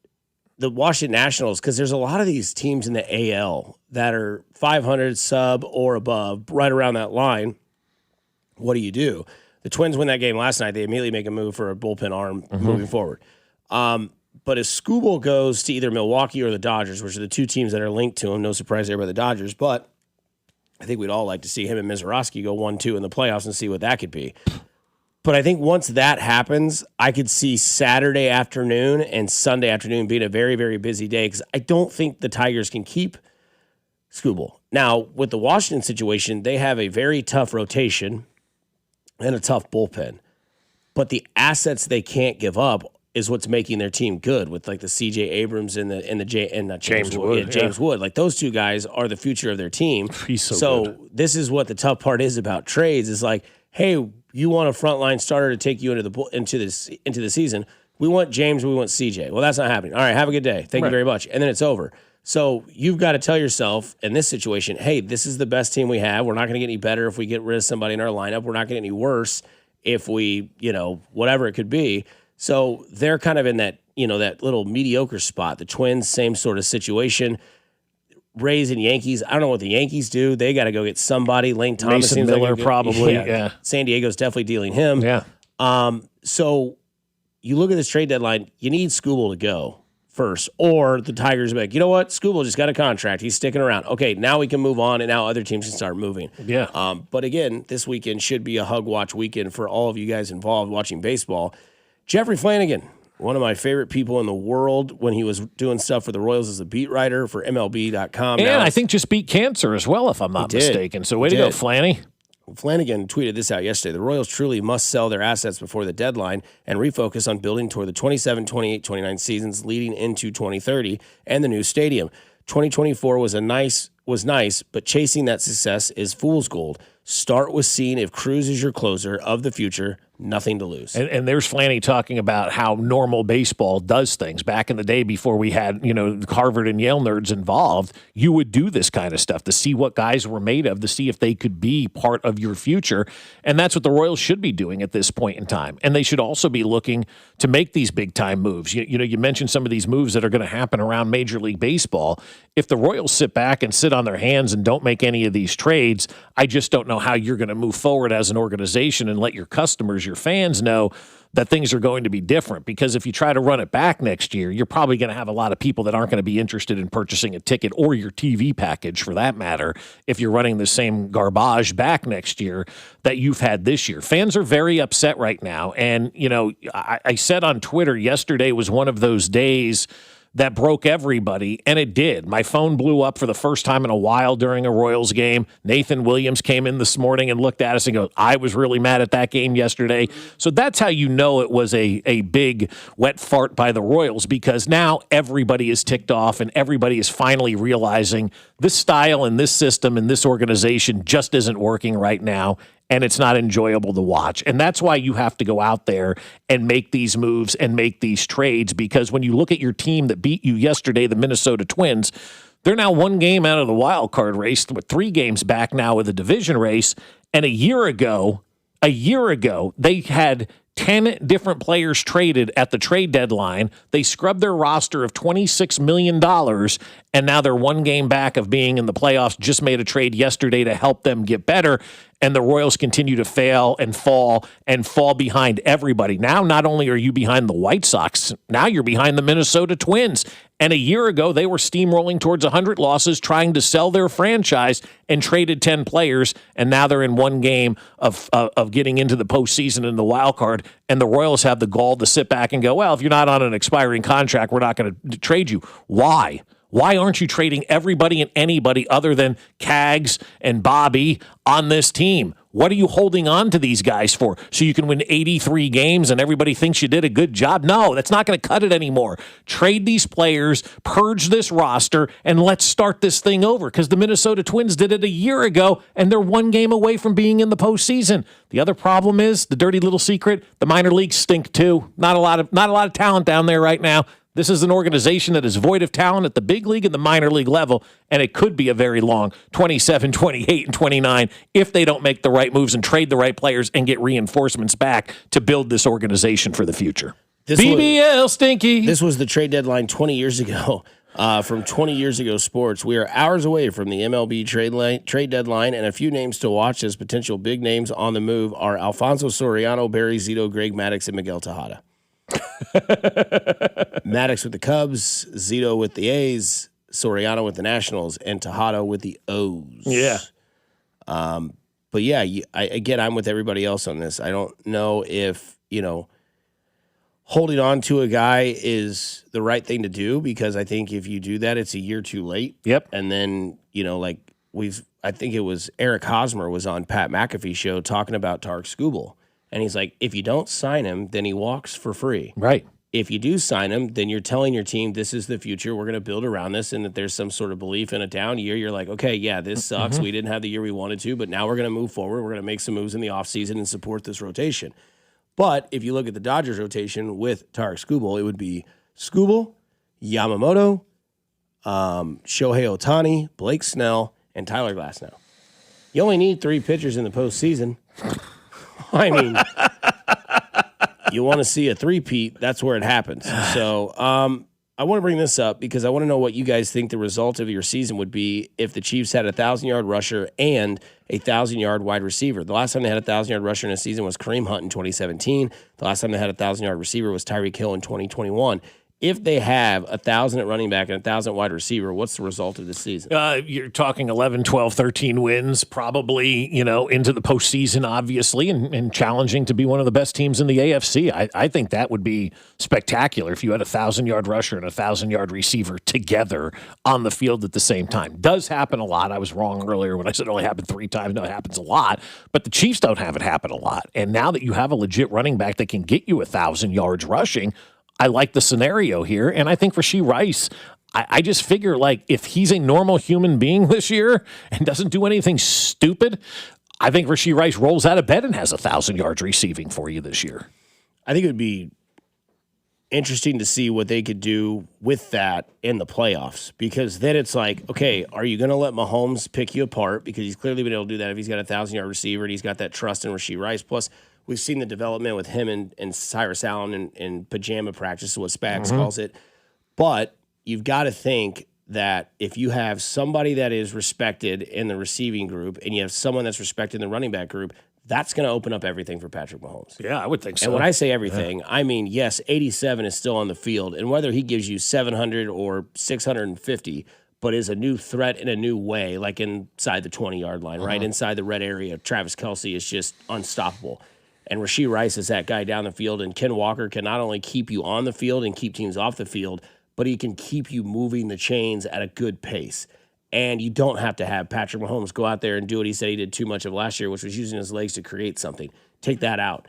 the Washington Nationals, because there's a lot of these teams in the AL that are 500 sub or above, right around that line. What do? The Twins win that game last night. They immediately make a move for a bullpen arm moving forward. But if Skubal goes to either Milwaukee or the Dodgers, which are the two teams that are linked to him, no surprise there by the Dodgers, but I think we'd all like to see him and Mizorowski go 1-2 in the playoffs and see what that could be. But I think once that happens, I could see Saturday afternoon and Sunday afternoon being a very, very busy day because I don't think the Tigers can keep Skubal. Now, with the Washington situation, they have a very tough rotation and a tough bullpen. But the assets they can't give up is what's making their team good with like the CJ Abrams and James Wood. James Wood. Like those two guys are the future of their team. He's so good. This is what the tough part is about trades is like, hey, you want a frontline starter to take you into the season. We want James, we want CJ. Well, that's not happening. All right, have a good day. Thank you very much. And then it's over. So you've got to tell yourself in this situation, hey, this is the best team we have. We're not going to get any better if we get rid of somebody in our lineup. We're not going to get any worse if we, whatever it could be. So they're kind of in that, that little mediocre spot. The Twins, same sort of situation. Rays and Yankees, I don't know what the Yankees do. They got to go get somebody. Lane Thomas Mason seems Miller like probably. Yeah. San Diego's definitely dealing him. Yeah. So you look at this trade deadline, you need Skubal to go first, or the Tigers be like, you know what? Skubal just got a contract. He's sticking around. Okay, now we can move on, and now other teams can start moving. Yeah. But again, this weekend should be a hug watch weekend for all of you guys involved watching baseball. Jeffrey Flanagan, one of my favorite people in the world when he was doing stuff for the Royals as a beat writer for MLB.com. And I think just beat cancer as well, if I'm not mistaken. So way to go, Flanny. Flanagan tweeted this out yesterday. The Royals truly must sell their assets before the deadline and refocus on building toward the 27, 28, 29 seasons leading into 2030 and the new stadium. 2024 was nice, but chasing that success is fool's gold. Start with seeing if Cruz is your closer of the future. Nothing to lose. And there's Flanny talking about how normal baseball does things. Back in the day before we had, Harvard and Yale nerds involved, you would do this kind of stuff to see what guys were made of, to see if they could be part of your future. And that's what the Royals should be doing at this point in time. And they should also be looking to make these big-time moves. You mentioned some of these moves that are going to happen around Major League Baseball. If the Royals sit back and sit on their hands and don't make any of these trades, I just don't know how you're going to move forward as an organization and let your customers, your fans know that things are going to be different. Because if you try to run it back next year, you're probably going to have a lot of people that aren't going to be interested in purchasing a ticket or your TV package for that matter if you're running the same garbage back next year that you've had this year. Fans are very upset right now. And, I said on Twitter yesterday was one of those days that broke everybody, and it did. My phone blew up for the first time in a while during a Royals game. Nathan Williams came in this morning and looked at us and goes, I was really mad at that game yesterday. So that's how you know it was a big wet fart by the Royals, because now everybody is ticked off and everybody is finally realizing this style and this system and this organization just isn't working right now. And it's not enjoyable to watch. And that's why you have to go out there and make these moves and make these trades, because when you look at your team that beat you yesterday, the Minnesota Twins, they're now one game out of the wild card race, with 3 games back now with the division race. And a year ago, they had 10 different players traded at the trade deadline. They scrubbed their roster of $26 million, and now they're one game back of being in the playoffs. Just made a trade yesterday to help them get better, and the Royals continue to fail and fall behind everybody. Now, not only are you behind the White Sox, now you're behind the Minnesota Twins. And a year ago, they were steamrolling towards 100 losses, trying to sell their franchise, and traded 10 players, and now they're in one game of getting into the postseason and the wild card, and the Royals have the gall to sit back and go, well, if you're not on an expiring contract, we're not going to trade you. Why? Why aren't you trading everybody and anybody other than Cags and Bobby on this team? What are you holding on to these guys for? So you can win 83 games and everybody thinks you did a good job? No, that's not going to cut it anymore. Trade these players, purge this roster, and let's start this thing over, because the Minnesota Twins did it a year ago, and they're one game away from being in the postseason. The other problem is, the dirty little secret, the minor leagues stink too. Not a lot of talent down there right now. This is an organization that is void of talent at the big league and the minor league level, and it could be a very long 27, 28, and 29 if they don't make the right moves and trade the right players and get reinforcements back to build this organization for the future. BBL stinky. This was the trade deadline 20 years ago. From 20 years ago sports. We are hours away from the MLB trade deadline, and a few names to watch as potential big names on the move are Alfonso Soriano, Barry Zito, Greg Maddux, and Miguel Tejada. Maddux with the Cubs, Zito with the A's, Soriano with the Nationals, and Tejada with the O's. Yeah. But But yeah, I'm with everybody else on this. I don't know if, holding on to a guy is the right thing to do, because I think if you do that, it's a year too late. Yep. And then, I think it was Eric Hosmer was on Pat McAfee's show talking about Tarek Skubal. And he's like, if you don't sign him, then he walks for free. Right. If you do sign him, then you're telling your team this is the future. We're going to build around this, and that there's some sort of belief in a down year. You're like, okay, yeah, this sucks. We didn't have the year we wanted to, but now we're going to move forward. We're going to make some moves in the offseason and support this rotation. But if you look at the Dodgers rotation with Tarek Skubal, it would be Skubal, Yamamoto, Shohei Ohtani, Blake Snell, and Tyler Glasnow. You only need 3 pitchers in the postseason. I mean, you want to see a three-peat, that's where it happens. So I want to bring this up because I want to know what you guys think the result of your season would be if the Chiefs had a 1,000-yard rusher and a 1,000-yard wide receiver. The last time they had a 1,000-yard rusher in a season was Kareem Hunt in 2017. The last time they had a 1,000-yard receiver was Tyreek Hill in 2021. If they have 1,000 at running back and 1,000 wide receiver, what's the result of this season? You're talking 11, 12, 13 wins, probably, into the postseason, obviously, and challenging to be one of the best teams in the AFC. I think that would be spectacular if you had a 1,000-yard rusher and a 1,000-yard receiver together on the field at the same time. Does happen a lot. I was wrong earlier when I said it only happened 3 times. No, it happens a lot. But the Chiefs don't have it happen a lot. And now that you have a legit running back that can get you 1,000 yards rushing, I like the scenario here, and I think Rashee Rice, I just figure, if he's a normal human being this year and doesn't do anything stupid, I think Rashee Rice rolls out of bed and has 1,000 yards receiving for you this year. I think it would be interesting to see what they could do with that in the playoffs, because then it's like, okay, are you going to let Mahomes pick you apart? Because he's clearly been able to do that if he's got a 1,000-yard receiver and he's got that trust in Rashee Rice. Plus, we've seen the development with him and Cyrus Allen in pajama practice, what Spags calls it. But you've got to think that if you have somebody that is respected in the receiving group and you have someone that's respected in the running back group, that's going to open up everything for Patrick Mahomes. Yeah, I would think so. And when I say everything, I mean, yes, 87 is still on the field. And whether he gives you 700 or 650, but is a new threat in a new way, like inside the 20-yard line, right? Inside the red area, Travis Kelce is just unstoppable. And Rashee Rice is that guy down the field, and Ken Walker can not only keep you on the field and keep teams off the field, but he can keep you moving the chains at a good pace. And you don't have to have Patrick Mahomes go out there and do what he said he did too much of last year, which was using his legs to create something. Take that out.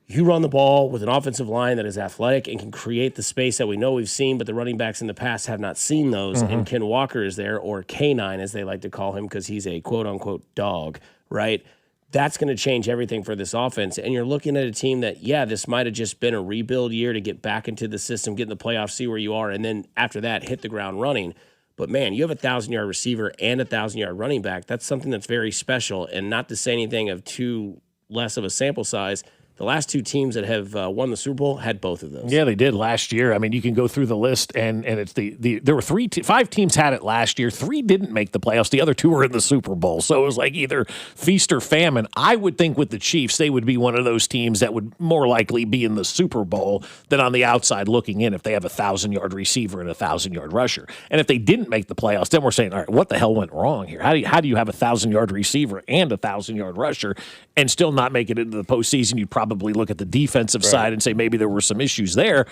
You run the ball with an offensive line that is athletic and can create the space that we know we've seen, but the running backs in the past have not seen those. And Ken Walker is there, or K9 as they like to call him, because he's a quote-unquote dog, right? That's going to change everything for this offense. And you're looking at a team that, yeah, this might have just been a rebuild year to get back into the system, get in the playoffs, see where you are, and then after that, hit the ground running. But, man, you have a 1,000-yard receiver and a 1,000-yard running back. That's something that's very special. And not to say anything of too less of a sample size, the last 2 teams that have won the Super Bowl had both of those. Yeah, they did last year. I mean, you can go through the list, and it's there were 5 teams had it last year. 3 didn't make the playoffs. The other 2 were in the Super Bowl. So it was like either feast or famine. I would think with the Chiefs, they would be one of those teams that would more likely be in the Super Bowl than on the outside looking in if they have a 1,000-yard receiver and a 1,000-yard rusher. And if they didn't make the playoffs, then we're saying, all right, what the hell went wrong here? How do you have a 1,000-yard receiver and a 1,000-yard rusher and still not make it into the postseason? You'd probably look at the defensive side and say maybe there were some issues there.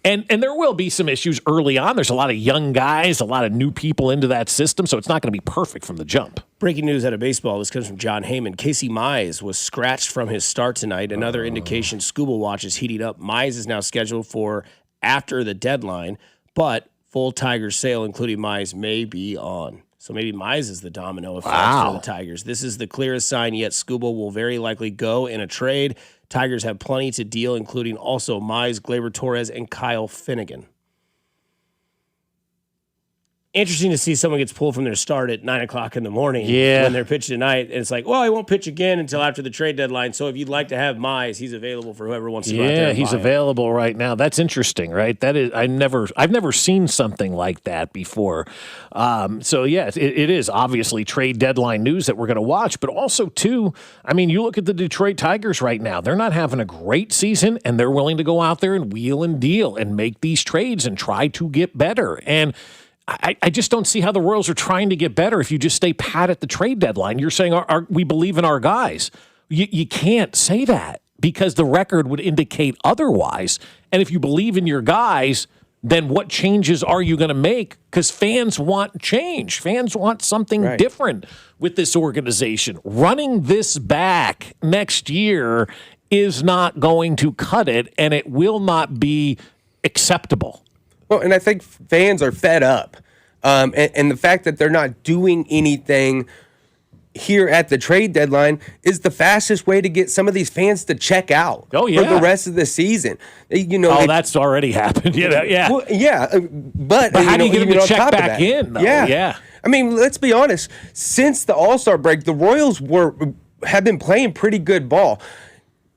And there will be some issues early on. There's a lot of young guys, a lot of new people into that system, so it's not going to be perfect from the jump. Breaking news out of baseball. This comes from John Heyman. Casey Mize was scratched from his start tonight. Another indication Scuba Watch is heating up. Mize is now scheduled for after the deadline, but full Tigers sale, including Mize, may be on. So maybe Mize is the domino effect for the Tigers. This is the clearest sign yet. Scuba will very likely go in a trade. Tigers have plenty to deal, including also Mize, Gleyber Torres, and Kyle Finnegan. Interesting to see someone gets pulled from their start at 9 o'clock in the morning when they're pitching tonight. And it's like, well, he won't pitch again until after the trade deadline. So if you'd like to have Mize, he's available for whoever wants to go out there and he's buy him. available right now. That's interesting, right? That is, I've never seen something like that before. So yeah, it is obviously trade deadline news that we're going to watch, but also too, I mean, you look at the Detroit Tigers right now. They're not having a great season, and they're willing to go out there and wheel and deal and make these trades and try to get better. And I just don't see how the Royals are trying to get better if you just stay pat at the trade deadline. You're saying we believe in our guys. You can't say that because the record would indicate otherwise. And if you believe in your guys, then what changes are you going to make? Because fans want change. Fans want something different with this organization. Running this back next year is not going to cut it, and it will not be acceptable. Well, and I think fans are fed up. And the fact that they're not doing anything here at the trade deadline is the fastest way to get some of these fans to check out for the rest of the season. That's already happened. Yeah. Well, but how do you get them to check back in, though? Yeah. I mean, let's be honest. Since the All-Star break, the Royals have been playing pretty good ball.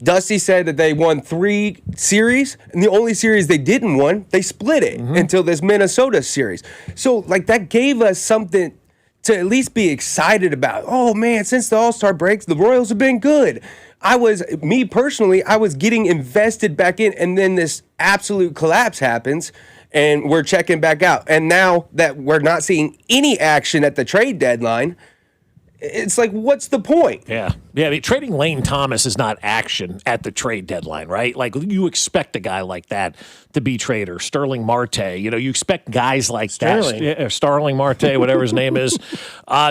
Dusty said that they won 3 series, and the only series they didn't win, they split it until this Minnesota series. So, that gave us something to at least be excited about. Oh, man, since the All-Star breaks, the Royals have been good. I was getting invested back in, and then this absolute collapse happens, and we're checking back out. And now that we're not seeing any action at the trade deadline, it's like, what's the point? Yeah. I mean, trading Lane Thomas is not action at the trade deadline, right? Like, you expect a guy like that to be trader. Sterling Marte, you expect guys like that. Starling Marte, whatever his name is.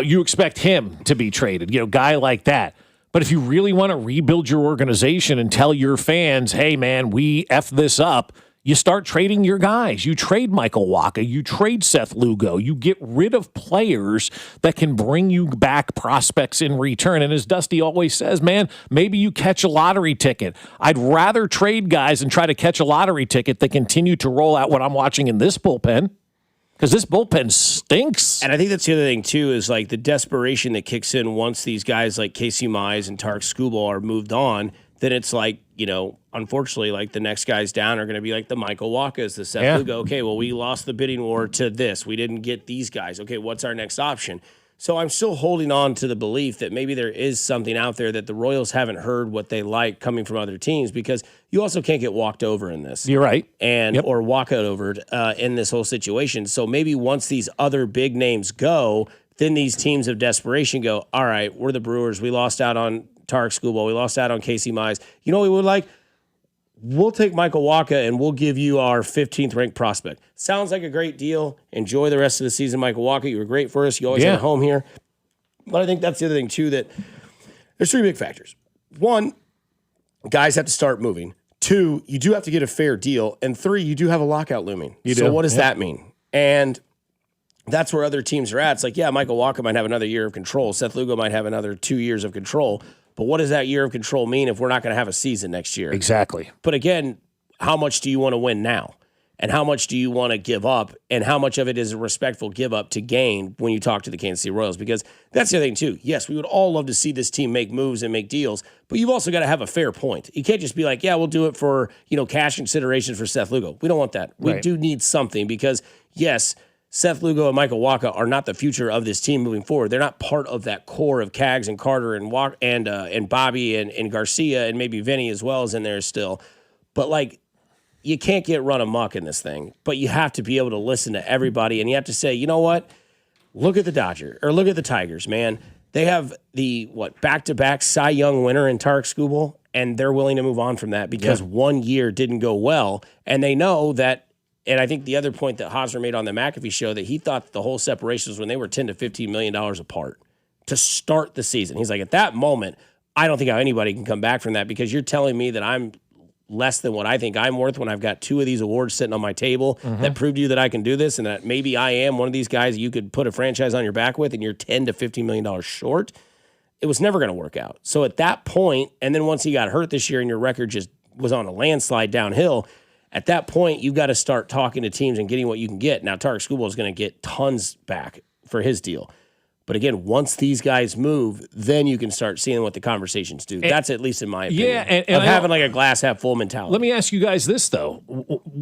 You expect him to be traded, guy like that. But if you really want to rebuild your organization and tell your fans, hey, man, we F this up, you start trading your guys. You trade Michael Wacha. You trade Seth Lugo. You get rid of players that can bring you back prospects in return. And as Dusty always says, man, maybe you catch a lottery ticket. I'd rather trade guys and try to catch a lottery ticket that continue to roll out what I'm watching in this bullpen. Because this bullpen stinks. And I think that's the other thing, too, is the desperation that kicks in once these guys like Casey Mize and Tarek Skubal are moved on. Then it's unfortunately, the next guys down are going to be like the Michael Wachas, the Seth Lugo. Okay, well, we lost the bidding war to this. We didn't get these guys. Okay, what's our next option? So I'm still holding on to the belief that maybe there is something out there that the Royals haven't heard what they like coming from other teams, because you also can't get walked over in this. You're right. Or walk out over in this whole situation. So maybe once these other big names go, then these teams of desperation go, all right, we're the Brewers. We lost out on Tarek Skubal. We lost out on Casey Mize. You know what we would like? We'll take Michael Wacha and we'll give you our 15th ranked prospect. Sounds like a great deal. Enjoy the rest of the season, Michael Wacha. You were great for us. You always had a home here. But I think that's the other thing, too, that there's 3 big factors. 1, guys have to start moving. 2, you do have to get a fair deal. And 3, you do have a lockout looming. So what does that mean? And that's where other teams are at. It's like, Michael Wacha might have another year of control. Seth Lugo might have another 2 years of control. But what does that year of control mean if we're not going to have a season next year? Exactly. But again, how much do you want to win now? And how much do you want to give up? And how much of it is a respectful give up to gain when you talk to the Kansas City Royals? Because that's the other thing, too. Yes, we would all love to see this team make moves and make deals, but you've also got to have a fair point. You can't just be like, we'll do it for, cash considerations for Seth Lugo. We don't want that. We do need something because, yes, Seth Lugo and Michael Wacha are not the future of this team moving forward. They're not part of that core of Cags and Carter and Bobby and Garcia and maybe Vinny as well is in there still. But you can't get run amok in this thing. But you have to be able to listen to everybody, and you have to say, you know what? Look at the Dodgers or look at the Tigers, man. They have the back-to-back Cy Young winner in Tarek Skubal, and they're willing to move on from that because 1 year didn't go well, and they know that. And I think the other point that Hosmer made on the McAfee show that he thought the whole separation was when they were $10 to $15 million apart to start the season. He's like, at that moment, I don't think how anybody can come back from that because you're telling me that I'm less than what I think I'm worth when I've got 2 of these awards sitting on my table that prove to you that I can do this and that maybe I am one of these guys you could put a franchise on your back with and you're $10 to $15 million short. It was never going to work out. So at that point, and then once he got hurt this year and your record just was on a landslide downhill, at that point, you've got to start talking to teams and getting what you can get. Now, Tarek Skubal is going to get tons back for his deal. But again, once these guys move, then you can start seeing what the conversations do. That's at least in my opinion. And having a glass half full mentality. Let me ask you guys this, though.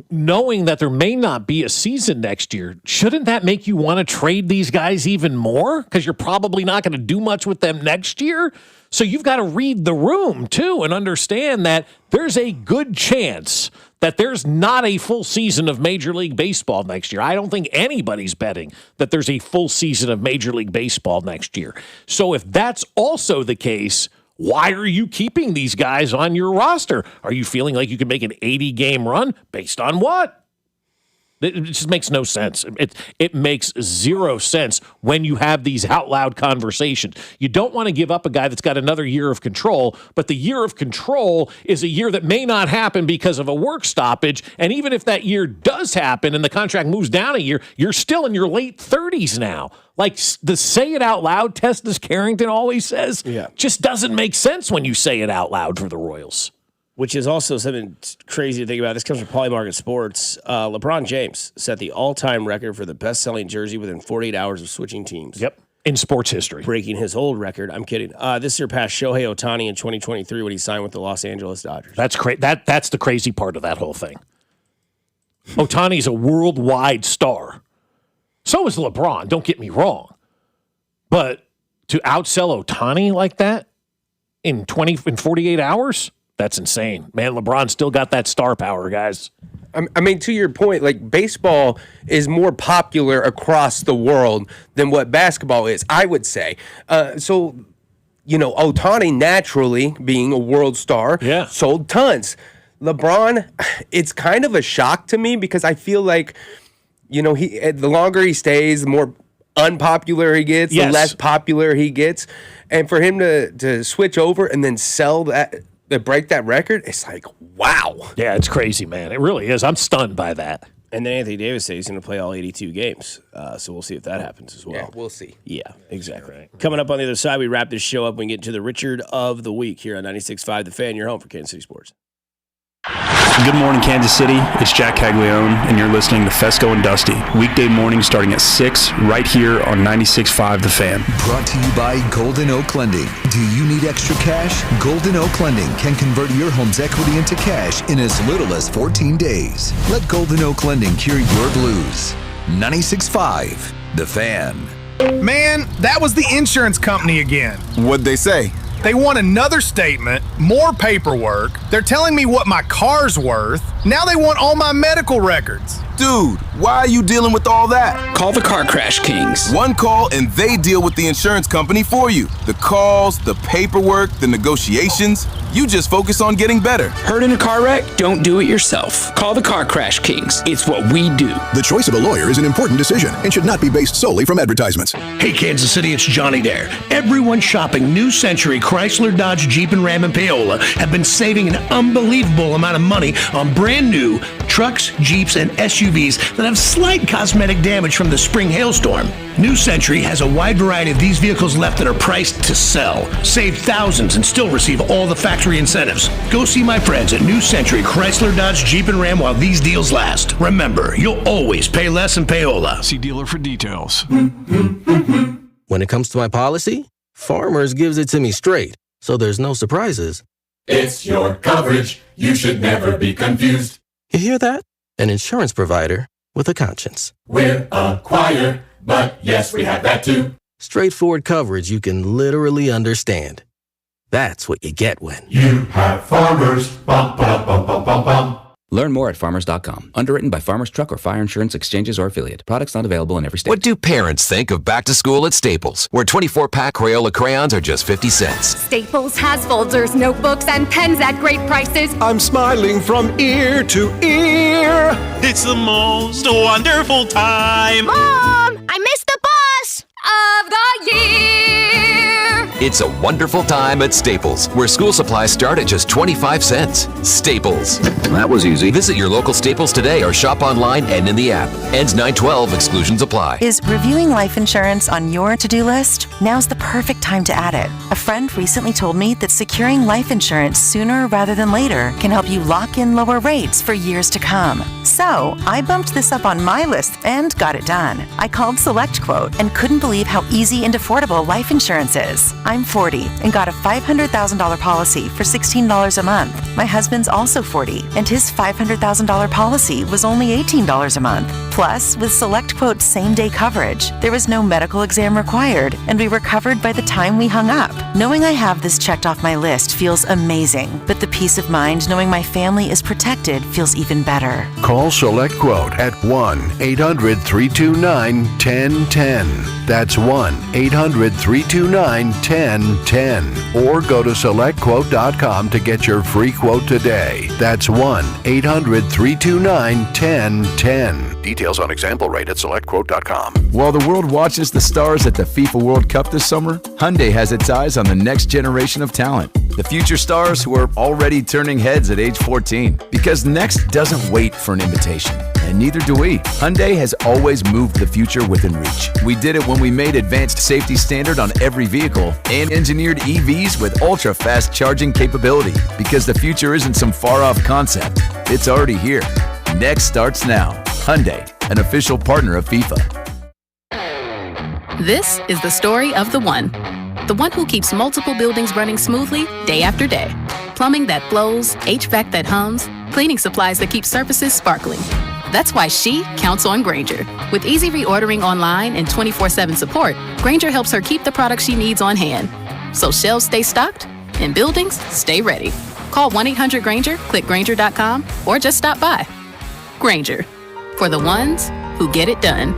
knowing that there may not be a season next year, shouldn't that make you want to trade these guys even more? Because you're probably not going to do much with them next year. So you've got to read the room, too, and understand that there's a good chance that there's not a full season of Major League Baseball next year. I don't think anybody's betting that there's a full season of Major League Baseball next year. So if that's also the case, why are you keeping these guys on your roster? Are you feeling like you can make an 80-game run? Based on what? It just makes no sense. It makes zero sense when you have these out loud conversations. You don't want to give up a guy that's got another year of control, but the year of control is a year that may not happen because of a work stoppage. And even if that year does happen and the contract moves down a year, you're still in your late 30s now. Like the say it out loud test, as Carrington always says, just doesn't make sense when you say it out loud for the Royals. Which is also something crazy to think about. This comes from Polymarket Sports. LeBron James set the all-time record for the best-selling jersey within 48 hours of switching teams. Yep, in sports history. Breaking his old record. I'm kidding. This surpassed Shohei Ohtani in 2023 when he signed with the Los Angeles Dodgers. That's that's the crazy part of that whole thing. Ohtani's a worldwide star. So is LeBron, don't get me wrong. But to outsell Ohtani like that in 48 hours? That's insane. Man, LeBron still got that star power, guys. I mean, to your point, like baseball is more popular across the world than what basketball is, I would say. So, Ohtani naturally being a world star sold tons. LeBron, it's kind of a shock to me because I feel like, the longer he stays, the more unpopular he gets, the less popular he gets. And for him to switch over and then sell that, to break that record, it's like, wow. Yeah, it's crazy, man. It really is. I'm stunned by that. And then Anthony Davis said he's going to play all 82 games. So we'll see if that happens as well. Yeah, we'll see. Yeah, exactly. Right. Coming up on the other side, we wrap this show up. We get to the Richard of the Week here on 96.5 The Fan, your home for Kansas City Sports. Good morning, Kansas City. It's Jack Caglione, and you're listening to Fescoe and Dusty. Weekday mornings starting at 6 right here on 96.5 The Fan. Brought to you by Golden Oak Lending. Do you need extra cash? Golden Oak Lending can convert your home's equity into cash in as little as 14 days. Let Golden Oak Lending cure your blues. 96.5 The Fan. Man, that was the insurance company again. What'd they say? They want another statement, more paperwork. They're telling me what my car's worth. Now they want all my medical records. Dude, why are you dealing with all that? Call the Car Crash Kings. One call and they deal with the insurance company for you. The calls, the paperwork, the negotiations. You just focus on getting better. Hurt in a car wreck? Don't do it yourself. Call the Car Crash Kings. It's what we do. The choice of a lawyer is an important decision and should not be based solely from advertisements. Hey, Kansas City, it's Johnny there. Everyone shopping New Century Chrysler, Dodge, Jeep, and Ram and Paola have been saving an unbelievable amount of money on brand new trucks, Jeeps, and SUVs that have slight cosmetic damage from the spring hailstorm. New Century has a wide variety of these vehicles left that are priced to sell. Save thousands and still receive all the factory incentives. Go see my friends at New Century Chrysler, Dodge, Jeep, and Ram while these deals last. Remember, you'll always pay less in Paola. See dealer for details. When it comes to my policy, Farmers gives it to me straight, so there's no surprises. It's your coverage. You should never be confused. You hear that? An insurance provider with a conscience. We're a choir, but yes, we have that too. Straightforward coverage you can literally understand. That's what you get when you have Farmers. Bum, bum, bum, bum, bum, bum. Learn more at farmers.com. Underwritten by Farmers Truck or Fire Insurance Exchanges or Affiliate. Products not available in every state. What do parents think of back to school at Staples, where 24-pack Crayola crayons are just 50 cents? Staples has folders, notebooks, and pens at great prices. I'm smiling from ear to ear. It's the most wonderful time. Mom, I missed the bus of the year. It's a wonderful time at Staples, where school supplies start at just 25 cents. Staples. That was easy. Visit your local Staples today or shop online and in the app. Ends 9/12. Exclusions apply. Is reviewing life insurance on your to-do list? Now's the perfect time to add it. A friend recently told me that securing life insurance sooner rather than later can help you lock in lower rates for years to come. So I bumped this up on my list and got it done. I called SelectQuote and couldn't believe how easy and affordable life insurance is. I'm 40 and got a $500,000 policy for $16 a month. My husband's also 40, and his $500,000 policy was only $18 a month. Plus, with SelectQuote same-day coverage, there was no medical exam required, and we were covered by the time we hung up. Knowing I have this checked off my list feels amazing, but the peace of mind knowing my family is protected feels even better. Call SelectQuote at 1-800-329-1010. That's 1-800-329-1010. Or go to SelectQuote.com to get your free quote today. That's 1-800-329-1010. Details on example rate at SelectQuote.com. While the world watches the stars at the FIFA World Cup this summer, Hyundai has its eyes on the next generation of talent. The future stars who are already turning heads at age 14. Because next doesn't wait for an invitation. And neither do we. Hyundai has always moved the future within reach. We did it when we made advanced safety standard on every vehicle and engineered EVs with ultra-fast charging capability. Because the future isn't some far-off concept. It's already here. Next starts now. Hyundai, an official partner of FIFA. This is the story of the one who keeps multiple buildings running smoothly day after day. Plumbing that flows, HVAC that hums, cleaning supplies that keep surfaces sparkling. That's why she counts on Grainger. With easy reordering online and 24/7 support, Grainger helps her keep the products she needs on hand. So shelves stay stocked and buildings stay ready. Call 1-800-GRAINGER, click Grainger.com, or just stop by. Grainger, for the ones who get it done.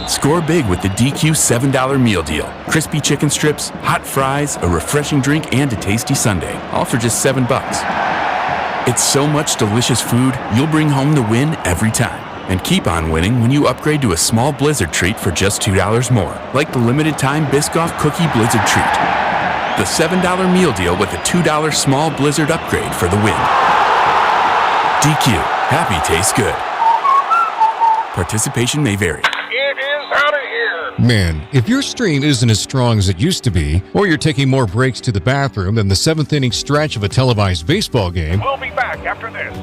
Score big with the DQ $7 meal deal. Crispy chicken strips, hot fries, a refreshing drink, and a tasty sundae. All for just $7. It's so much delicious food, you'll bring home the win every time. And keep on winning when you upgrade to a small Blizzard treat for just $2 more. Like the limited time Biscoff Cookie Blizzard treat. The $7 meal deal with a $2 small Blizzard upgrade for the win. DQ. Happy tastes good. Participation may vary. Man, if your stream isn't as strong as it used to be, or you're taking more breaks to the bathroom than the 7th inning stretch of a televised baseball game, we'll be back after this.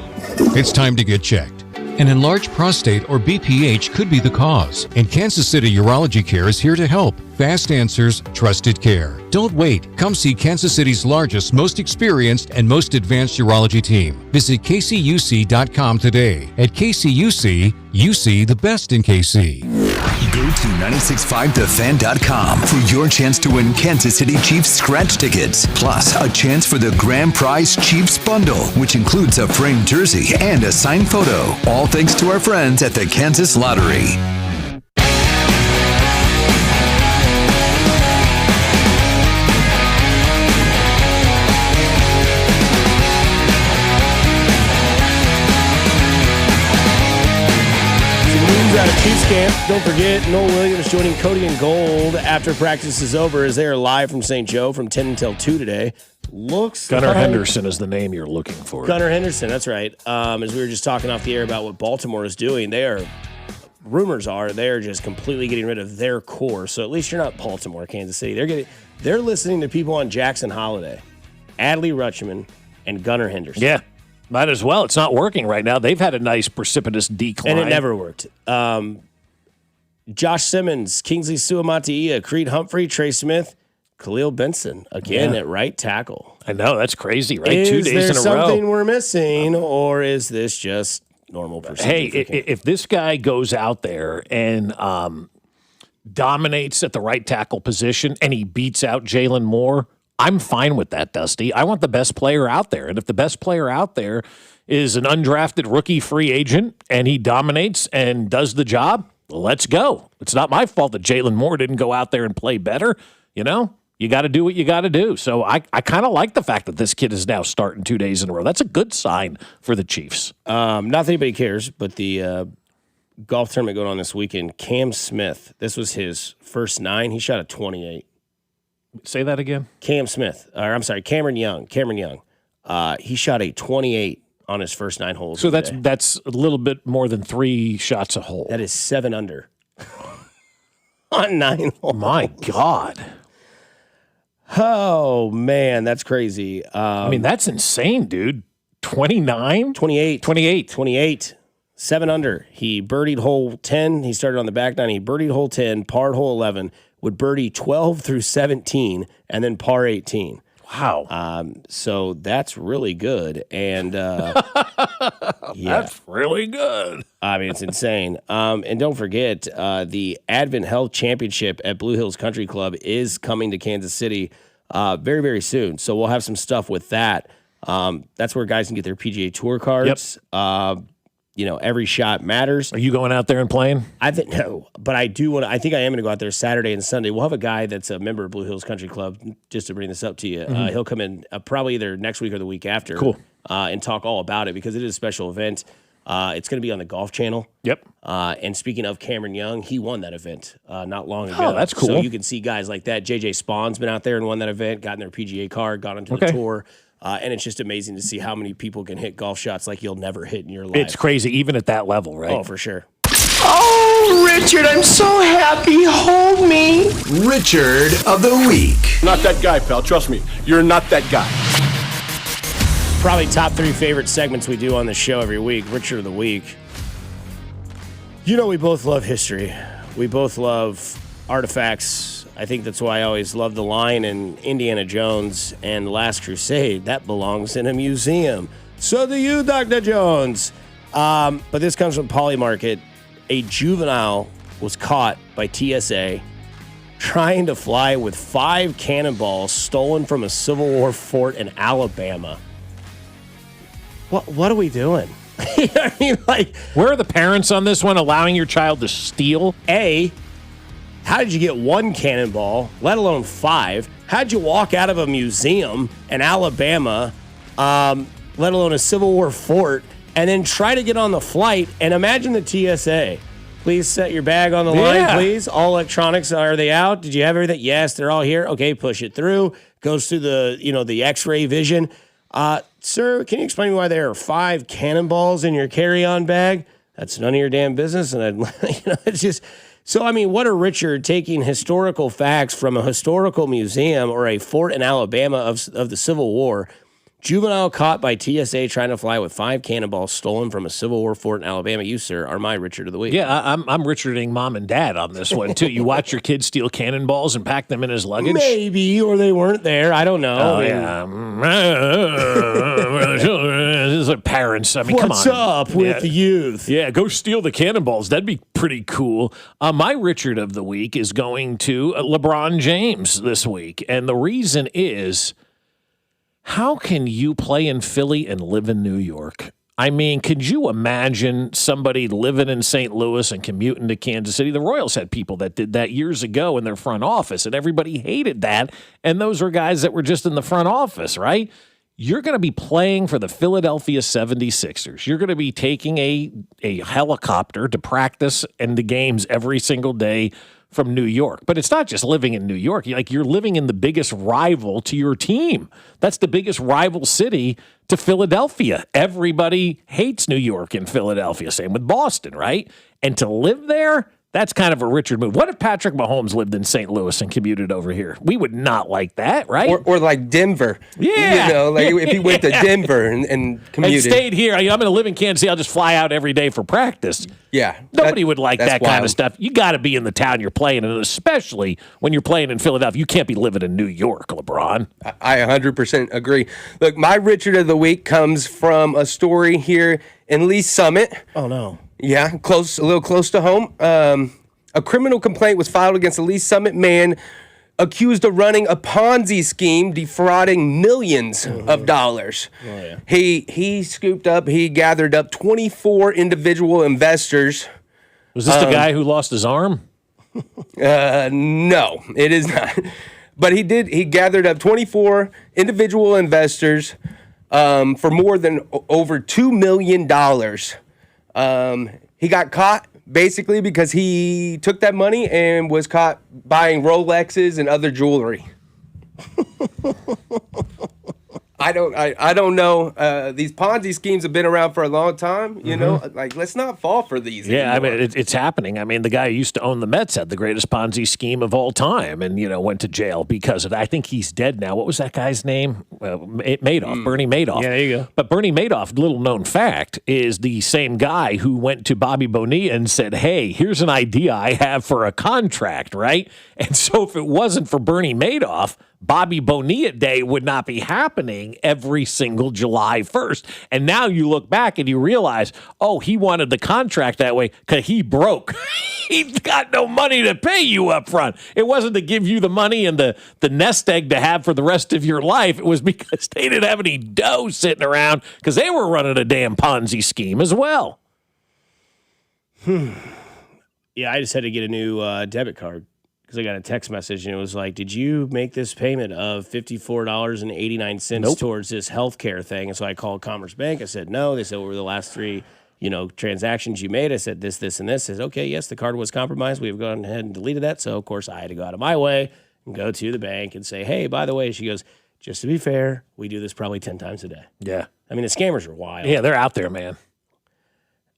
It's time to get checked. An enlarged prostate or BPH could be the cause, and Kansas City Urology Care is here to help. Fast answers, trusted care. Don't wait. Come see Kansas City's largest, most experienced, and most advanced urology team. Visit kcuc.com today. At KCUC, you see the best in KC. Go to 965thefan.com for your chance to win Kansas City Chiefs scratch tickets, plus a chance for the grand prize Chiefs bundle, which includes a framed jersey and a signed photo. All thanks to our friends at the Kansas Lottery. Out of Chiefs camp. Don't forget, Noel Williams joining Cody and Gold after practice is over, as they are live from St. Joe from 10 until 2 today. Gunnar Henderson is the name you're looking for. Gunnar Henderson, that's right. As we were just talking off the air about what Baltimore is doing, rumors are they're just completely getting rid of their core. So at least you're not Baltimore, Kansas City. They're listening to people on Jackson Holiday, Adley Rutschman, and Gunnar Henderson. Yeah. Might as well. It's not working right now. They've had a nice precipitous decline. And it never worked. Josh Simmons, Kingsley Suamataia, Creed Humphrey, Trey Smith, Khalil Benson, again at right tackle. I know. That's crazy, right? Is 2 days in a row. Is there something we're missing, or is this just normal procedure? Hey, if this guy goes out there and dominates at the right tackle position and he beats out Jalen Moore, I'm fine with that, Dusty. I want the best player out there. And if the best player out there is an undrafted rookie free agent and he dominates and does the job, let's go. It's not my fault that Jalen Moore didn't go out there and play better. You know, you got to do what you got to do. So I kind of like the fact that this kid is now starting 2 days in a row. That's a good sign for the Chiefs. Not that anybody cares, but the golf tournament going on this weekend, Cam Smith, this was his first 9. He shot a 28. Say that again. Cameron Young. He shot a 28 on his first 9 holes. So that's a little bit more than 3 shots a hole. That is 7 under on 9 holes. My God. Oh man, that's crazy. I mean, that's insane, dude. 29, 28. 7 under. He birdied hole 10. He started on the back 9. He birdied hole 10, parred hole 11. would birdie 12 through 17 and then par 18. Wow. So that's really good. And That's really good. I mean, it's insane. And don't forget, the Advent Health Championship at Blue Hills Country Club is coming to Kansas City very, very soon. So we'll have some stuff with that. That's where guys can get their PGA Tour cards. Yep. Every shot matters. Are you going out there and playing? I think no, but I do want to. I think I am going to go out there Saturday and Sunday. We'll have a guy that's a member of Blue Hills Country Club, just to bring this up to you. Mm-hmm. He'll come in probably either next week or the week after. Cool. And talk all about it because it is a special event. It's going to be on the Golf Channel. Yep. And speaking of Cameron Young, he won that event not long ago. Oh, that's cool. So you can see guys like that. JJ Spawn's been out there and won that event, gotten their PGA card, got onto the tour. And it's just amazing to see how many people can hit golf shots like you'll never hit in your life. It's crazy, even at that level, right? Oh, for sure. Oh, Richard, I'm so happy. Hold me. Richard of the Week. Not that guy, pal. Trust me. You're not that guy. Probably top 3 favorite segments we do on the show every week. Richard of the Week. We both love history. We both love artifacts. I think that's why I always love the line in Indiana Jones and Last Crusade. That belongs in a museum. So do you, Dr. Jones. But this comes from Polymarket. A juvenile was caught by TSA trying to fly with 5 cannonballs stolen from a Civil War fort in Alabama. What are we doing? I mean, where are the parents on this one allowing your child to steal? How did you get 1 cannonball, let alone 5? How'd you walk out of a museum in Alabama, let alone a Civil War fort, and then try to get on the flight? And imagine the TSA. Please set your bag on the line, please. All electronics, are they out? Did you have everything? Yes, they're all here. Okay, push it through. Goes through the X-ray vision. Sir, can you explain to me why there are 5 cannonballs in your carry-on bag? That's none of your damn business. And it's just... So, I mean, what are Richard taking historical facts from a historical museum or a fort in Alabama of the Civil War? Juvenile caught by TSA trying to fly with 5 cannonballs stolen from a Civil War fort in Alabama. You, sir, are my Richard of the Week. Yeah, I'm Richarding mom and dad on this one, too. You watch your kid steal cannonballs and pack them in his luggage? Maybe, or they weren't there. I don't know. Oh, yeah. This is like parents. I mean, come on. What's up with the youth? Yeah, go steal the cannonballs. That'd be pretty cool. My Richard of the Week is going to LeBron James this week. And the reason is... how can you play in Philly and live in New York? I mean, could you imagine somebody living in St. Louis and commuting to Kansas City? The Royals had people that did that years ago in their front office, and everybody hated that. And those are guys that were just in the front office, right? You're going to be playing for the Philadelphia 76ers. You're going to be taking a helicopter to practice and the games every single day from New York. But it's not just living in New York. You're living in the biggest rival to your team. That's the biggest rival city to Philadelphia. Everybody hates New York and Philadelphia. Same with Boston, right? And to live there, that's kind of a Richard move. What if Patrick Mahomes lived in St. Louis and commuted over here? We would not like that, right? Or like Denver. Yeah. If he went to Denver and commuted. And stayed here. I'm going to live in Kansas City. I'll just fly out every day for practice. Yeah. Nobody would like that kind of stuff. You got to be in the town you're playing in, and especially when you're playing in Philadelphia. You can't be living in New York, LeBron. I 100% agree. Look, my Richard of the Week comes from a story here in Lee Summit. Oh, no. Yeah, a little close to home. A criminal complaint was filed against a Lee Summit man accused of running a Ponzi scheme, defrauding millions of dollars. Oh, yeah. He gathered up 24 individual investors. Was this the guy who lost his arm? No, it is not. But he gathered up 24 individual investors for more than over $2 million. He got caught basically because he took that money and was caught buying Rolexes and other jewelry. I don't know. These Ponzi schemes have been around for a long time. You know, like let's not fall for these. Yeah, anymore. I mean, it's happening. I mean, the guy who used to own the Mets had the greatest Ponzi scheme of all time and, went to jail because of it. I think he's dead now. What was that guy's name? Madoff, Bernie Madoff. Yeah, there you go. But Bernie Madoff, little known fact, is the same guy who went to Bobby Bonilla and said, hey, here's an idea I have for a contract, right? And so if it wasn't for Bernie Madoff, Bobby Bonilla Day would not be happening every single July 1st. And now you look back and you realize, oh, he wanted the contract that way because he broke. He's got no money to pay you up front. It wasn't to give you the money and the nest egg to have for the rest of your life. It was because they didn't have any dough sitting around because they were running a damn Ponzi scheme as well. Yeah, I just had to get a new debit card. Because I got a text message and it was like, did you make this payment of $54.89 towards this healthcare thing? And so I called Commerce Bank. I said, no. They said, what were the last three, transactions you made? I said, this, and this. I said, okay, yes, the card was compromised. We've gone ahead and deleted that. So, of course, I had to go out of my way and go to the bank and say, hey, by the way, she goes, just to be fair, we do this probably 10 times a day. Yeah. I mean, the scammers are wild. Yeah, they're out there, man.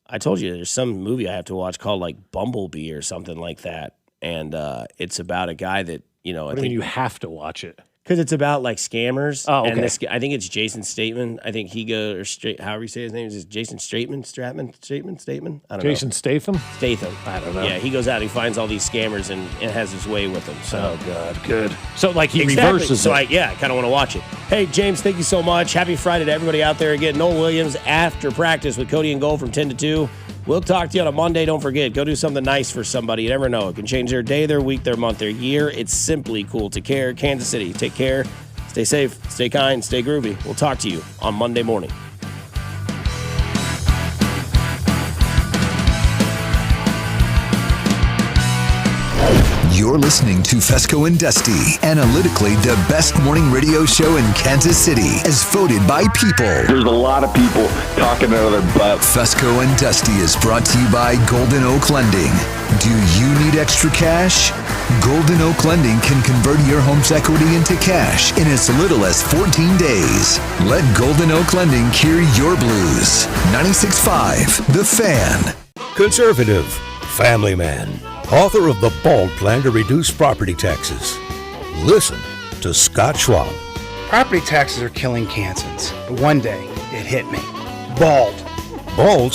I told you there's some movie I have to watch called like Bumblebee or something like that. And it's about a guy that, I think you have to watch it. Because it's about like scammers. Oh, okay. And I think it's Jason Statham. I think he goes, or however you say his name, is it Jason Statham? I don't know. Jason Statham? Statham. I don't know. Yeah, he goes out and he finds all these scammers and has his way with them. So. Oh, God. Good. So, like, he Exactly. reverses so it. I kind of want to watch it. Hey, James, thank you so much. Happy Friday to everybody out there. Again, Noel Williams after practice with Cody and Gold from 10 to 2. We'll talk to you on a Monday. Don't forget, go do something nice for somebody. You never know. It can change their day, their week, their month, their year. It's simply cool to care. Kansas City, take care. Stay safe, stay kind, stay groovy. We'll talk to you on Monday morning. You're listening to Fescoe and Dusty, analytically the best morning radio show in Kansas City, as voted by people. There's a lot of people talking out of their butt. Fescoe and Dusty is brought to you by Golden Oak Lending. Do you need extra cash? Golden Oak Lending can convert your home's equity into cash in as little as 14 days. Let Golden Oak Lending cure your blues. 96.5, The Fan. Conservative, family man, author of The Bald Plan to Reduce Property Taxes. Listen to Scott Schwab. Property taxes are killing Kansans. But one day, it hit me. Bald. Bald